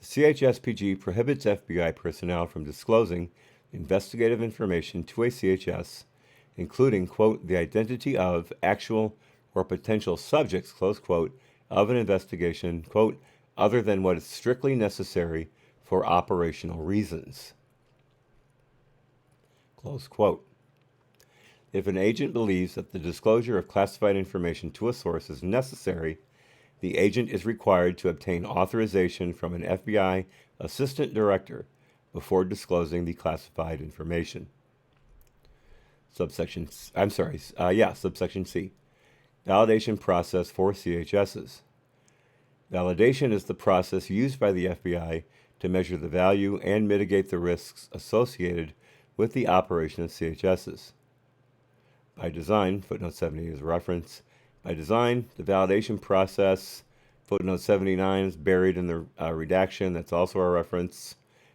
The CHSPG prohibits FBI personnel from disclosing investigative information to a CHS, including, quote, the identity of actual or potential subjects, close quote, of an investigation, quote, other than what is strictly necessary for operational reasons, close quote. If an agent believes that the disclosure of classified information to a source is necessary, the agent is required to obtain authorization from an FBI assistant director before disclosing the classified information. Subsection C. Validation process for CHSs. Validation is the process used by the FBI to measure the value and mitigate the risks associated with the operation of CHSs. by design. Footnote 70 is a reference. By design, the validation process. Footnote 79 is buried in the redaction. That's also a reference.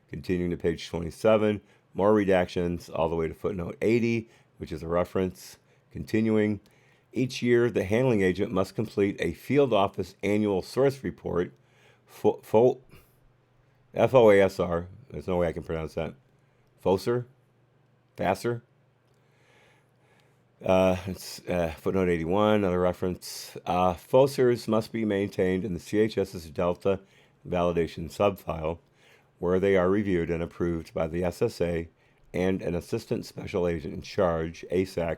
Continuing to page 27, more redactions all the way to footnote 80, which is a reference. Continuing, each year the handling agent must complete a field office annual source report, FOASR, there's no way I can pronounce that, FOSR, FASR. It's footnote 81, another reference. FOSRs must be maintained in the CHS's Delta validation subfile, where they are reviewed and approved by the SSA and an Assistant Special Agent in Charge, ASAC,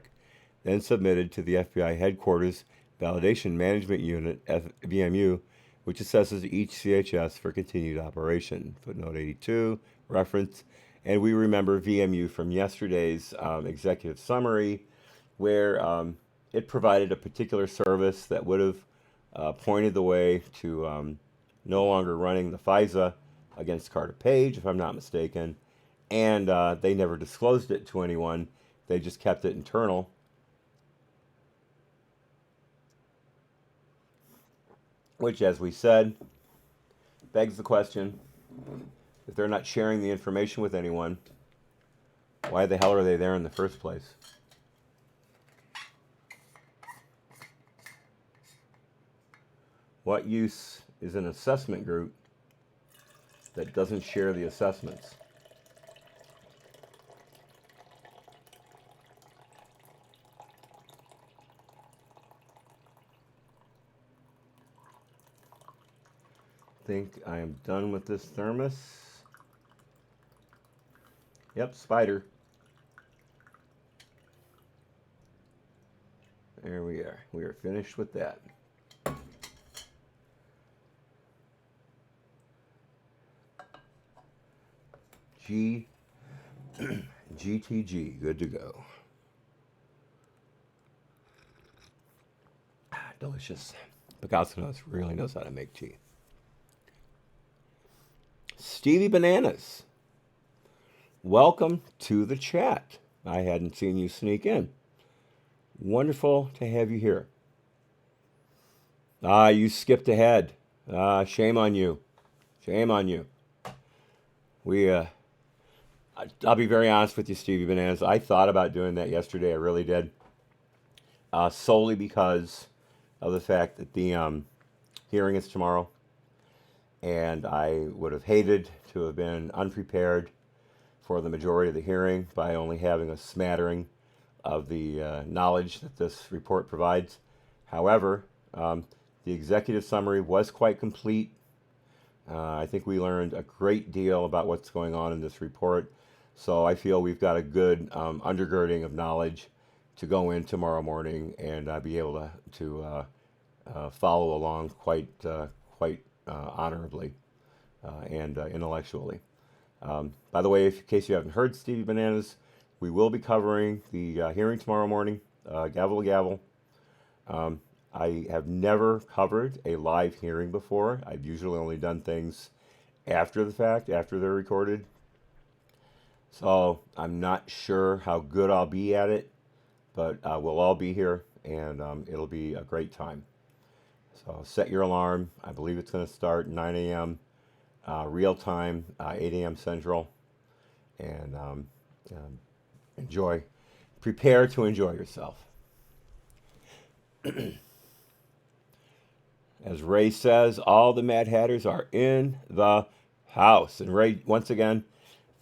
then submitted to the FBI Headquarters Validation Management Unit, VMU, which assesses each CHS for continued operation. Footnote 82, reference. And we remember VMU from yesterday's executive summary, where it provided a particular service that would have pointed the way to no longer running the FISA against Carter Page, if I'm not mistaken, and they never disclosed it to anyone. They just kept it internal. Which, as we said, begs the question, if they're not sharing the information with anyone, why the hell are they there in the first place? What use is an assessment group that doesn't share the assessments? I think I am done with this thermos. Yep, spider. There we are. We are finished with that. GTG, good to go. Delicious. Picasso really knows how to make tea. Stevie Bananas, welcome to the chat. I hadn't seen you sneak in. Wonderful to have you here. You skipped ahead. Shame on you. Shame on you. I'll be very honest with you, Stevie Bananas. I thought about doing that yesterday. I really did. Solely because of the fact that the hearing is tomorrow. And I would have hated to have been unprepared for the majority of the hearing by only having a smattering of the knowledge that this report provides. However, the executive summary was quite complete. I think we learned a great deal about what's going on in this report. So I feel we've got a good undergirding of knowledge to go in tomorrow morning and be able to follow along quite honorably and intellectually. By the way, in case you haven't heard Stevie Bananas, we will be covering the hearing tomorrow morning, gavel to gavel. I have never covered a live hearing before. I've usually only done things after the fact, after they're recorded. So I'm not sure how good I'll be at it, but we'll all be here, and it'll be a great time. So set your alarm. I believe it's going to start 9 a.m. Real time, 8 a.m. Central, and enjoy. Prepare to enjoy yourself. As Ray says, all the Mad Hatters are in the house. And Ray, once again,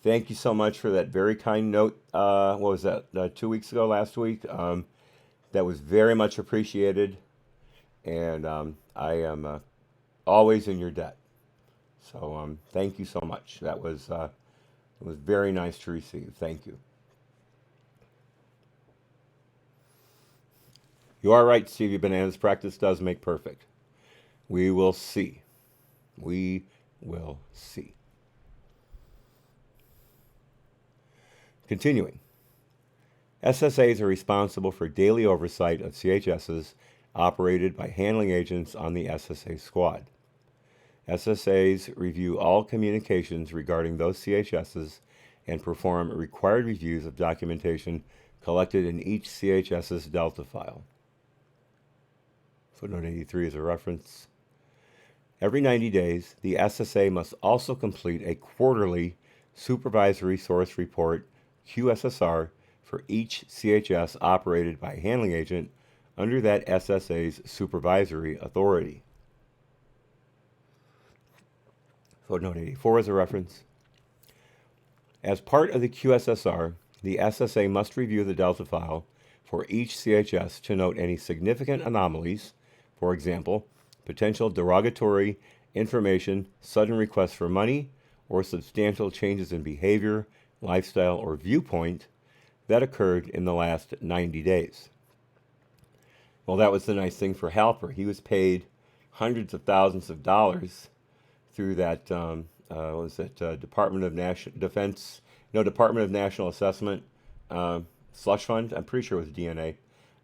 thank you so much for that very kind note. What was that, 2 weeks ago, last week? That was very much appreciated. And I am always in your debt. So thank you so much. That was it was very nice to receive. Thank you. You are right, Stevie Bananas. Practice does make perfect. We will see. We will see. Continuing. SSAs are responsible for daily oversight of CHSs operated by handling agents on the SSA squad. SSAs review all communications regarding those CHSs and perform required reviews of documentation collected in each CHS's Delta file. Footnote 83 is a reference. Every 90 days, the SSA must also complete a quarterly Supervisory Source Report, QSSR, for each CHS operated by a handling agent under that SSA's supervisory authority. Footnote 84 is a reference. As part of the QSSR, the SSA must review the Delta file for each CHS to note any significant anomalies, for example, potential derogatory information, sudden requests for money, or substantial changes in behavior, lifestyle, or viewpoint that occurred in the last 90 days. Well, that was the nice thing for Halper. He was paid hundreds of thousands of dollars through that, Department of Department of National Assessment slush fund. I'm pretty sure it was DNA.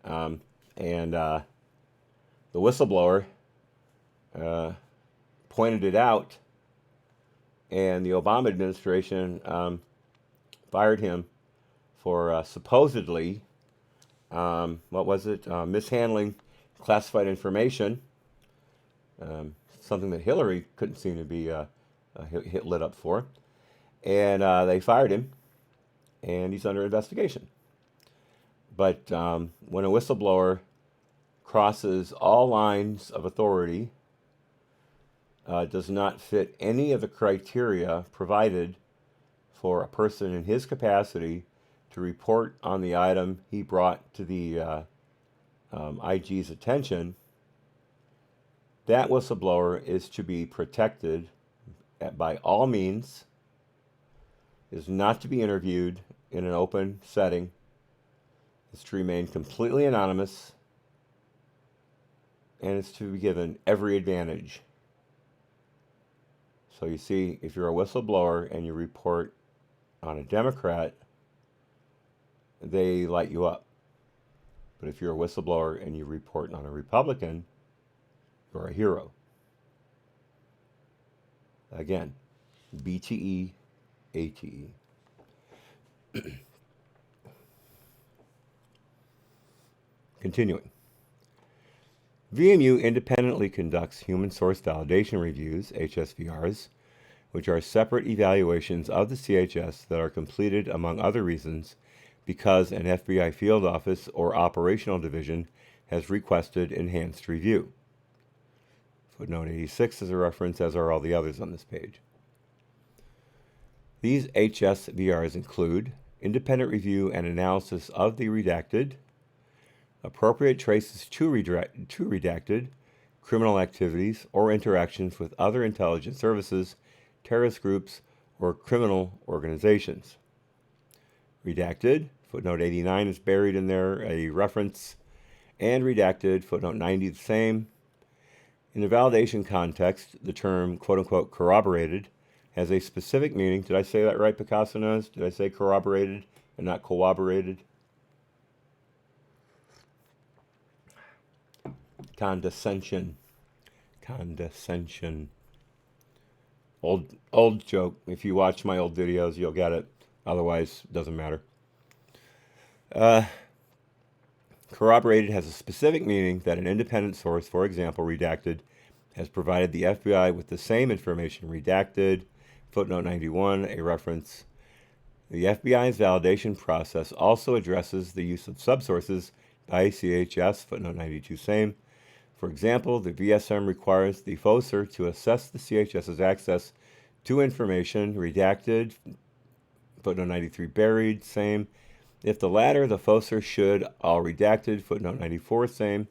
And the whistleblower pointed it out, and the Obama administration fired him for supposedly, mishandling classified information, something that Hillary couldn't seem to be lit up for. And they fired him, and he's under investigation. But when a whistleblower crosses all lines of authority, does not fit any of the criteria provided for a person in his capacity to report on the item he brought to the IG's attention, that whistleblower is to be protected by all means, is not to be interviewed in an open setting, is to remain completely anonymous, and is to be given every advantage. So you see, if you're a whistleblower and you report on a Democrat, they light you up. But if you're a whistleblower and you report on a Republican, you're a hero. Again, BTE, ATE. Continuing. VMU independently conducts human source validation reviews, HSVRs, which are separate evaluations of the CHS that are completed, among other reasons, because an FBI field office or operational division has requested enhanced review. Footnote 86 is a reference, as are all the others on this page. These HSVRs include independent review and analysis of the redacted, appropriate traces to redacted, criminal activities or interactions with other intelligence services, terrorist groups, or criminal organizations. Redacted, footnote 89 is buried in there, a reference, and redacted, footnote 90 the same. In the validation context, the term quote-unquote corroborated has a specific meaning. Did I say that right, Picasso knows? Did I say corroborated and not corroborated? Condescension. Old joke. If you watch my old videos, you'll get it. Otherwise, it doesn't matter. Corroborated has a specific meaning that an independent source, for example, redacted, has provided the FBI with the same information redacted. Footnote 91, a reference. The FBI's validation process also addresses the use of subsources by CHS. Footnote 92, same. For example, the VSM requires the FOSR to assess the CHS's access to information redacted. Footnote 93, buried, same. If the latter, the FOSR should all redacted. Footnote 94, same.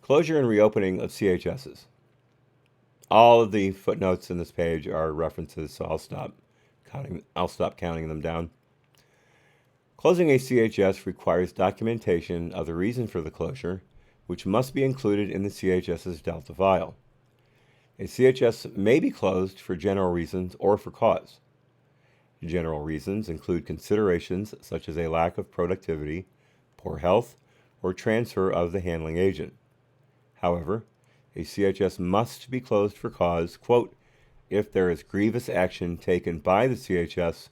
Closure and reopening of CHSs. All of the footnotes in this page are references, so I'll stop counting them down. Closing a CHS requires documentation of the reason for the closure, which must be included in the CHS's Delta file. A CHS may be closed for general reasons or for cause. General reasons include considerations such as a lack of productivity, poor health, or transfer of the handling agent. However, a CHS must be closed for cause, quote, if there is grievous action taken by the CHS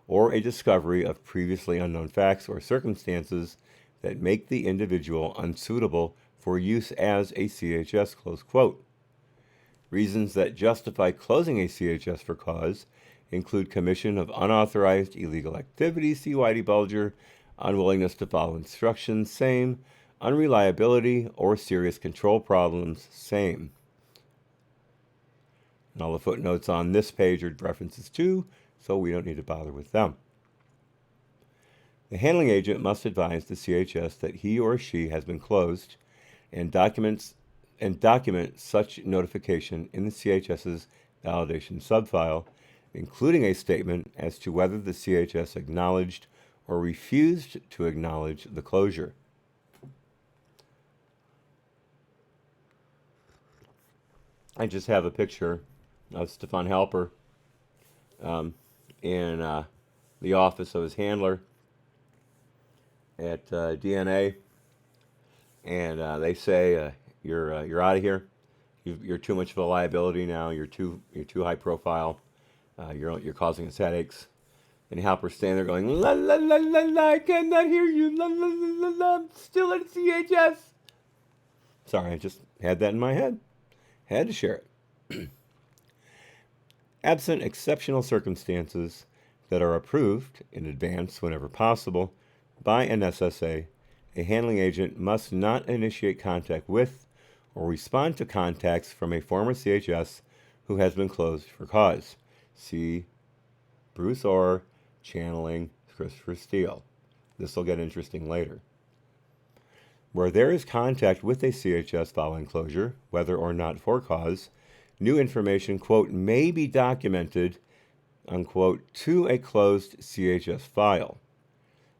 or a discovery of previously unknown facts or circumstances that make the individual unsuitable for use as a CHS, close quote. Reasons that justify closing a CHS for cause include commission of unauthorized illegal activity, see Whitey Bulger, unwillingness to follow instructions, same, unreliability, or serious control problems, same. And all the footnotes on this page are references to, so we don't need to bother with them. The handling agent must advise the CHS that he or she has been closed and document such notification in the CHS's validation subfile, including a statement as to whether the CHS acknowledged or refused to acknowledge the closure. I just have a picture of Stefan Halper in the office of his handler at DNA, and they say you're out of here. You're too much of a liability now. You're too high profile. You're causing us headaches. And Halper's standing there going, la la la la la, I cannot hear you. La la la la la, I'm still at CHS. Sorry, I just had that in my head. Had to share it. Absent exceptional circumstances that are approved in advance whenever possible by an SSA, a handling agent must not initiate contact with or respond to contacts from a former CHS who has been closed for cause. See Bruce Orr channeling Christopher Steele. This will get interesting later. Where there is contact with a CHS following closure, whether or not for cause, new information, quote, may be documented, unquote, to a closed CHS file.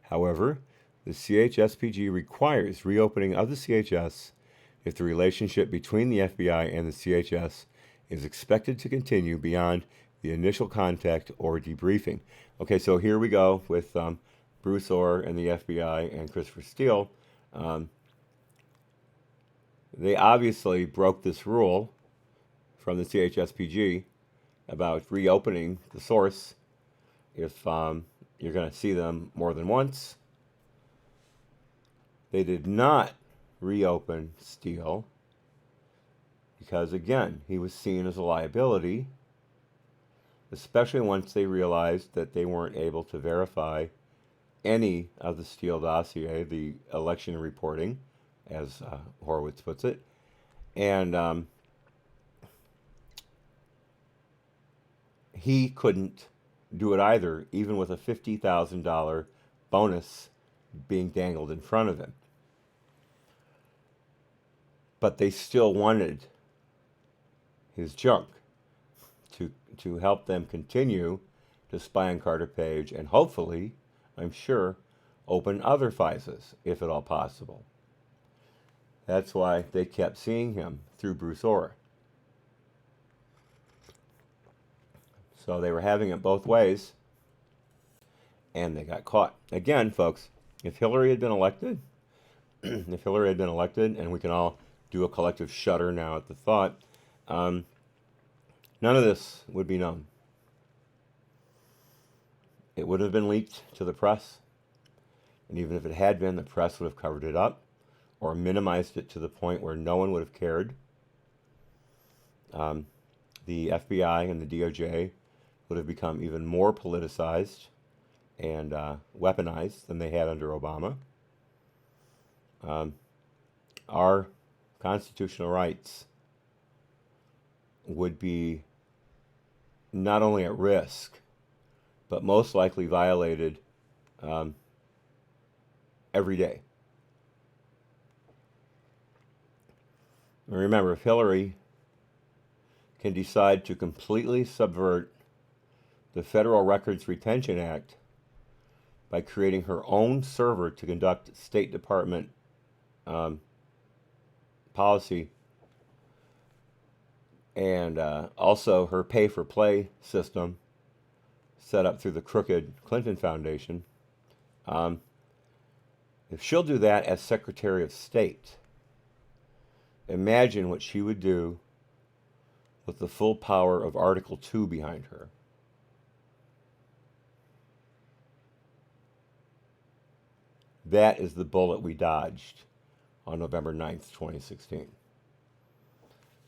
However, the CHSPG requires reopening of the CHS if the relationship between the FBI and the CHS is expected to continue beyond the initial contact or debriefing. Okay, so here we go with Bruce Orr and the FBI and Christopher Steele. They obviously broke this rule from the CHSPG about reopening the source if you're going to see them more than once. They did not reopen Steele because, again, he was seen as a liability, especially once they realized that they weren't able to verify any of the Steele dossier, the election reporting, as Horowitz puts it. And he couldn't do it either, even with a $50,000 bonus being dangled in front of him. But they still wanted his junk to help them continue to spy on Carter Page and hopefully, I'm sure, open other FISAs, if at all possible. That's why they kept seeing him through Bruce Orr. So they were having it both ways, and they got caught. Again, folks, if Hillary had been elected, and we can all do a collective shudder now at the thought, none of this would be known. It would have been leaked to the press, and even if it had been, the press would have covered it up or minimized it to the point where no one would have cared. The FBI and the DOJ would have become even more politicized and weaponized than they had under Obama. Our constitutional rights would be not only at risk, but most likely violated every day. And remember, if Hillary can decide to completely subvert the Federal Records Retention Act by creating her own server to conduct State Department policy, and also her pay-for-play system set up through the crooked Clinton Foundation. If she'll do that as Secretary of State, imagine what she would do with the full power of Article 2 behind her. That is the bullet we dodged on November 9th, 2016.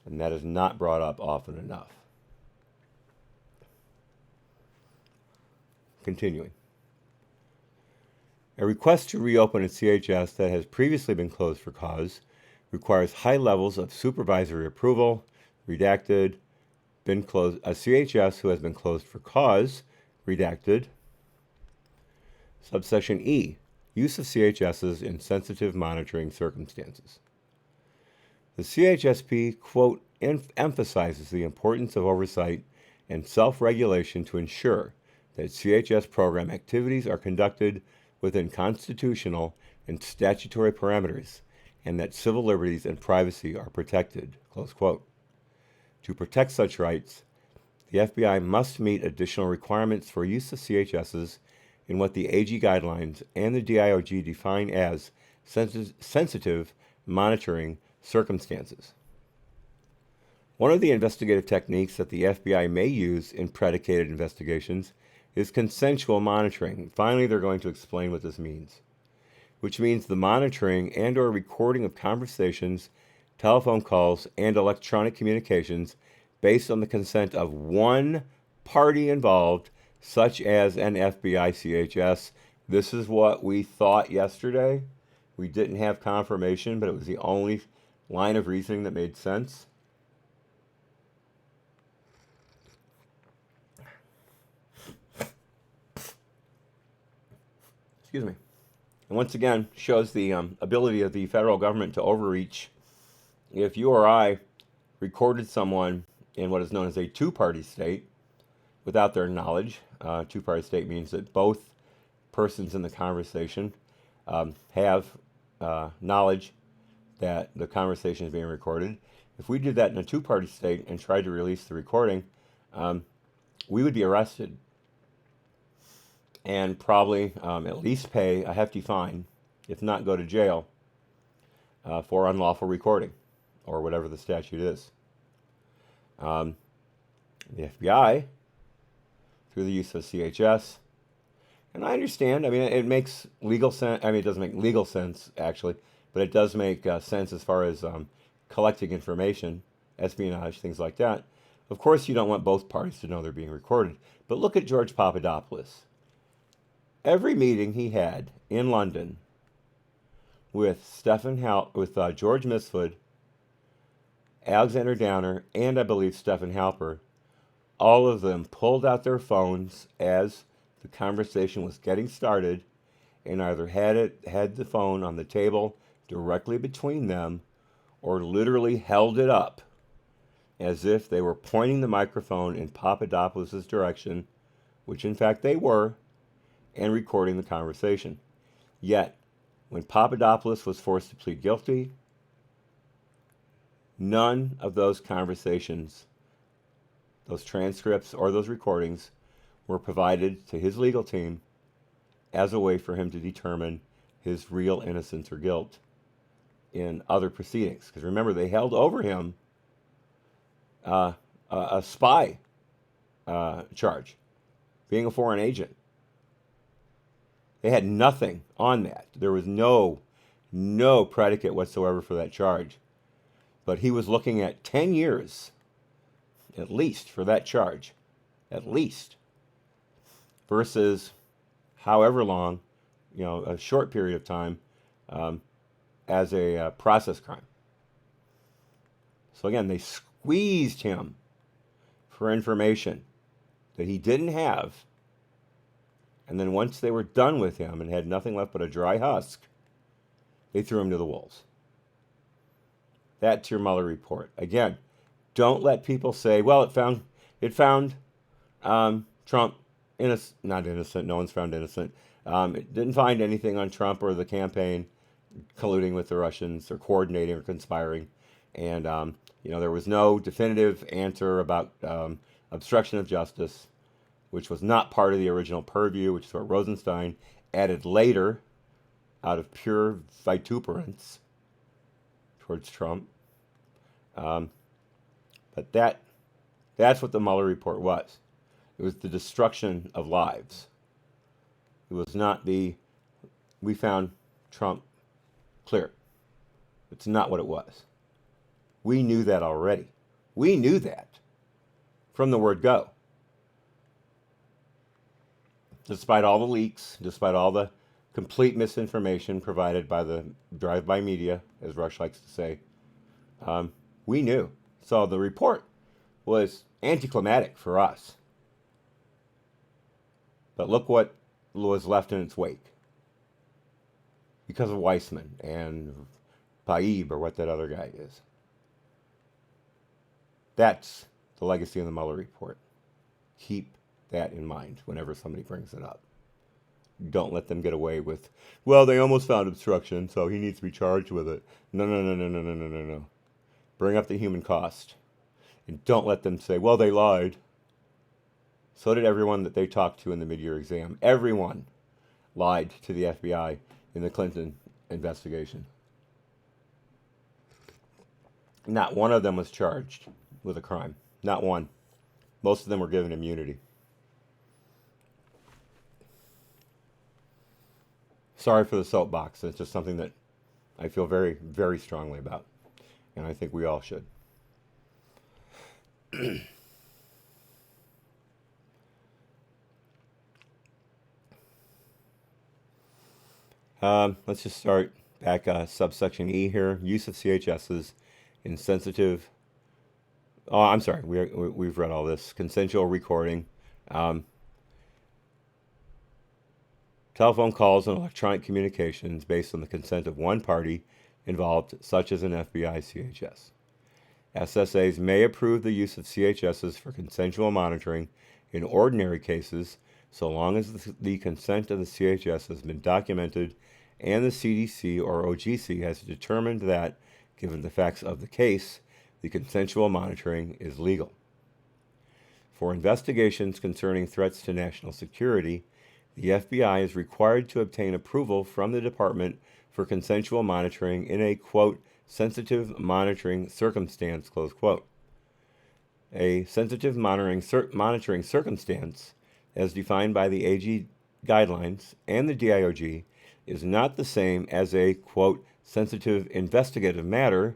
And that is not brought up often enough. Continuing. A request to reopen a CHS that has previously been closed for cause requires high levels of supervisory approval. Redacted. Been closed. A CHS who has been closed for cause. Redacted. Subsection E. Use of CHSs in sensitive monitoring circumstances. The CHSP, quote, emphasizes the importance of oversight and self-regulation to ensure that CHS program activities are conducted within constitutional and statutory parameters and that civil liberties and privacy are protected, close quote. To protect such rights, the FBI must meet additional requirements for use of CHSs in what the AG guidelines and the DIOG define as sensitive monitoring circumstances. One of the investigative techniques that the FBI may use in predicated investigations is consensual monitoring. Finally, they're going to explain what this means, which means the monitoring and or recording of conversations, telephone calls, and electronic communications based on the consent of one party involved, such as an FBI CHS. This is what we thought yesterday. We didn't have confirmation, but it was the only line of reasoning that made sense. Excuse me. And once again, shows the ability of the federal government to overreach. If you or I recorded someone in what is known as a two-party state without their knowledge, two-party state means that both persons in the conversation have knowledge that the conversation is being recorded. If we did that in a two-party state and tried to release the recording, we would be arrested and probably at least pay a hefty fine, if not go to jail, for unlawful recording, or whatever the statute is. The FBI, through the use of CHS, and I understand, I mean, it makes legal sense, I mean, it doesn't make legal sense, actually, but it does make sense as far as collecting information, espionage, things like that. Of course, you don't want both parties to know they're being recorded, but look at George Papadopoulos. Every meeting he had in London with George Misford, Alexander Downer, and I believe Stephen Halper, all of them pulled out their phones as the conversation was getting started and either had the phone on the table directly between them or literally held it up as if they were pointing the microphone in Papadopoulos' direction, which in fact they were, and recording the conversation. Yet, when Papadopoulos was forced to plead guilty, none of those conversations, those transcripts, or those recordings were provided to his legal team as a way for him to determine his real innocence or guilt in other proceedings. Because remember, they held over him a spy charge, being a foreign agent. They had nothing on that. There was no predicate whatsoever for that charge. But he was looking at 10 years, at least, for that charge. At least. Versus however long, a short period of time as a process crime. So again, they squeezed him for information that he didn't have. And then once they were done with him and had nothing left but a dry husk, they threw him to the wolves. That's your Mueller report. Again, don't let people say, well, it found Trump not innocent. No one's found innocent. It didn't find anything on Trump or the campaign colluding with the Russians or coordinating or conspiring. And, there was no definitive answer about obstruction of justice, which was not part of the original purview, which is what Rosenstein added later out of pure vituperance towards Trump. But that's what the Mueller report was. It was the destruction of lives. It was not we found Trump clear. It's not what it was. We knew that already. We knew that from the word go. Despite all the leaks, despite all the complete misinformation provided by the drive-by media, as Rush likes to say, we knew. So the report was anticlimactic for us. But look what was left in its wake. Because of Weissman and Paib, or what that other guy is. That's the legacy of the Mueller report. Keep that in mind whenever somebody brings it up. Don't let them get away with, well, they almost found obstruction, so he needs to be charged with it. No, no, no, no, no, no, no, no, no. Bring up the human cost. And don't let them say, well, they lied. So did everyone that they talked to in the mid-year exam. Everyone lied to the FBI in the Clinton investigation. Not one of them was charged with a crime. Not one. Most of them were given immunity. Sorry for the soapbox. It's just something that I feel very, very strongly about. And I think we all should. Let's just start back subsection E here. Use of CHSs in sensitive. Oh, I'm sorry. We've read all this. Consensual recording. Telephone calls and electronic communications based on the consent of one party involved, such as an FBI CHS. SSAs may approve the use of CHSs for consensual monitoring in ordinary cases, so long as the consent of the CHS has been documented and the CDC or OGC has determined that, given the facts of the case, the consensual monitoring is legal. For investigations concerning threats to national security, the FBI is required to obtain approval from the department for consensual monitoring in a, quote, sensitive monitoring circumstance, close quote. A sensitive monitoring circumstance, as defined by the AG guidelines and the DIOG, is not the same as a, quote, sensitive investigative matter,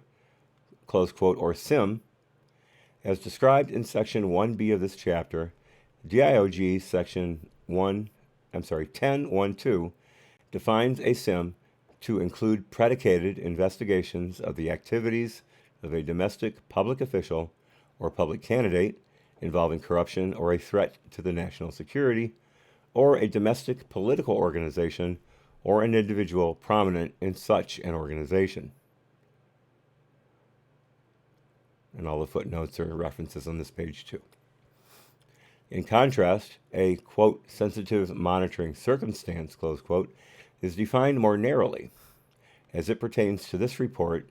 close quote, or SIM. As described in Section 1B of this chapter, DIOG Section 10.1.2 defines a SIM to include predicated investigations of the activities of a domestic public official or public candidate involving corruption or a threat to the national security, or a domestic political organization or an individual prominent in such an organization. And all the footnotes are references on this page too. In contrast, a, quote, sensitive monitoring circumstance, close quote, is defined more narrowly. As it pertains to this report,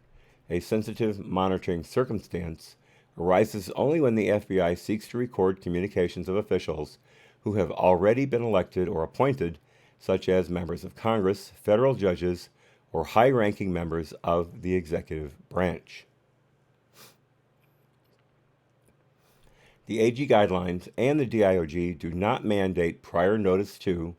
a sensitive monitoring circumstance arises only when the FBI seeks to record communications of officials who have already been elected or appointed, such as members of Congress, federal judges, or high-ranking members of the executive branch. The AG guidelines and the DIOG do not mandate prior notice to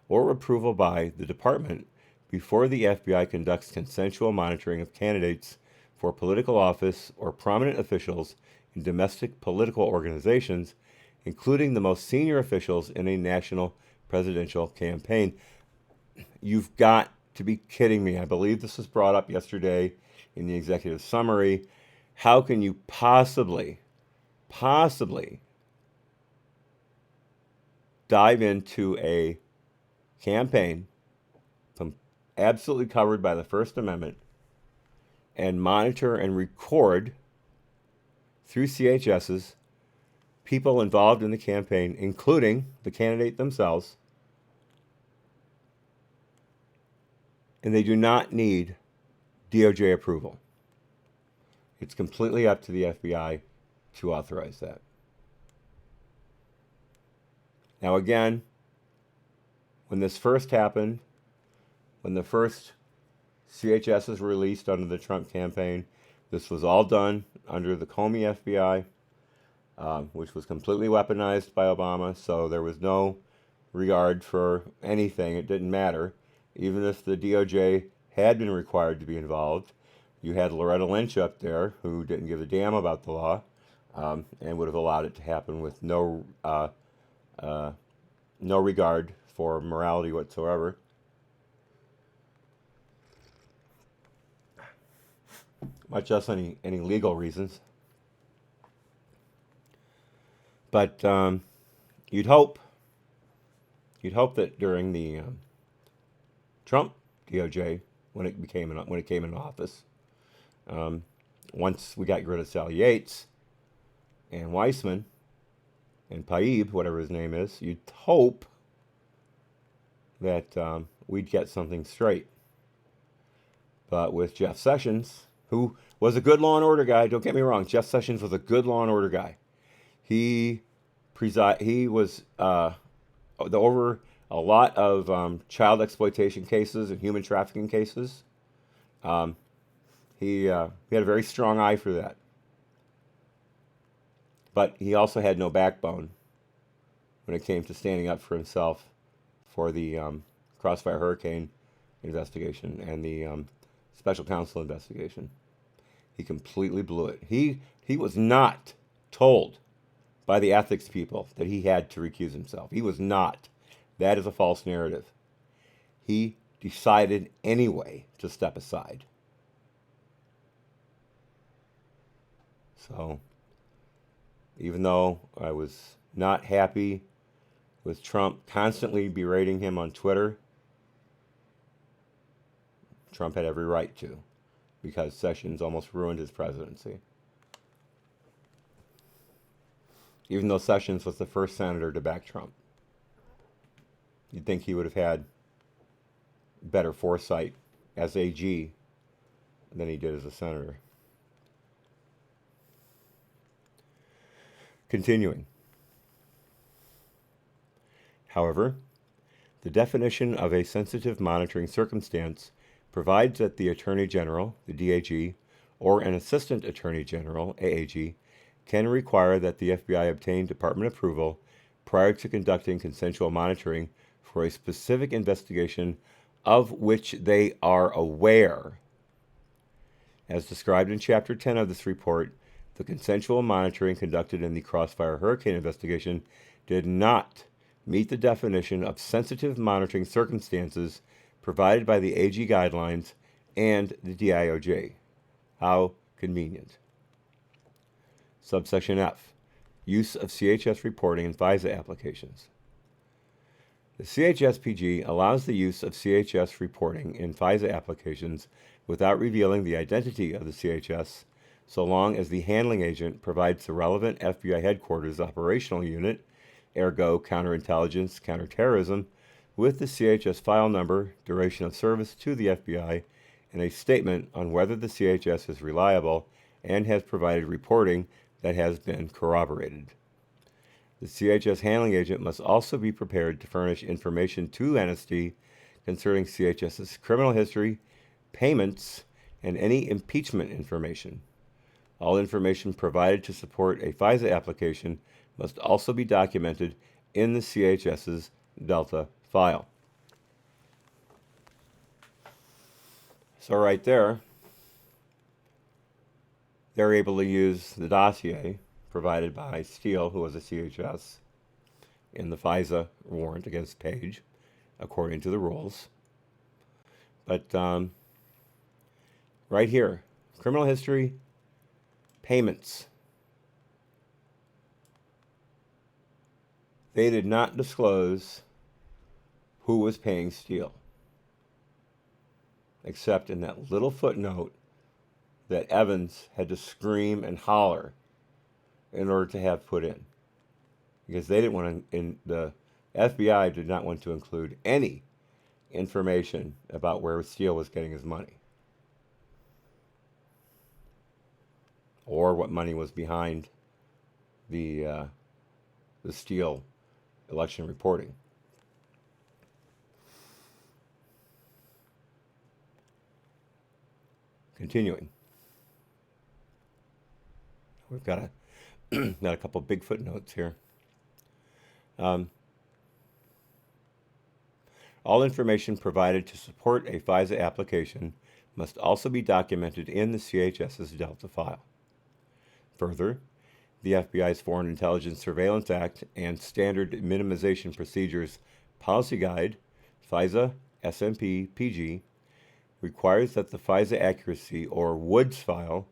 or approval by the department before the FBI conducts consensual monitoring of candidates for political office or prominent officials in domestic political organizations, including the most senior officials in a national presidential campaign. You've got to be kidding me. I believe this was brought up yesterday in the executive summary. How can you possibly dive into a campaign absolutely covered by the First Amendment and monitor and record through CHSs people involved in the campaign, including the candidate themselves, and they do not need DOJ approval? It's completely up to the FBI to authorize that. Now again, when this first happened, when the first CHSs were released under the Trump campaign, this was all done under the Comey FBI, which was completely weaponized by Obama, so there was no regard for anything. It didn't matter. Even if the DOJ had been required to be involved. You had Loretta Lynch up there who didn't give a damn about the law, and would have allowed it to happen with no regard for morality whatsoever. Much less any legal reasons. But you'd hope that during the Trump DOJ, when it came into office, once we got rid of Sally Yates and Weissman and Paib, whatever his name is, you'd hope that we'd get something straight. But with Jeff Sessions, who was a good law and order guy, don't get me wrong, Jeff Sessions was a good law and order guy. He was over a lot of child exploitation cases and human trafficking cases. He had a very strong eye for that. But he also had no backbone when it came to standing up for himself for the Crossfire Hurricane investigation and the special counsel investigation. He completely blew it. He was not told by the ethics people that he had to recuse himself. He was not. That is a false narrative. He decided anyway to step aside. So, even though I was not happy with Trump constantly berating him on Twitter, Trump had every right to, because Sessions almost ruined his presidency. Even though Sessions was the first senator to back Trump. You'd think he would have had better foresight as AG than he did as a senator. Continuing. However, the definition of a sensitive monitoring circumstance provides that the Attorney General, the DAG, or an Assistant Attorney General, AAG, can require that the FBI obtain department approval prior to conducting consensual monitoring for a specific investigation of which they are aware. As described in Chapter 10 of this report, the consensual monitoring conducted in the Crossfire Hurricane investigation did not meet the definition of sensitive monitoring circumstances provided by the AG guidelines and the DIOJ. How convenient. Subsection F. Use of CHS reporting in FISA applications. The CHSPG allows the use of CHS reporting in FISA applications without revealing the identity of the CHS, so long as the handling agent provides the relevant FBI headquarters operational unit, ergo counterintelligence, counterterrorism, with the CHS file number, duration of service to the FBI, and a statement on whether the CHS is reliable and has provided reporting that has been corroborated. The CHS handling agent must also be prepared to furnish information to NSD concerning CHS's criminal history, payments, and any impeachment information. All information provided to support a FISA application must also be documented in the CHS's Delta file. So right there, they're able to use the dossier provided by Steele, who was a CHS, in the FISA warrant against Page, according to the rules. But right here, criminal history, payments. They did not disclose who was paying Steele, except in that little footnote that Evans had to scream and holler in order to have put in, because they didn't want to. The FBI did not want to include any information about where Steele was getting his money, or what money was behind the Steele election reporting. Continuing, we've got a couple big footnotes here. All information provided to support a FISA application must also be documented in the CHS's Delta file. Further, the FBI's Foreign Intelligence Surveillance Act and Standard Minimization Procedures Policy Guide, FISA SMP PG, requires that the FISA accuracy or Woods file,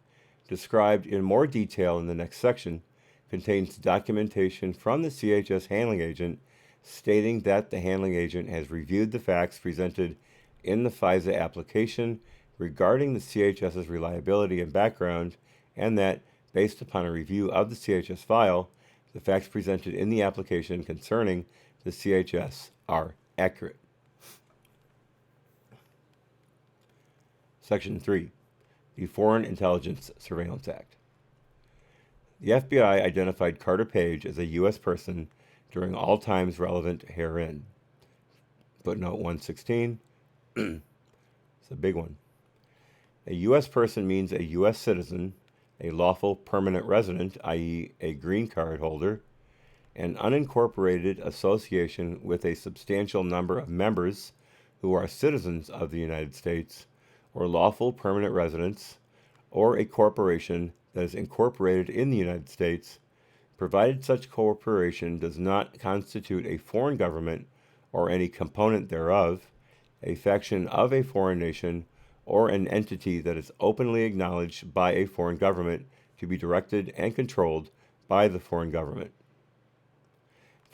described in more detail in the next section, contains documentation from the CHS handling agent stating that the handling agent has reviewed the facts presented in the FISA application regarding the CHS's reliability and background, and that, based upon a review of the CHS file, the facts presented in the application concerning the CHS are accurate. Section 3. The Foreign Intelligence Surveillance Act. The FBI identified Carter Page as a U.S. person during all times relevant herein. Footnote 116. It's a big one. A U.S. person means a U.S. citizen, a lawful permanent resident, i.e., a green card holder, an unincorporated association with a substantial number of members who are citizens of the United States, or lawful permanent residents, or a corporation that is incorporated in the United States, provided such corporation does not constitute a foreign government or any component thereof, a faction of a foreign nation, or an entity that is openly acknowledged by a foreign government to be directed and controlled by the foreign government.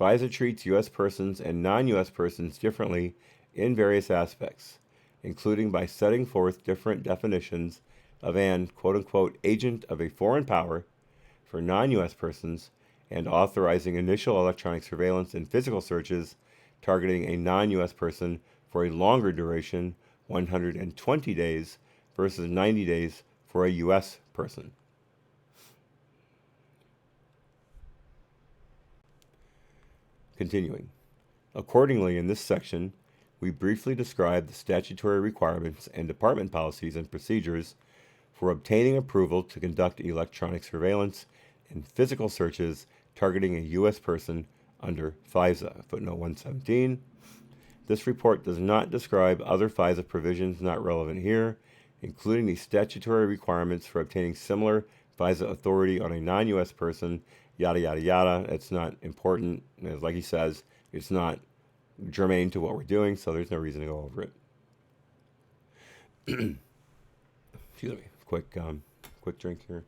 FISA treats U.S. persons and non-U.S. persons differently in various aspects, including by setting forth different definitions of an quote-unquote agent of a foreign power for non-U.S. persons and authorizing initial electronic surveillance and physical searches targeting a non-U.S. person for a longer duration, 120 days versus 90 days for a U.S. person. Continuing. Accordingly, in this section, we briefly describe the statutory requirements and department policies and procedures for obtaining approval to conduct electronic surveillance and physical searches targeting a U.S. person under FISA. Footnote 117. This report does not describe other FISA provisions not relevant here, including the statutory requirements for obtaining similar FISA authority on a non-U.S. person, yada, yada, yada. It's not important. Like he says, it's not germane to what we're doing, so there's no reason to go over it. Excuse me. Quick drink here.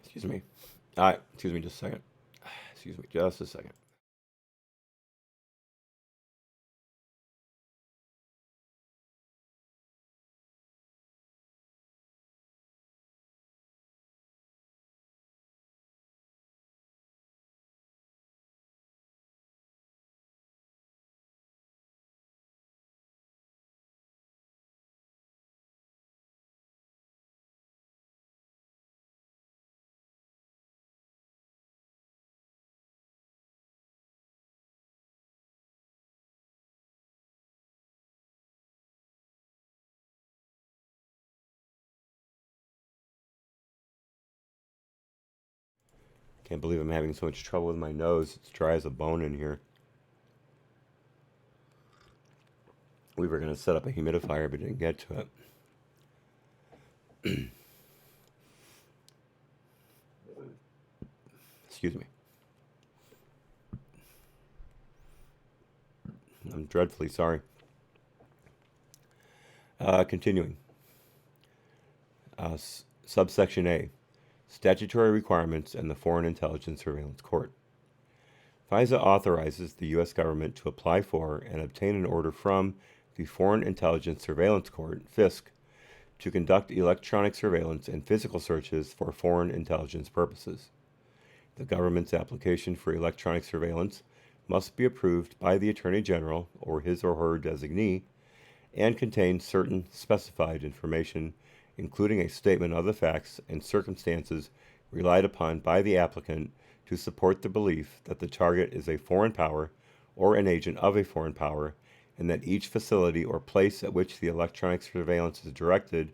Excuse me. All right. Excuse me just a second. Excuse me just a second. Can't believe I'm having so much trouble with my nose. It's dry as a bone in here. We were going to set up a humidifier, but didn't get to it. Excuse me. I'm dreadfully sorry. Continuing. Subsection A. Statutory requirements and the Foreign Intelligence Surveillance Court. FISA authorizes the U.S. government to apply for and obtain an order from the Foreign Intelligence Surveillance Court, FISC, to conduct electronic surveillance and physical searches for foreign intelligence purposes. The government's application for electronic surveillance must be approved by the Attorney General or his or her designee and contain certain specified information, including a statement of the facts and circumstances relied upon by the applicant to support the belief that the target is a foreign power or an agent of a foreign power, and that each facility or place at which the electronic surveillance is directed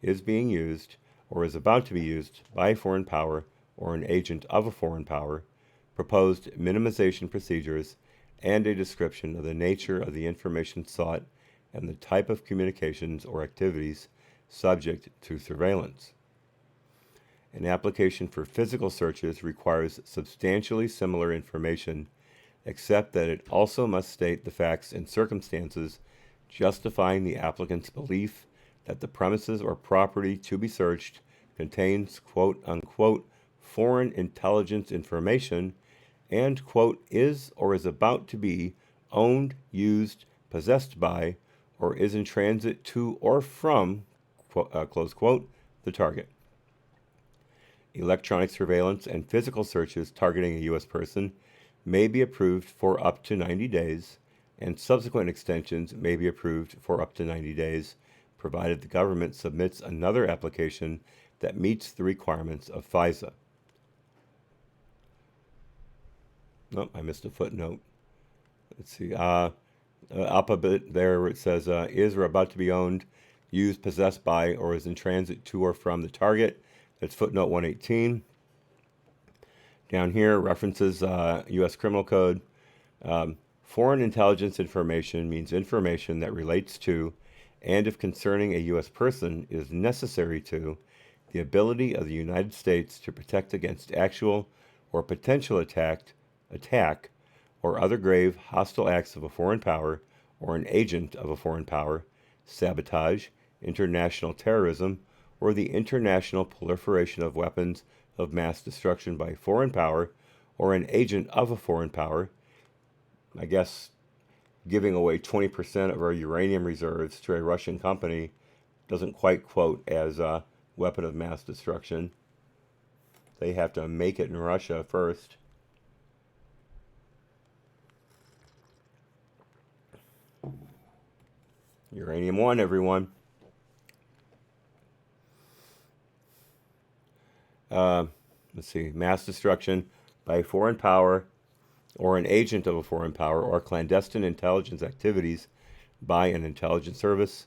is being used or is about to be used by a foreign power or an agent of a foreign power, proposed minimization procedures, and a description of the nature of the information sought and the type of communications or activities subject to surveillance. An application for physical searches requires substantially similar information, except that it also must state the facts and circumstances justifying the applicant's belief that the premises or property to be searched contains quote unquote foreign intelligence information and quote is or is about to be owned, used, possessed by, or is in transit to or from close quote the target. Electronic surveillance and physical searches targeting a U.S. person may be approved for up to 90 days, and subsequent extensions may be approved for up to 90 days, provided the government submits another application that meets the requirements of FISA. Oh, I missed a footnote. Let's see. Up a bit there where it says is or about to be owned, used, possessed by, or is in transit to or from the target. That's footnote 118. Down here, references U.S. Criminal Code. Foreign intelligence information means information that relates to, and if concerning a U.S. person, is necessary to, the ability of the United States to protect against actual or potential attack, or other grave hostile acts of a foreign power or an agent of a foreign power, sabotage, international terrorism, or the international proliferation of weapons of mass destruction by a foreign power or an agent of a foreign power. I guess giving away 20% of our uranium reserves to a Russian company doesn't quite quote as a weapon of mass destruction. They have to make it in Russia first. Uranium 1, everyone. Let's see, mass destruction by a foreign power or an agent of a foreign power or clandestine intelligence activities by an intelligence service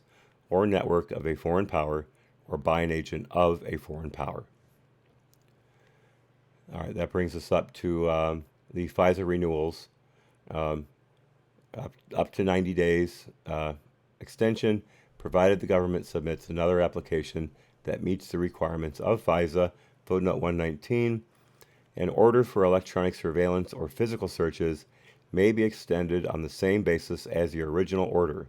or network of a foreign power or by an agent of a foreign power. All right, that brings us up to the FISA renewals, up to 90 days extension, provided the government submits another application that meets the requirements of FISA, footnote 119. An order for electronic surveillance or physical searches may be extended on the same basis as the original order.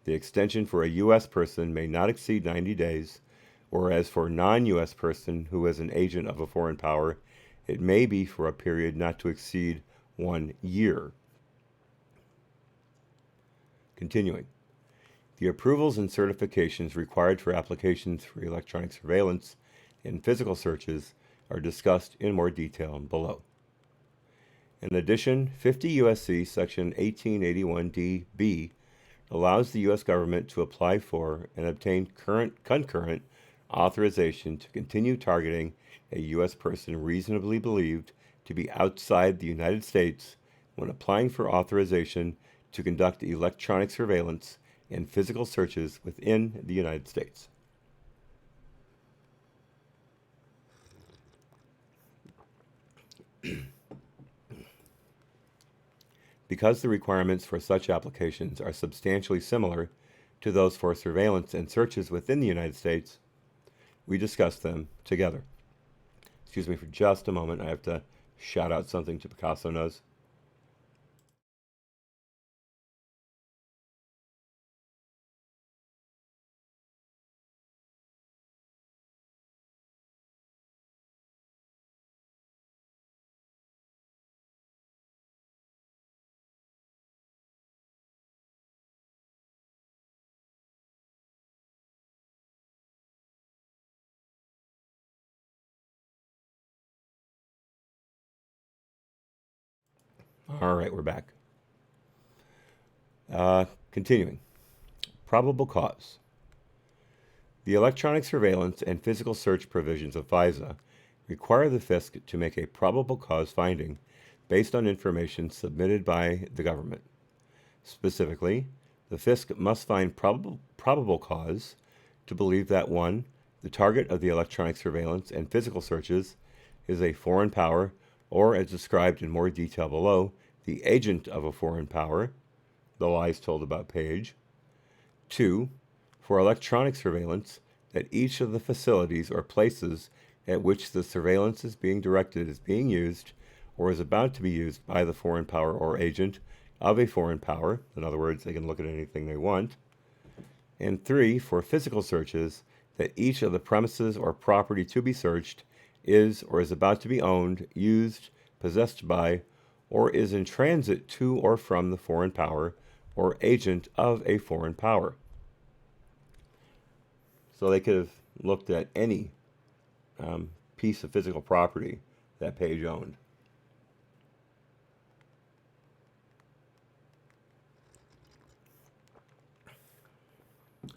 The extension for a U.S. person may not exceed 90 days, whereas for a non-U.S. person who is an agent of a foreign power, it may be for a period not to exceed 1 year. Continuing. The approvals and certifications required for applications for electronic surveillance and physical searches are discussed in more detail below. In addition, 50 U.S.C. Section 1881d(b) allows the U.S. government to apply for and obtain concurrent authorization to continue targeting a U.S. person reasonably believed to be outside the United States when applying for authorization to conduct electronic surveillance and physical searches within the United States. Because the requirements for such applications are substantially similar to those for surveillance and searches within the United States, we discuss them together. Excuse me for just a moment. I have to shout out something to Picasso Knows. All right, we're back. Continuing. Probable cause. The electronic surveillance and physical search provisions of FISA require the FISC to make a probable cause finding based on information submitted by the government. Specifically, the FISC must find probable cause to believe that 1. The target of the electronic surveillance and physical searches is a foreign power, or as described in more detail below, the agent of a foreign power, the lies told about Page. 2. For electronic surveillance, that each of the facilities or places at which the surveillance is being directed is being used or is about to be used by the foreign power or agent of a foreign power. In other words, they can look at anything they want. And 3, for physical searches, that each of the premises or property to be searched is or is about to be owned, used, possessed by, or is in transit to or from the foreign power or agent of a foreign power. So they could have looked at any piece of physical property that Page owned.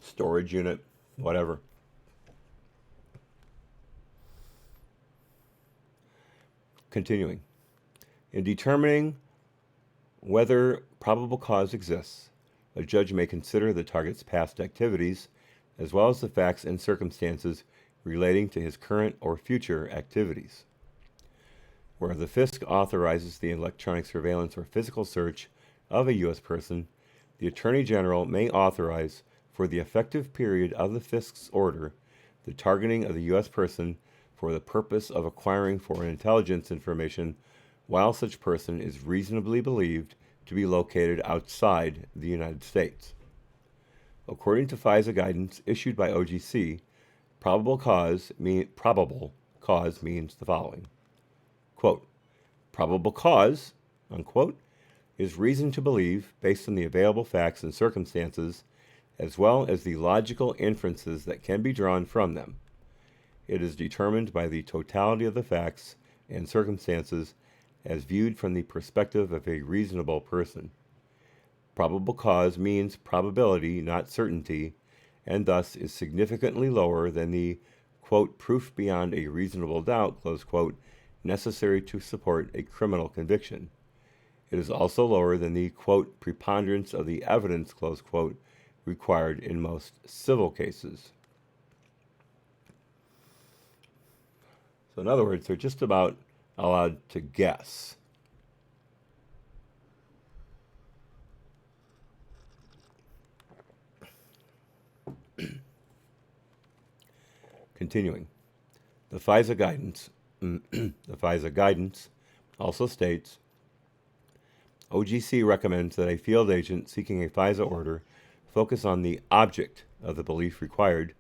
Storage unit, whatever. Continuing. In determining whether probable cause exists, a judge may consider the target's past activities as well as the facts and circumstances relating to his current or future activities. Where the FISC authorizes the electronic surveillance or physical search of a U.S. person, the Attorney General may authorize, for the effective period of the FISC's order, the targeting of the U.S. person for the purpose of acquiring foreign intelligence information while such person is reasonably believed to be located outside the United States. According to FISA guidance issued by OGC, probable cause means the following. Quote, probable cause, unquote, is reason to believe based on the available facts and circumstances as well as the logical inferences that can be drawn from them. It is determined by the totality of the facts and circumstances as viewed from the perspective of a reasonable person. Probable cause means probability, not certainty, and thus is significantly lower than the, quote, proof beyond a reasonable doubt, close quote, necessary to support a criminal conviction. It is also lower than the, quote, preponderance of the evidence, close quote, required in most civil cases. So in other words, they're just about allowed to guess. Continuing, the FISA guidance also states, OGC recommends that a field agent seeking a FISA order focus on the object of the belief required,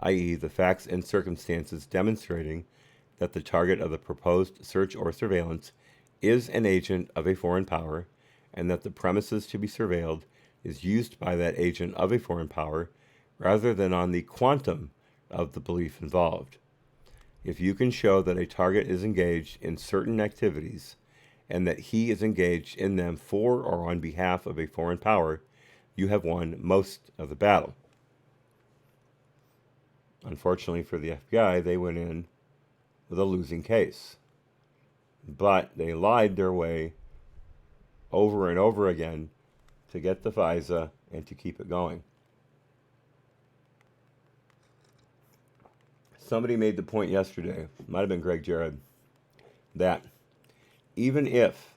i.e. the facts and circumstances demonstrating that the target of the proposed search or surveillance is an agent of a foreign power and that the premises to be surveilled is used by that agent of a foreign power rather than on the quantum of the belief involved. If you can show that a target is engaged in certain activities and that he is engaged in them for or on behalf of a foreign power, you have won most of the battle. Unfortunately for the FBI, they went in with a losing case. But they lied their way over and over again to get the FISA and to keep it going. Somebody made the point yesterday, might have been Greg Jared, that even if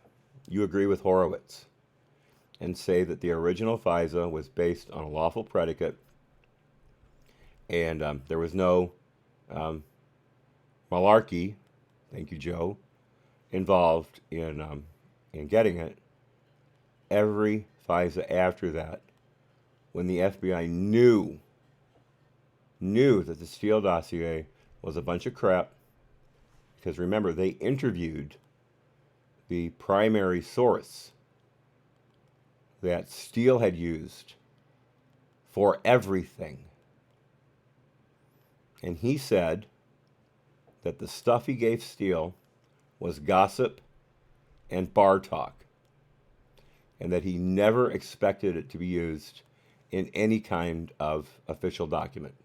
you agree with Horowitz and say that the original FISA was based on a lawful predicate and there was no malarkey, thank you, Joe, involved in getting it, every FISA after that, when the FBI knew that the Steele dossier was a bunch of crap, because remember, they interviewed the primary source that Steele had used for everything. And he said that the stuff he gave Steele was gossip and bar talk, and that he never expected it to be used in any kind of official document.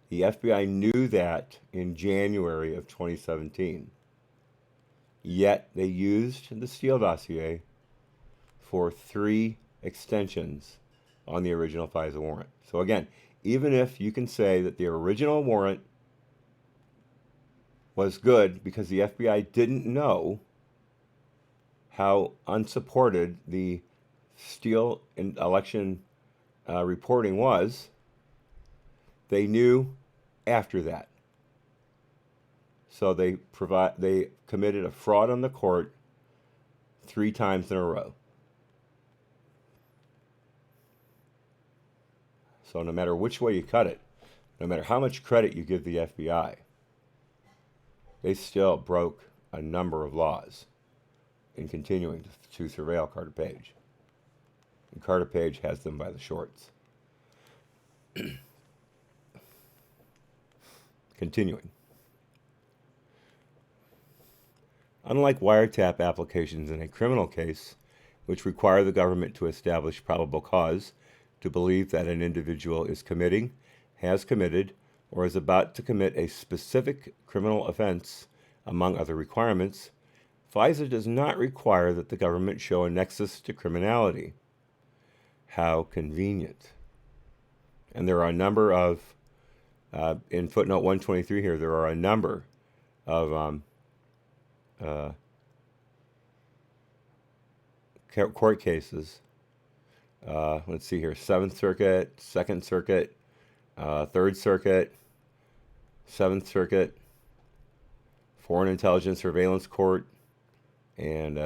The FBI knew that in January of 2017. Yet they used the Steele dossier for 3 extensions on the original FISA warrant. So again, even if you can say that the original warrant was good because the FBI didn't know how unsupported the Steele election reporting was, they knew after that. So they committed a fraud on the court 3 times in a row. So no matter which way you cut it, no matter how much credit you give the FBI, they still broke a number of laws in continuing to surveil Carter Page. And Carter Page has them by the shorts. Continuing. Unlike wiretap applications in a criminal case, which require the government to establish probable cause to believe that an individual is committing, has committed, or is about to commit a specific criminal offense, among other requirements, FISA does not require that the government show a nexus to criminality. How convenient. And there are a number of, in footnote 123 here, there are a number of court cases. Let's see here, 7th Circuit, 2nd Circuit, 3rd Circuit, 7th Circuit, Foreign Intelligence Surveillance Court, and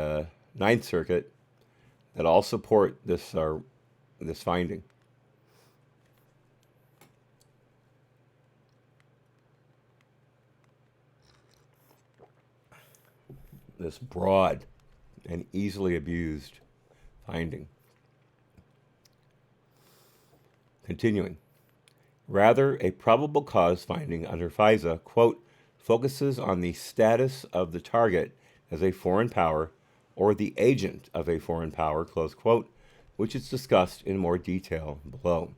9th Circuit that all support this finding. This broad and easily abused finding. Continuing. Rather, a probable cause finding under FISA, quote, focuses on the status of the target as a foreign power or the agent of a foreign power, close quote, which is discussed in more detail below.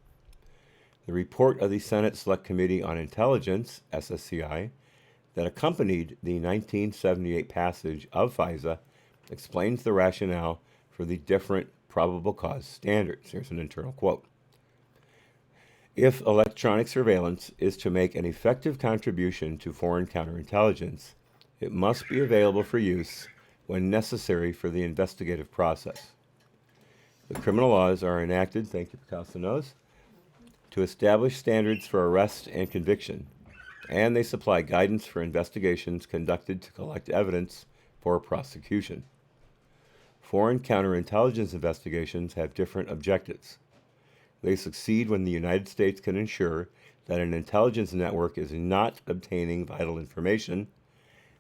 The report of the Senate Select Committee on Intelligence, SSCI, that accompanied the 1978 passage of FISA explains the rationale for the different probable cause standards. Here's an internal quote. If electronic surveillance is to make an effective contribution to foreign counterintelligence, it must be available for use when necessary for the investigative process. The criminal laws are enacted, thank you, Picasso knows, to establish standards for arrest and conviction, and they supply guidance for investigations conducted to collect evidence for prosecution. Foreign counterintelligence investigations have different objectives. They succeed when the United States can ensure that an intelligence network is not obtaining vital information,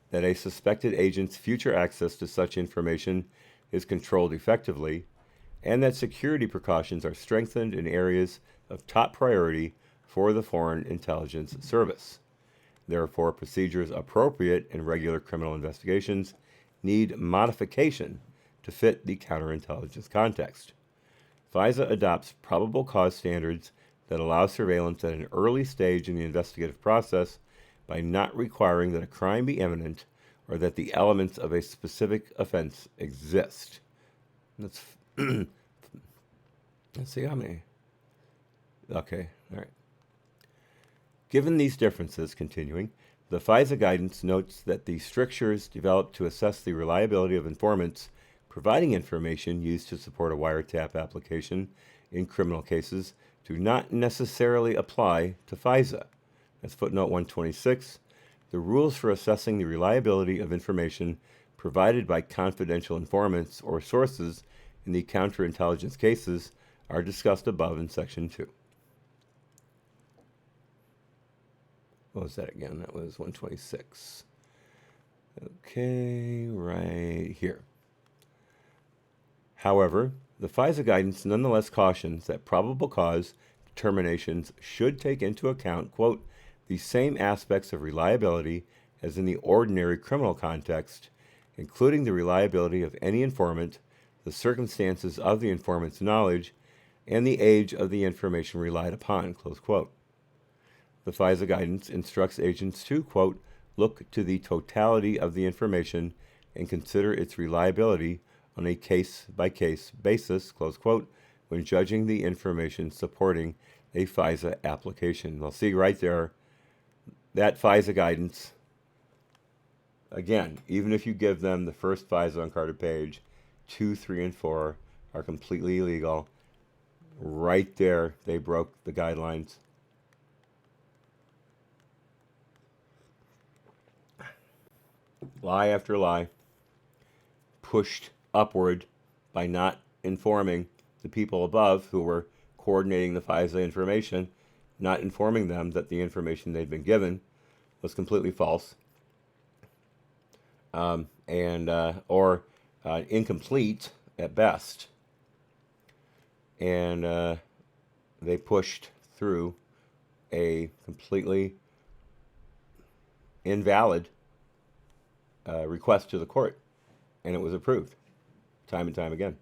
that a suspected agent's future access to such information is controlled effectively, and that security precautions are strengthened in areas of top priority for the Foreign Intelligence Service. Therefore, procedures appropriate in regular criminal investigations need modification to fit the counterintelligence context. FISA adopts probable cause standards that allow surveillance at an early stage in the investigative process by not requiring that a crime be imminent or that the elements of a specific offense exist. Let's see how many. Okay, all right. Given these differences, continuing, the FISA guidance notes that the strictures developed to assess the reliability of informants providing information used to support a wiretap application in criminal cases do not necessarily apply to FISA. That's footnote 126. The rules for assessing the reliability of information provided by confidential informants or sources in the counterintelligence cases are discussed above in Section 2. What was that again? That was 126. Okay, right here. However, the FISA guidance nonetheless cautions that probable cause determinations should take into account, quote, the same aspects of reliability as in the ordinary criminal context, including the reliability of any informant, the circumstances of the informant's knowledge, and the age of the information relied upon, close quote. The FISA guidance instructs agents to, quote, look to the totality of the information and consider its reliability on a case-by-case basis, close quote, when judging the information supporting a FISA application. We'll see right there that FISA guidance. Again, even if you give them the first FISA uncarded page, 2, 3, and 4 are completely illegal. Right there, they broke the guidelines. Lie after lie, pushed upward by not informing the people above who were coordinating the FISA information, not informing them that the information they'd been given was completely false or incomplete at best. And they pushed through a completely invalid request to the court, and it was approved time and time again.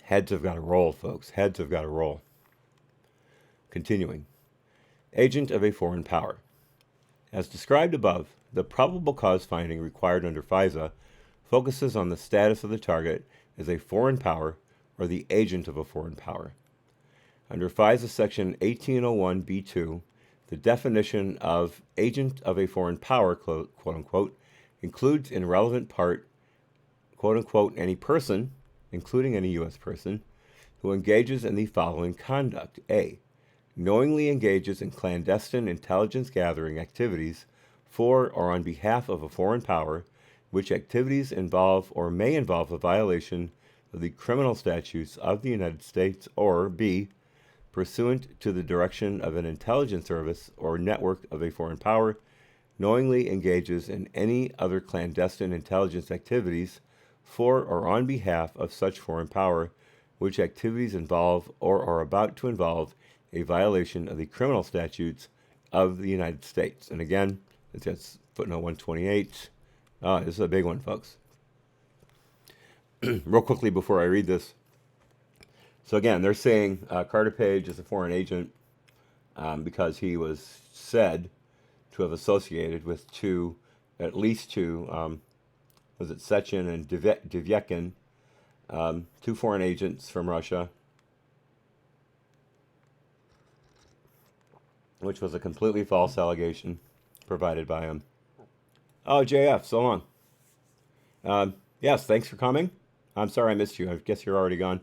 Heads have got to roll, folks. Heads have got to roll. Continuing. Agent of a foreign power. As described above, the probable cause finding required under FISA focuses on the status of the target as a foreign power or the agent of a foreign power. Under FISA Section 1801b2, the definition of agent of a foreign power, quote unquote, includes in relevant part, quote unquote, any person, including any U.S. person, who engages in the following conduct. A. Knowingly engages in clandestine intelligence gathering activities for or on behalf of a foreign power, which activities involve or may involve a violation of the criminal statutes of the United States, or B. Pursuant to the direction of an intelligence service or network of a foreign power, knowingly engages in any other clandestine intelligence activities for or on behalf of such foreign power, which activities involve or are about to involve a violation of the criminal statutes of the United States. And again, that's footnote 128. This is a big one, folks. Real quickly before I read this. So again, they're saying Carter Page is a foreign agent because he was said to have associated with at least two, was it Sechin and Divyekin, two foreign agents from Russia, which was a completely false allegation provided by him. Oh, JF, so long. Yes, thanks for coming. I'm sorry I missed you. I guess you're already gone.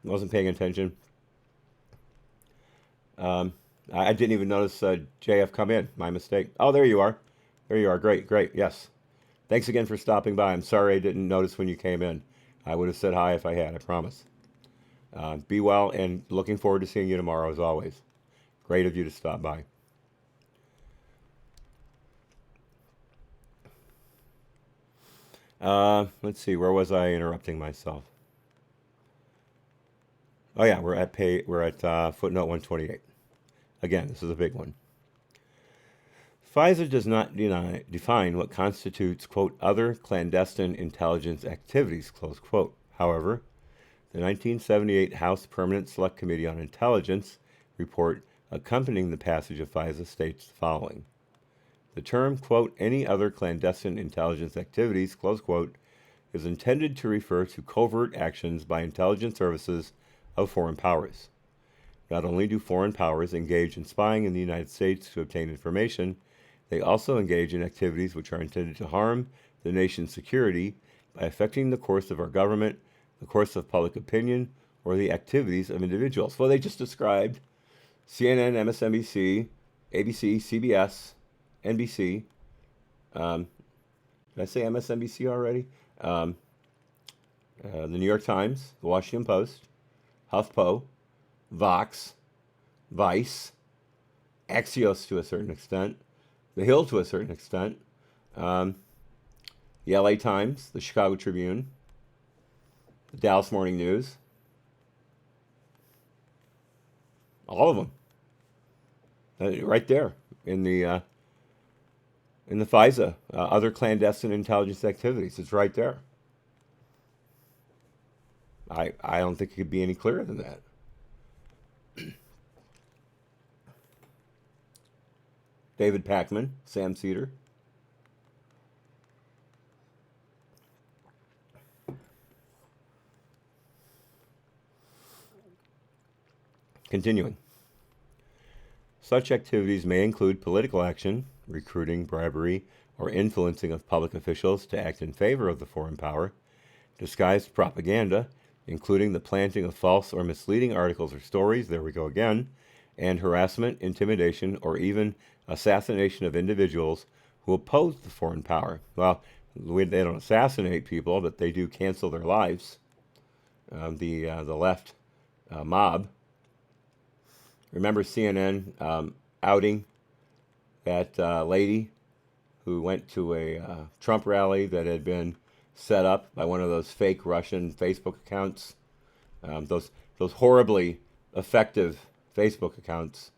Wasn't paying attention. I didn't even notice JF come in. My mistake. Oh, there you are. There you are. Great, great. Yes. Thanks again for stopping by. I'm sorry I didn't notice when you came in. I would have said hi if I had, I promise. Be well, and looking forward to seeing you tomorrow as always. Great of you to stop by. Let's see, where was I interrupting myself? Oh yeah, we're at footnote 128. Again, this is a big one. FISA does not define what constitutes, quote, other clandestine intelligence activities, close quote. However, the 1978 House Permanent Select Committee on Intelligence report accompanying the passage of FISA states the following. The term, quote, any other clandestine intelligence activities, close quote, is intended to refer to covert actions by intelligence services of foreign powers. Not only do foreign powers engage in spying in the United States to obtain information, they also engage in activities which are intended to harm the nation's security by affecting the course of our government, the course of public opinion, or the activities of individuals. Well, they just described CNN, MSNBC, ABC, CBS, NBC. Did I say MSNBC already? The New York Times, the Washington Post, HuffPo, Vox, Vice, Axios to a certain extent, The Hill to a certain extent, the LA Times, the Chicago Tribune, the Dallas Morning News, all of them, right there in the FISA, other clandestine intelligence activities. It's right there. I don't think it could be any clearer than that. David Pakman, Sam Cedar. Continuing. Such activities may include political action, recruiting, bribery, or influencing of public officials to act in favor of the foreign power, disguised propaganda, including the planting of false or misleading articles or stories, there we go again, and harassment, intimidation, or even assassination of individuals who oppose the foreign power. Well, they don't assassinate people, but they do cancel their lives. The left mob. Remember CNN outing that lady who went to a Trump rally that had been set up by one of those fake Russian Facebook accounts, those horribly effective Facebook accounts.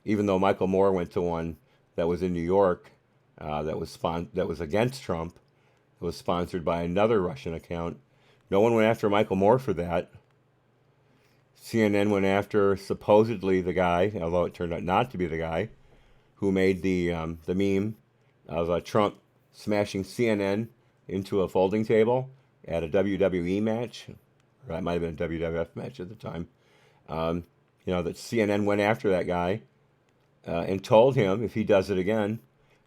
Even though Michael Moore went to one that was in New York, that was against Trump, it was sponsored by another Russian account. No one went after Michael Moore for that. CNN went after supposedly the guy, although it turned out not to be the guy, who made the meme of Trump smashing CNN into a folding table at a WWE match. Or that might have been a WWF match at the time. That CNN went after that guy and told him if he does it again,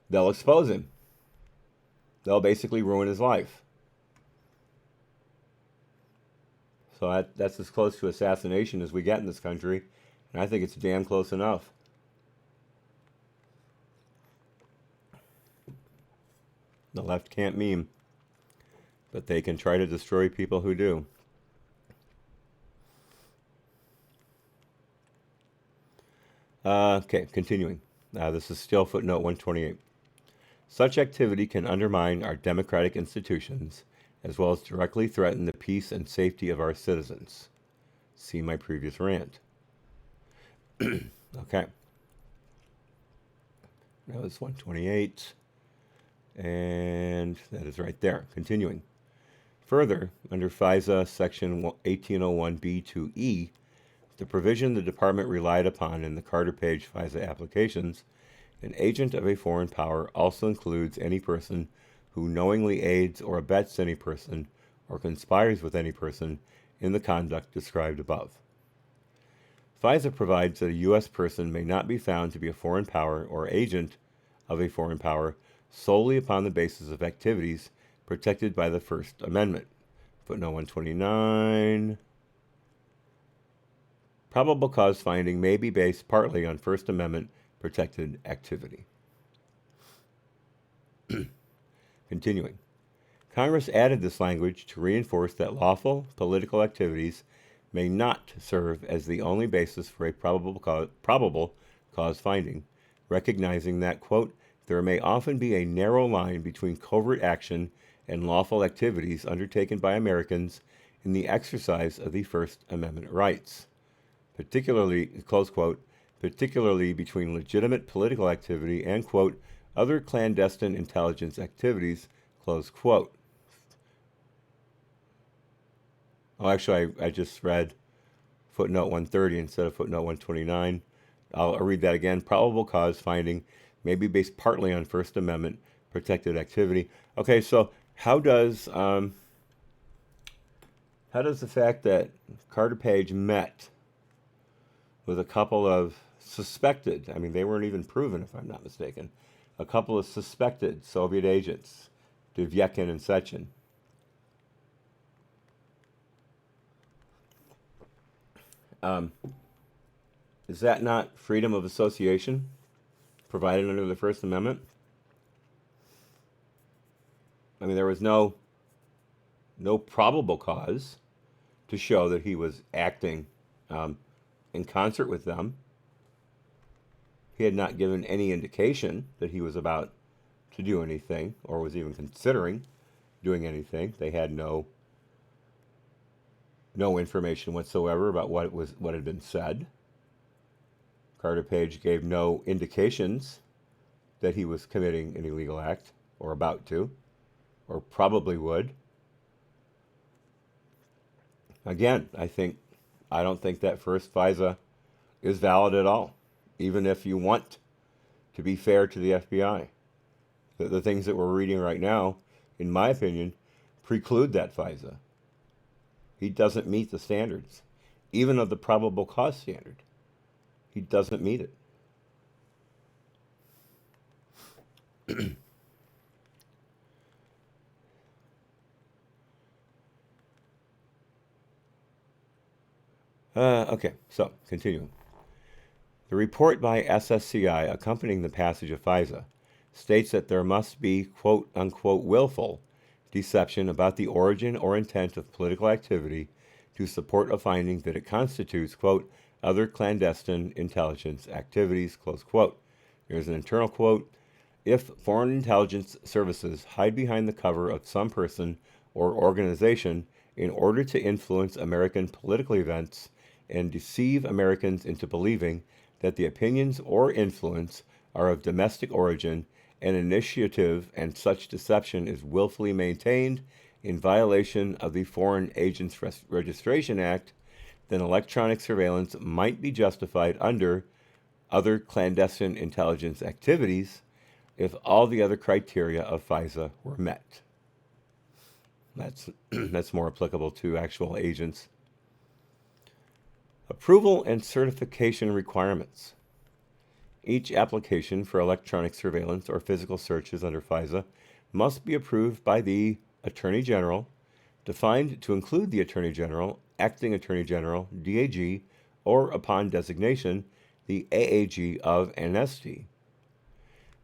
they'll expose him. They'll basically ruin his life. So that's as close to assassination as we get in this country, and I think it's damn close enough. The left can't meme, but they can try to destroy people who do. Okay, continuing. This is still footnote 128. Such activity can undermine our democratic institutions as well as directly threaten the peace and safety of our citizens. See my previous rant. Okay. That was 128. And that is right there. Continuing. Further, under FISA Section 1801B2E, the provision the Department relied upon in the Carter Page FISA applications, an agent of a foreign power also includes any person who knowingly aids or abets any person or conspires with any person in the conduct described above. FISA provides that a U.S. person may not be found to be a foreign power or agent of a foreign power solely upon the basis of activities protected by the First Amendment. Footnote 129. Probable cause finding may be based partly on First Amendment protected activity. Continuing. Congress added this language to reinforce that lawful political activities may not serve as the only basis for a probable cause finding, recognizing that, quote, there may often be a narrow line between covert action and lawful activities undertaken by Americans in the exercise of the First Amendment rights, particularly, close quote, particularly between legitimate political activity and, quote, other clandestine intelligence activities, close quote. Oh, actually, I just read footnote 130 instead of footnote 129. I'll read that again. Probable cause finding may be based partly on First Amendment protected activity. Okay, so how does the fact that Carter Page met with a couple of suspected, I mean, they weren't even proven if I'm not mistaken, a couple of suspected Soviet agents, Duvyekin and Sechin, is that not freedom of association provided under the First Amendment? I mean, there was no probable cause to show that he was acting in concert with them. He had not given any indication that he was about to do anything or was even considering doing anything. They had no information whatsoever about what had been said. Carter Page gave no indications that he was committing an illegal act or about to, or probably would. Again, I don't think that first FISA is valid at all, even if you want to be fair to the FBI. The things that we're reading right now, in my opinion, preclude that FISA. He doesn't meet the standards, even of the probable cause standard. he doesn't meet it. Okay, so continuing. The report by SSCI accompanying the passage of FISA states that there must be quote unquote willful deception about the origin or intent of political activity to support a finding that it constitutes quote other clandestine intelligence activities, close quote. Here's an internal quote. If foreign intelligence services hide behind the cover of some person or organization in order to influence American political events and deceive Americans into believing that the opinions or influence are of domestic origin, an initiative and such deception is willfully maintained in violation of the Foreign Agents Registration Act, then electronic surveillance might be justified under other clandestine intelligence activities if all the other criteria of FISA were met. That's more applicable to actual agents. Approval and certification requirements. Each application for electronic surveillance or physical searches under FISA must be approved by the Attorney General, defined to include the Attorney General, Acting Attorney General, DAG, or upon designation, the AAG of NSD.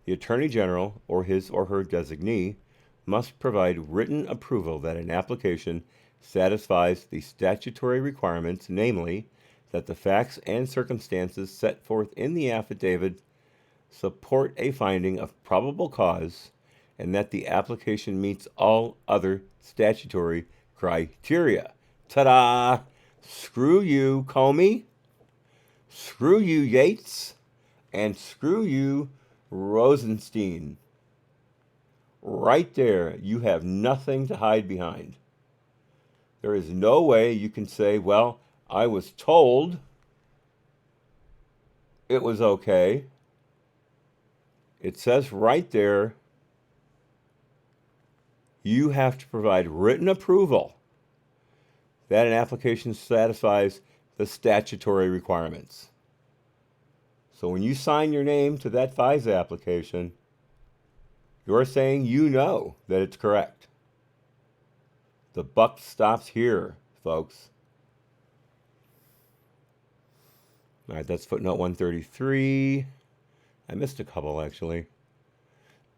The Attorney General or his or her designee must provide written approval that an application satisfies the statutory requirements, namely, that the facts and circumstances set forth in the affidavit support a finding of probable cause and that the application meets all other statutory criteria. Ta-da! Screw you, Comey. Screw you, Yates. And screw you, Rosenstein. Right there, you have nothing to hide behind. There is no way you can say, well, I was told it was okay. It says right there, you have to provide written approval that an application satisfies the statutory requirements. So when you sign your name to that FISA application, you're saying you know that it's correct. The buck stops here, folks. All right, that's footnote 133. I missed a couple, actually.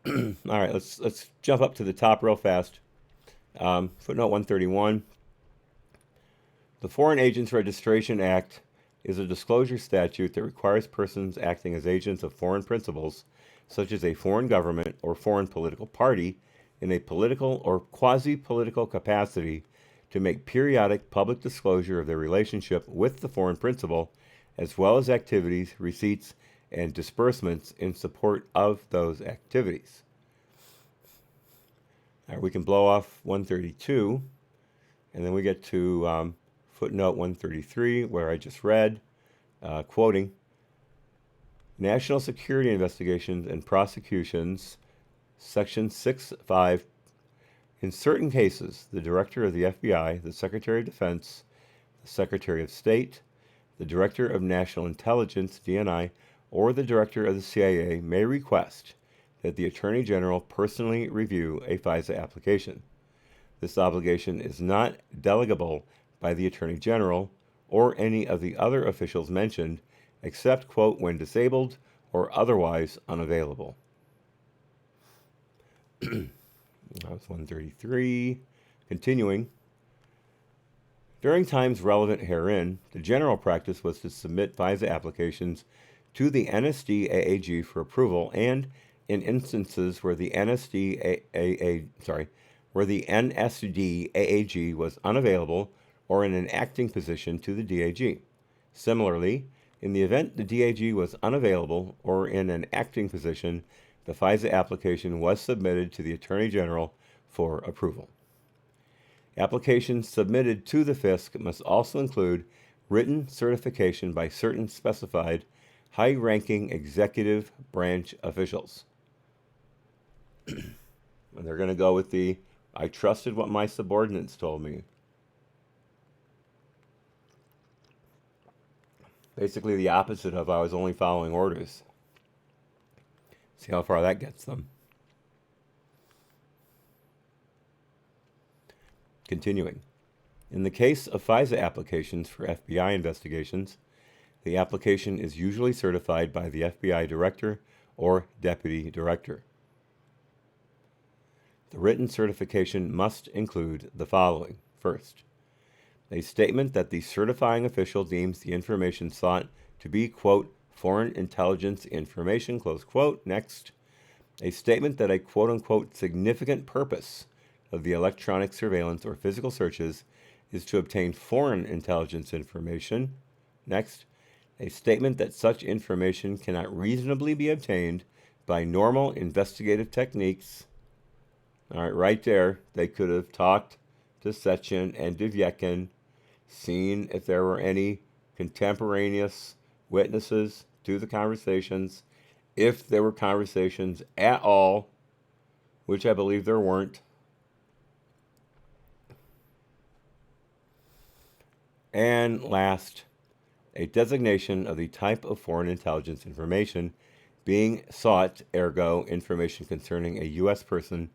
All right, let's jump up to the top real fast. Footnote 131. The Foreign Agents Registration Act is a disclosure statute that requires persons acting as agents of foreign principals, such as a foreign government or foreign political party, in a political or quasi-political capacity, to make periodic public disclosure of their relationship with the foreign principal, as well as activities, receipts, and disbursements in support of those activities. Now we can blow off 132, and then we get to footnote 133, where I just read, quoting, National Security Investigations and Prosecutions, Section 6.5. In certain cases, the Director of the FBI, the Secretary of Defense, the Secretary of State, the Director of National Intelligence, DNI, or the Director of the CIA may request that the Attorney General personally review a FISA application. This obligation is not delegable by the Attorney General or any of the other officials mentioned, except, quote, when disabled or otherwise unavailable. That was 133. Continuing. During times relevant herein, the general practice was to submit FISA applications to the NSD AAG for approval, and in instances where the NSD AAG was unavailable or in an acting position, to the DAG. Similarly, in the event the DAG was unavailable or in an acting position, the FISA application was submitted to the Attorney General for approval. Applications submitted to the FISC must also include written certification by certain specified high-ranking executive branch officials. And they're going to go with the, I trusted what my subordinates told me. Basically the opposite of I was only following orders. See how far that gets them. Continuing. In the case of FISA applications for FBI investigations, the application is usually certified by the FBI director or deputy director. The written certification must include the following. First, a statement that the certifying official deems the information sought to be, quote, foreign intelligence information, close quote. Next, a statement that a, quote unquote, significant purpose of the electronic surveillance or physical searches is to obtain foreign intelligence information. Next, a statement that such information cannot reasonably be obtained by normal investigative techniques. All right, right there, they could have talked to Sechin and Divyekin, seen if there were any contemporaneous witnesses to the conversations, if there were conversations at all, which I believe there weren't. And last, a designation of the type of foreign intelligence information being sought, ergo, information concerning a U.S. person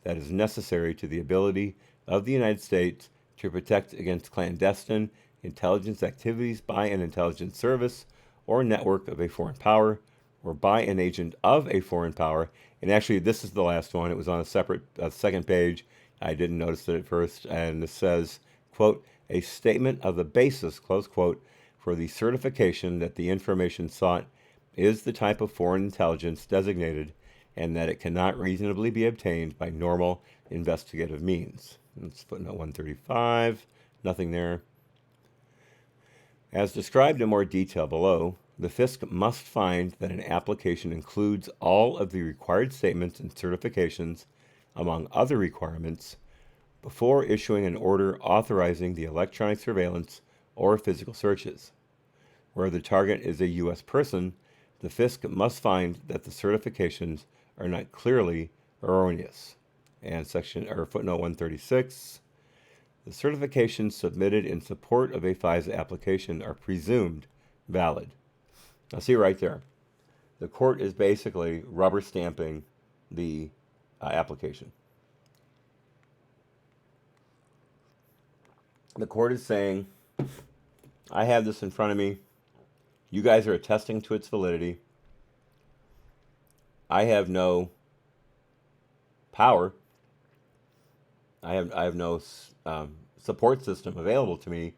that is necessary to the ability of the United States to protect against clandestine intelligence activities by an intelligence service or network of a foreign power or by an agent of a foreign power. And actually, this is the last one. It was on a separate second page. I didn't notice it at first. And this says, quote, a statement of the basis, close quote, for the certification that the information sought is the type of foreign intelligence designated and that it cannot reasonably be obtained by normal investigative means. That's footnote 135, nothing there. As described in more detail below, the FISC must find that an application includes all of the required statements and certifications, among other requirements, before issuing an order authorizing the electronic surveillance or physical searches. Where the target is a U.S. person, the FISC must find that the certifications are not clearly erroneous. And footnote 136, the certifications submitted in support of a FISA application are presumed valid. Now see right there, the court is basically rubber stamping the application. The court is saying, I have this in front of me. You guys are attesting to its validity. I have no power. I have no support system available to me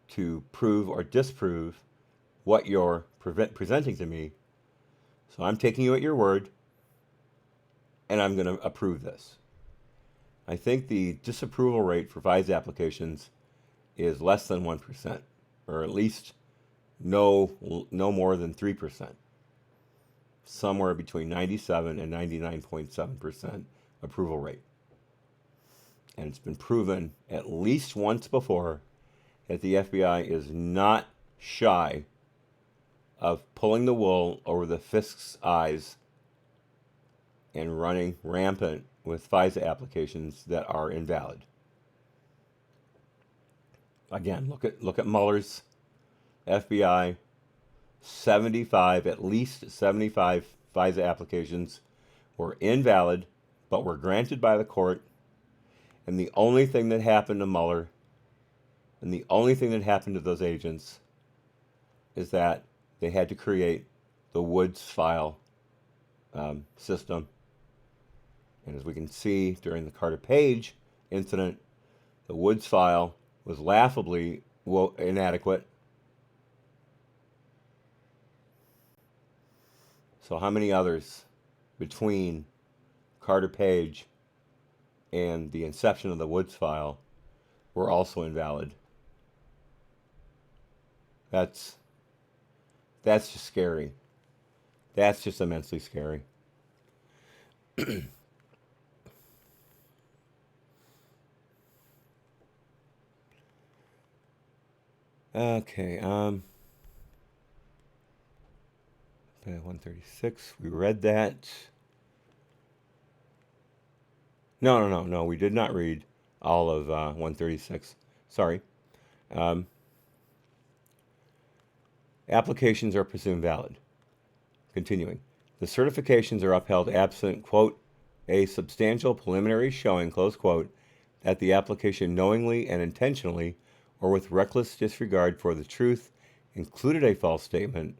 to prove or disprove what you're presenting to me. So I'm taking you at your word, and I'm going to approve this. I think the disapproval rate for FISA applications is less than 1%, or at least no more than 3%. Somewhere between 97 and 99.7% approval rate. And it's been proven at least once before that the FBI is not shy of pulling the wool over the FISC's eyes and running rampant with FISA applications that are invalid. Again, look at Mueller's FBI. 75, at least 75 FISA applications were invalid, but were granted by the court. And the only thing that happened to Mueller, and the only thing that happened to those agents, is that they had to create the Woods file system. And as we can see during the Carter Page incident, the Woods file was laughably inadequate. So how many others between Carter Page and the inception of the Woods file were also invalid? That's just scary. That's just immensely scary. Okay, 136, we read that. No, we did not read all of 136. Sorry. applications are presumed valid. Continuing, the certifications are upheld absent, quote, a substantial preliminary showing, close quote, that the application knowingly and intentionally or with reckless disregard for the truth included a false statement,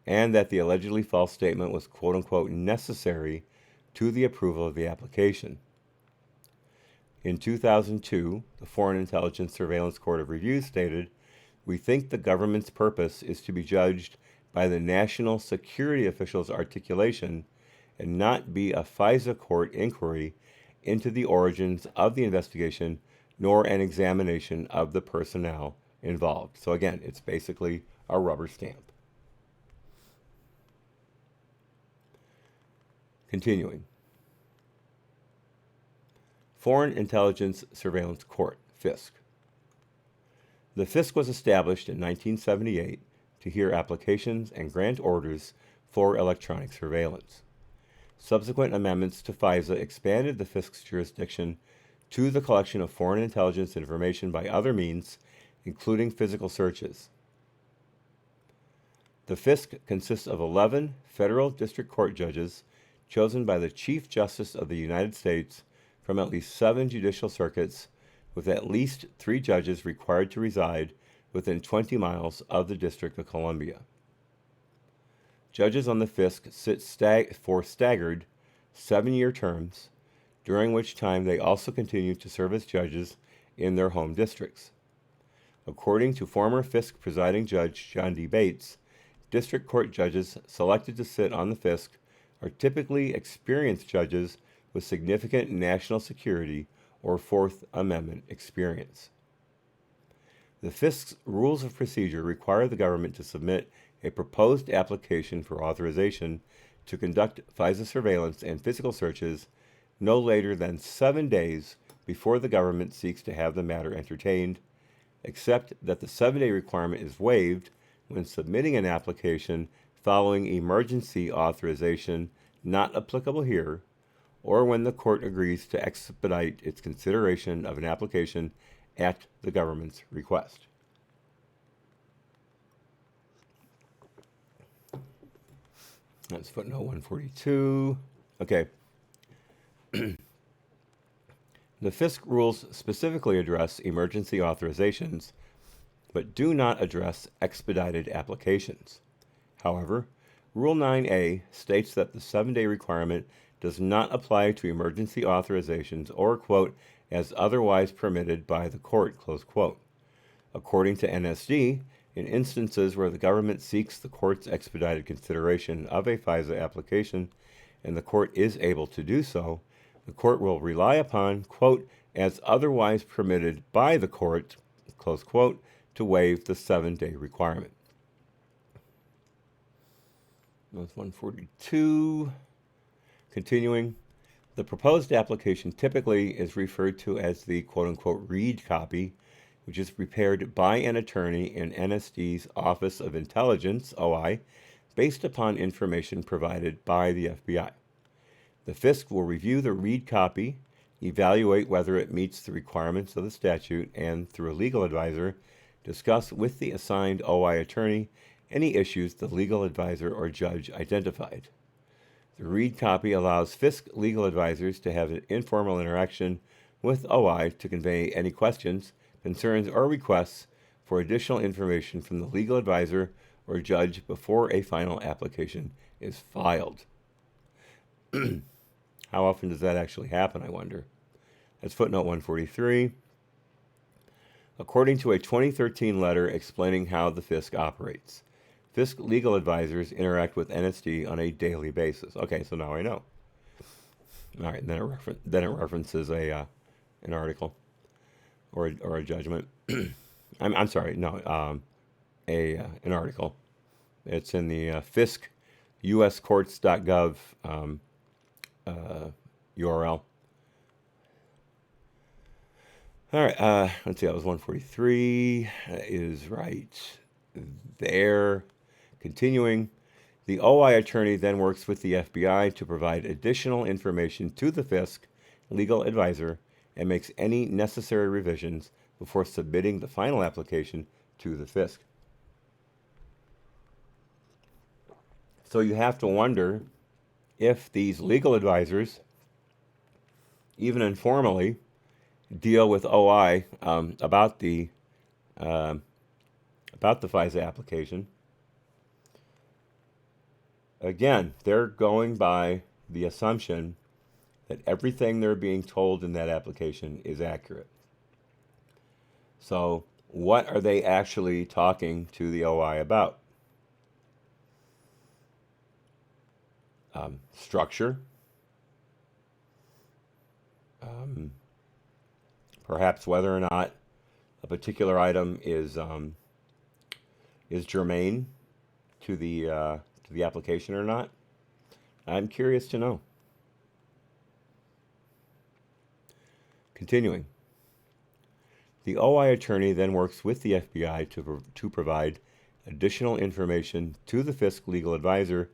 and that the allegedly false statement was quote unquote necessary to the approval of the application. In 2002, the Foreign Intelligence Surveillance Court of Review stated, we think the government's purpose is to be judged by the national security official's articulation and not be a FISA court inquiry into the origins of the investigation nor an examination of the personnel involved. So again, it's basically a rubber stamp. Continuing. Foreign Intelligence Surveillance Court, FISC. The FISC was established in 1978 to hear applications and grant orders for electronic surveillance. Subsequent amendments to FISA expanded the FISC's jurisdiction to the collection of foreign intelligence information by other means, including physical searches. The FISC consists of 11 federal district court judges chosen by the Chief Justice of the United States from at least 7 judicial circuits, with at least 3 judges required to reside within 20 miles of the District of Columbia. Judges on the FISC sit for staggered 7-year terms, during which time they also continue to serve as judges in their home districts. According to former FISC presiding judge John D. Bates, district court judges selected to sit on the FISC are typically experienced judges with significant national security or Fourth Amendment experience. The FISC's rules of procedure require the government to submit a proposed application for authorization to conduct FISA surveillance and physical searches no later than 7 days before the government seeks to have the matter entertained, except that the 7-day requirement is waived when submitting an application following emergency authorization not applicable here, or when the court agrees to expedite its consideration of an application at the government's request. That's footnote 142. Okay. The FISC rules specifically address emergency authorizations, but do not address expedited applications. However, Rule 9A states that the 7-day requirement does not apply to emergency authorizations or, quote, as otherwise permitted by the court, close quote. According to NSD, in instances where the government seeks the court's expedited consideration of a FISA application and the court is able to do so, the court will rely upon, quote, as otherwise permitted by the court, close quote, to waive the 7-day requirement. That's 142. Continuing, the proposed application typically is referred to as the quote-unquote read copy, which is prepared by an attorney in NSD's Office of Intelligence, OI, based upon information provided by the FBI. The FISC will review the read copy, evaluate whether it meets the requirements of the statute, and, through a legal advisor, discuss with the assigned OI attorney any issues the legal advisor or judge identified. The read copy allows FISC legal advisors to have an informal interaction with OI to convey any questions, concerns, or requests for additional information from the legal advisor or judge before a final application is filed. How often does that actually happen, I wonder? That's footnote 143. According to a 2013 letter explaining how the FISC operates, FISC legal advisors interact with NSD on a daily basis. Okay, so now I know. All right, then it references an article or a judgment. I'm sorry, no, an article. It's in the FISC uscourts.gov URL. All right, let's see, that was 143. That is right there. Continuing, the OI attorney then works with the FBI to provide additional information to the FISC legal advisor and makes any necessary revisions before submitting the final application to the FISC. So you have to wonder if these legal advisors, even informally, deal with OI about the FISA application. Again, they're going by the assumption that everything they're being told in that application is accurate. So, what are they actually talking to the OI about? Structure, perhaps whether or not a particular item is germane to the application or not. I'm curious to know. Continuing. The OI attorney then works with the FBI to provide additional information to the FISC legal advisor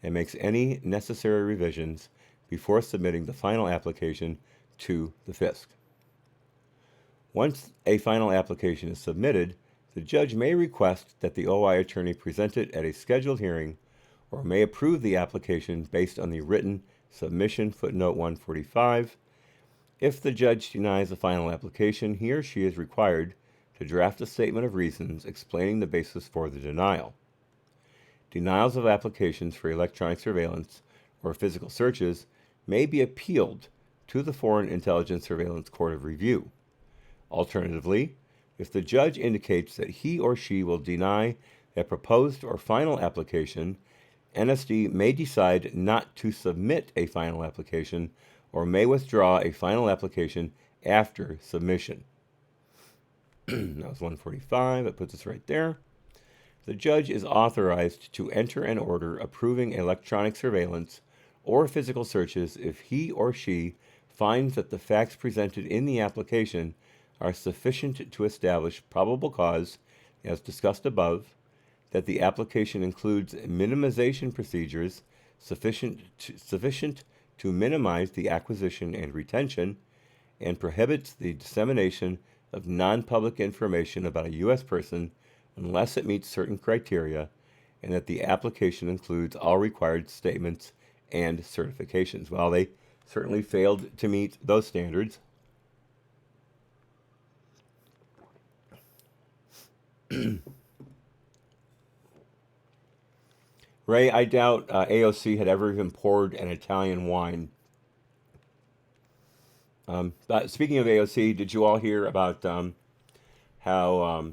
and makes any necessary revisions before submitting the final application to the FISC. Once a final application is submitted, the judge may request that the OI attorney present it at a scheduled hearing or may approve the application based on the written submission footnote 145. If the judge denies the final application, he or she is required to draft a statement of reasons explaining the basis for the denial. Denials of applications for electronic surveillance or physical searches may be appealed to the Foreign Intelligence Surveillance Court of Review. Alternatively, if the judge indicates that he or she will deny a proposed or final application, NSD may decide not to submit a final application or may withdraw a final application after submission. That was 145. That puts us right there. The judge is authorized to enter an order approving electronic surveillance or physical searches if he or she finds that the facts presented in the application are sufficient to establish probable cause, as discussed above, that the application includes minimization procedures sufficient to minimize the acquisition and retention, and prohibits the dissemination of non-public information about a U.S. person unless it meets certain criteria, and that the application includes all required statements and certifications. Well, they certainly failed to meet those standards. Ray, I doubt AOC had ever even poured an Italian wine. But speaking of AOC, did you all hear about how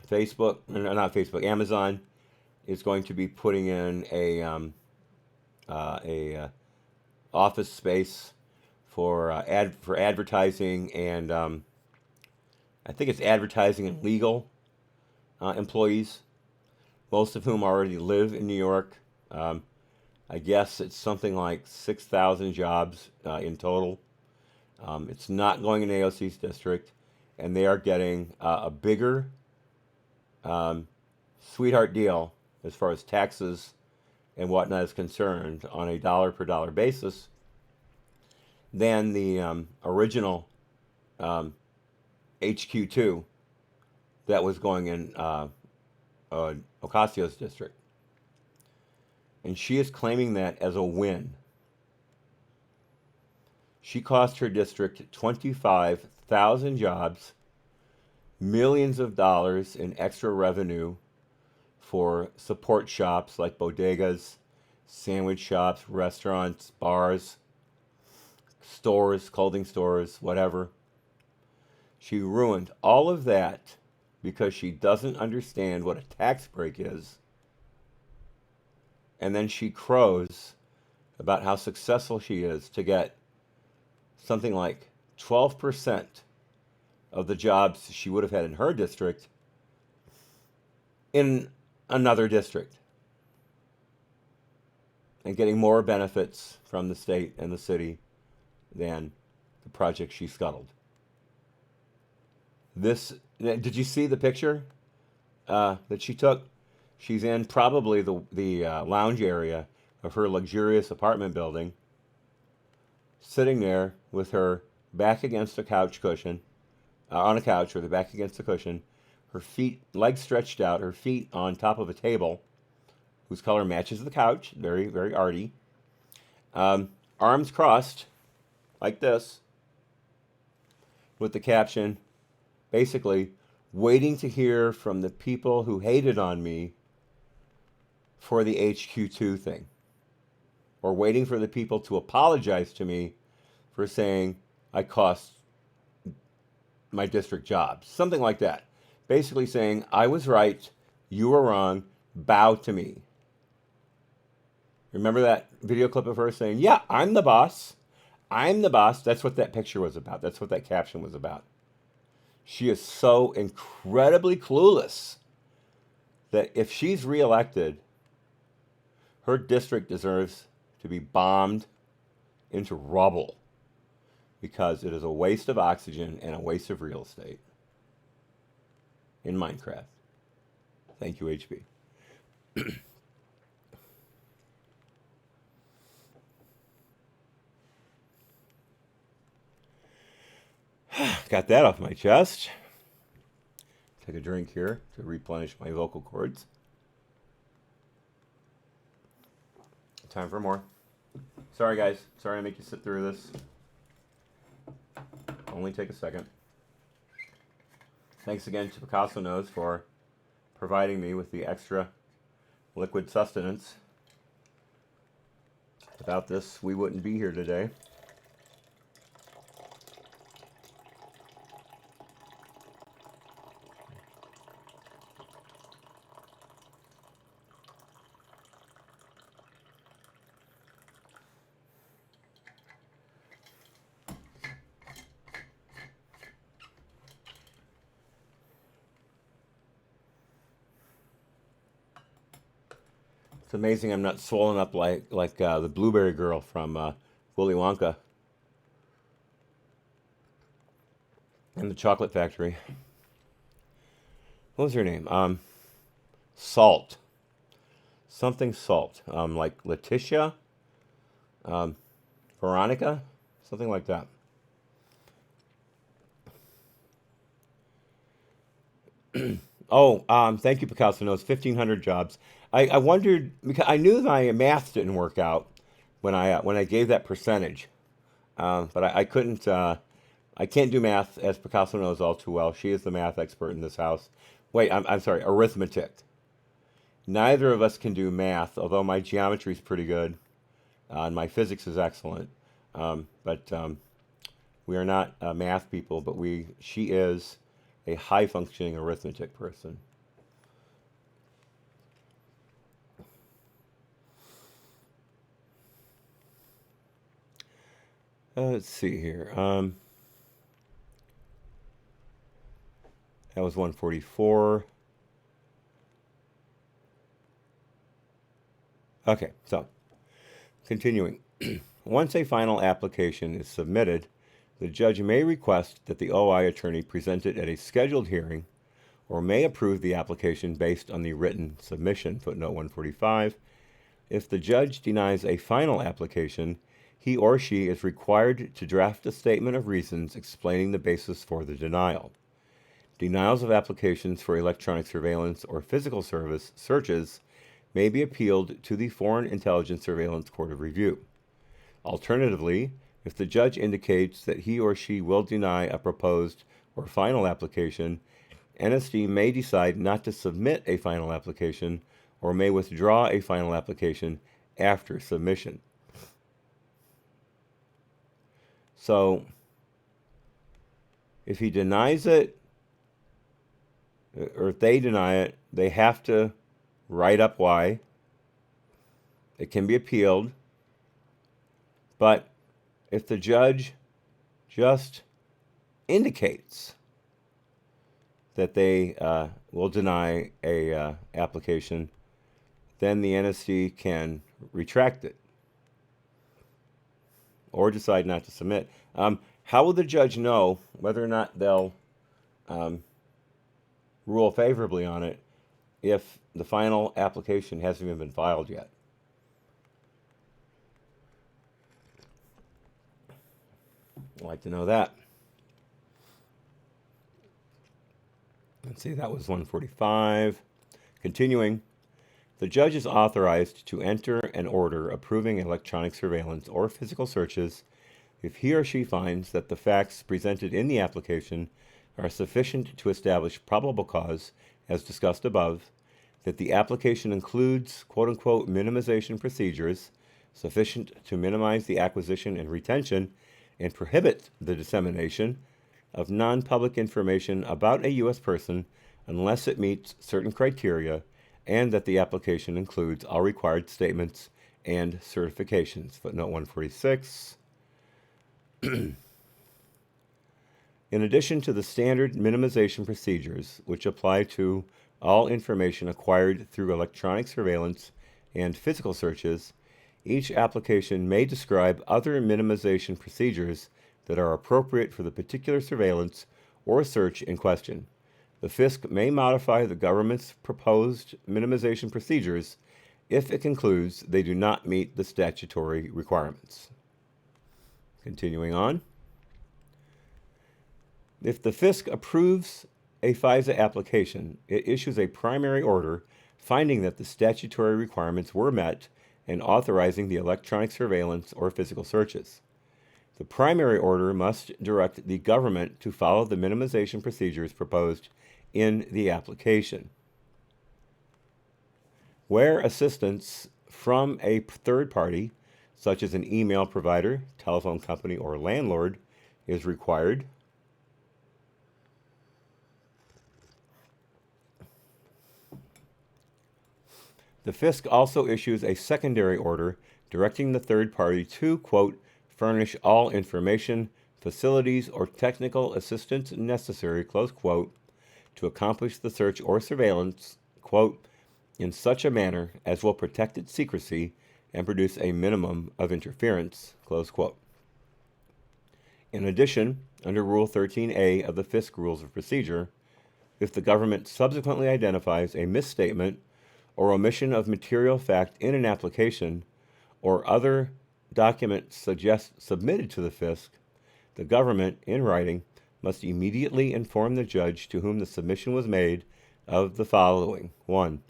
Facebook, not Facebook, Amazon is going to be putting in a office space for advertising and I think it's advertising and legal employees, most of whom already live in New York. I guess it's something like 6,000 jobs in total. It's not going in AOC's district, and they are getting a bigger sweetheart deal as far as taxes and whatnot is concerned on a dollar per dollar basis than the original HQ2 that was going in Ocasio's district. And she is claiming that as a win. She cost her district 25,000 jobs, millions of dollars in extra revenue for support shops like bodegas, sandwich shops, restaurants, bars, stores, clothing stores, whatever. She ruined all of that because she doesn't understand what a tax break is. And then she crows about how successful she is to get something like 12% of the jobs she would have had in her district in another district, and getting more benefits from the state and the city than the project she scuttled. Did you see the picture that she took? She's in probably the lounge area of her luxurious apartment building, sitting there with her back against a couch cushion, on a couch with her back against the cushion, her feet, legs stretched out, her feet on top of a table, whose color matches the couch, very, very arty. Arms crossed, like this, with the caption, basically, waiting to hear from the people who hated on me for the HQ2 thing. Or waiting for the people to apologize to me for saying I cost my district jobs. Something like that. Basically saying, I was right, you were wrong, bow to me. Remember that video clip of her saying, yeah, I'm the boss. I'm the boss. That's what that picture was about. That's what that caption was about. She is so incredibly clueless that if she's reelected, her district deserves to be bombed into rubble because it is a waste of oxygen and a waste of real estate in Minecraft. Thank you, HB. Got that off my chest. Take a drink here to replenish my vocal cords. Time for more. Sorry, guys. Sorry to make you sit through this. Only take a second. Thanks again to Picasso Nose for providing me with the extra liquid sustenance. Without this, we wouldn't be here today. It's amazing I'm not swollen up like the blueberry girl from Willy Wonka and the Chocolate Factory. What was her name? Salt. Something Salt. Like Letitia? Veronica? Something like that. Thank you, Picasso Knows. 1,500 jobs. I wondered because I knew my math didn't work out when I gave that percentage, but I couldn't. I can't do math, as Picasso knows all too well. She is the math expert in this house. Wait, I'm sorry, arithmetic. Neither of us can do math, although my geometry is pretty good, and my physics is excellent. But we are not math people. But she is a high-functioning arithmetic person. Let's see here. That was 144. Okay, so continuing. Once a final application is submitted, the judge may request that the OI attorney present it at a scheduled hearing or may approve the application based on the written submission, footnote 145. If the judge denies a final application, he or she is required to draft a statement of reasons explaining the basis for the denial. Denials of applications for electronic surveillance or physical service searches may be appealed to the Foreign Intelligence Surveillance Court of Review. Alternatively, if the judge indicates that he or she will deny a proposed or final application, NSD may decide not to submit a final application or may withdraw a final application after submission. So, if he denies it, or if they deny it, they have to write up why. It can be appealed. But if the judge just indicates that they will deny a application, then the NSD can retract it or decide not to submit. How will the judge know whether or not they'll rule favorably on it if the final application hasn't even been filed yet? I'd like to know that. Let's see, that was 145. Continuing. The judge is authorized to enter an order approving electronic surveillance or physical searches if he or she finds that the facts presented in the application are sufficient to establish probable cause, as discussed above, that the application includes quote-unquote minimization procedures sufficient to minimize the acquisition and retention and prohibit the dissemination of non-public information about a U.S. person unless it meets certain criteria, and that the application includes all required statements and certifications. Footnote 146. In addition to the standard minimization procedures, which apply to all information acquired through electronic surveillance and physical searches, each application may describe other minimization procedures that are appropriate for the particular surveillance or search in question. The FISC may modify the government's proposed minimization procedures if it concludes they do not meet the statutory requirements. Continuing on. If the FISC approves a FISA application, it issues a primary order finding that the statutory requirements were met and authorizing the electronic surveillance or physical searches. The primary order must direct the government to follow the minimization procedures proposed in the application. Where assistance from a third party, such as an email provider, telephone company, or landlord, is required, the FISC also issues a secondary order directing the third party to, quote, furnish all information, facilities, or technical assistance necessary, close quote, to accomplish the search or surveillance, quote, in such a manner as will protect its secrecy and produce a minimum of interference, close quote. In addition, under Rule 13A of the FISC Rules of Procedure, if the government subsequently identifies a misstatement or omission of material fact in an application or other document submitted to the FISC, the government, in writing, must immediately inform the judge to whom the submission was made of the following: 1.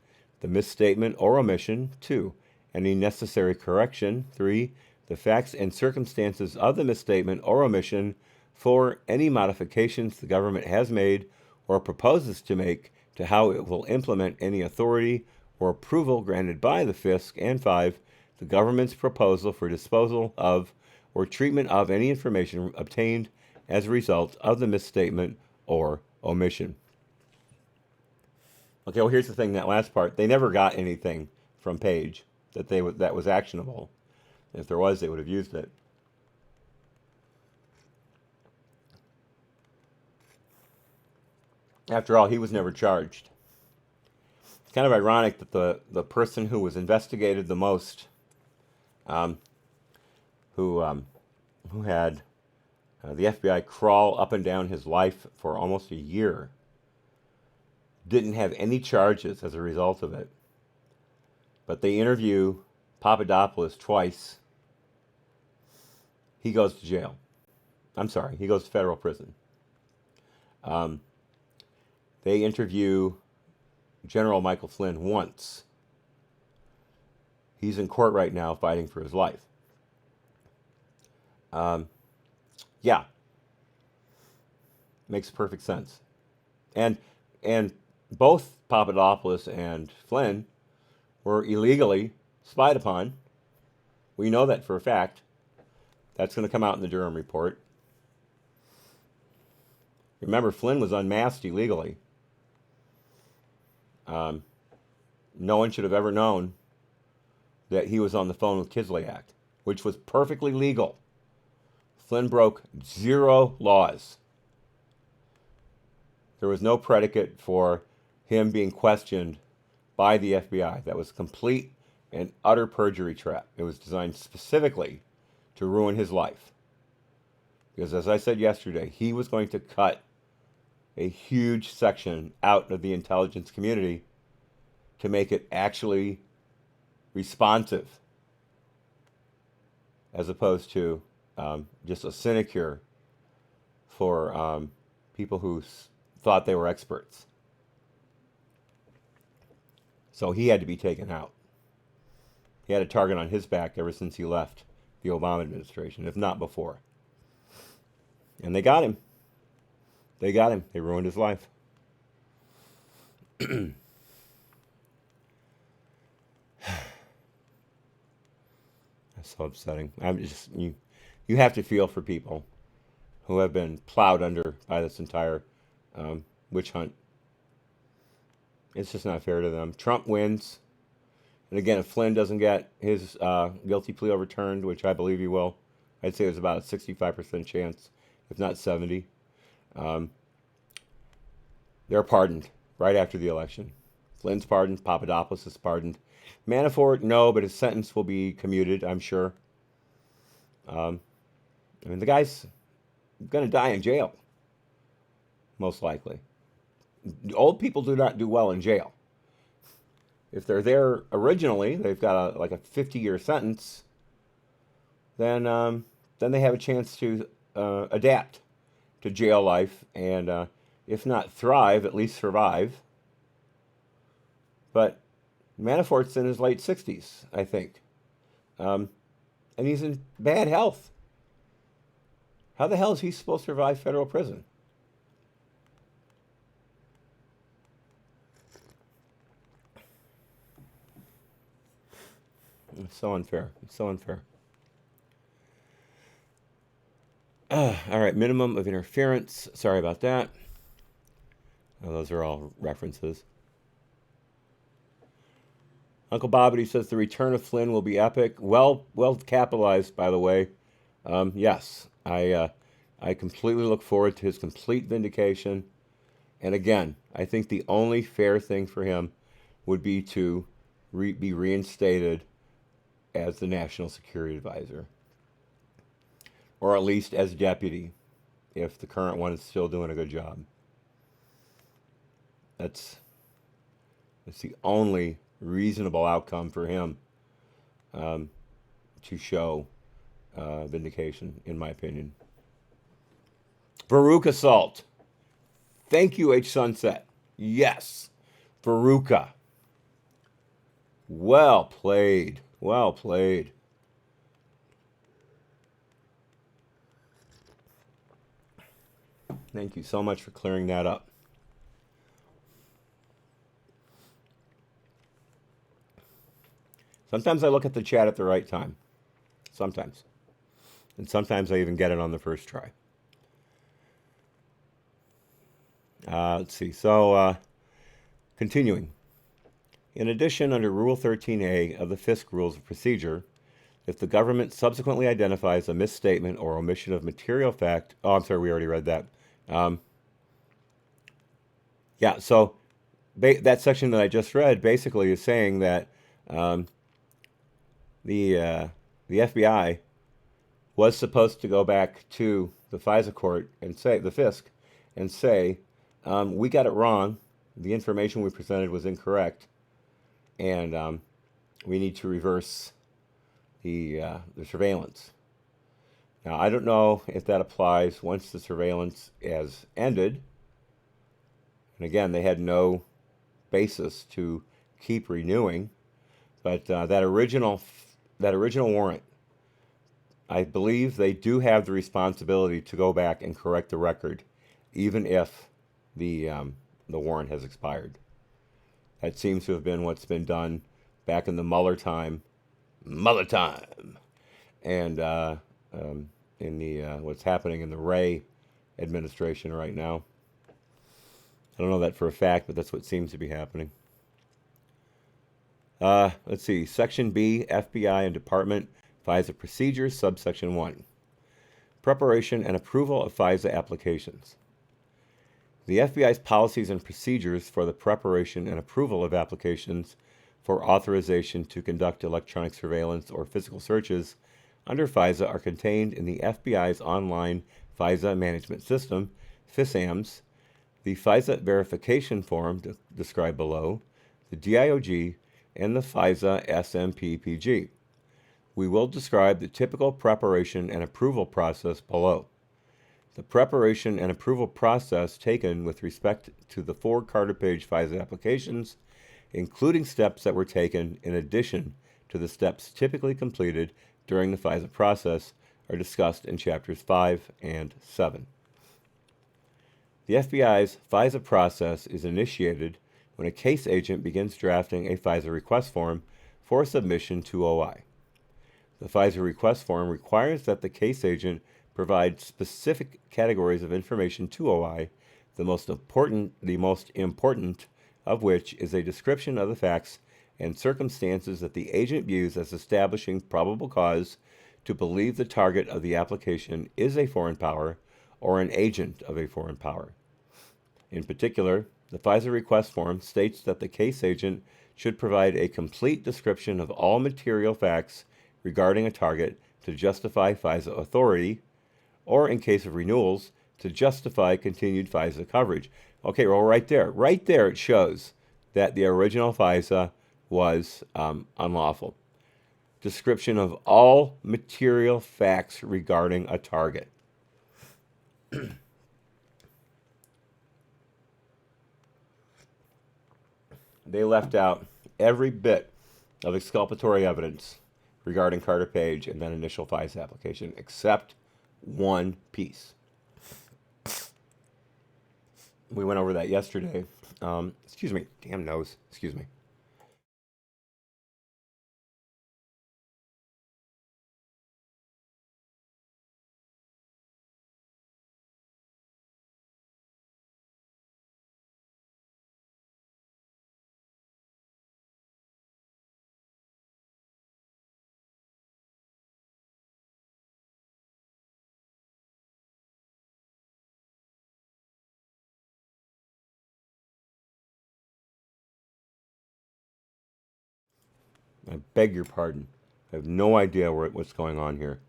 The misstatement or omission; 2. Any necessary correction; 3. The facts and circumstances of the misstatement or omission; 4. Any modifications the government has made or proposes to make to how it will implement any authority or approval granted by the FISC; and 5. The government's proposal for disposal of or treatment of any information obtained as a result of the misstatement or omission. Okay, well, here's the thing, that last part, they never got anything from Page that was actionable. If there was, they would have used it. After all, he was never charged. It's kind of ironic that the person who was investigated the most, who had the FBI crawl up and down his life for almost a year, didn't have any charges as a result of it. But they interview Papadopoulos twice. He goes to jail. I'm sorry, he goes to federal prison. They interview General Michael Flynn once. He's in court right now fighting for his life. Yeah, makes perfect sense. And both Papadopoulos and Flynn were illegally spied upon. We know that for a fact. That's going to come out in the Durham report. Remember, Flynn was unmasked illegally. No one should have ever known that he was on the phone with Kislyak, which was perfectly legal. Flynn broke 0 laws. There was no predicate for him being questioned by the FBI. That was complete and utter perjury trap. It was designed specifically to ruin his life. Because as I said yesterday, he was going to cut a huge section out of the intelligence community to make it actually responsive, as opposed to just a sinecure for people who thought they were experts. So he had to be taken out. He had a target on his back ever since he left the Obama administration, if not before. And they got him. They got him. They ruined his life. That's so upsetting. I'm just you have to feel for people who have been plowed under by this entire witch hunt. It's just not fair to them. Trump wins. And again, if Flynn doesn't get his guilty plea overturned, which I believe he will, I'd say there's about a 65% chance, if not 70. They're pardoned right after the election. Flynn's pardoned. Papadopoulos is pardoned. Manafort, no, but his sentence will be commuted, I'm sure. I mean, the guy's going to die in jail, most likely. Old people do not do well in jail. If they're there originally, they've got a 50-year sentence, then they have a chance to adapt to jail life and, if not thrive, at least survive. But Manafort's in his late 60s, I think. And he's in bad health. How the hell is he supposed to survive federal prison? It's so unfair. It's so unfair. All right, minimum of interference. Sorry about that. Oh, those are all references. Uncle Bobbity says the return of Flynn will be epic. Well capitalized, by the way. Yes, I completely look forward to his complete vindication. And again, I think the only fair thing for him would be to be reinstated as the National Security Advisor, or at least as deputy, if the current one is still doing a good job. That's the only reasonable outcome for him to show vindication, in my opinion. Veruca Salt. Thank you, H. Sunset. Yes, Veruca. Well played. Well played. Thank you so much for clearing that up. Sometimes I look at the chat at the right time. Sometimes. And sometimes I even get it on the first try. Let's see. So, continuing. In addition, under Rule 13A of the FISC Rules of Procedure, if the government subsequently identifies a misstatement or omission of material fact... Oh, I'm sorry, we already read that. Yeah, so that section that I just read basically is saying that the FBI was supposed to go back to the FISA court and say, the FISC, and say, we got it wrong. The information we presented was incorrect. And we need to reverse the surveillance. Now, I don't know if that applies once the surveillance has ended. And again, they had no basis to keep renewing. But that original warrant, I believe they do have the responsibility to go back and correct the record, even if the warrant has expired. That seems to have been what's been done back in the Mueller time, and in the what's happening in the Wray administration right now. I don't know that for a fact, but that's what seems to be happening. Let's see, Section B, FBI and Department FISA Procedures, Subsection 1. Preparation and approval of FISA applications. The FBI's policies and procedures for the preparation and approval of applications for authorization to conduct electronic surveillance or physical searches under FISA are contained in the FBI's online FISA management system, FISAMS, the FISA verification form described below, the DIOG, and the FISA SMPPG. We will describe the typical preparation and approval process below. The preparation and approval process taken with respect to the 4 Carter page FISA applications including steps that were taken in addition to the steps typically completed during the FISA process, are discussed in chapters 5 and 7. The FBI's FISA process is initiated when a case agent begins drafting a FISA request form for submission to OI. The FISA request form requires that the case agent provide specific categories of information to OI, the most important of which is a description of the facts and circumstances that the agent views as establishing probable cause to believe the target of the application is a foreign power or an agent of a foreign power. In particular, the FISA request form states that the case agent should provide a complete description of all material facts regarding a target to justify FISA authority, or in case of renewals, to justify continued FISA coverage. Okay, well, right there it shows that the original FISA was unlawful. Description of all material facts regarding a target. They left out every bit of exculpatory evidence regarding Carter Page and that initial FISA application, except one piece. We went over that yesterday. Excuse me, damn nose, excuse me. I beg your pardon. I have no idea what's going on here.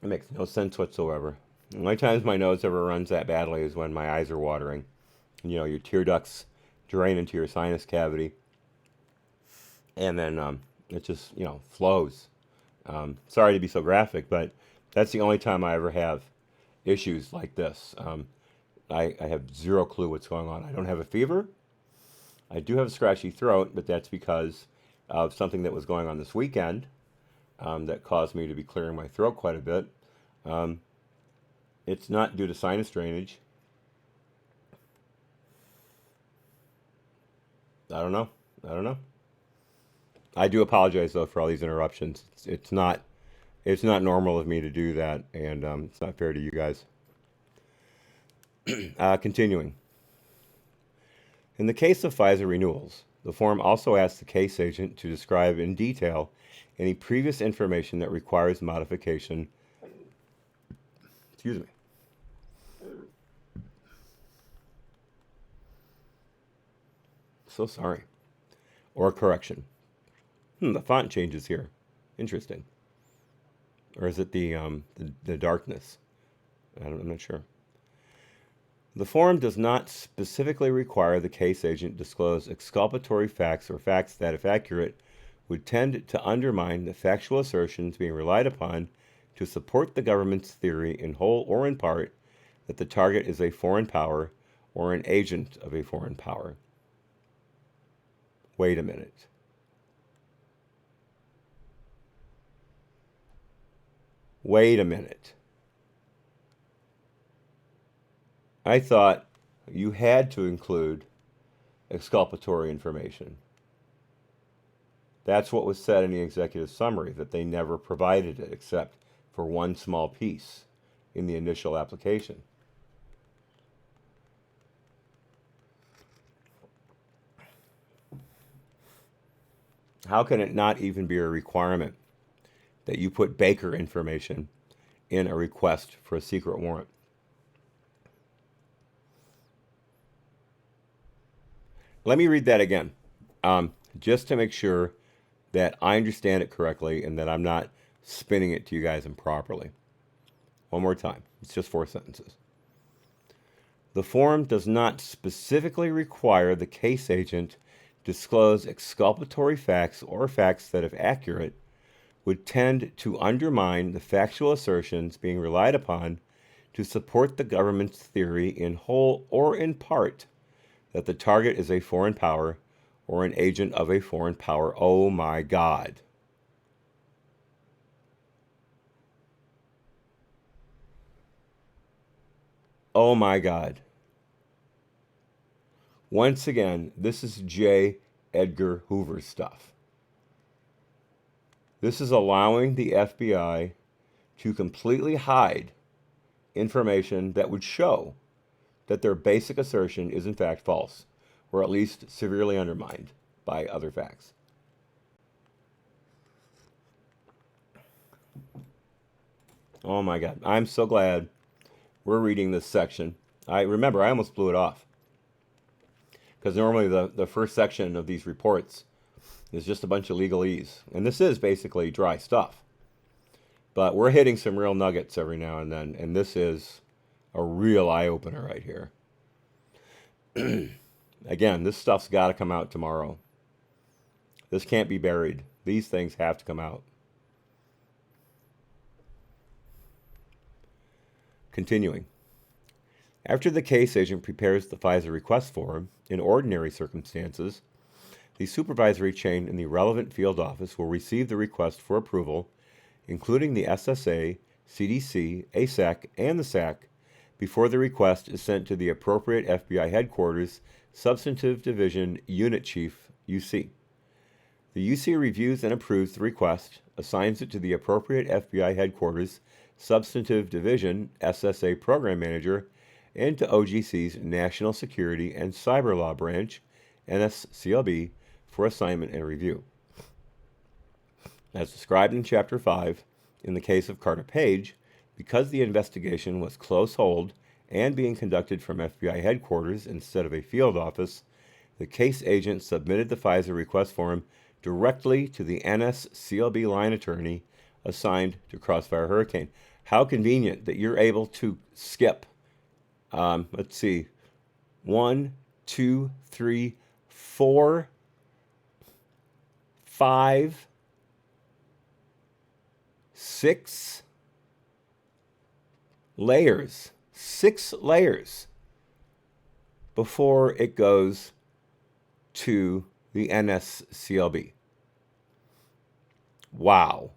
It makes no sense whatsoever. The only times my nose ever runs that badly is when my eyes are watering. You know, your tear ducts drain into your sinus cavity. And then it just, flows. Sorry to be so graphic, but that's the only time I ever have issues like this. I have zero clue what's going on. I don't have a fever. I do have a scratchy throat, but that's because of something that was going on this weekend that caused me to be clearing my throat quite a bit. It's not due to sinus drainage. I don't know. I do apologize, though, for all these interruptions. It's not normal of me to do that, and it's not fair to you guys. Continuing. In the case of FISA renewals, the form also asks the case agent to describe in detail any previous information that requires modification. Excuse me. So sorry. Or correction. The font changes here. Interesting. Or is it the darkness? I'm not sure. The form does not specifically require the case agent disclose exculpatory facts or facts that, if accurate, would tend to undermine the factual assertions being relied upon to support the government's theory in whole or in part that the target is a foreign power or an agent of a foreign power. Wait a minute. Wait a minute. I thought you had to include exculpatory information. That's what was said in the executive summary, that they never provided it except for one small piece in the initial application. How can it not even be a requirement that you put Baker information in a request for a secret warrant? Let me read that again, just to make sure that I understand it correctly and that I'm not spinning it to you guys improperly. One more time. It's just 4 sentences. The form does not specifically require the case agent disclose exculpatory facts or facts that, if accurate, would tend to undermine the factual assertions being relied upon to support the government's theory in whole or in part that the target is a foreign power or an agent of a foreign power. Oh my God. Oh my God. Once again, this is J. Edgar Hoover stuff. This is allowing the FBI to completely hide information that would show that their basic assertion is in fact false, or at least severely undermined by other facts. Oh my God. I'm so glad we're reading this section. I almost blew it off. Because normally the first section of these reports is just a bunch of legalese. And this is basically dry stuff. But we're hitting some real nuggets every now and then. And this is a real eye-opener right here. Again, this stuff's got to come out tomorrow. This can't be buried. These things have to come out. Continuing. After the case agent prepares the FISA request form, in ordinary circumstances, the supervisory chain in the relevant field office will receive the request for approval, including the SSA, CDC, ASAC, and the SAC, before the request is sent to the appropriate FBI headquarters, Substantive Division Unit Chief, UC. The UC reviews and approves the request, assigns it to the appropriate FBI headquarters, Substantive Division, SSA Program Manager, and to OGC's National Security and Cyber Law Branch, NSCLB, for assignment and review. As described in Chapter 5, in the case of Carter Page, because the investigation was close hold and being conducted from FBI headquarters instead of a field office, the case agent submitted the FISA request form directly to the NSCLB line attorney assigned to Crossfire Hurricane. How convenient that you're able to skip, let's see, 1, 2, 3, 4, 5, 6 layers. 6 layers before it goes to the NSCLB. Wow.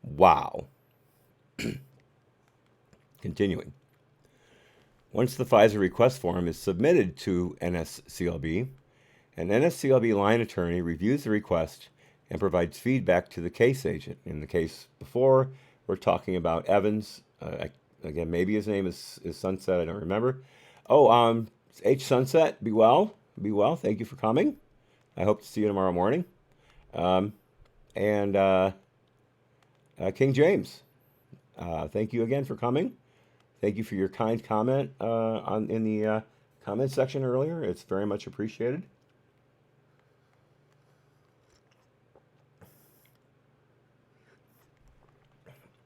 Wow. Continuing. Once the FISA request form is submitted to NSCLB, an NSCLB line attorney reviews the request and provides feedback to the case agent. In the case before, we're talking about Evans. Again, maybe his name is Sunset. I don't remember. Oh, H. Sunset, be well. Be well. Thank you for coming. I hope to see you tomorrow morning. And King James, thank you again for coming. Thank you for your kind comment in the comment section earlier. It's very much appreciated.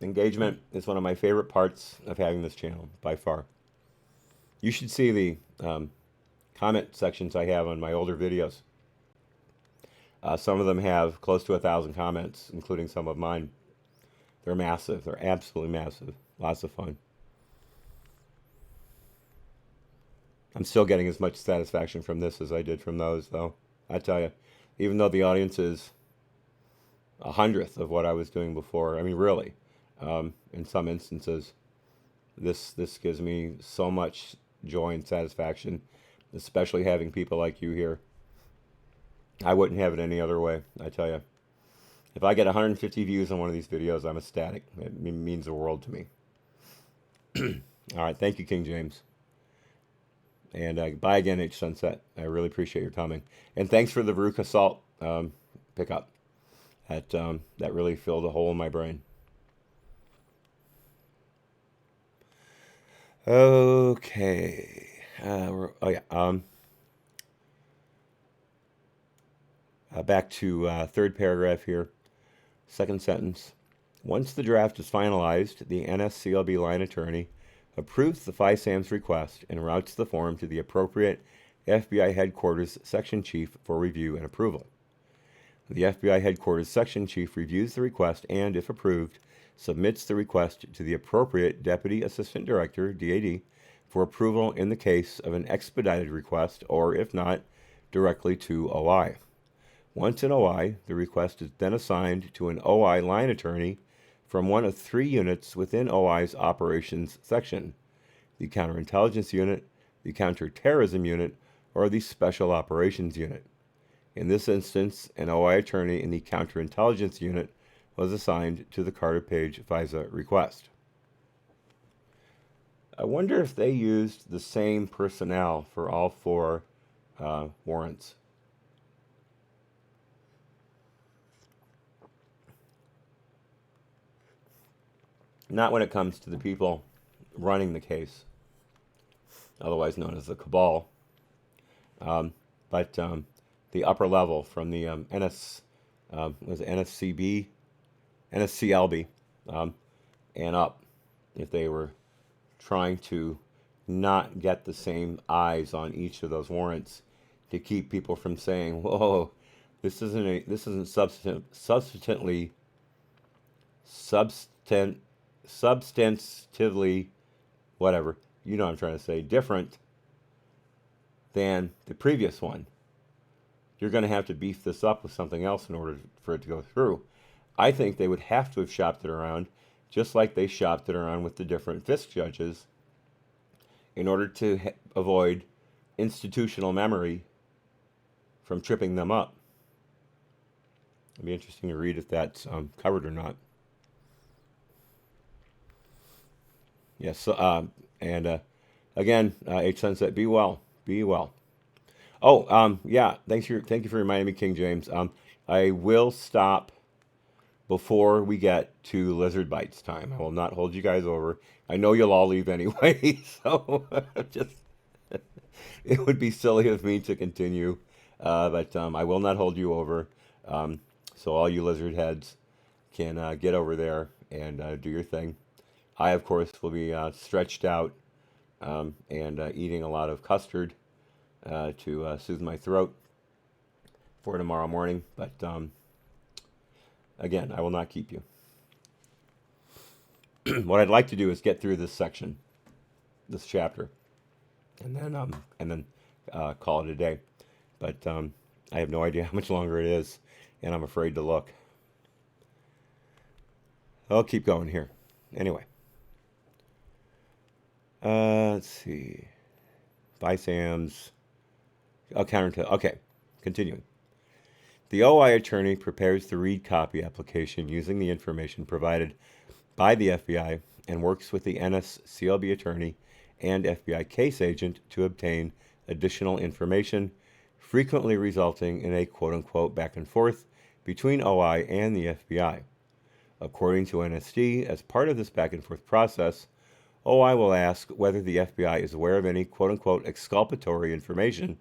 Engagement is one of my favorite parts of having this channel, by far. You should see the comment sections I have on my older videos. Some of them have close to 1,000 comments, including some of mine. They're massive. They're absolutely massive. Lots of fun. I'm still getting as much satisfaction from this as I did from those, though. I tell you, even though the audience is 100th of what I was doing before, I mean, really. In some instances, this gives me so much joy and satisfaction, especially having people like you here. I wouldn't have it any other way, I tell you. If I get 150 views on one of these videos, I'm ecstatic. It means the world to me. All right, thank you, King James. And bye again, H. Sunset. I really appreciate your coming. And thanks for the Veruca Salt pickup. That really filled a hole in my brain. Okay. Back to third paragraph here. Second sentence. Once the draft is finalized, the NSCLB line attorney approves the FISAM's request and routes the form to the appropriate FBI headquarters section chief for review and approval. The FBI headquarters section chief reviews the request and, if approved, submits the request to the appropriate Deputy Assistant Director, DAD, for approval in the case of an expedited request, or, if not, directly to OI. Once in OI, the request is then assigned to an OI line attorney from one of 3 units within OI's operations section: the Counterintelligence Unit, the Counterterrorism Unit, or the Special Operations Unit. In this instance, an OI attorney in the Counterintelligence Unit was assigned to the Carter Page FISA request. I wonder if they used the same personnel for all 4 warrants. Not when it comes to the people running the case, otherwise known as the cabal, but the upper level from the was it NSCB, NSCLB, and up, if they were trying to not get the same eyes on each of those warrants to keep people from saying, "Whoa, this isn't substantively, whatever, you know what I'm trying to say, different than the previous one. You're going to have to beef this up with something else in order for it to go through." I think they would have to have shopped it around, just like they shopped it around with the different FISC judges, in order to avoid institutional memory from tripping them up. It'd be interesting to read if that's covered or not. Yes, and again, H. Sunset, be well, be well. Oh, yeah, thank you for reminding me, King James. I will stop before we get to Lizard Bites time. I will not hold you guys over. I know you'll all leave anyway, so just it would be silly of me to continue, but I will not hold you over. So all you lizard heads can get over there and do your thing. I, of course, will be stretched out and eating a lot of custard to soothe my throat for tomorrow morning. But again, I will not keep you. What I'd like to do is get through this section, this chapter, and then call it a day. But I have no idea how much longer it is, and I'm afraid to look. I'll keep going here. Anyway. Let's see. Bye, Sam's. Okay, continuing. The OI attorney prepares the read copy application using the information provided by the FBI and works with the NSCLB attorney and FBI case agent to obtain additional information, frequently resulting in a quote-unquote back and forth between OI and the FBI. According to NSD, as part of this back and forth process, OI will ask whether the FBI is aware of any quote-unquote exculpatory information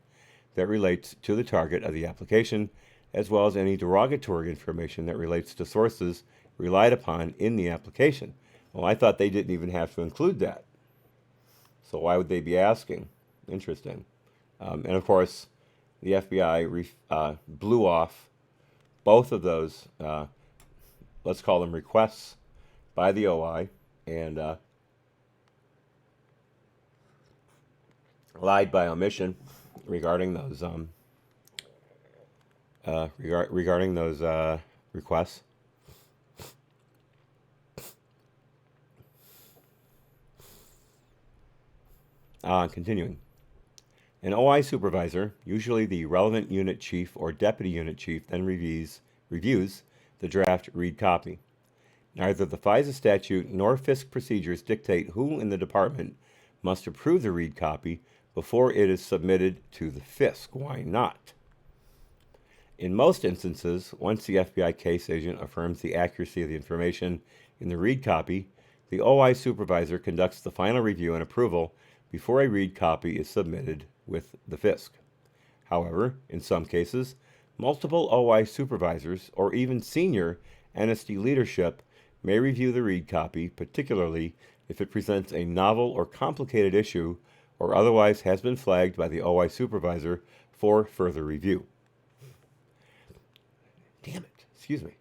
that relates to the target of the application, as well as any derogatory information that relates to sources relied upon in the application. Well, I thought they didn't even have to include that. So why would they be asking? Interesting. And of course, the FBI blew off both of those, let's call them requests by the OI, and lied by omission regarding those regarding those requests. Continuing. An OI supervisor, usually the relevant unit chief or deputy unit chief, then reviews the draft read copy. Neither the FISA statute nor FISC procedures dictate who in the department must approve the read copy before it is submitted to the FISC. Why not? In most instances, once the FBI case agent affirms the accuracy of the information in the read copy, the OI supervisor conducts the final review and approval before a read copy is submitted with the FISC. However, in some cases, multiple OI supervisors or even senior NSD leadership may review the read copy, particularly if it presents a novel or complicated issue or otherwise has been flagged by the OI supervisor for further review. Damn it. Excuse me.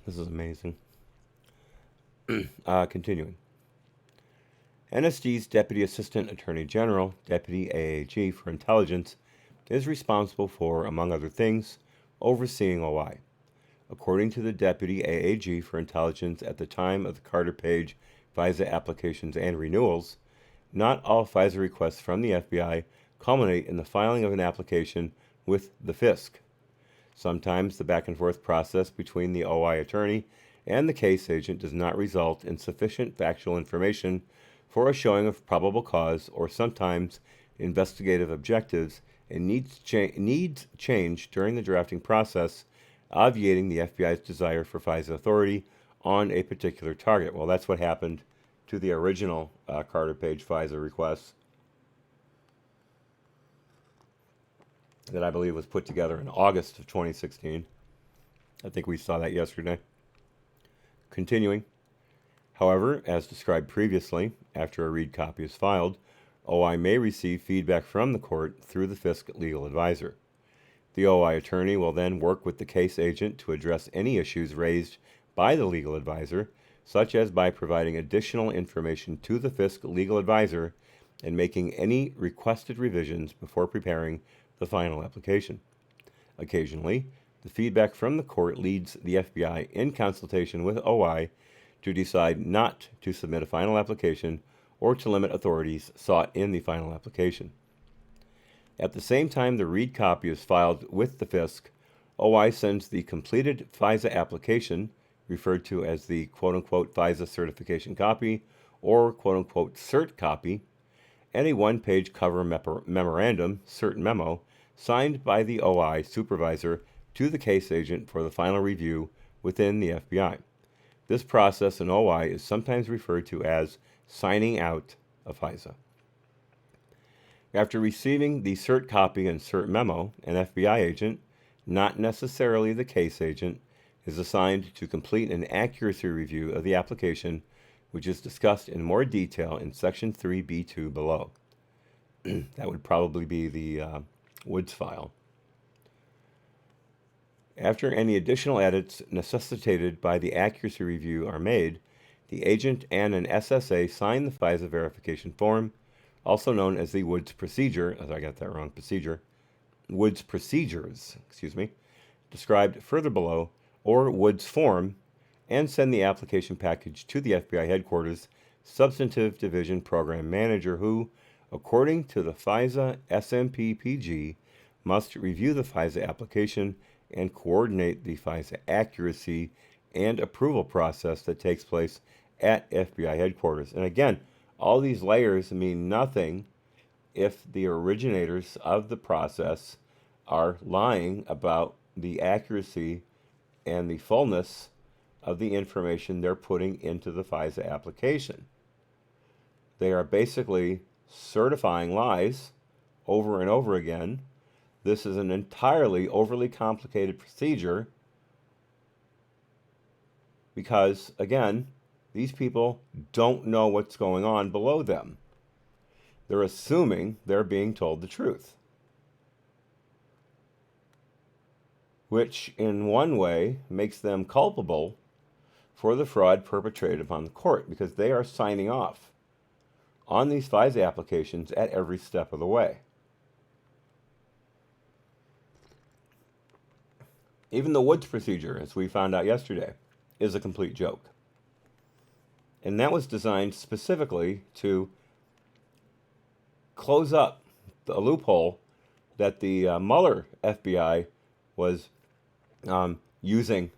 This is amazing. Continuing. NSG's Deputy Assistant Attorney General, Deputy AAG for Intelligence, is responsible for, among other things, overseeing OI. According to the Deputy AAG for Intelligence at the time of the Carter Page FISA applications and renewals, not all FISA requests from the FBI culminate in the filing of an application with the FISC. Sometimes the back and forth process between the OI attorney and the case agent does not result in sufficient factual information for a showing of probable cause, or sometimes investigative objectives and needs change during the drafting process, obviating the FBI's desire for FISA authority on a particular target. Well, that's what happened to the original Carter Page FISA request that I believe was put together in August of 2016. I think we saw that yesterday. Continuing. However, as described previously, after a read copy is filed, OI may receive feedback from the court through the FISC legal advisor. The OI attorney will then work with the case agent to address any issues raised by the legal advisor, such as by providing additional information to the FISC legal advisor and making any requested revisions before preparing the final application. Occasionally, the feedback from the court leads the FBI, in consultation with OI, to decide not to submit a final application or to limit authorities sought in the final application. At the same time the read copy is filed with the FISC, OI sends the completed FISA application, referred to as the quote-unquote FISA certification copy or quote-unquote cert copy, and a one-page cover memorandum, cert memo, signed by the OI supervisor to the case agent for the final review within the FBI. This process in OI is sometimes referred to as signing out of FISA. After receiving the cert copy and cert memo, an FBI agent, not necessarily the case agent, is assigned to complete an accuracy review of the application, which is discussed in more detail in Section 3B2 below. That would probably be the Woods file. After any additional edits necessitated by the accuracy review are made, the agent and an SSA sign the FISA verification form, also known as the Woods procedure, as I got that wrong, Woods procedures, described further below, or Woods form, and send the application package to the FBI headquarters Substantive Division Program Manager, who, according to the FISA SMPPG, must review the FISA application and coordinate the FISA accuracy and approval process that takes place at FBI headquarters. And again, all these layers mean nothing if the originators of the process are lying about the accuracy and the fullness of the information they're putting into the FISA application. They are basically certifying lies over and over again. This is an entirely overly complicated procedure because, again, these people don't know what's going on below them. They're assuming they're being told the truth, which in one way makes them culpable for the fraud perpetrated upon the court, because they are signing off on these FISA applications at every step of the way. Even the Woods procedure, as we found out yesterday, is a complete joke. And that was designed specifically to close up the loophole that the Mueller FBI was using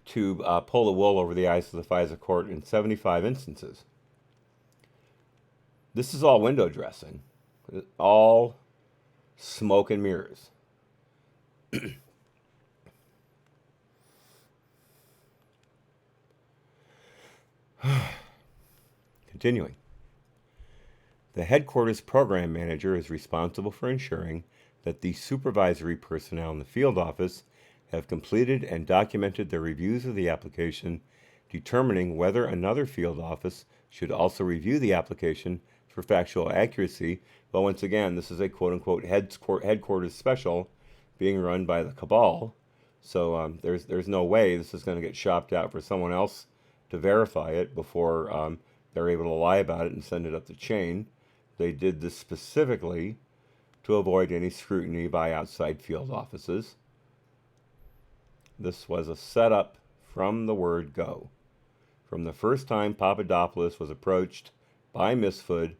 to pull the wool over the eyes of the FISA court in 75 instances. This is all window dressing, all smoke and mirrors. Continuing. The headquarters program manager is responsible for ensuring that the supervisory personnel in the field office have completed and documented their reviews of the application, determining whether another field office should also review the application for factual accuracy. Well, once again, this is a quote-unquote headquarters special being run by the cabal, so there's no way this is going to get shopped out for someone else to verify it before they're able to lie about it and send it up the chain. They did this specifically to avoid any scrutiny by outside field offices. This was a setup from the word go. From the first time Papadopoulos was approached by Misfood,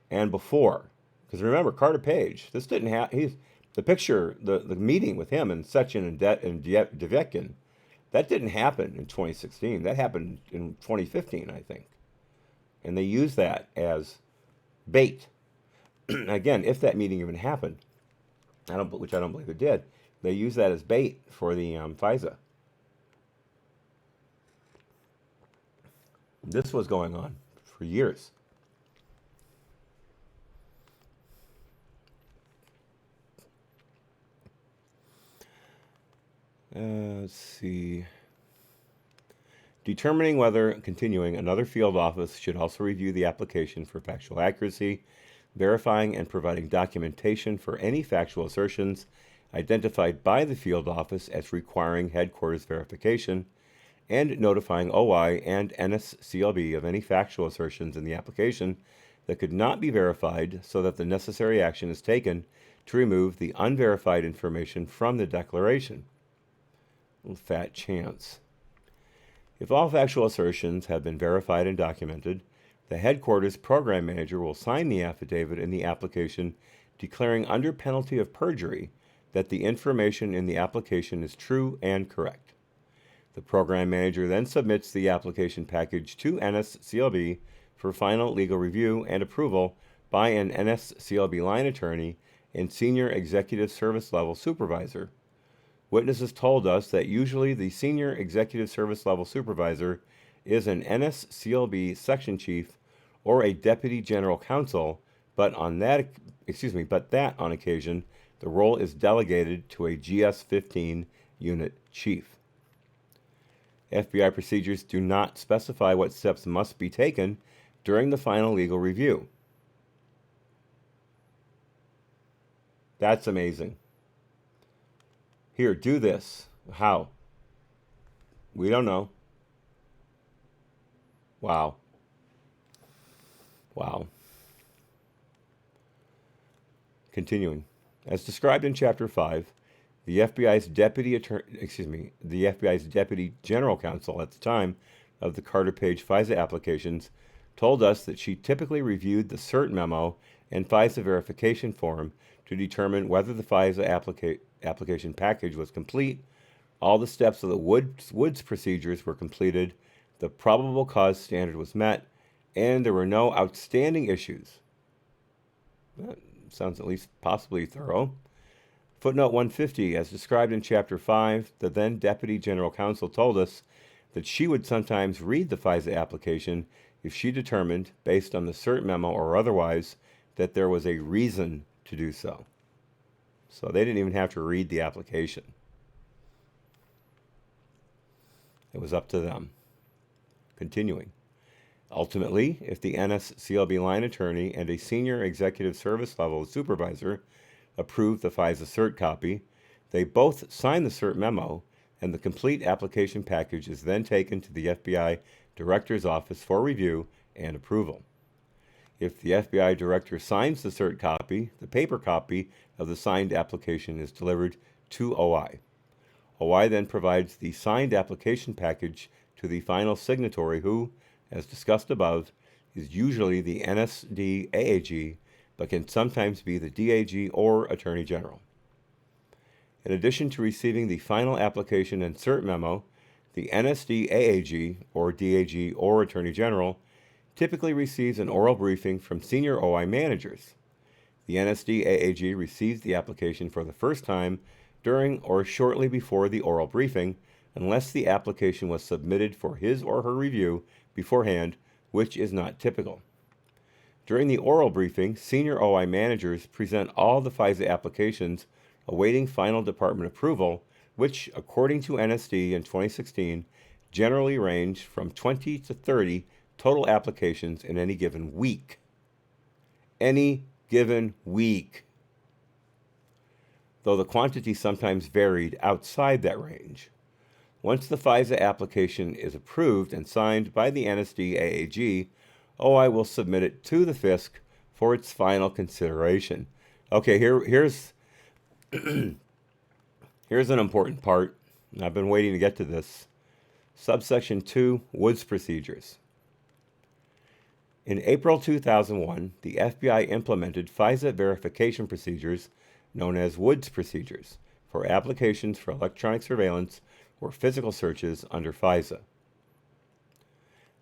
and before, because remember, Carter Page, this didn't happen. The picture, the meeting with him and Sechin and Devetkin, that didn't happen in 2016. That happened in 2015, I think. And they used that as bait. Again, if that meeting even happened, which I don't believe it did, they used that as bait for the FISA. This was going on for years. Let's see. Determining whether, continuing, another field office should also review the application for factual accuracy, verifying and providing documentation for any factual assertions identified by the field office as requiring headquarters verification, and notifying OI and NSCLB of any factual assertions in the application that could not be verified so that the necessary action is taken to remove the unverified information from the declaration. Little fat chance. If all factual assertions have been verified and documented, the headquarters program manager will sign the affidavit in the application declaring under penalty of perjury that the information in the application is true and correct. The program manager then submits the application package to NSCLB for final legal review and approval by an NSCLB line attorney and senior executive service level supervisor. Witnesses told us that usually the senior executive service level supervisor is an NSCLB section chief or a deputy general counsel, but that on occasion the role is delegated to a GS-15 unit chief. FBI procedures do not specify what steps must be taken during the final legal review. That's amazing. Here, do this. How? We don't know. Wow. Wow. Continuing. As described in Chapter 5, the FBI's deputy general counsel at the time of the Carter Page FISA applications told us that she typically reviewed the CERT memo and FISA verification form to determine whether the FISA application package was complete, all the steps of the Woods procedures were completed, the probable cause standard was met, and there were no outstanding issues. That sounds at least possibly thorough. Footnote 150, as described in Chapter 5, the then Deputy General Counsel told us that she would sometimes read the FISA application if she determined, based on the CERT memo or otherwise, that there was a reason to do so. So they didn't even have to read the application. It was up to them. Continuing. Ultimately, if the NSCLB line attorney and a senior executive service level supervisor approve the FISA CERT copy, they both sign the CERT memo, and the complete application package is then taken to the FBI Director's Office for review and approval. If the FBI Director signs the CERT copy, the paper copy of the signed application is delivered to OI. OI then provides the signed application package to the final signatory who, as discussed above, is usually the NSD-AAG, but can sometimes be the DAG or Attorney General. In addition to receiving the final application and CERT memo, the NSD-AAG or DAG or Attorney General typically receives an oral briefing from senior OI managers. The NSD-AAG receives the application for the first time during or shortly before the oral briefing, unless the application was submitted for his or her review beforehand, which is not typical. During the oral briefing, senior OI managers present all the FISA applications awaiting final department approval, which, according to NSD in 2016, generally range from 20 to 30 total applications in any given week. Any given week. Though the quantity sometimes varied outside that range. Once the FISA application is approved and signed by the NSD AAG, OI will submit it to the FISC for its final consideration. Okay, here's here's an important part. I've been waiting to get to this. Subsection 2, Woods Procedures. In April 2001, the FBI implemented FISA verification procedures known as Woods Procedures for applications for electronic surveillance or physical searches under FISA.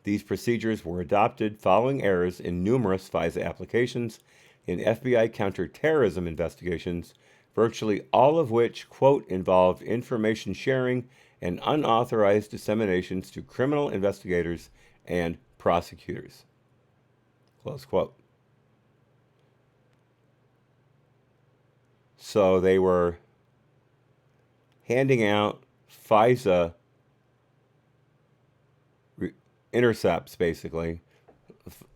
These procedures were adopted following errors in numerous FISA applications in FBI counterterrorism investigations, virtually all of which, quote, involved information sharing and unauthorized disseminations to criminal investigators and prosecutors, close quote. So they were handing out FISA intercepts, basically,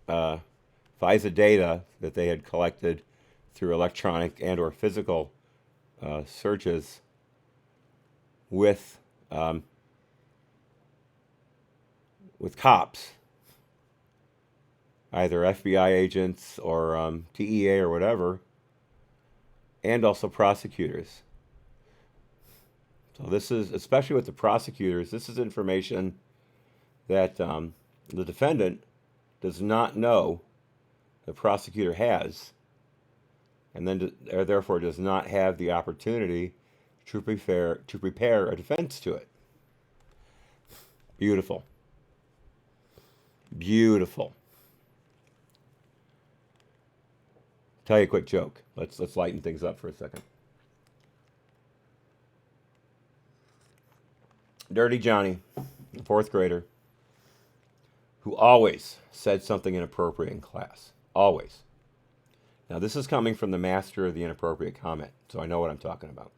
FISA data that they had collected through electronic and or physical searches with cops, either FBI agents or DEA or whatever, and also prosecutors. So this is, especially with the prosecutors, this is information that the defendant does not know the prosecutor has, and then therefore does not have the opportunity to prepare a defense to it. Beautiful. Beautiful. Tell you a quick joke. Let's lighten things up for a second. Dirty Johnny, a fourth grader, who always said something inappropriate in class. Always. Now, this is coming from the master of the inappropriate comment, so I know what I'm talking about.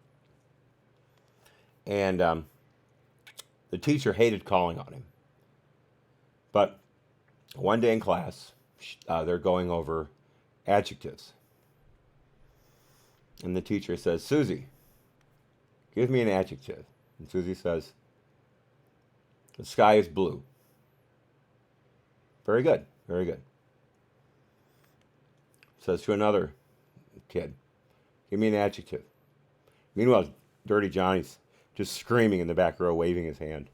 And the teacher hated calling on him. But one day in class, they're going over adjectives. And the teacher says, Susie, give me an adjective. And Susie says, the sky is blue. Very good, very good. Says to another kid, give me an adjective. Meanwhile, Dirty Johnny's just screaming in the back row, waving his hand.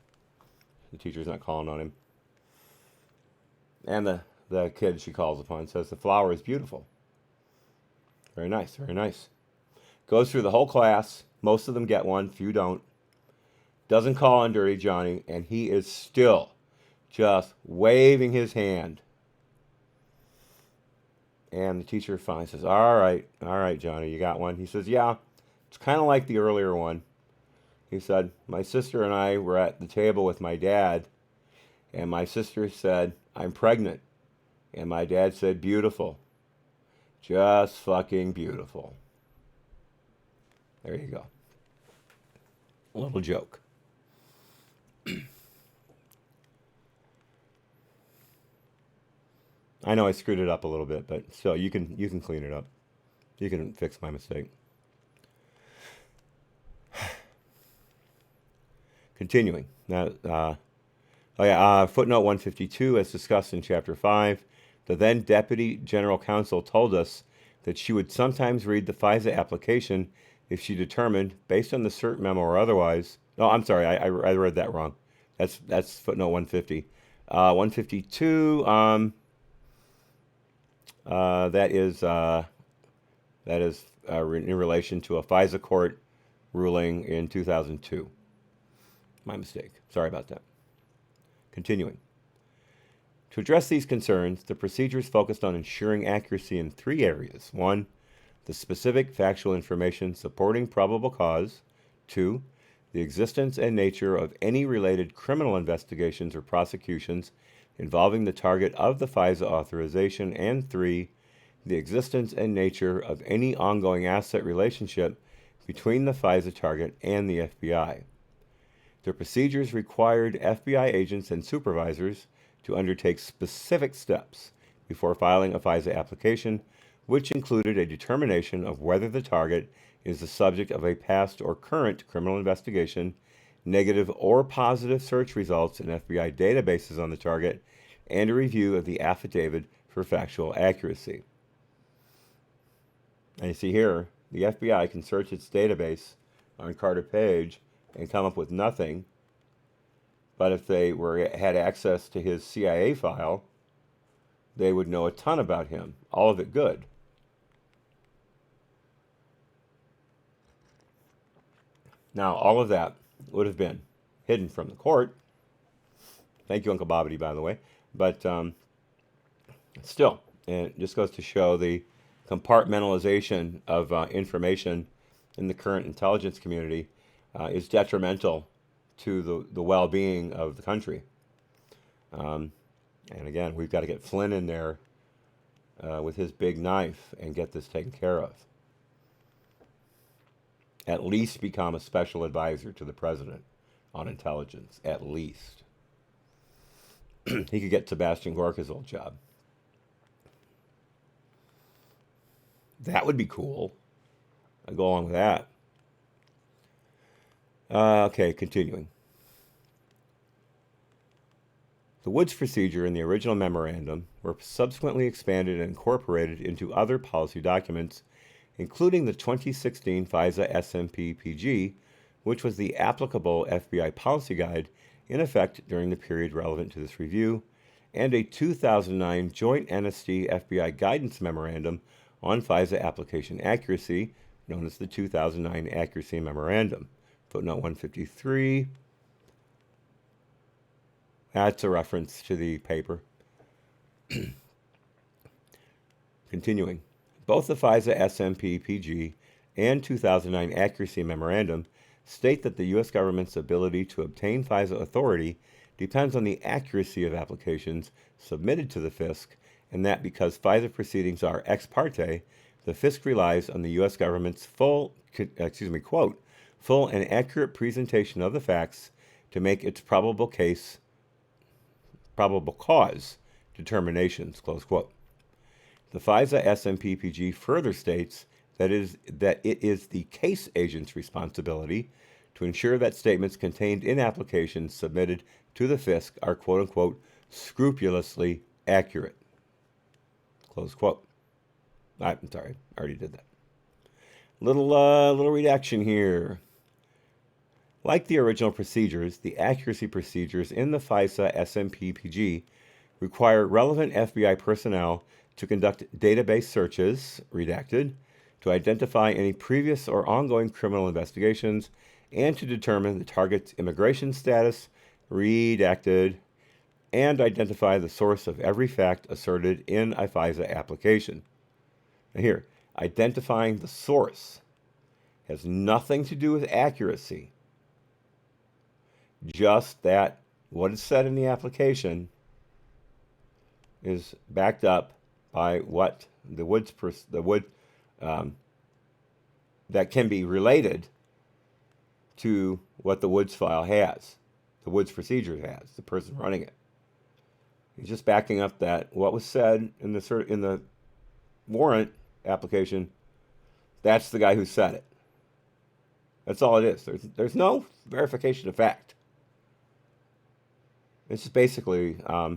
The teacher's not calling on him. And the kid she calls upon says, the flower is beautiful. Very nice, very nice. Goes through the whole class. Most of them get one, few don't. Doesn't call on Dirty Johnny, and he is still just waving his hand. And the teacher finally says, all right, Johnny, you got one? He says, yeah, it's kind of like the earlier one. He said, my sister and I were at the table with my dad, and my sister said, I'm pregnant. And my dad said, beautiful. Just fucking beautiful. There you go. A little joke. I know I screwed it up a little bit, but still, you can clean it up. You can fix my mistake. Continuing. Now, footnote 152, as discussed in Chapter 5, the then Deputy General Counsel told us that she would sometimes read the FISA application if she determined, based on the cert memo or otherwise. No, I'm sorry, I read that wrong. That's footnote 150. 152. That is in relation to a FISA court ruling in 2002. My mistake. Sorry about that. Continuing. To address these concerns, the procedures focused on ensuring accuracy in three areas. 1, the specific factual information supporting probable cause. 2, the existence and nature of any related criminal investigations or prosecutions involving the target of the FISA authorization, and 3, the existence and nature of any ongoing asset relationship between the FISA target and the FBI. The procedures required FBI agents and supervisors to undertake specific steps before filing a FISA application, which included a determination of whether the target is the subject of a past or current criminal investigation, negative or positive search results in FBI databases on the target, and a review of the affidavit for factual accuracy. And you see here, the FBI can search its database on Carter Page and come up with nothing. But if they had access to his CIA file, they would know a ton about him, all of it good. Now, all of that would have been hidden from the court. Thank you, Uncle Bobbity, by the way. But still, it just goes to show the compartmentalization of information in the current intelligence community is detrimental to the well-being of the country. And again, we've got to get Flynn in there with his big knife and get this taken care of. At least become a special advisor to the president on intelligence, at least. He could get Sebastian Gorka's old job. That would be cool. I'd go along with that. Okay, continuing. The Woods procedure in the original memorandum were subsequently expanded and incorporated into other policy documents, including the 2016 FISA SMP-PG, which was the applicable FBI policy guide in effect during the period relevant to this review, and a 2009 Joint NSD FBI Guidance Memorandum on FISA application accuracy, known as the 2009 Accuracy Memorandum. Footnote 153. That's a reference to the paper. Continuing. Both the FISA SMP-PG and 2009 Accuracy Memorandum state that the U.S. government's ability to obtain FISA authority depends on the accuracy of applications submitted to the FISC, and that because FISA proceedings are ex parte, the FISC relies on the U.S. government's full and accurate presentation of the facts to make its probable cause determinations, close quote. The FISA SMP-PG further states that it is the case agent's responsibility to ensure that statements contained in applications submitted to the FISC are quote-unquote scrupulously accurate, close quote. I'm sorry, I already did that. Little redaction here. Like the original procedures, the accuracy procedures in the FISA SMP-PG require relevant FBI personnel to conduct database searches, redacted, to identify any previous or ongoing criminal investigations, and to determine the target's immigration status, redacted, and identify the source of every fact asserted in a FISA application. Now here, identifying the source has nothing to do with accuracy. Just that what is said in the application is backed up by what that can be related to what the Woods file has, the Woods procedure has, the person running it. He's just backing up that what was said in the warrant application, that's the guy who said it. That's all it is. There's no verification of fact. It's just basically a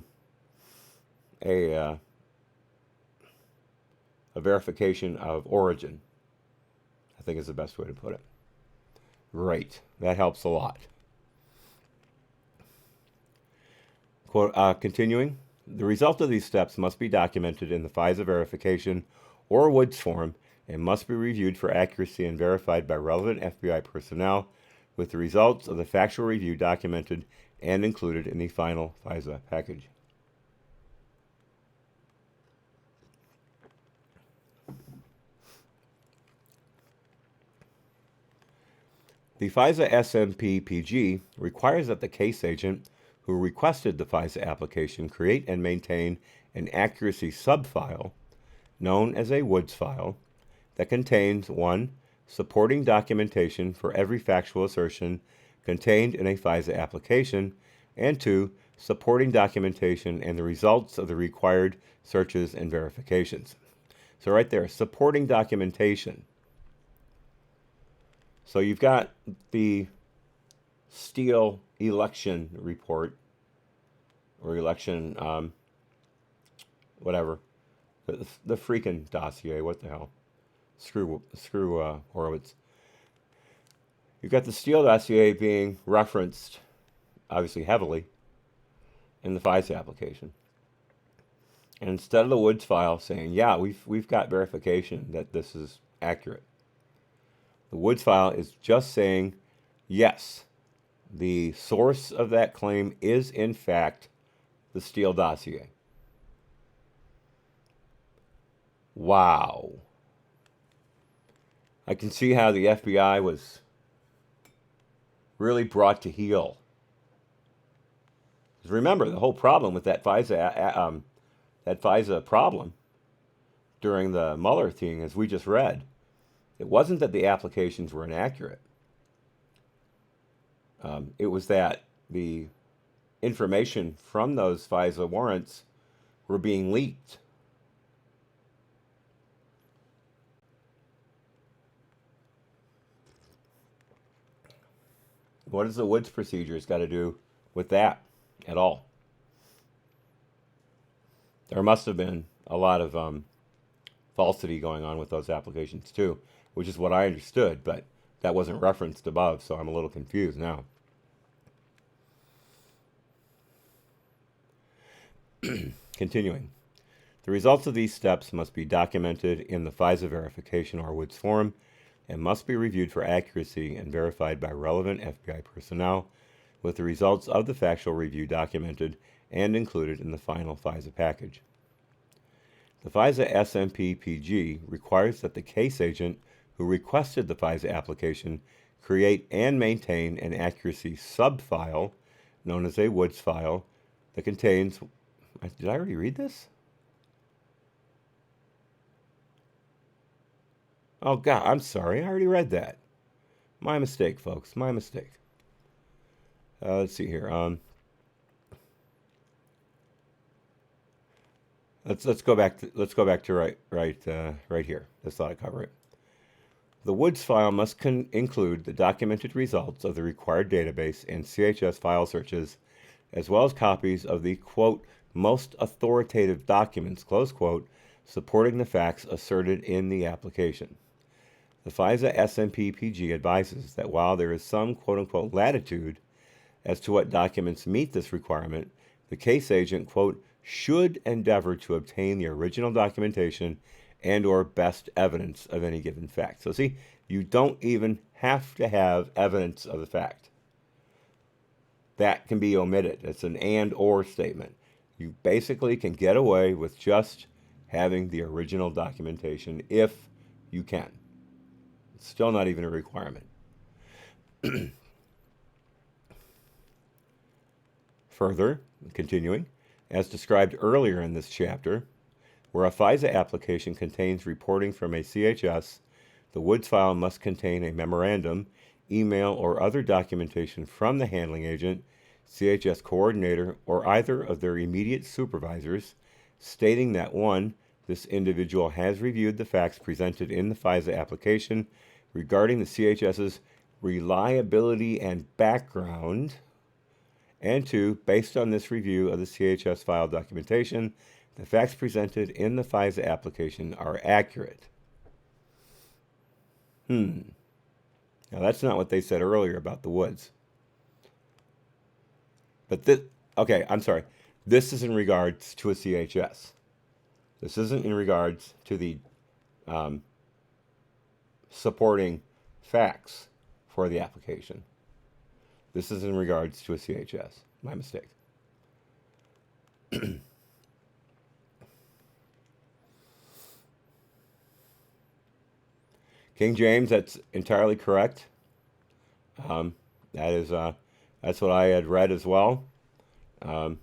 verification of origin, I think is the best way to put it. Great. That helps a lot. Quote, continuing, the result of these steps must be documented in the FISA verification or Woods form and must be reviewed for accuracy and verified by relevant FBI personnel, with the results of the factual review documented and included in the final FISA package. The FISA SMP-PG requires that the case agent who requested the FISA application create and maintain an accuracy subfile known as a Woods file that contains 1. Supporting documentation for every factual assertion contained in a FISA application, and 2. Supporting documentation and the results of the required searches and verifications. So right there, supporting documentation. So you've got the Steele election report, or election, whatever, the freaking dossier, what the hell, screw Horowitz. You've got the Steele dossier being referenced, obviously heavily, in the FISA application. And instead of the Woods file saying, yeah, we've got verification that this is accurate, the Woods file is just saying, yes, the source of that claim is, in fact, the Steele dossier. Wow. I can see how the FBI was really brought to heel. Remember, the whole problem with that FISA problem during the Mueller thing, as we just read, it wasn't that the applications were inaccurate. It was that the information from those FISA warrants were being leaked. What does the Woods procedures got to do with that at all? There must have been a lot of falsity going on with those applications too, which is what I understood, but that wasn't referenced above, so I'm a little confused now. Continuing. The results of these steps must be documented in the FISA verification or Woods form and must be reviewed for accuracy and verified by relevant FBI personnel, with the results of the factual review documented and included in the final FISA package. The FISA SMP-PG requires that the case agent who requested the FISA application create and maintain an accuracy subfile known as a Woods file that contains... Did I already read this? Oh, God, I'm sorry. I already read that. My mistake, folks. My mistake. Let's see here. Let's go back to right here. This ought to cover it. The Woods file must include the documented results of the required database and CHS file searches, as well as copies of the, quote, most authoritative documents, close quote, supporting the facts asserted in the application. The FISA SMP-PG advises that while there is some, quote-unquote, latitude as to what documents meet this requirement, the case agent, quote, should endeavor to obtain the original documentation and or best evidence of any given fact. So see, you don't even have to have evidence of the fact. That can be omitted. It's an and or statement. You basically can get away with just having the original documentation if you can. It's still not even a requirement. Further, continuing, as described earlier in this chapter, where a FISA application contains reporting from a CHS, the Woods file must contain a memorandum, email, or other documentation from the handling agent, CHS coordinator, or either of their immediate supervisors, stating that 1. This individual has reviewed the facts presented in the FISA application regarding the CHS's reliability and background, and 2. Based on this review of the CHS file documentation, the facts presented in the FISA application are accurate. Now that's not what they said earlier about the Woods. But this, okay, I'm sorry. This is in regards to a CHS. This isn't in regards to the supporting facts for the application. This is in regards to a CHS. My mistake. King James, that's entirely correct. That's what I had read as well. And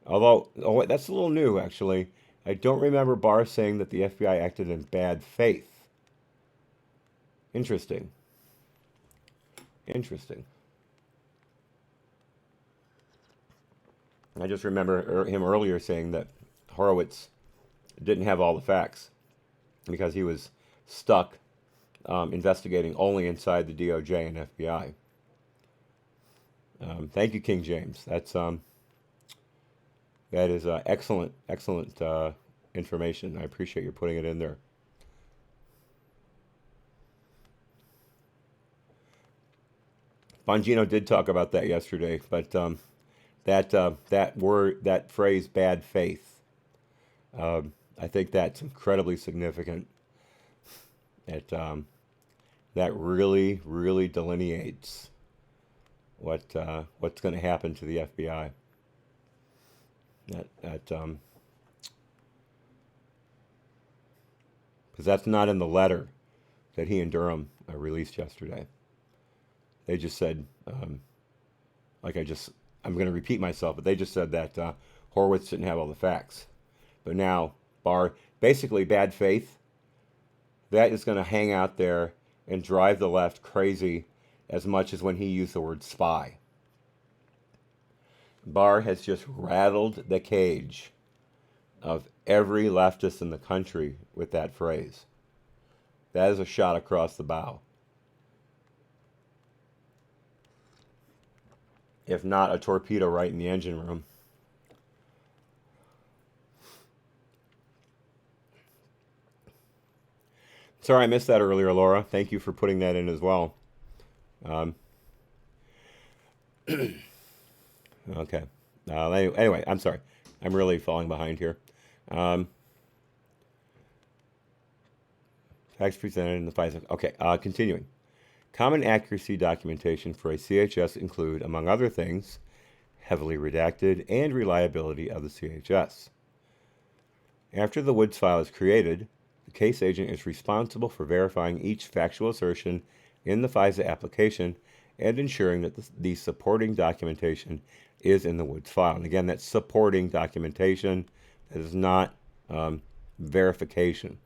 although, oh, wait, that's a little new, actually. I don't remember Barr saying that the FBI acted in bad faith. Interesting. Interesting. I just remember him earlier saying that Horowitz didn't have all the facts because he was stuck investigating only inside the DOJ and FBI. Thank you, King James. That is excellent information. I appreciate you putting it in there. Bongino did talk about that yesterday, but that phrase, "bad faith," I think that's incredibly significant. That really delineates what's going to happen to the FBI. Because that's not in the letter that he and Durham released yesterday. They just said, like I'm going to repeat myself, but they just said that Horowitz didn't have all the facts. But now, Barr, basically bad faith, that is going to hang out there and drive the left crazy as much as when he used the word spy. Barr has just rattled the cage of every leftist in the country with that phrase. That is a shot across the bow. If not a torpedo right in the engine room. Sorry I missed that earlier, Laura. Thank you for putting that in as well. Um, okay. Anyway, I'm sorry. I'm really falling behind here. Um, Facts presented in the FISA. Okay, continuing. Common accuracy documentation for a CHS include, among other things, heavily redacted and reliability of the CHS. After the Woods file is created, the case agent is responsible for verifying each factual assertion in the FISA application and ensuring that the supporting documentation is in the Woods file. And again, that's supporting documentation. That is not verification.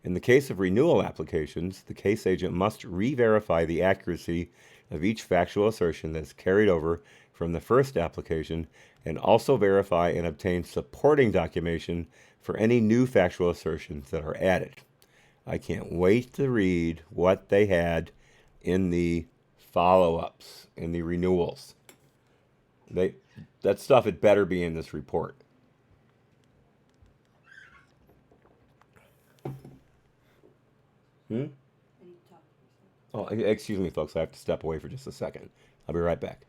In the case of renewal applications, the case agent must re-verify the accuracy of each factual assertion that is carried over from the first application and also verify and obtain supporting documentation for any new factual assertions that are added. I can't wait to read what they had in the follow-ups, in the renewals. That stuff had better be in this report. Oh, excuse me, folks. I have to step away for just a second. I'll be right back.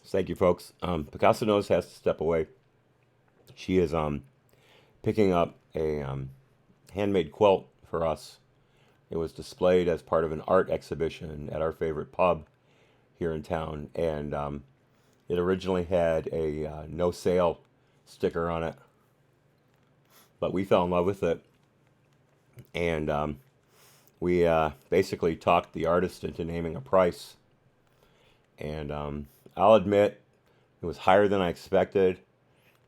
Thank you, folks. Picasso Knows has to step away. She is picking up a handmade quilt for us. It was displayed as part of an art exhibition at our favorite pub here in town, and it originally had a no sale sticker on it, but we fell in love with it, and we basically talked the artist into naming a price, and I'll admit it was higher than I expected.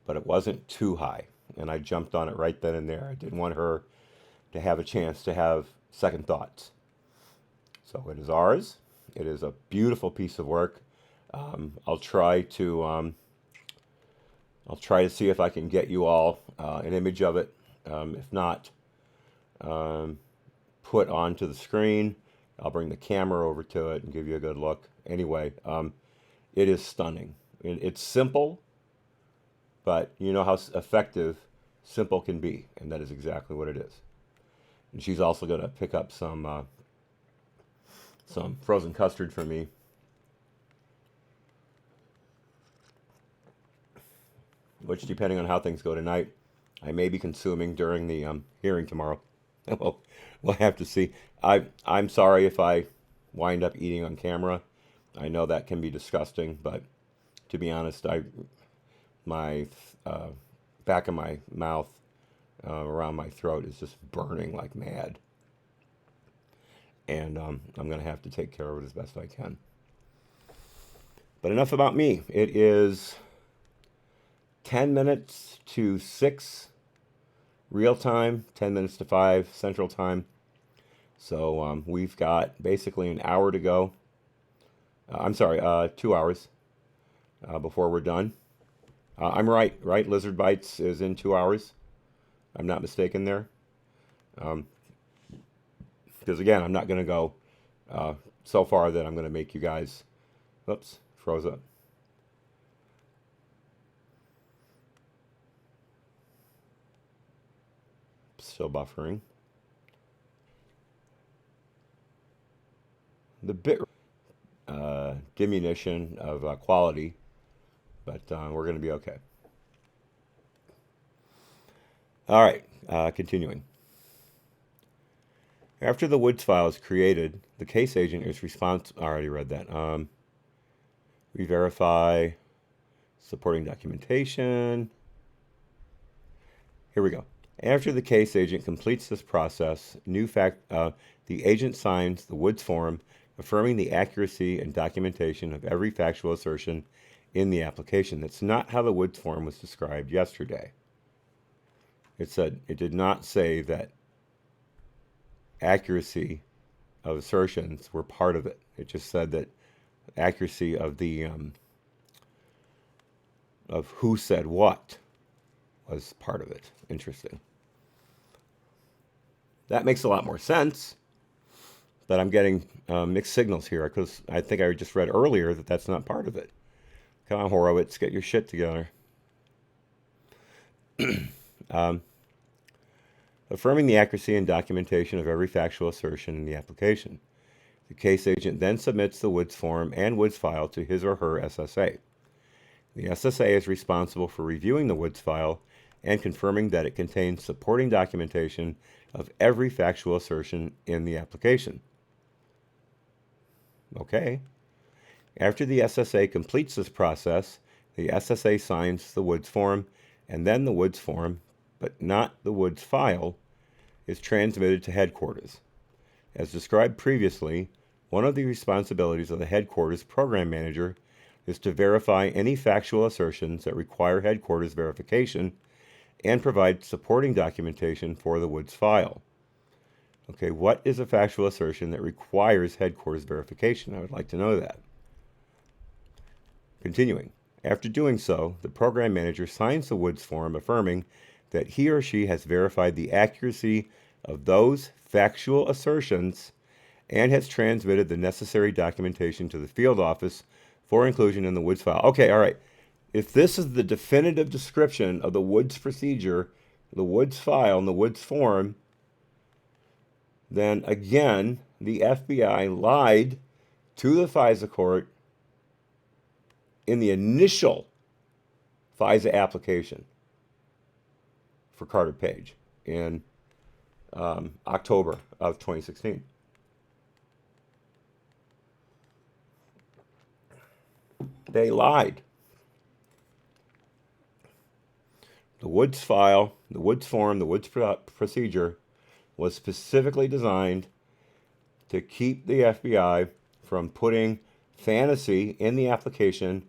but it wasn't too high. And I jumped on it right then and there. I didn't want her to have a chance to have second thoughts. So it is ours. It is a beautiful piece of work. I'll try to see if I can get you all an image of it. If not, put onto the screen. I'll bring the camera over to it and give you a good look. Anyway, it is stunning. It's simple, but you know how effective simple can be, and that is exactly what it is. And she's also going to pick up some frozen custard for me, which, depending on how things go tonight, I may be consuming during the hearing tomorrow. Well, we'll have to see. I'm sorry if I wind up eating on camera. I know that can be disgusting, but to be honest, my back of my mouth around my throat is just burning like mad. And I'm going to have to take care of it as best I can. But enough about me. It is 10 minutes to 6 real time, 10 minutes to 5 central time. So we've got basically an hour to go. 2 hours before we're done. I'm right? Lizard Bites is in 2 hours. I'm not mistaken there. Because again, I'm not going to go so far that I'm going to make you guys, oops, froze up. Still buffering. The bit diminution of quality, but we're going to be okay. All right, continuing. After the Woods file is created, the case agent is responsible. I already read that. We verify supporting documentation. Here we go. After the case agent completes this process, the agent signs the Woods form affirming the accuracy and documentation of every factual assertion in the application. That's not how the Woods form was described yesterday. It did not say that accuracy of assertions were part of it. It just said that accuracy of the of who said what was part of it. Interesting. That makes a lot more sense, but I'm getting mixed signals here because I think I just read earlier that that's not part of it. Come on, Horowitz, get your shit together. Affirming the accuracy and documentation of every factual assertion in the application. The case agent then submits the Woods form and Woods file to his or her SSA. The SSA is responsible for reviewing the Woods file and confirming that it contains supporting documentation of every factual assertion in the application. Okay. After the SSA completes this process, the SSA signs the Woods form, and then the Woods form, but not the Woods file, is transmitted to headquarters. As described previously, one of the responsibilities of the headquarters program manager is to verify any factual assertions that require headquarters verification and provide supporting documentation for the Woods file. Okay, what is a factual assertion that requires headquarters verification? I would like to know that. Continuing. After doing so, the program manager signs the Woods form affirming that he or she has verified the accuracy of those factual assertions and has transmitted the necessary documentation to the field office for inclusion in the Woods file. Okay, all right. If this is the definitive description of the Woods procedure, the Woods file, and the Woods form, then again, the FBI lied to the FISA court in the initial FISA application for Carter Page in October of 2016. They lied. The Woods file, the Woods form, the Woods procedure was specifically designed to keep the FBI from putting fantasy in the application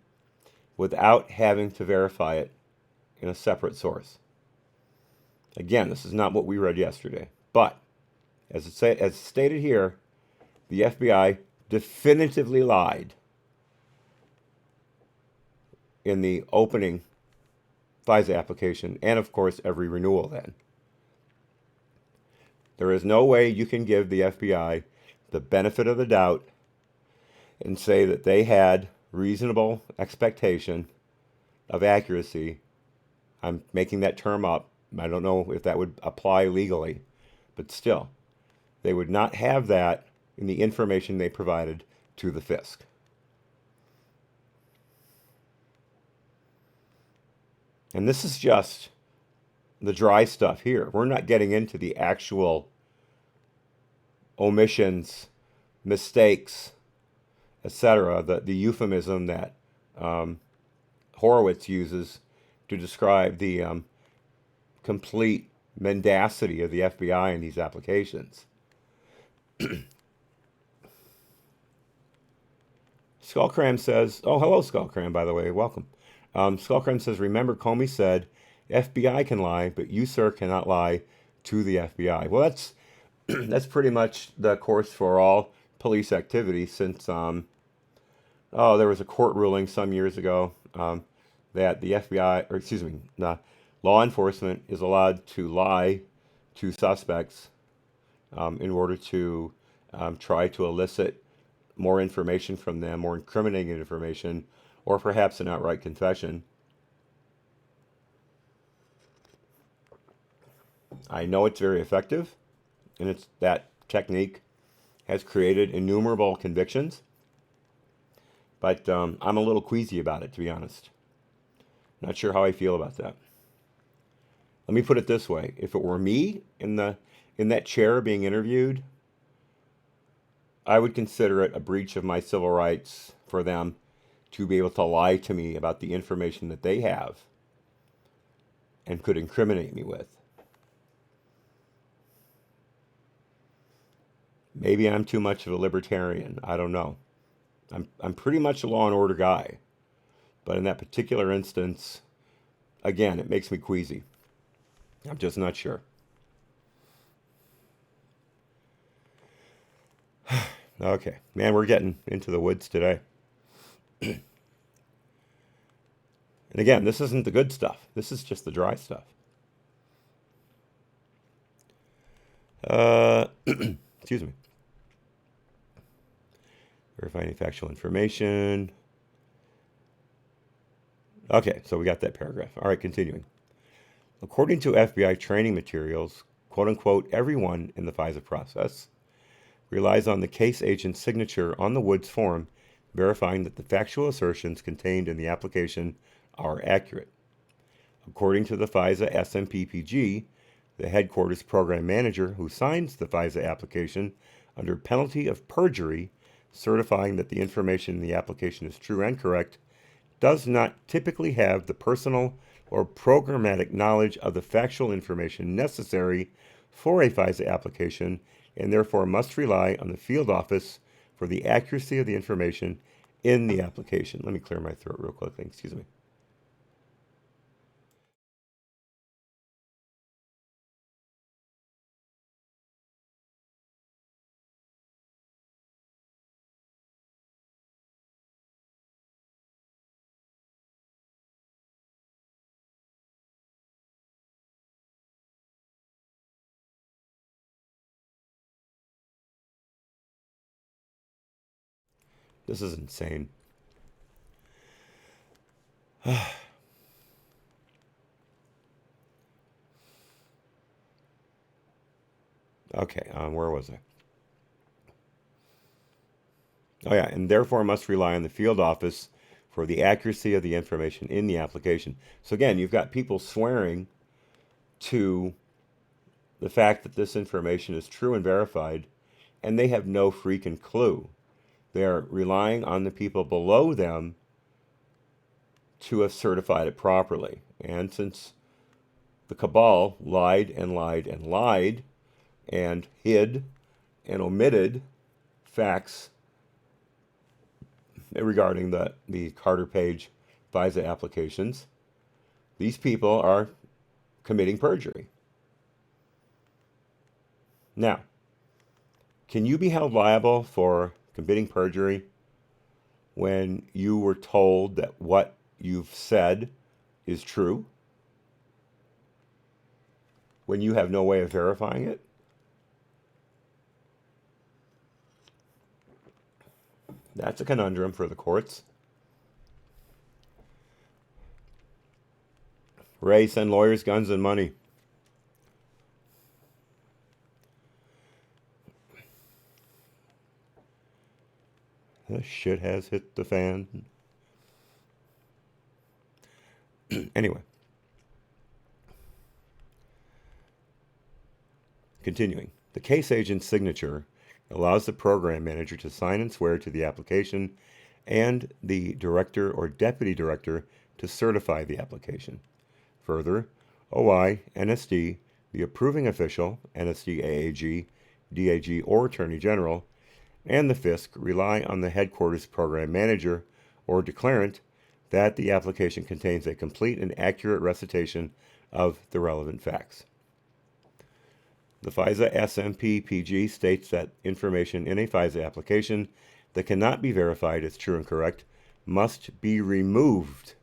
without having to verify it in a separate source. Again, this is not what we read yesterday, but as stated here, the FBI definitively lied in the opening FISA application, and of course every renewal then. There is no way you can give the FBI the benefit of the doubt and say that they had reasonable expectation of accuracy. I'm making that term up. I don't know if that would apply legally, but still, they would not have that in the information they provided to the FISC. And this is just the dry stuff here. We're not getting into the actual omissions, mistakes, etc., the euphemism that Horowitz uses to describe the complete mendacity of the FBI in these applications. Skullcram says, oh, hello, Skullcram, by the way, welcome. Skullcram says, remember Comey said, FBI can lie, but you, sir, cannot lie to the FBI. Well, that's pretty much the course for all police activity since, there was a court ruling some years ago that the FBI, or excuse me, law enforcement is allowed to lie to suspects in order to try to elicit more information from them, more incriminating information, or perhaps an outright confession. I know it's very effective, and that technique has created innumerable convictions, but I'm a little queasy about it, to be honest. Not sure how I feel about that. Let me put it this way: if it were me in that chair being interviewed, I would consider it a breach of my civil rights for them to be able to lie to me about the information that they have and could incriminate me with. Maybe I'm too much of a libertarian. I don't know. I'm pretty much a law and order guy. But in that particular instance, again, it makes me queasy. I'm just not sure. Okay. Man, we're getting into the woods today. And again, this isn't the good stuff. This is just the dry stuff. Excuse me. Verify any factual information. Okay, so we got that paragraph. All right, continuing. According to FBI training materials, quote unquote, everyone in the FISA process relies on the case agent's signature on the Woods form, verifying that the factual assertions contained in the application are accurate. According to the FISA SMPPG, the headquarters program manager who signs the FISA application under penalty of perjury, certifying that the information in the application is true and correct, does not typically have the personal or programmatic knowledge of the factual information necessary for a FISA application, and therefore must rely on the field office for the accuracy of the information in the application. Let me clear my throat real quickly. Excuse me. This is insane. Okay, where was I? Oh yeah, and therefore must rely on the field office for the accuracy of the information in the application. So again, you've got people swearing to the fact that this information is true and verified, and they have no freaking clue. They're relying on the people below them to have certified it properly. And since the cabal lied and lied and lied and hid and omitted facts regarding the Carter Page FISA applications, These people are committing perjury. Now, can you be held liable for committing perjury when you were told that what you've said is true, when you have no way of verifying it? That's a conundrum for the courts. Ray, send lawyers guns and money. The shit has hit the fan. Anyway. Continuing. The case agent's signature allows the program manager to sign and swear to the application and the director or deputy director to certify the application. Further, OI, NSD, the approving official, NSD, AAG, DAG, or Attorney General, and the FISC rely on the headquarters program manager or declarant that the application contains a complete and accurate recitation of the relevant facts. The FISA SMP PG states that information in a FISA application that cannot be verified as true and correct must be removed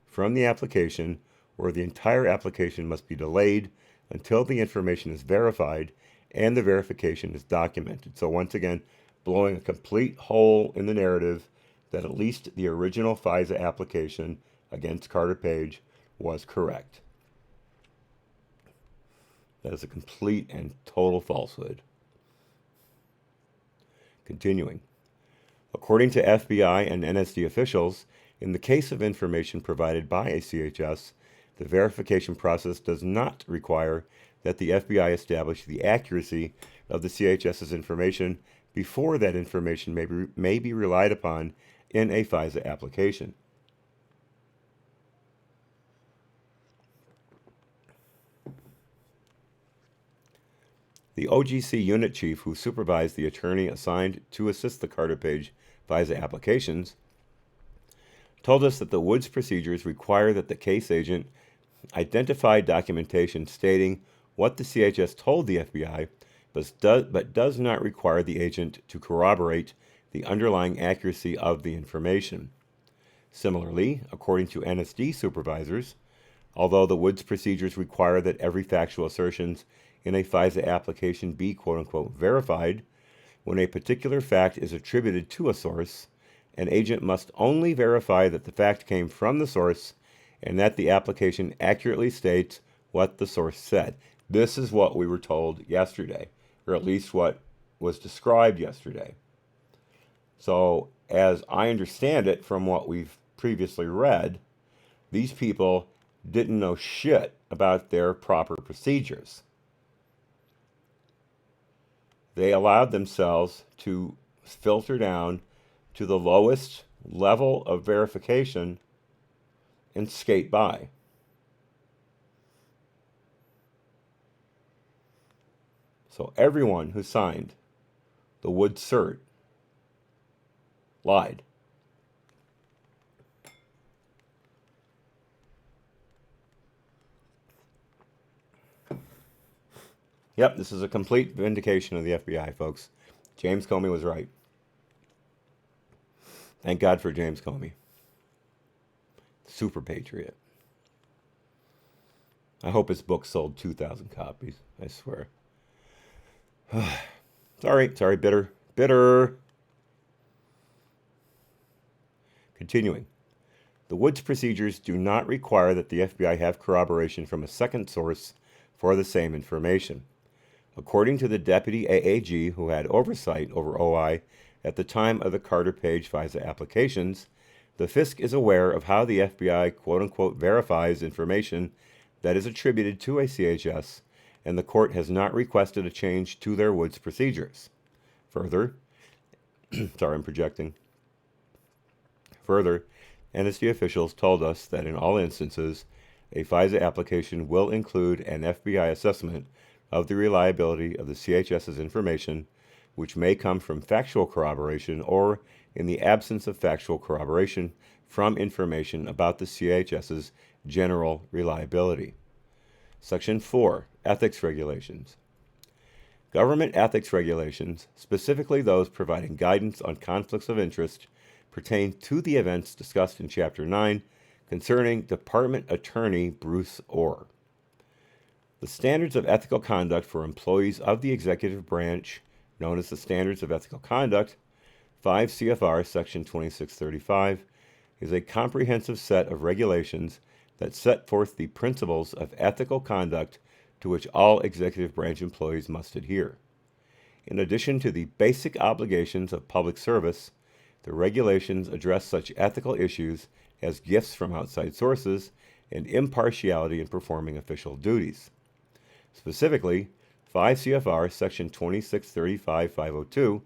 from the application, or the entire application must be delayed until the information is verified and the verification is documented. So once again, blowing a complete hole in the narrative that at least the original FISA application against Carter Page was correct. That is a complete and total falsehood. Continuing. According to FBI and NSD officials, in the case of information provided by a CHS, the verification process does not require that the FBI establish the accuracy of the CHS's information before that information may be relied upon in a FISA application. The OGC unit chief who supervised the attorney assigned to assist the Carter Page FISA applications told us that the Woods procedures require that the case agent identify documentation stating what the CHS told the FBI, but does not require the agent to corroborate the underlying accuracy of the information. Similarly, according to NSD supervisors, although the Woods procedures require that every factual assertions in a FISA application be quote-unquote verified, when a particular fact is attributed to a source, an agent must only verify that the fact came from the source and that the application accurately states what the source said. This is what we were told yesterday, or at least what was described yesterday. So, as I understand it from what we've previously read, these people didn't know shit about their proper procedures. They allowed themselves to filter down to the lowest level of verification and skate by. So everyone who signed the Wood cert lied. Yep, this is a complete vindication of the FBI, folks. James Comey was right. Thank God for James Comey. Super patriot. I hope his book sold 2,000 copies. I swear. Sorry, bitter. Continuing. The Woods procedures do not require that the FBI have corroboration from a second source for the same information. According to the deputy AAG who had oversight over OI at the time of the Carter Page FISA applications, the FISC is aware of how the FBI quote-unquote verifies information that is attributed to a CHS, and the court has not requested a change to their Woods procedures. Further, I'm projecting. Further, NSD officials told us that in all instances, a FISA application will include an FBI assessment of the reliability of the CHS's information, which may come from factual corroboration or, in the absence of factual corroboration, from information about the CHS's general reliability. Section 4, Ethics Regulations. Government ethics regulations, specifically those providing guidance on conflicts of interest, pertain to the events discussed in Chapter 9 concerning Department Attorney Bruce Orr. The standards of ethical conduct for employees of the executive branch, known as the Standards of Ethical Conduct, 5 CFR Section 2635, is a comprehensive set of regulations that set forth the principles of ethical conduct to which all executive branch employees must adhere. In addition to the basic obligations of public service, the regulations address such ethical issues as gifts from outside sources and impartiality in performing official duties. Specifically, 5 CFR Section 2635-502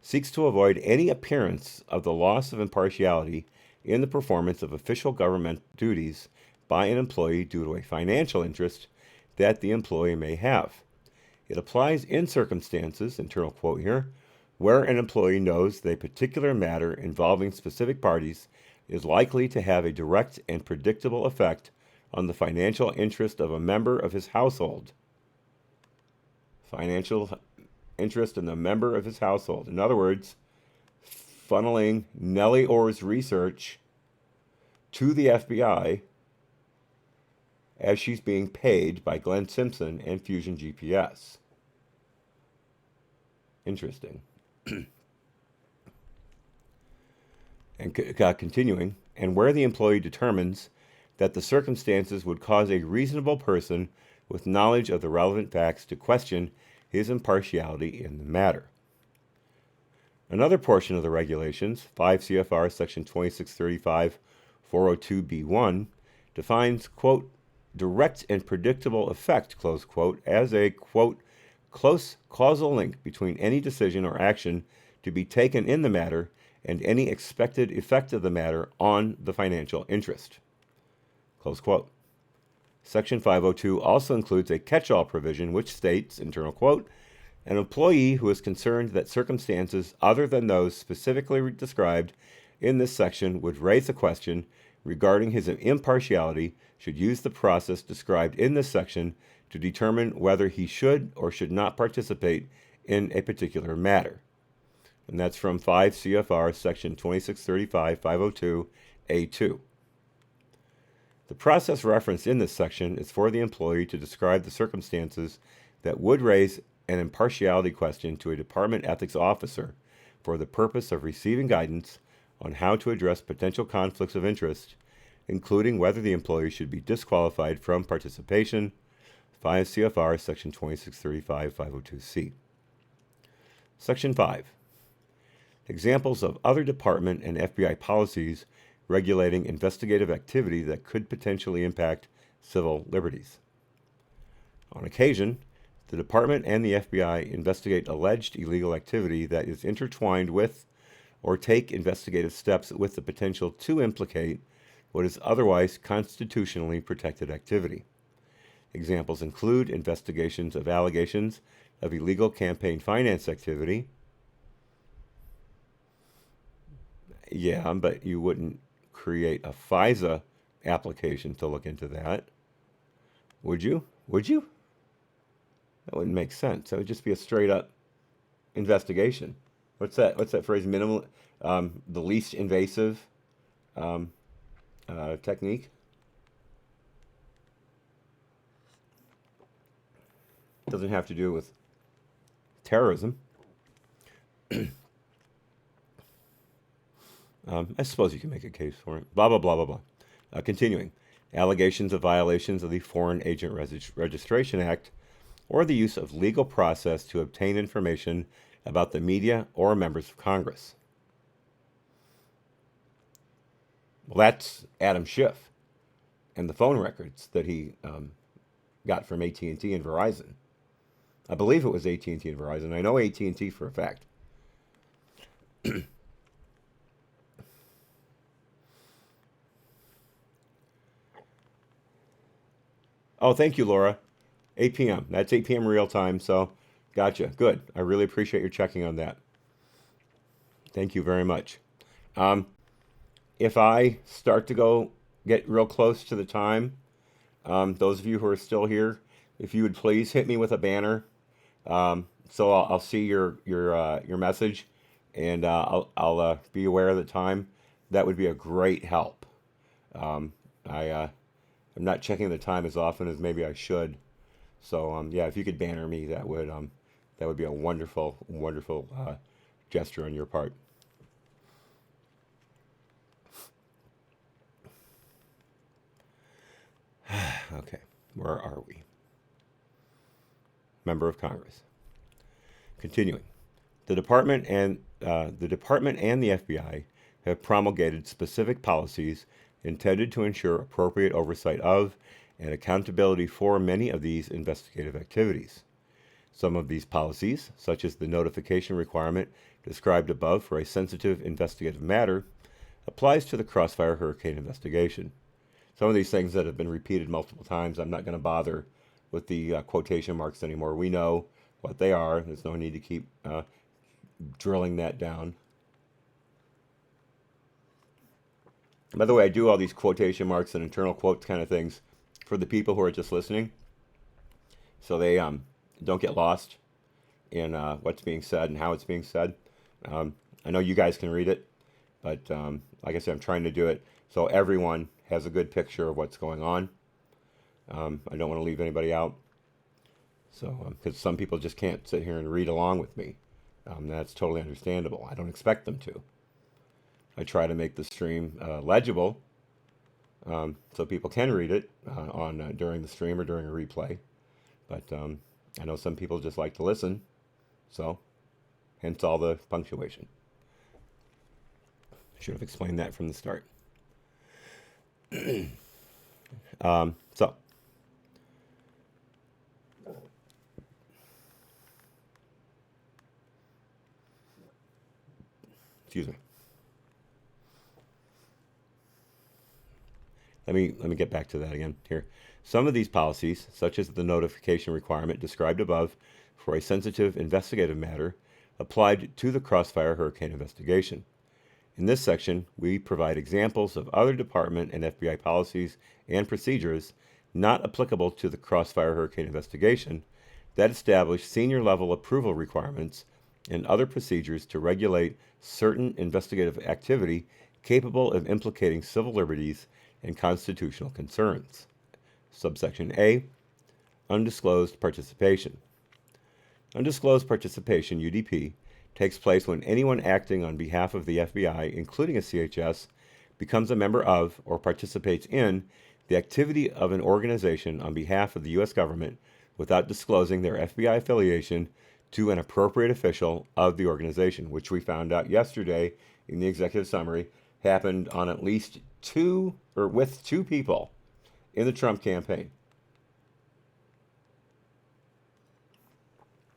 seeks to avoid any appearance of the loss of impartiality in the performance of official government duties by an employee due to a financial interest that the employee may have. It applies in circumstances, internal quote here, where an employee knows that a particular matter involving specific parties is likely to have a direct and predictable effect on the financial interest of a member of his household. Financial interest in the member of his household. In other words, funneling Nellie Orr's research to the FBI as she's being paid by Glenn Simpson and Fusion GPS. Interesting. And continuing, and where the employee determines that the circumstances would cause a reasonable person with knowledge of the relevant facts to question his impartiality in the matter. Another portion of the regulations, 5 CFR Section 2635 402b1, defines, quote, direct and predictable effect, close quote, as a, quote, close causal link between any decision or action to be taken in the matter and any expected effect of the matter on the financial interest, close quote. Section 502 also includes a catch-all provision which states, internal quote, an employee who is concerned that circumstances other than those specifically described in this section would raise a question regarding his impartiality should use the process described in this section to determine whether he should or should not participate in a particular matter. And that's from 5 CFR Section 2635-502A2. The process referenced in this section is for the employee to describe the circumstances that would raise an impartiality question to a department ethics officer for the purpose of receiving guidance on how to address potential conflicts of interest, including whether the employee should be disqualified from participation, 5 CFR Section 2635-502C. Section 5. Examples of other department and FBI policies regulating investigative activity that could potentially impact civil liberties. On occasion, the department and the FBI investigate alleged illegal activity that is intertwined with or take investigative steps with the potential to implicate what is otherwise constitutionally protected activity. Examples include investigations of allegations of illegal campaign finance activity. Yeah, but you wouldn't create a FISA application to look into that. Would you? Would you? That wouldn't make sense. That would just be a straight up investigation. What's that phrase? Minimal, the least invasive technique. Doesn't have to do with terrorism. I suppose you can make a case for it. Blah, blah, blah, blah, blah. Continuing. Allegations of violations of the Foreign Agent Registration Act or the use of legal process to obtain information about the media or members of Congress. Well, that's Adam Schiff and the phone records that he got from AT&T and Verizon. I believe it was AT&T and Verizon. I know AT&T for a fact. Oh, thank you, Laura. 8 p.m. That's 8 p.m. real time, so gotcha. Good. I really appreciate your checking on that. Thank you very much. If I start to go get real close to the time, those of you who are still here, if you would please hit me with a banner, so I'll see your message, and I'll be aware of the time. That would be a great help. I'm not checking the time as often as maybe I should. So yeah, if you could banner me, that would be a wonderful, wonderful gesture on your part. Okay, where are we? Member of Congress. Continuing, the department and the FBI have promulgated specific policies intended to ensure appropriate oversight of and accountability for many of these investigative activities. Some of these policies, such as the notification requirement described above for a sensitive investigative matter, applies to the Crossfire Hurricane investigation. Some of these things that have been repeated multiple times, I'm not going to bother with the quotation marks anymore. We know what they are. There's no need to keep drilling that down. By the way, I do all these quotation marks and internal quotes kind of things for the people who are just listening, so they don't get lost in what's being said and how it's being said. I know you guys can read it, but like I said, I'm trying to do it so everyone has a good picture of what's going on. I don't want to leave anybody out, so because some people just can't sit here and read along with me. That's totally understandable. I don't expect them to. I try to make the stream legible, so people can read it on during the stream or during a replay. But I know some people just like to listen, so hence all the punctuation. I should have explained that from the start. So excuse me. Let me get back to that again here. Some of these policies, such as the notification requirement described above for a sensitive investigative matter, applied to the Crossfire Hurricane investigation. In this section, we provide examples of other department and FBI policies and procedures not applicable to the Crossfire Hurricane investigation that establish senior level approval requirements and other procedures to regulate certain investigative activity capable of implicating civil liberties and constitutional concerns. Subsection A, undisclosed participation. Undisclosed participation, UDP, takes place when anyone acting on behalf of the FBI, including a CHS, becomes a member of or participates in the activity of an organization on behalf of the U.S. government without disclosing their FBI affiliation to an appropriate official of the organization, which we found out yesterday in the executive summary happened on at least with two people in the Trump campaign.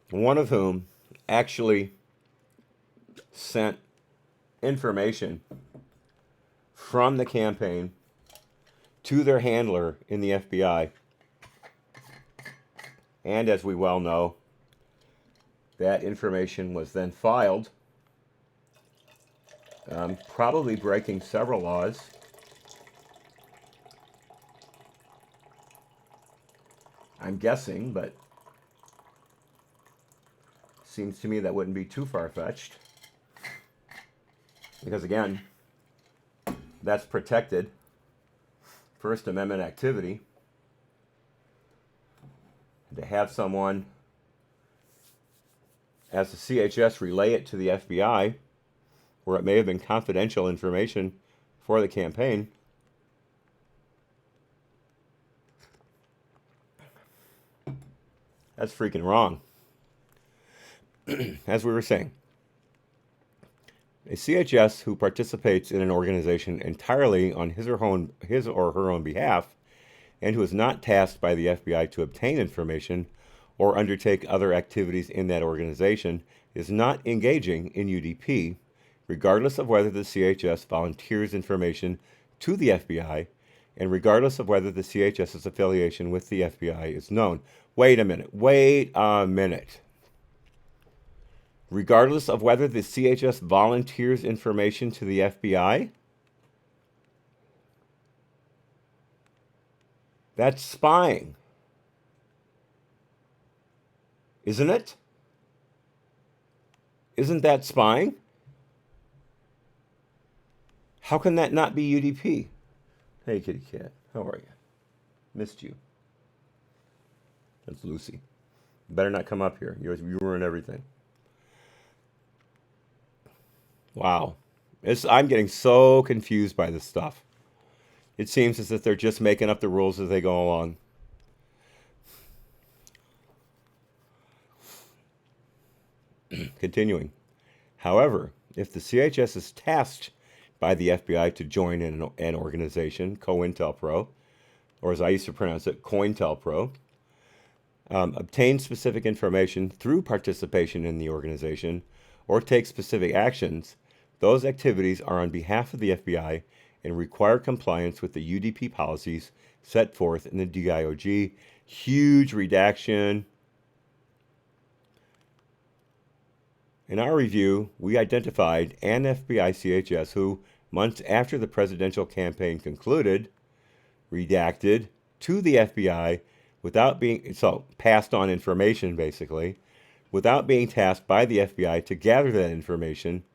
One of whom actually sent information from the campaign to their handler in the FBI. And as we well know, that information was then filed, probably breaking several laws. I'm guessing, but seems to me that wouldn't be too far-fetched. Because again, that's protected First Amendment activity. And to have someone as the CHS relay it to the FBI, where it may have been confidential information for the campaign, that's freaking wrong. As we were saying, a CHS who participates in an organization entirely on his or her own behalf and who is not tasked by the FBI to obtain information or undertake other activities in that organization is not engaging in UDP, regardless of whether the CHS volunteers information to the FBI and regardless of whether the CHS's affiliation with the FBI is known. Wait a minute. Regardless of whether the CHS volunteers information to the FBI? That's spying, isn't it? Isn't that spying? How can that not be UDP? Hey, kitty cat, how are you? Missed you. That's Lucy. Better not come up here. You ruin everything. Wow. I'm getting so confused by this stuff. It seems as if they're just making up the rules as they go along. Continuing. However, if the CHS is tasked by the FBI to join an organization, COINTELPRO, or as I used to pronounce it, COINTELPRO, obtain specific information through participation in the organization, or take specific actions, those activities are on behalf of the FBI and require compliance with the UDP policies set forth in the DIOG. Huge redaction. In our review, we identified an FBI CHS who, months after the presidential campaign concluded, redacted to the FBI without being, so passed on information basically, without being tasked by the FBI to gather that information.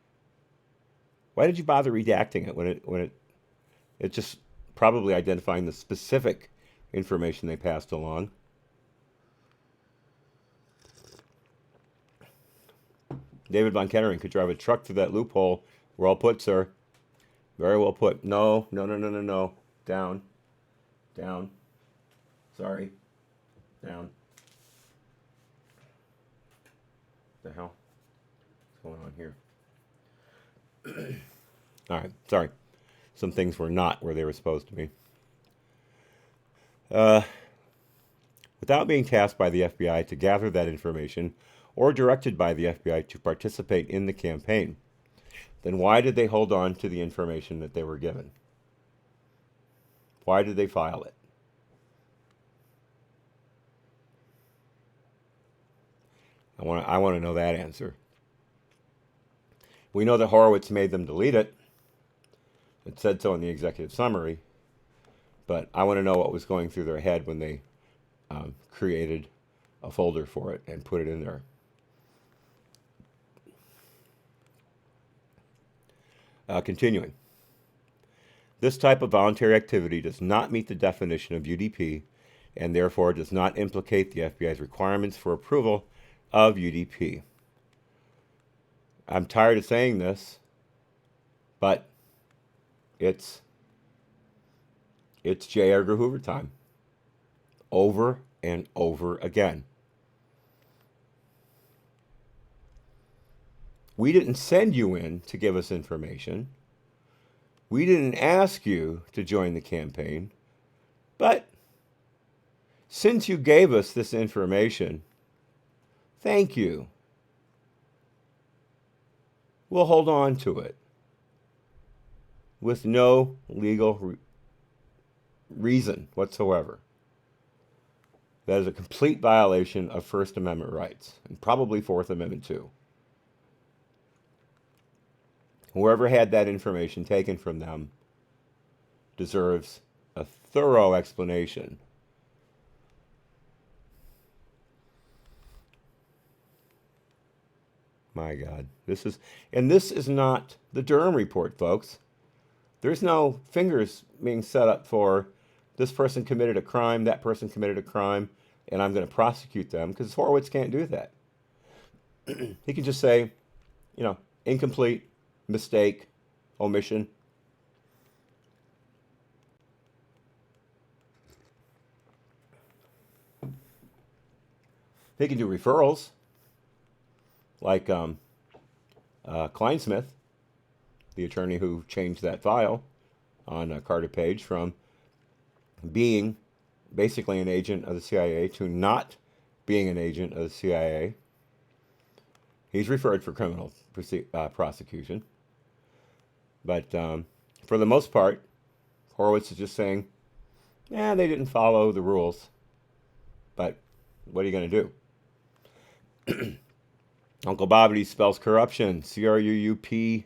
Why did you bother redacting it when it's just probably identifying the specific information they passed along? David Von Kettering could drive a truck through that loophole. Well put, sir. Very well put. No. Down. Down. Sorry. Down. What the hell? What's going on here? All right. Sorry. Some things were not where they were supposed to be. Without being tasked by the FBI to gather that information or directed by the FBI to participate in the campaign, then why did they hold on to the information that they were given? Why did they file it? I want to know that answer. We know that Horowitz made them delete it. It said so in the executive summary. But I want to know what was going through their head when they created a folder for it and put it in there. Continuing. This type of voluntary activity does not meet the definition of UDP and therefore does not implicate the FBI's requirements for approval of UDP. I'm tired of saying this, but it's J. Edgar Hoover time. Over and over again. We didn't send you in to give us information. We didn't ask you to join the campaign. But since you gave us this information, thank you. We'll hold on to it with no legal reason whatsoever. That is a complete violation of First Amendment rights, and probably Fourth Amendment too. Whoever had that information taken from them deserves a thorough explanation. My God, this is not the Durham report, folks. There's no fingers being set up for this person committed a crime, that person committed a crime, and I'm going to prosecute them, because Horowitz can't do that. He can just say, incomplete, mistake, omission. He can do referrals, like Kleinsmith, the attorney who changed that file on Carter Page from being basically an agent of the CIA to not being an agent of the CIA. He's referred for criminal prosecution. But for the most part, Horowitz is just saying, they didn't follow the rules. But what are you going to do? Uncle Bobbity spells corruption, Cruuption.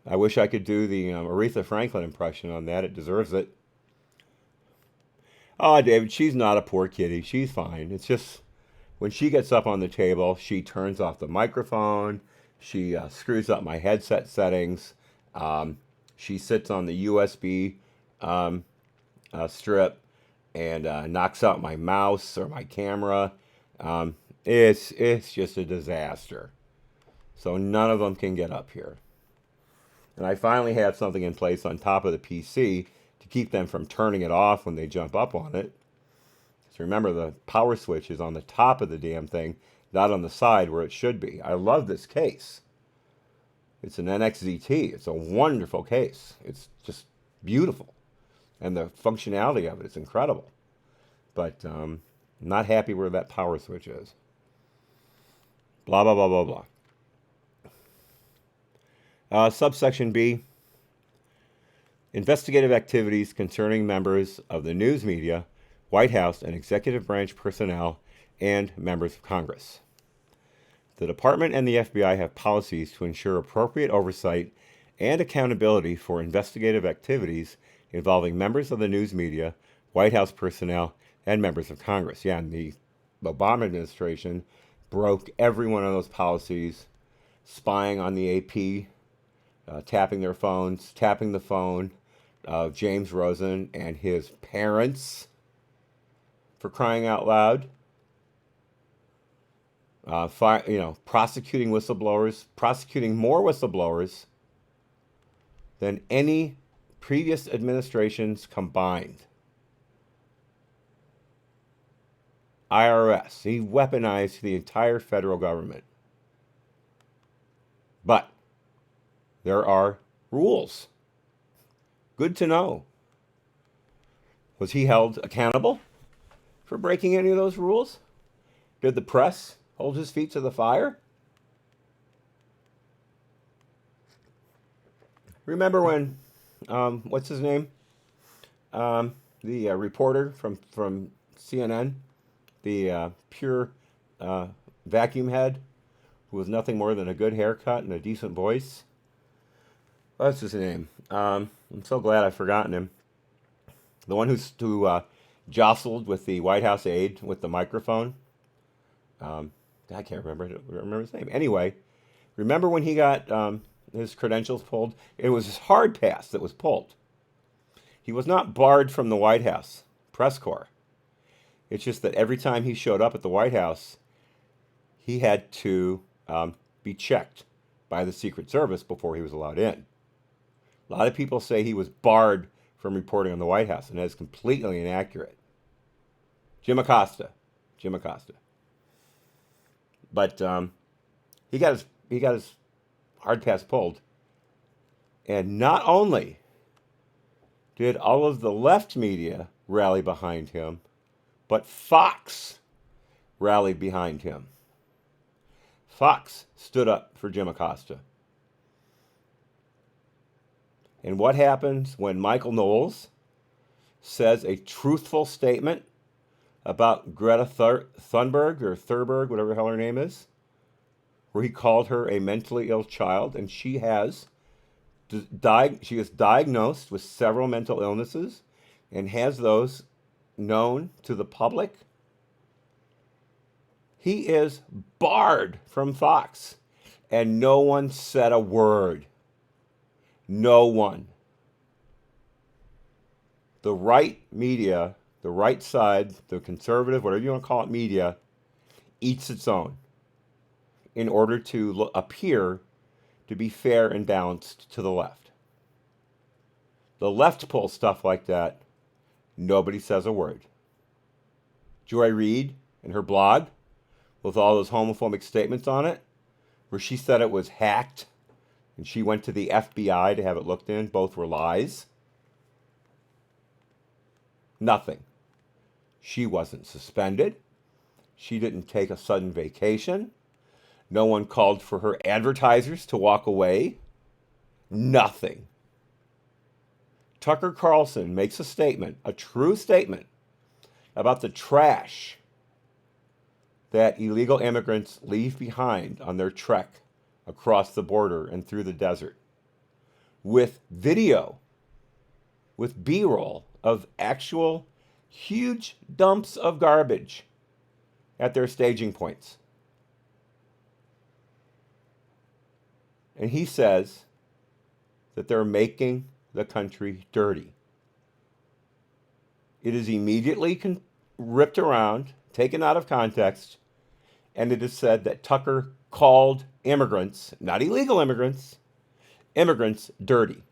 I wish I could do the Aretha Franklin impression on that. It deserves it. Oh, David, she's not a poor kitty. She's fine. It's just when she gets up on the table, she turns off the microphone. She screws up my headset settings. She sits on the USB strip and knocks out my mouse or my camera. It's just a disaster. So none of them can get up here. And I finally have something in place on top of the PC to keep them from turning it off when they jump up on it. So remember, the power switch is on the top of the damn thing, not on the side where it should be. I love this case. It's an NXZT. It's a wonderful case. It's just beautiful. And the functionality of it is incredible. But I'm not happy where that power switch is. Blah, blah, blah, blah, blah. Subsection B, investigative activities concerning members of the news media, White House, and executive branch personnel, and members of Congress. The Department and the FBI have policies to ensure appropriate oversight and accountability for investigative activities involving members of the news media, White House personnel, and members of Congress. Yeah, and the Obama administration broke every one of those policies, spying on the AP, tapping their phones, tapping the phone of James Rosen and his parents, for crying out loud. Prosecuting whistleblowers, prosecuting more whistleblowers than any previous administrations combined. IRS, he weaponized the entire federal government. But there are rules. Good to know. Was he held accountable for breaking any of those rules? Did the press hold his feet to the fire? Remember when, what's his name? The reporter from CNN, the pure vacuum head, who was nothing more than a good haircut and a decent voice. What's his name? I'm so glad I've forgotten him. The one who jostled with the White House aide with the microphone. I can't remember his name. Anyway, remember when he got his credentials pulled? It was his hard pass that was pulled. He was not barred from the White House press corps. It's just that every time he showed up at the White House, he had to be checked by the Secret Service before he was allowed in. A lot of people say he was barred from reporting on the White House, and that is completely inaccurate. Jim Acosta. But he got his hard pass pulled, and not only did all of the left media rally behind him, but Fox rallied behind him. Fox stood up for Jim Acosta. And what happens when Michael Knowles says a truthful statement about Greta Thunberg, or Thurberg, whatever the hell her name is, where he called her a mentally ill child, and she is diagnosed with several mental illnesses and has those known to the public? He is barred from Fox, and no one said a word. No one. The right media, the right side, the conservative, whatever you want to call it, media, eats its own in order to appear to be fair and balanced to the left. The left pulls stuff like that. Nobody says a word. Joy Reid and her blog, with all those homophobic statements on it, where she said it was hacked, and she went to the FBI to have it looked in. Both were lies. Nothing. She wasn't suspended. She didn't take a sudden vacation. No one called for her advertisers to walk away. Nothing. Tucker Carlson makes a statement, a true statement, about the trash that illegal immigrants leave behind on their trek across the border and through the desert. with video, with B-roll of actual huge dumps of garbage at their staging points. And he says that they're making the country dirty. It is immediately ripped around, taken out of context, and it is said that Tucker called immigrants, not illegal immigrants, immigrants dirty.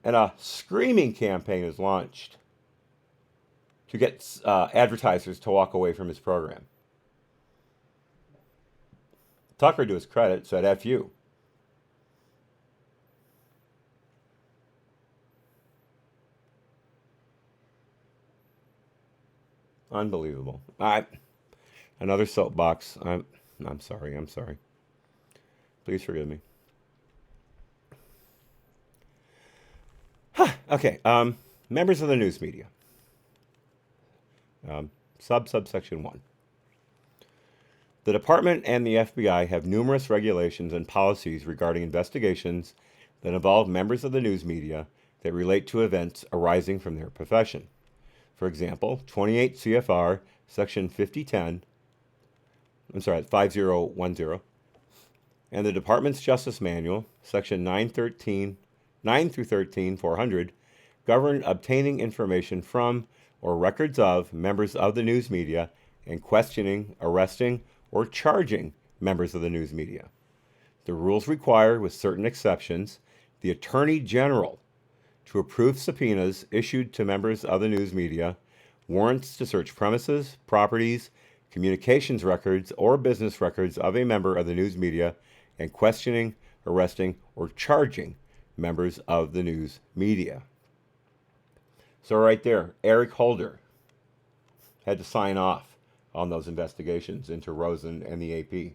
And a screaming campaign is launched to get advertisers to walk away from his program. Tucker, to his credit, said, F you. Unbelievable. Another soapbox. I'm sorry. Please forgive me. Okay. Members of the news media. Subsection 1. The Department and the FBI have numerous regulations and policies regarding investigations that involve members of the news media that relate to events arising from their profession. For example, 28 CFR Section 5010, 5010, and the Department's Justice Manual, Section 9 through 13, 400, govern obtaining information from or records of members of the news media and questioning, arresting, or charging members of the news media. The rules require, with certain exceptions, the Attorney General to approve subpoenas issued to members of the news media, warrants to search premises, properties, communications records, or business records of a member of the news media, and questioning, arresting, or charging members of the news media. So right there, Eric Holder had to sign off on those investigations into Rosen and the AP.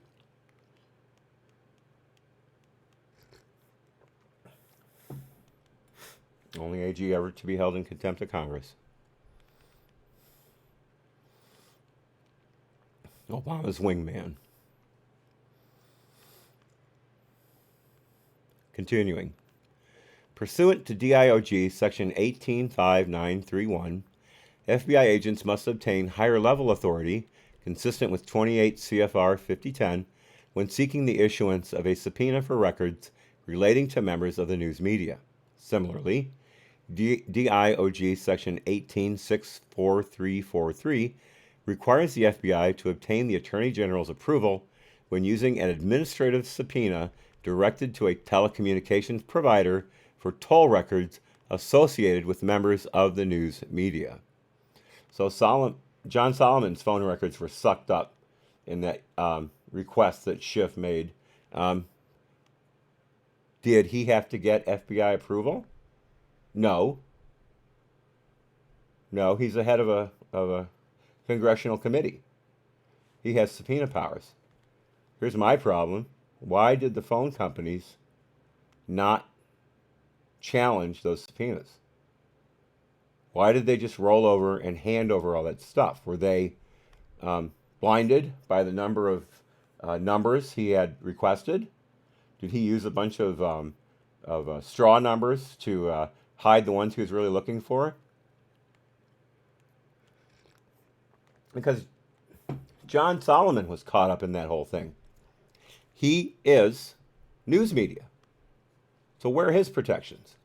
Only AG ever to be held in contempt of Congress. Obama's wingman. Continuing. Pursuant to DIOG Section 185931, FBI agents must obtain higher level authority, consistent with 28 CFR 5010, when seeking the issuance of a subpoena for records relating to members of the news media. Similarly, DIOG Section 18644343 requires the FBI to obtain the Attorney General's approval when using an administrative subpoena directed to a telecommunications provider for toll records associated with members of the news media. So John Solomon's phone records were sucked up in that request that Schiff made. Did he have to get FBI approval? No. No, he's the head of a congressional committee. He has subpoena powers. Here's my problem. Why did the phone companies not challenge those subpoenas? Why did they just roll over and hand over all that stuff? Were they blinded by the number of numbers he had requested? Did he use a bunch of straw numbers to hide the ones he was really looking for? Because John Solomon was caught up in that whole thing. He is news media. So where are his protections?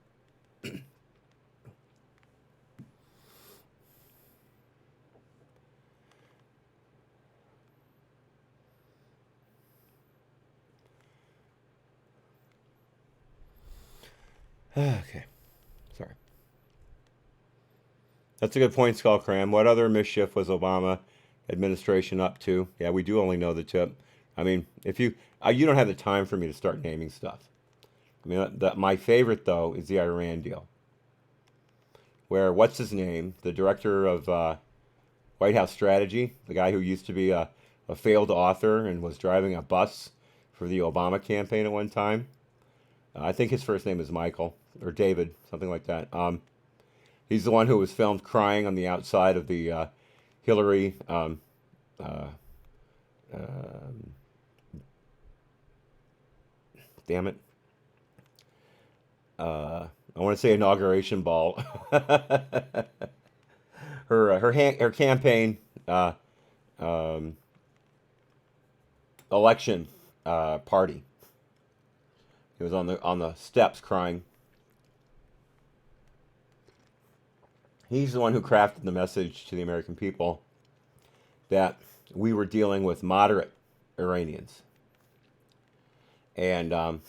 Okay, sorry. That's a good point, Skull Cram. What other mischief was Obama administration up to? Yeah, we do only know the tip. I mean, if you don't have the time for me to start naming stuff. I mean, my favorite though is the Iran deal, where what's his name, the director of White House strategy, the guy who used to be a failed author and was driving a bus for the Obama campaign at one time. I think his first name is Michael or David, something like that. He's the one who was filmed crying on the outside of the Hillary damn it. I want to say inauguration ball. Her campaign uh, um, election party. He was on the steps crying. He's the one who crafted the message to the American people that we were dealing with moderate Iranians, and um,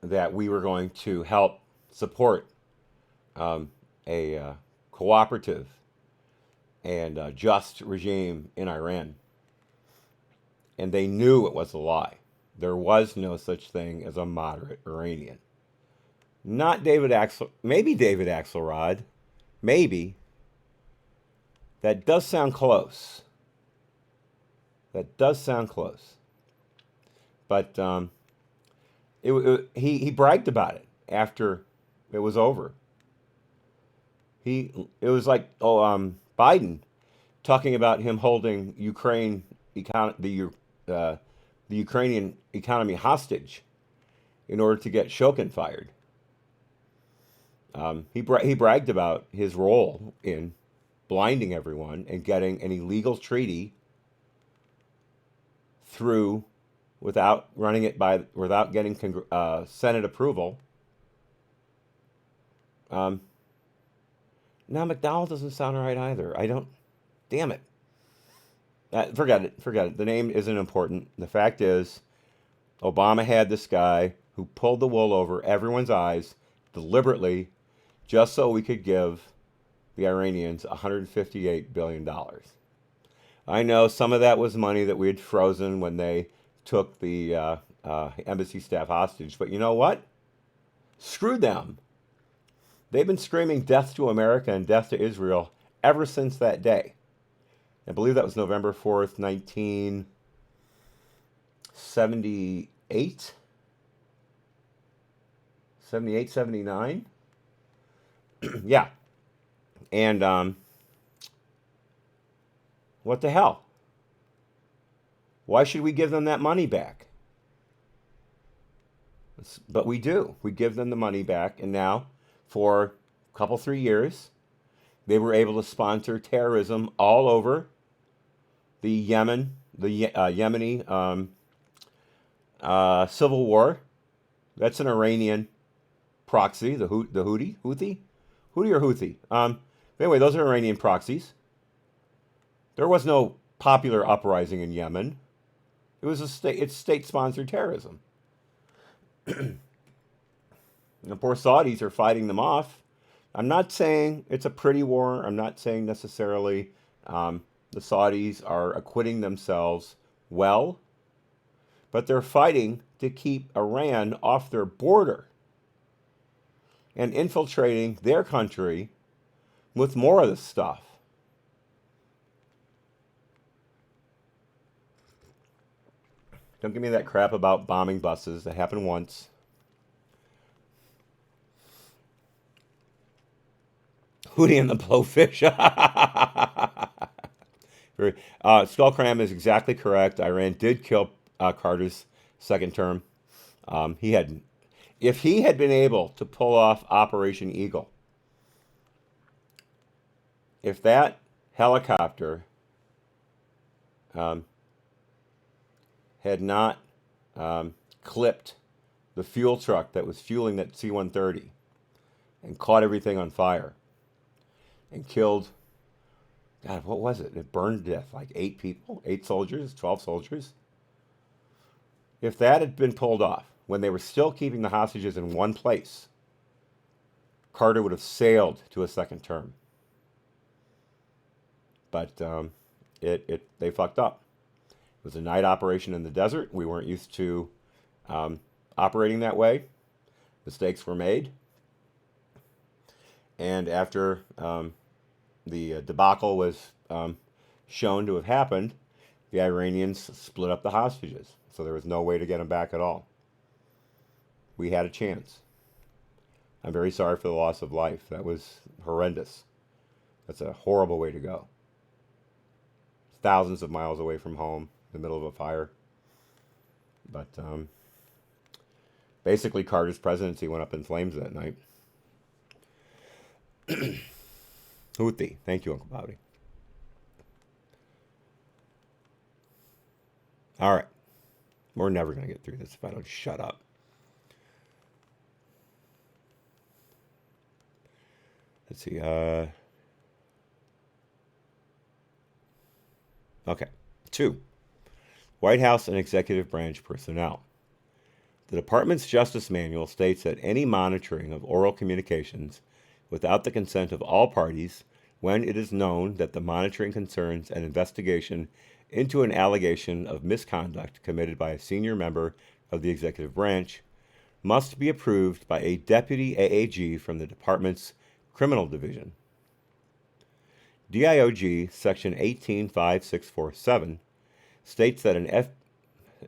that we were going to help support a cooperative and just regime in Iran. And they knew it was a lie. There was no such thing as a moderate Iranian. Not David Axel, maybe David Axelrod, maybe. That does sound close. That does sound close. But he bragged about it after it was over. It was like Biden talking about him holding the Ukrainian economy hostage in order to get Shokin fired. He bragged about his role in blinding everyone and getting an illegal treaty through without getting Senate approval. Now McDowell doesn't sound right either. I don't. Damn it. Forget it. Forget it. The name isn't important. The fact is, Obama had this guy who pulled the wool over everyone's eyes deliberately just so we could give the Iranians $158 billion. I know some of that was money that we had frozen when they took the embassy staff hostage, but you know what? Screw them. They've been screaming death to America and death to Israel ever since that day. I believe that was November 4th, 1978? 78, 79? Yeah. And what the hell? Why should we give them that money back? But we do. We give them the money back, and now, for a couple, 3 years, they were able to sponsor terrorism all over the Yemeni civil war. That's an Iranian proxy, the Houthi or Houthi. Anyway, those are Iranian proxies. There was no popular uprising in Yemen. It's state-sponsored terrorism. And the poor Saudis are fighting them off. I'm not saying it's a pretty war. I'm not saying necessarily the Saudis are acquitting themselves well, but they're fighting to keep Iran off their border and infiltrating their country with more of this stuff. Don't give me that crap about bombing buses. That happened once. Hootie and the Blowfish. Skullcram is exactly correct. Iran did kill Carter's second term. If he had been able to pull off Operation Eagle, if that helicopter had not clipped the fuel truck that was fueling that C-130 and caught everything on fire and killed, God, what was it? It burned to death, like 8 people, 8 soldiers, 12 soldiers. If that had been pulled off when they were still keeping the hostages in one place, Carter would have sailed to a second term. But they fucked up. It was a night operation in the desert. We weren't used to operating that way. Mistakes were made. And after the debacle was shown to have happened, the Iranians split up the hostages. So there was no way to get them back at all. We had a chance. I'm very sorry for the loss of life. That was horrendous. That's a horrible way to go. Thousands of miles away from home, in the middle of a fire. But basically, Carter's presidency went up in flames that night. Houthi. Thank you, Uncle Bobby. All right. We're never going to get through this if I don't shut up. Let's see. Okay. 2. White House and executive branch personnel. The Department's Justice Manual states that any monitoring of oral communications without the consent of all parties, when it is known that the monitoring concerns an investigation into an allegation of misconduct committed by a senior member of the executive branch, must be approved by a deputy AAG from the Department's Criminal Division. DIOG Section 185647 states that an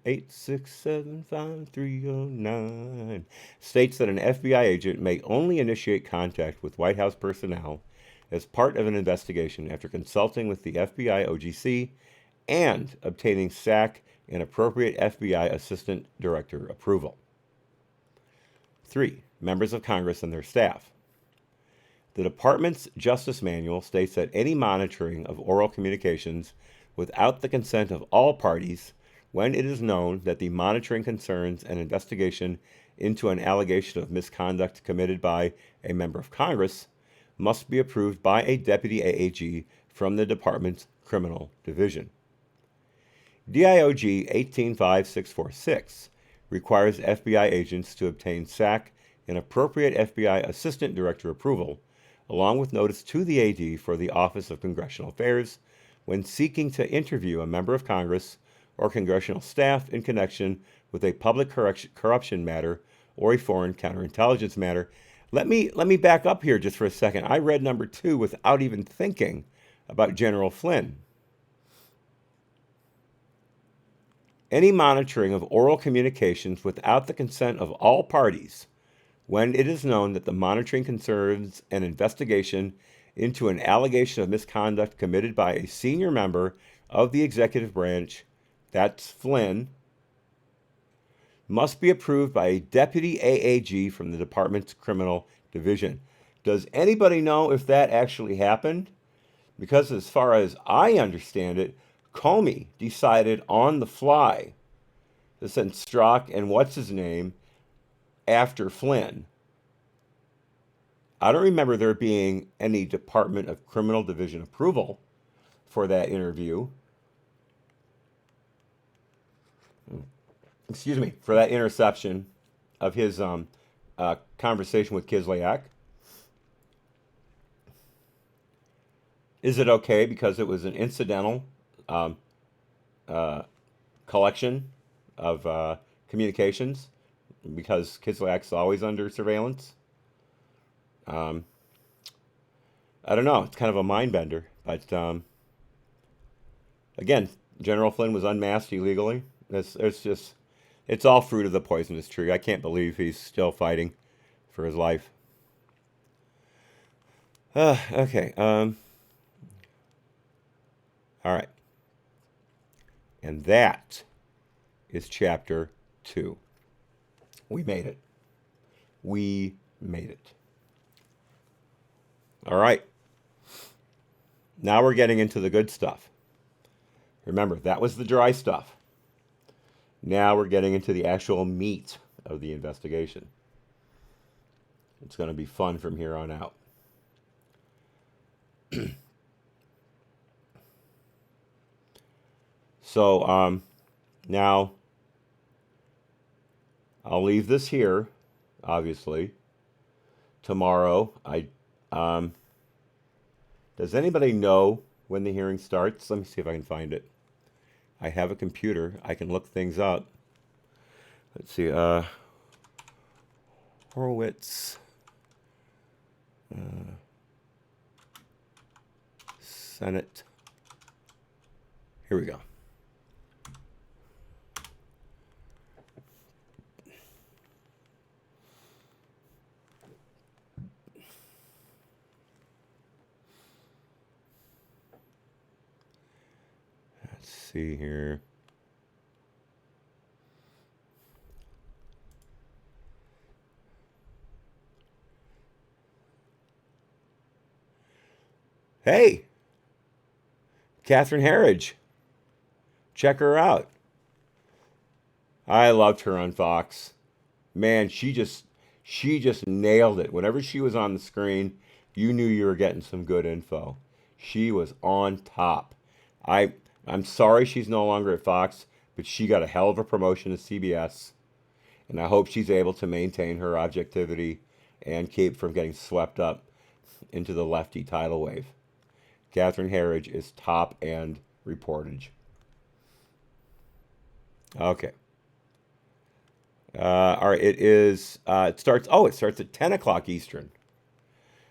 8675309 states that an FBI agent may only initiate contact with White House personnel as part of an investigation after consulting with the FBI OGC and obtaining SAC and appropriate FBI Assistant Director approval. 3. Members of Congress and their staff. The Department's Justice Manual states that any monitoring of oral communications without the consent of all parties, when it is known that the monitoring concerns an investigation into an allegation of misconduct committed by a member of Congress, must be approved by a deputy AAG from the Department's Criminal Division. DIOG 185646 requires FBI agents to obtain SAC and appropriate FBI Assistant Director approval, along with notice to the AD for the Office of Congressional Affairs, when seeking to interview a member of Congress or congressional staff in connection with a public corruption matter or a foreign counterintelligence matter. Let me back up here just for a second. I read number 2 without even thinking about General Flynn. Any monitoring of oral communications without the consent of all parties, when it is known that the monitoring concerns an investigation into an allegation of misconduct committed by a senior member of the executive branch, that's Flynn, must be approved by a deputy AAG from the Department's Criminal Division. Does anybody know if that actually happened? Because as far as I understand it, Comey decided on the fly to send Strzok and what's his name after Flynn. I don't remember there being any Department of Criminal Division approval for that interview. Excuse me, for that interception of his conversation with Kislyak. Is it okay because it was an incidental collection of communications? Because Kislyak's always under surveillance? I don't know. It's kind of a mind bender. But again, General Flynn was unmasked illegally. It's all fruit of the poisonous tree. I can't believe he's still fighting for his life. Okay. All right. And that is chapter 2. We made it. We made it. All right. Now we're getting into the good stuff. Remember, that was the dry stuff. Now we're getting into the actual meat of the investigation. It's going to be fun from here on out. So, now I'll leave this here, obviously. Tomorrow, does anybody know when the hearing starts? Let me see if I can find it. I have a computer. I can look things up. Let's see. Horowitz. Senate. Here we go. Let's see here. Hey, Catherine Herridge. Check her out. I loved her on Fox. Man, she just nailed it. Whenever she was on the screen, you knew you were getting some good info. She was on top. I I'm sorry she's no longer at Fox, but she got a hell of a promotion to CBS, and I hope she's able to maintain her objectivity and keep from getting swept up into the lefty tidal wave. Catherine Herridge is top end reportage. Okay. All right. It is. It starts. Oh, it starts at 10 o'clock Eastern.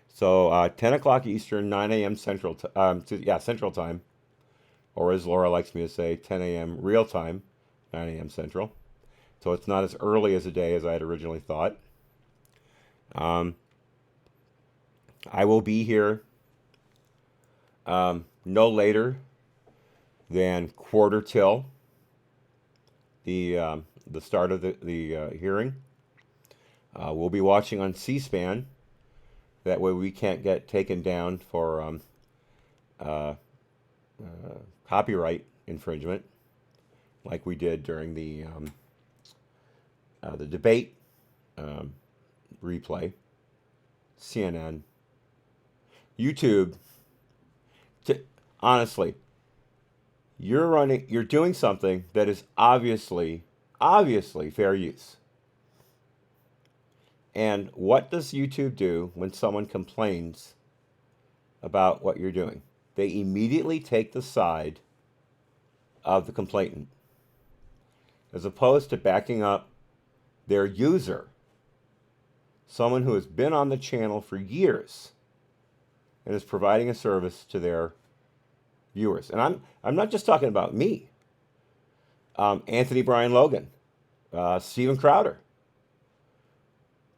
So 10 o'clock Eastern, 9 a.m. Central. Yeah, Central Time, or as Laura likes me to say, 10 a.m. real time, 9 a.m. Central. So it's not as early as a day as I had originally thought. Um, I will be here no later than quarter till the start of the hearing. We'll be watching on C-SPAN. That way we can't get taken down for uh, copyright infringement, like we did during the debate um, replay. CNN, YouTube. T- Honestly, you're doing something that is obviously fair use. And what does YouTube do when someone complains about what you're doing? They immediately take the side of the complainant, as opposed to backing up their user, someone who has been on the channel for years and is providing a service to their viewers. And I'm not just talking about me. Anthony Brian Logan, Steven Crowder,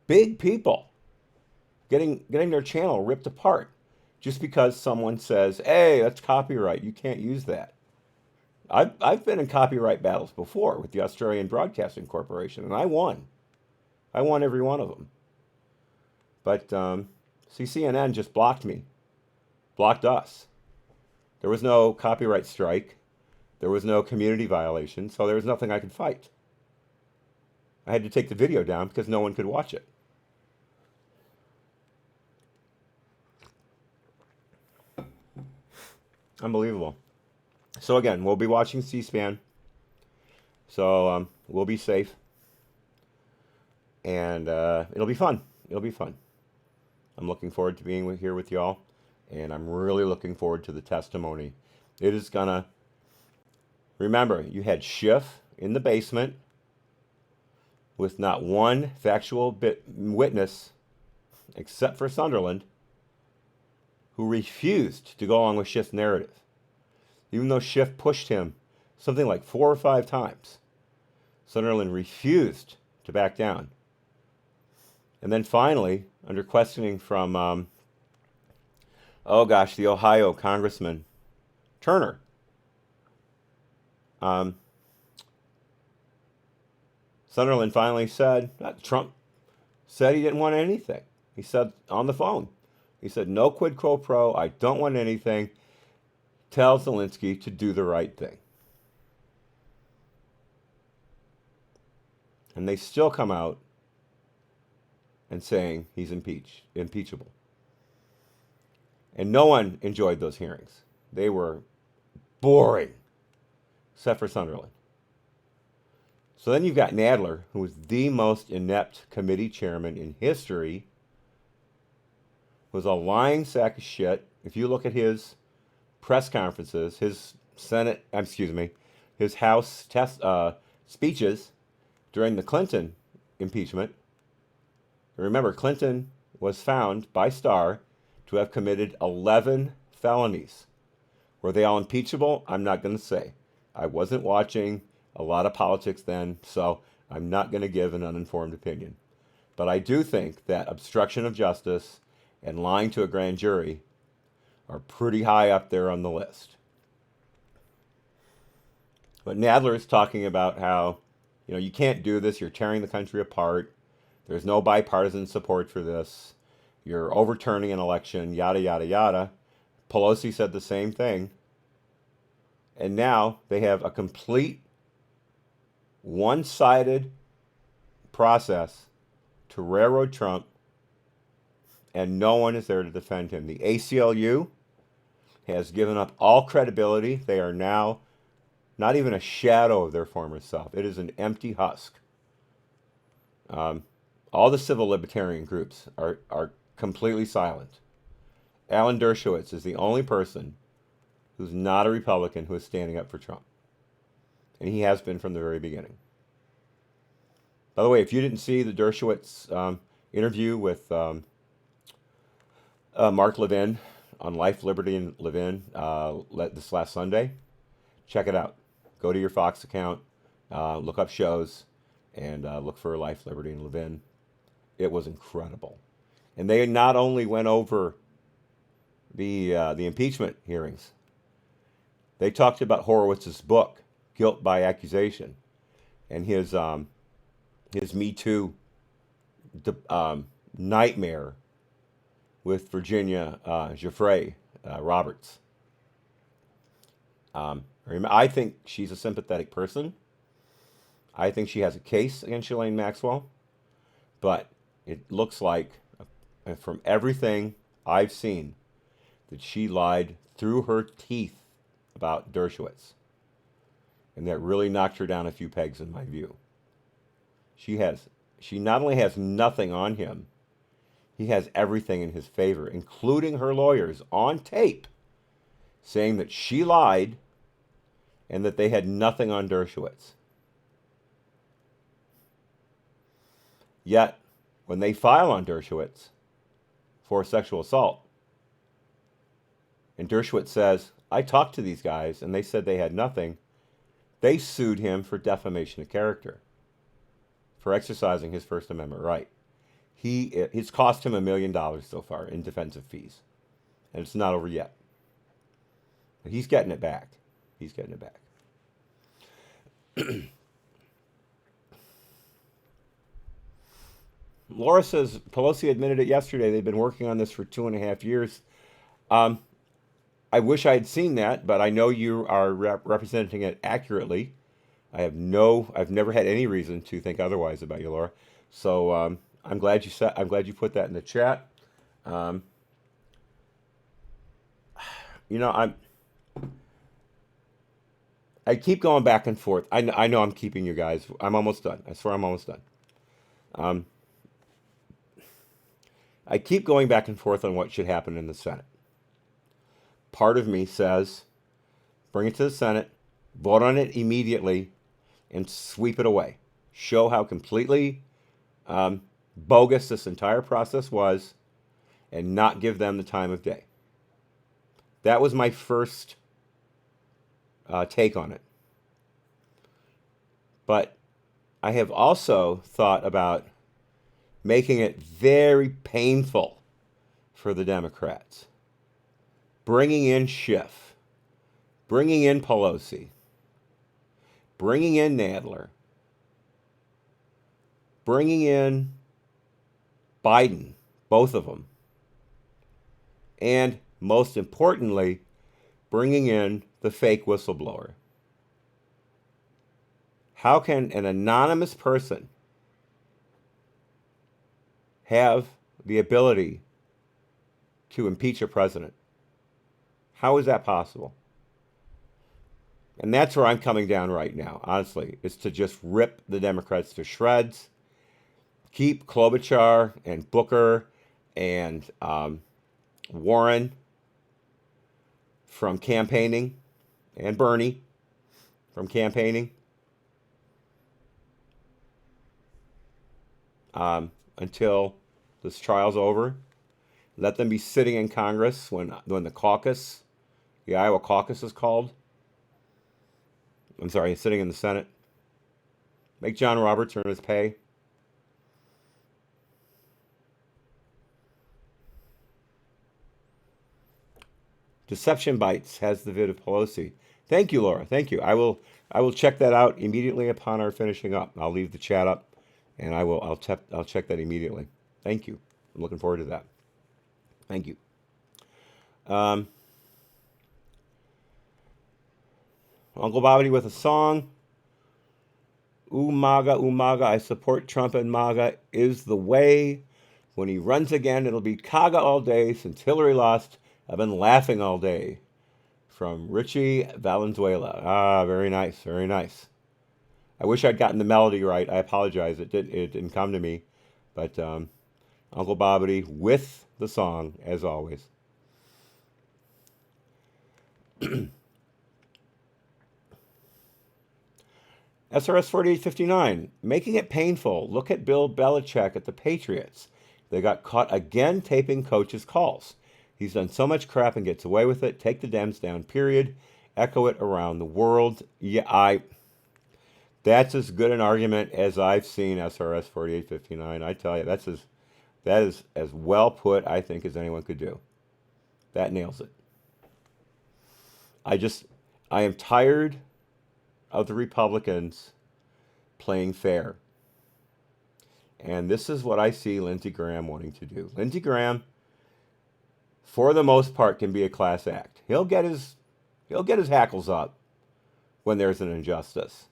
big people getting their channel ripped apart just because someone says, "Hey, that's copyright. You can't use that." I've been in copyright battles before with the Australian Broadcasting Corporation, and I won. I won every one of them. But see, CNN just blocked me, blocked us. There was no copyright strike. There was no community violation, so there was nothing I could fight. I had to take the video down because no one could watch it. Unbelievable. So again, we'll be watching C-SPAN. So we'll be safe, and it'll be fun. It'll be fun. I'm looking forward to being here with y'all, and I'm really looking forward to the testimony. It is gonna. Remember, you had Schiff in the basement with not one factual witness, except for Sunderland, who refused to go along with Schiff's narrative, even though Schiff pushed him something like 4 or 5 times. Sunderland refused to back down. And then finally, under questioning from, the Ohio Congressman Turner, Sunderland finally said, Trump said he didn't want anything. He said on the phone, he said, no quid pro pro, I don't want anything. Tell Zelensky to do the right thing. And they still come out and saying he's impeachable. And no one enjoyed those hearings. They were boring, except for Sunderland. So then you've got Nadler, who was the most inept committee chairman in history, was a lying sack of shit. If you look at his press conferences, his House speeches during the Clinton impeachment. Remember, Clinton was found by Starr to have committed 11 felonies. Were they all impeachable? I'm not going to say. I wasn't watching a lot of politics then, so I'm not going to give an uninformed opinion. But I do think that obstruction of justice and lying to a grand jury are pretty high up there on the list. But Nadler is talking about how, you can't do this. You're tearing the country apart. There's no bipartisan support for this. You're overturning an election, yada, yada, yada. Pelosi said the same thing. And now they have a complete one-sided process to railroad Trump, and no one is there to defend him. The ACLU has given up all credibility. They are now not even a shadow of their former self. It is an empty husk. All the civil libertarian groups are completely silent. Alan Dershowitz is the only person who's not a Republican who is standing up for Trump. And he has been from the very beginning. By the way, if you didn't see the Dershowitz interview with Mark Levin on Life, Liberty, and Levin this last Sunday, check it out. Go to your Fox account, look up shows, and look for Life, Liberty, and Levin. It was incredible. And they not only went over the impeachment hearings, they talked about Horowitz's book, Guilt by Accusation, and his Me Too nightmare with Virginia Giuffre Roberts. I think she's a sympathetic person. I think she has a case against Ghislaine Maxwell, but it looks like, from everything I've seen, that she lied through her teeth about Dershowitz. And that really knocked her down a few pegs in my view. She not only has nothing on him, he has everything in his favor, including her lawyers on tape saying that she lied and that they had nothing on Dershowitz. Yet, when they file on Dershowitz for sexual assault, and Dershowitz says, I talked to these guys and they said they had nothing, they sued him for defamation of character, for exercising his First Amendment right. It's cost him $1 million so far in defensive fees. And it's not over yet. But he's getting it back. He's getting it back. Laura says, Pelosi admitted it yesterday. They've been working on this for 2.5 years. I wish I had seen that, but I know you are representing it accurately. I've never had any reason to think otherwise about you, Laura. So I'm glad you put that in the chat. I keep going back and forth. I know I'm keeping you guys. I'm almost done. I swear I'm almost done. I keep going back and forth on what should happen in the Senate. Part of me says, bring it to the Senate, vote on it immediately, and sweep it away. Show how completely bogus this entire process was, and not give them the time of day. That was my first take on it. But I have also thought about making it very painful for the Democrats. Bringing in Schiff, bringing in Pelosi, bringing in Nadler, bringing in Biden, both of them, and most importantly, bringing in the fake whistleblower. How can an anonymous person have the ability to impeach a president? How is that possible? And that's where I'm coming down right now, honestly, is to just rip the Democrats to shreds, keep Klobuchar and Booker and Warren from campaigning, and Bernie from campaigning, until this trial's over. Let them be sitting in Congress when the Iowa caucus is called. I'm sorry, sitting in the Senate. Make John Roberts earn his pay. Deception Bites has the vid of Pelosi. Thank you, Laura. Thank you. I will check that out immediately upon our finishing up. I'll leave the chat up, and I'll check that immediately. Thank you. I'm looking forward to that. Thank you. Uncle Bobby with a song. Umaga, Umaga, I support Trump and MAGA is the way. When he runs again, it'll be Kaga all day. Since Hillary lost, I've been laughing all day. From Richie Valenzuela. Ah, very nice, very nice. I wish I'd gotten the melody right. I apologize. It didn't come to me. But Uncle Bobby with the song, as always. SRS 4859, making it painful. Look at Bill Belichick at the Patriots. They got caught again taping coaches' calls. He's done so much crap and gets away with it. Take the Dems down, period. Echo it around the world. Yeah, that's as good an argument as I've seen SRS 4859. I tell you, that is as well put, I think, as anyone could do. That nails it. I am tired of the Republicans playing fair. And this is what I see Lindsey Graham wanting to do. Lindsey Graham, for the most part, can be a class act. He'll get his hackles up when there's an injustice.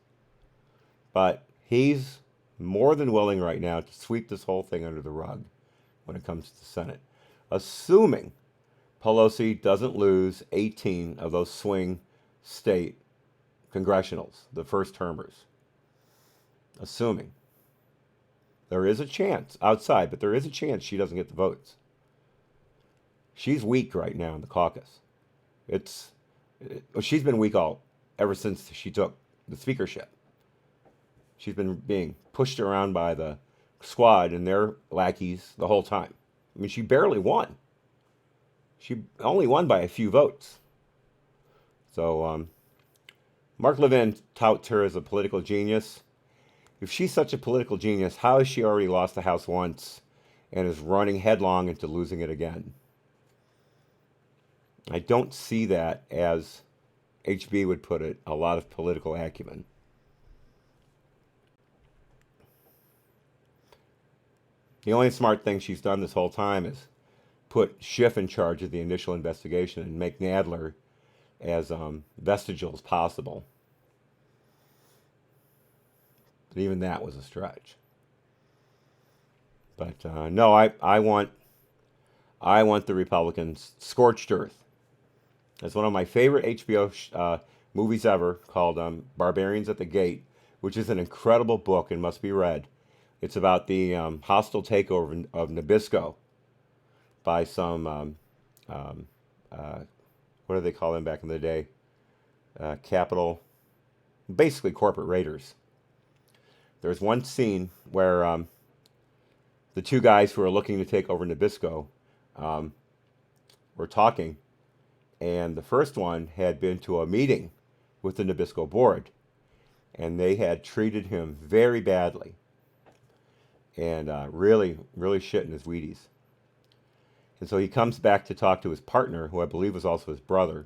But he's more than willing right now to sweep this whole thing under the rug when it comes to the Senate. Assuming Pelosi doesn't lose 18 of those swing state congressionals, the first termers. Assuming. There is a chance outside, but there is a chance she doesn't get the votes. She's weak right now in the caucus. She's been weak ever since she took the speakership. She's been being pushed around by the squad and their lackeys the whole time. I mean, she barely won. She only won by a few votes. So, Mark Levin touts her as a political genius. If she's such a political genius, how has she already lost the House once and is running headlong into losing it again? I don't see that, as HB would put it, a lot of political acumen. The only smart thing she's done this whole time is put Schiff in charge of the initial investigation and make Nadler as vestigial as possible. But even that was a stretch. But no, I want the Republicans scorched earth. It's one of my favorite HBO movies ever, called Barbarians at the Gate, which is an incredible book and must be read. It's about the hostile takeover of Nabisco by some, what do they call them back in the day? Basically corporate raiders. There's one scene where the two guys who are looking to take over Nabisco were talking, and the first one had been to a meeting with the Nabisco board, and they had treated him very badly, and really, really shitting his Wheaties. And so he comes back to talk to his partner, who I believe was also his brother.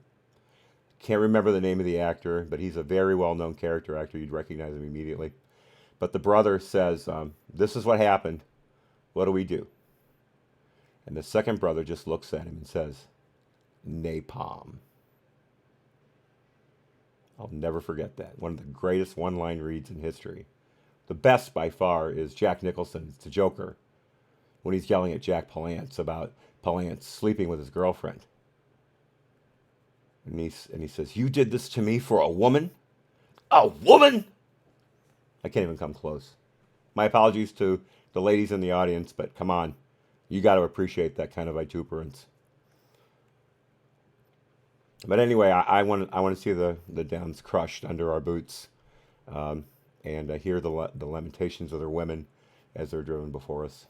Can't remember the name of the actor, but he's a very well-known character actor. You'd recognize him immediately. But the brother says, this is what happened. What do we do? And the second brother just looks at him and says, napalm. I'll never forget that. One of the greatest one-line reads in history. The best by far is Jack Nicholson's The Joker, when he's yelling at Jack Palance about Palance sleeping with his girlfriend. And he says, you did this to me for a woman? A woman? I can't even come close. My apologies to the ladies in the audience, but come on. You got to appreciate that kind of vituperance. But anyway, I want to see the Dems crushed under our boots, and hear the lamentations of their women as they're driven before us.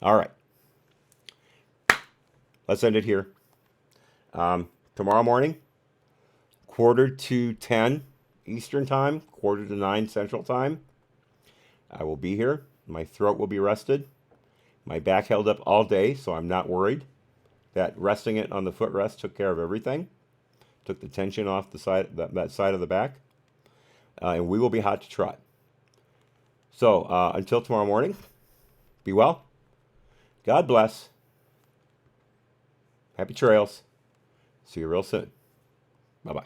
All right. Let's end it here. Tomorrow morning, 8:45 Eastern Time, 8:45 Central Time, I will be here. My throat will be rested. My back held up all day, so I'm not worried. That resting it on the footrest took care of everything. Took the tension off the side, that side of the back. And we will be hot to trot. So until tomorrow morning, be well. God bless. Happy trails. See you real soon. Bye-bye.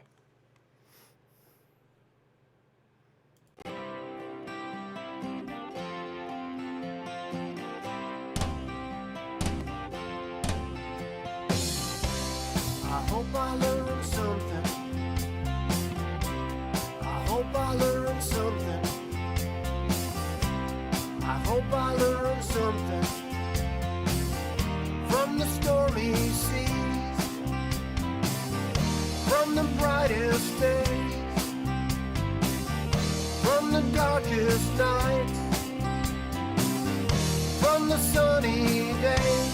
I hope I learned something. I hope I learned something. I hope I learned something from the stormy seas, from the brightest days, from the darkest nights, from the sunny days.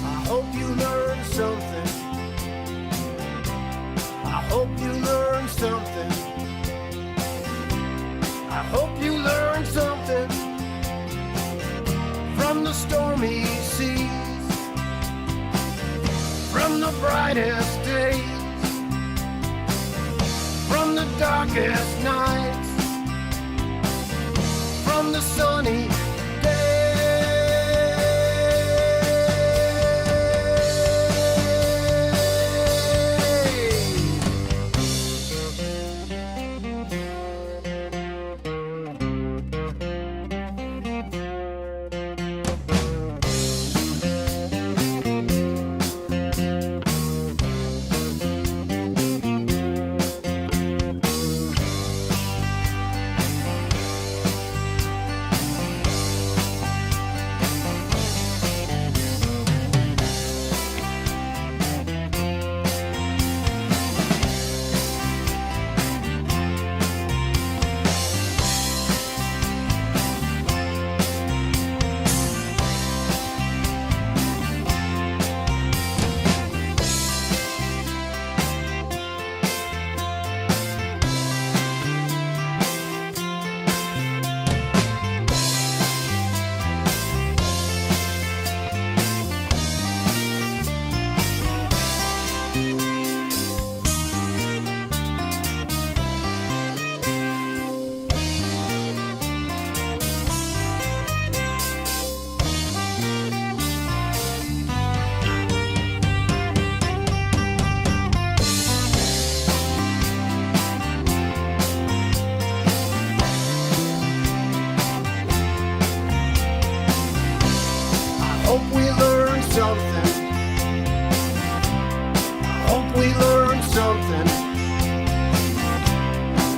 I hope you learned something. I hope you learned something. I hope you learned something from the stormy seas, from the brightest days, from the darkest nights, from the sunny hope we learned something. I hope we learned something.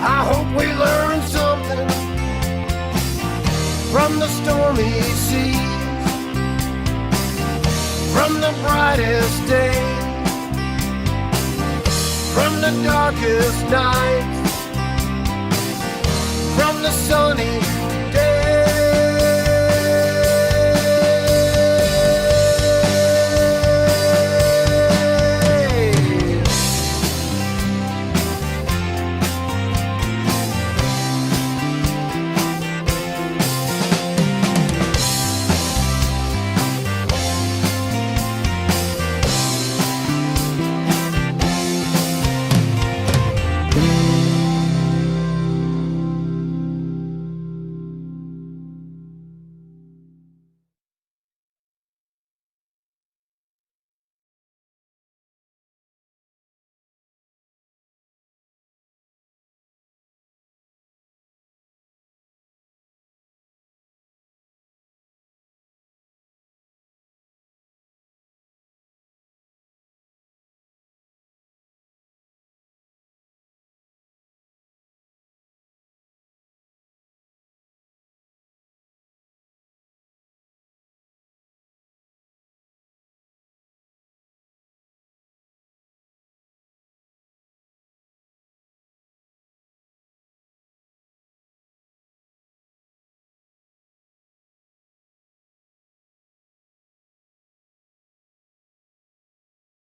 I hope we learned something from the stormy seas, from the brightest days, from the darkest nights, from the sunny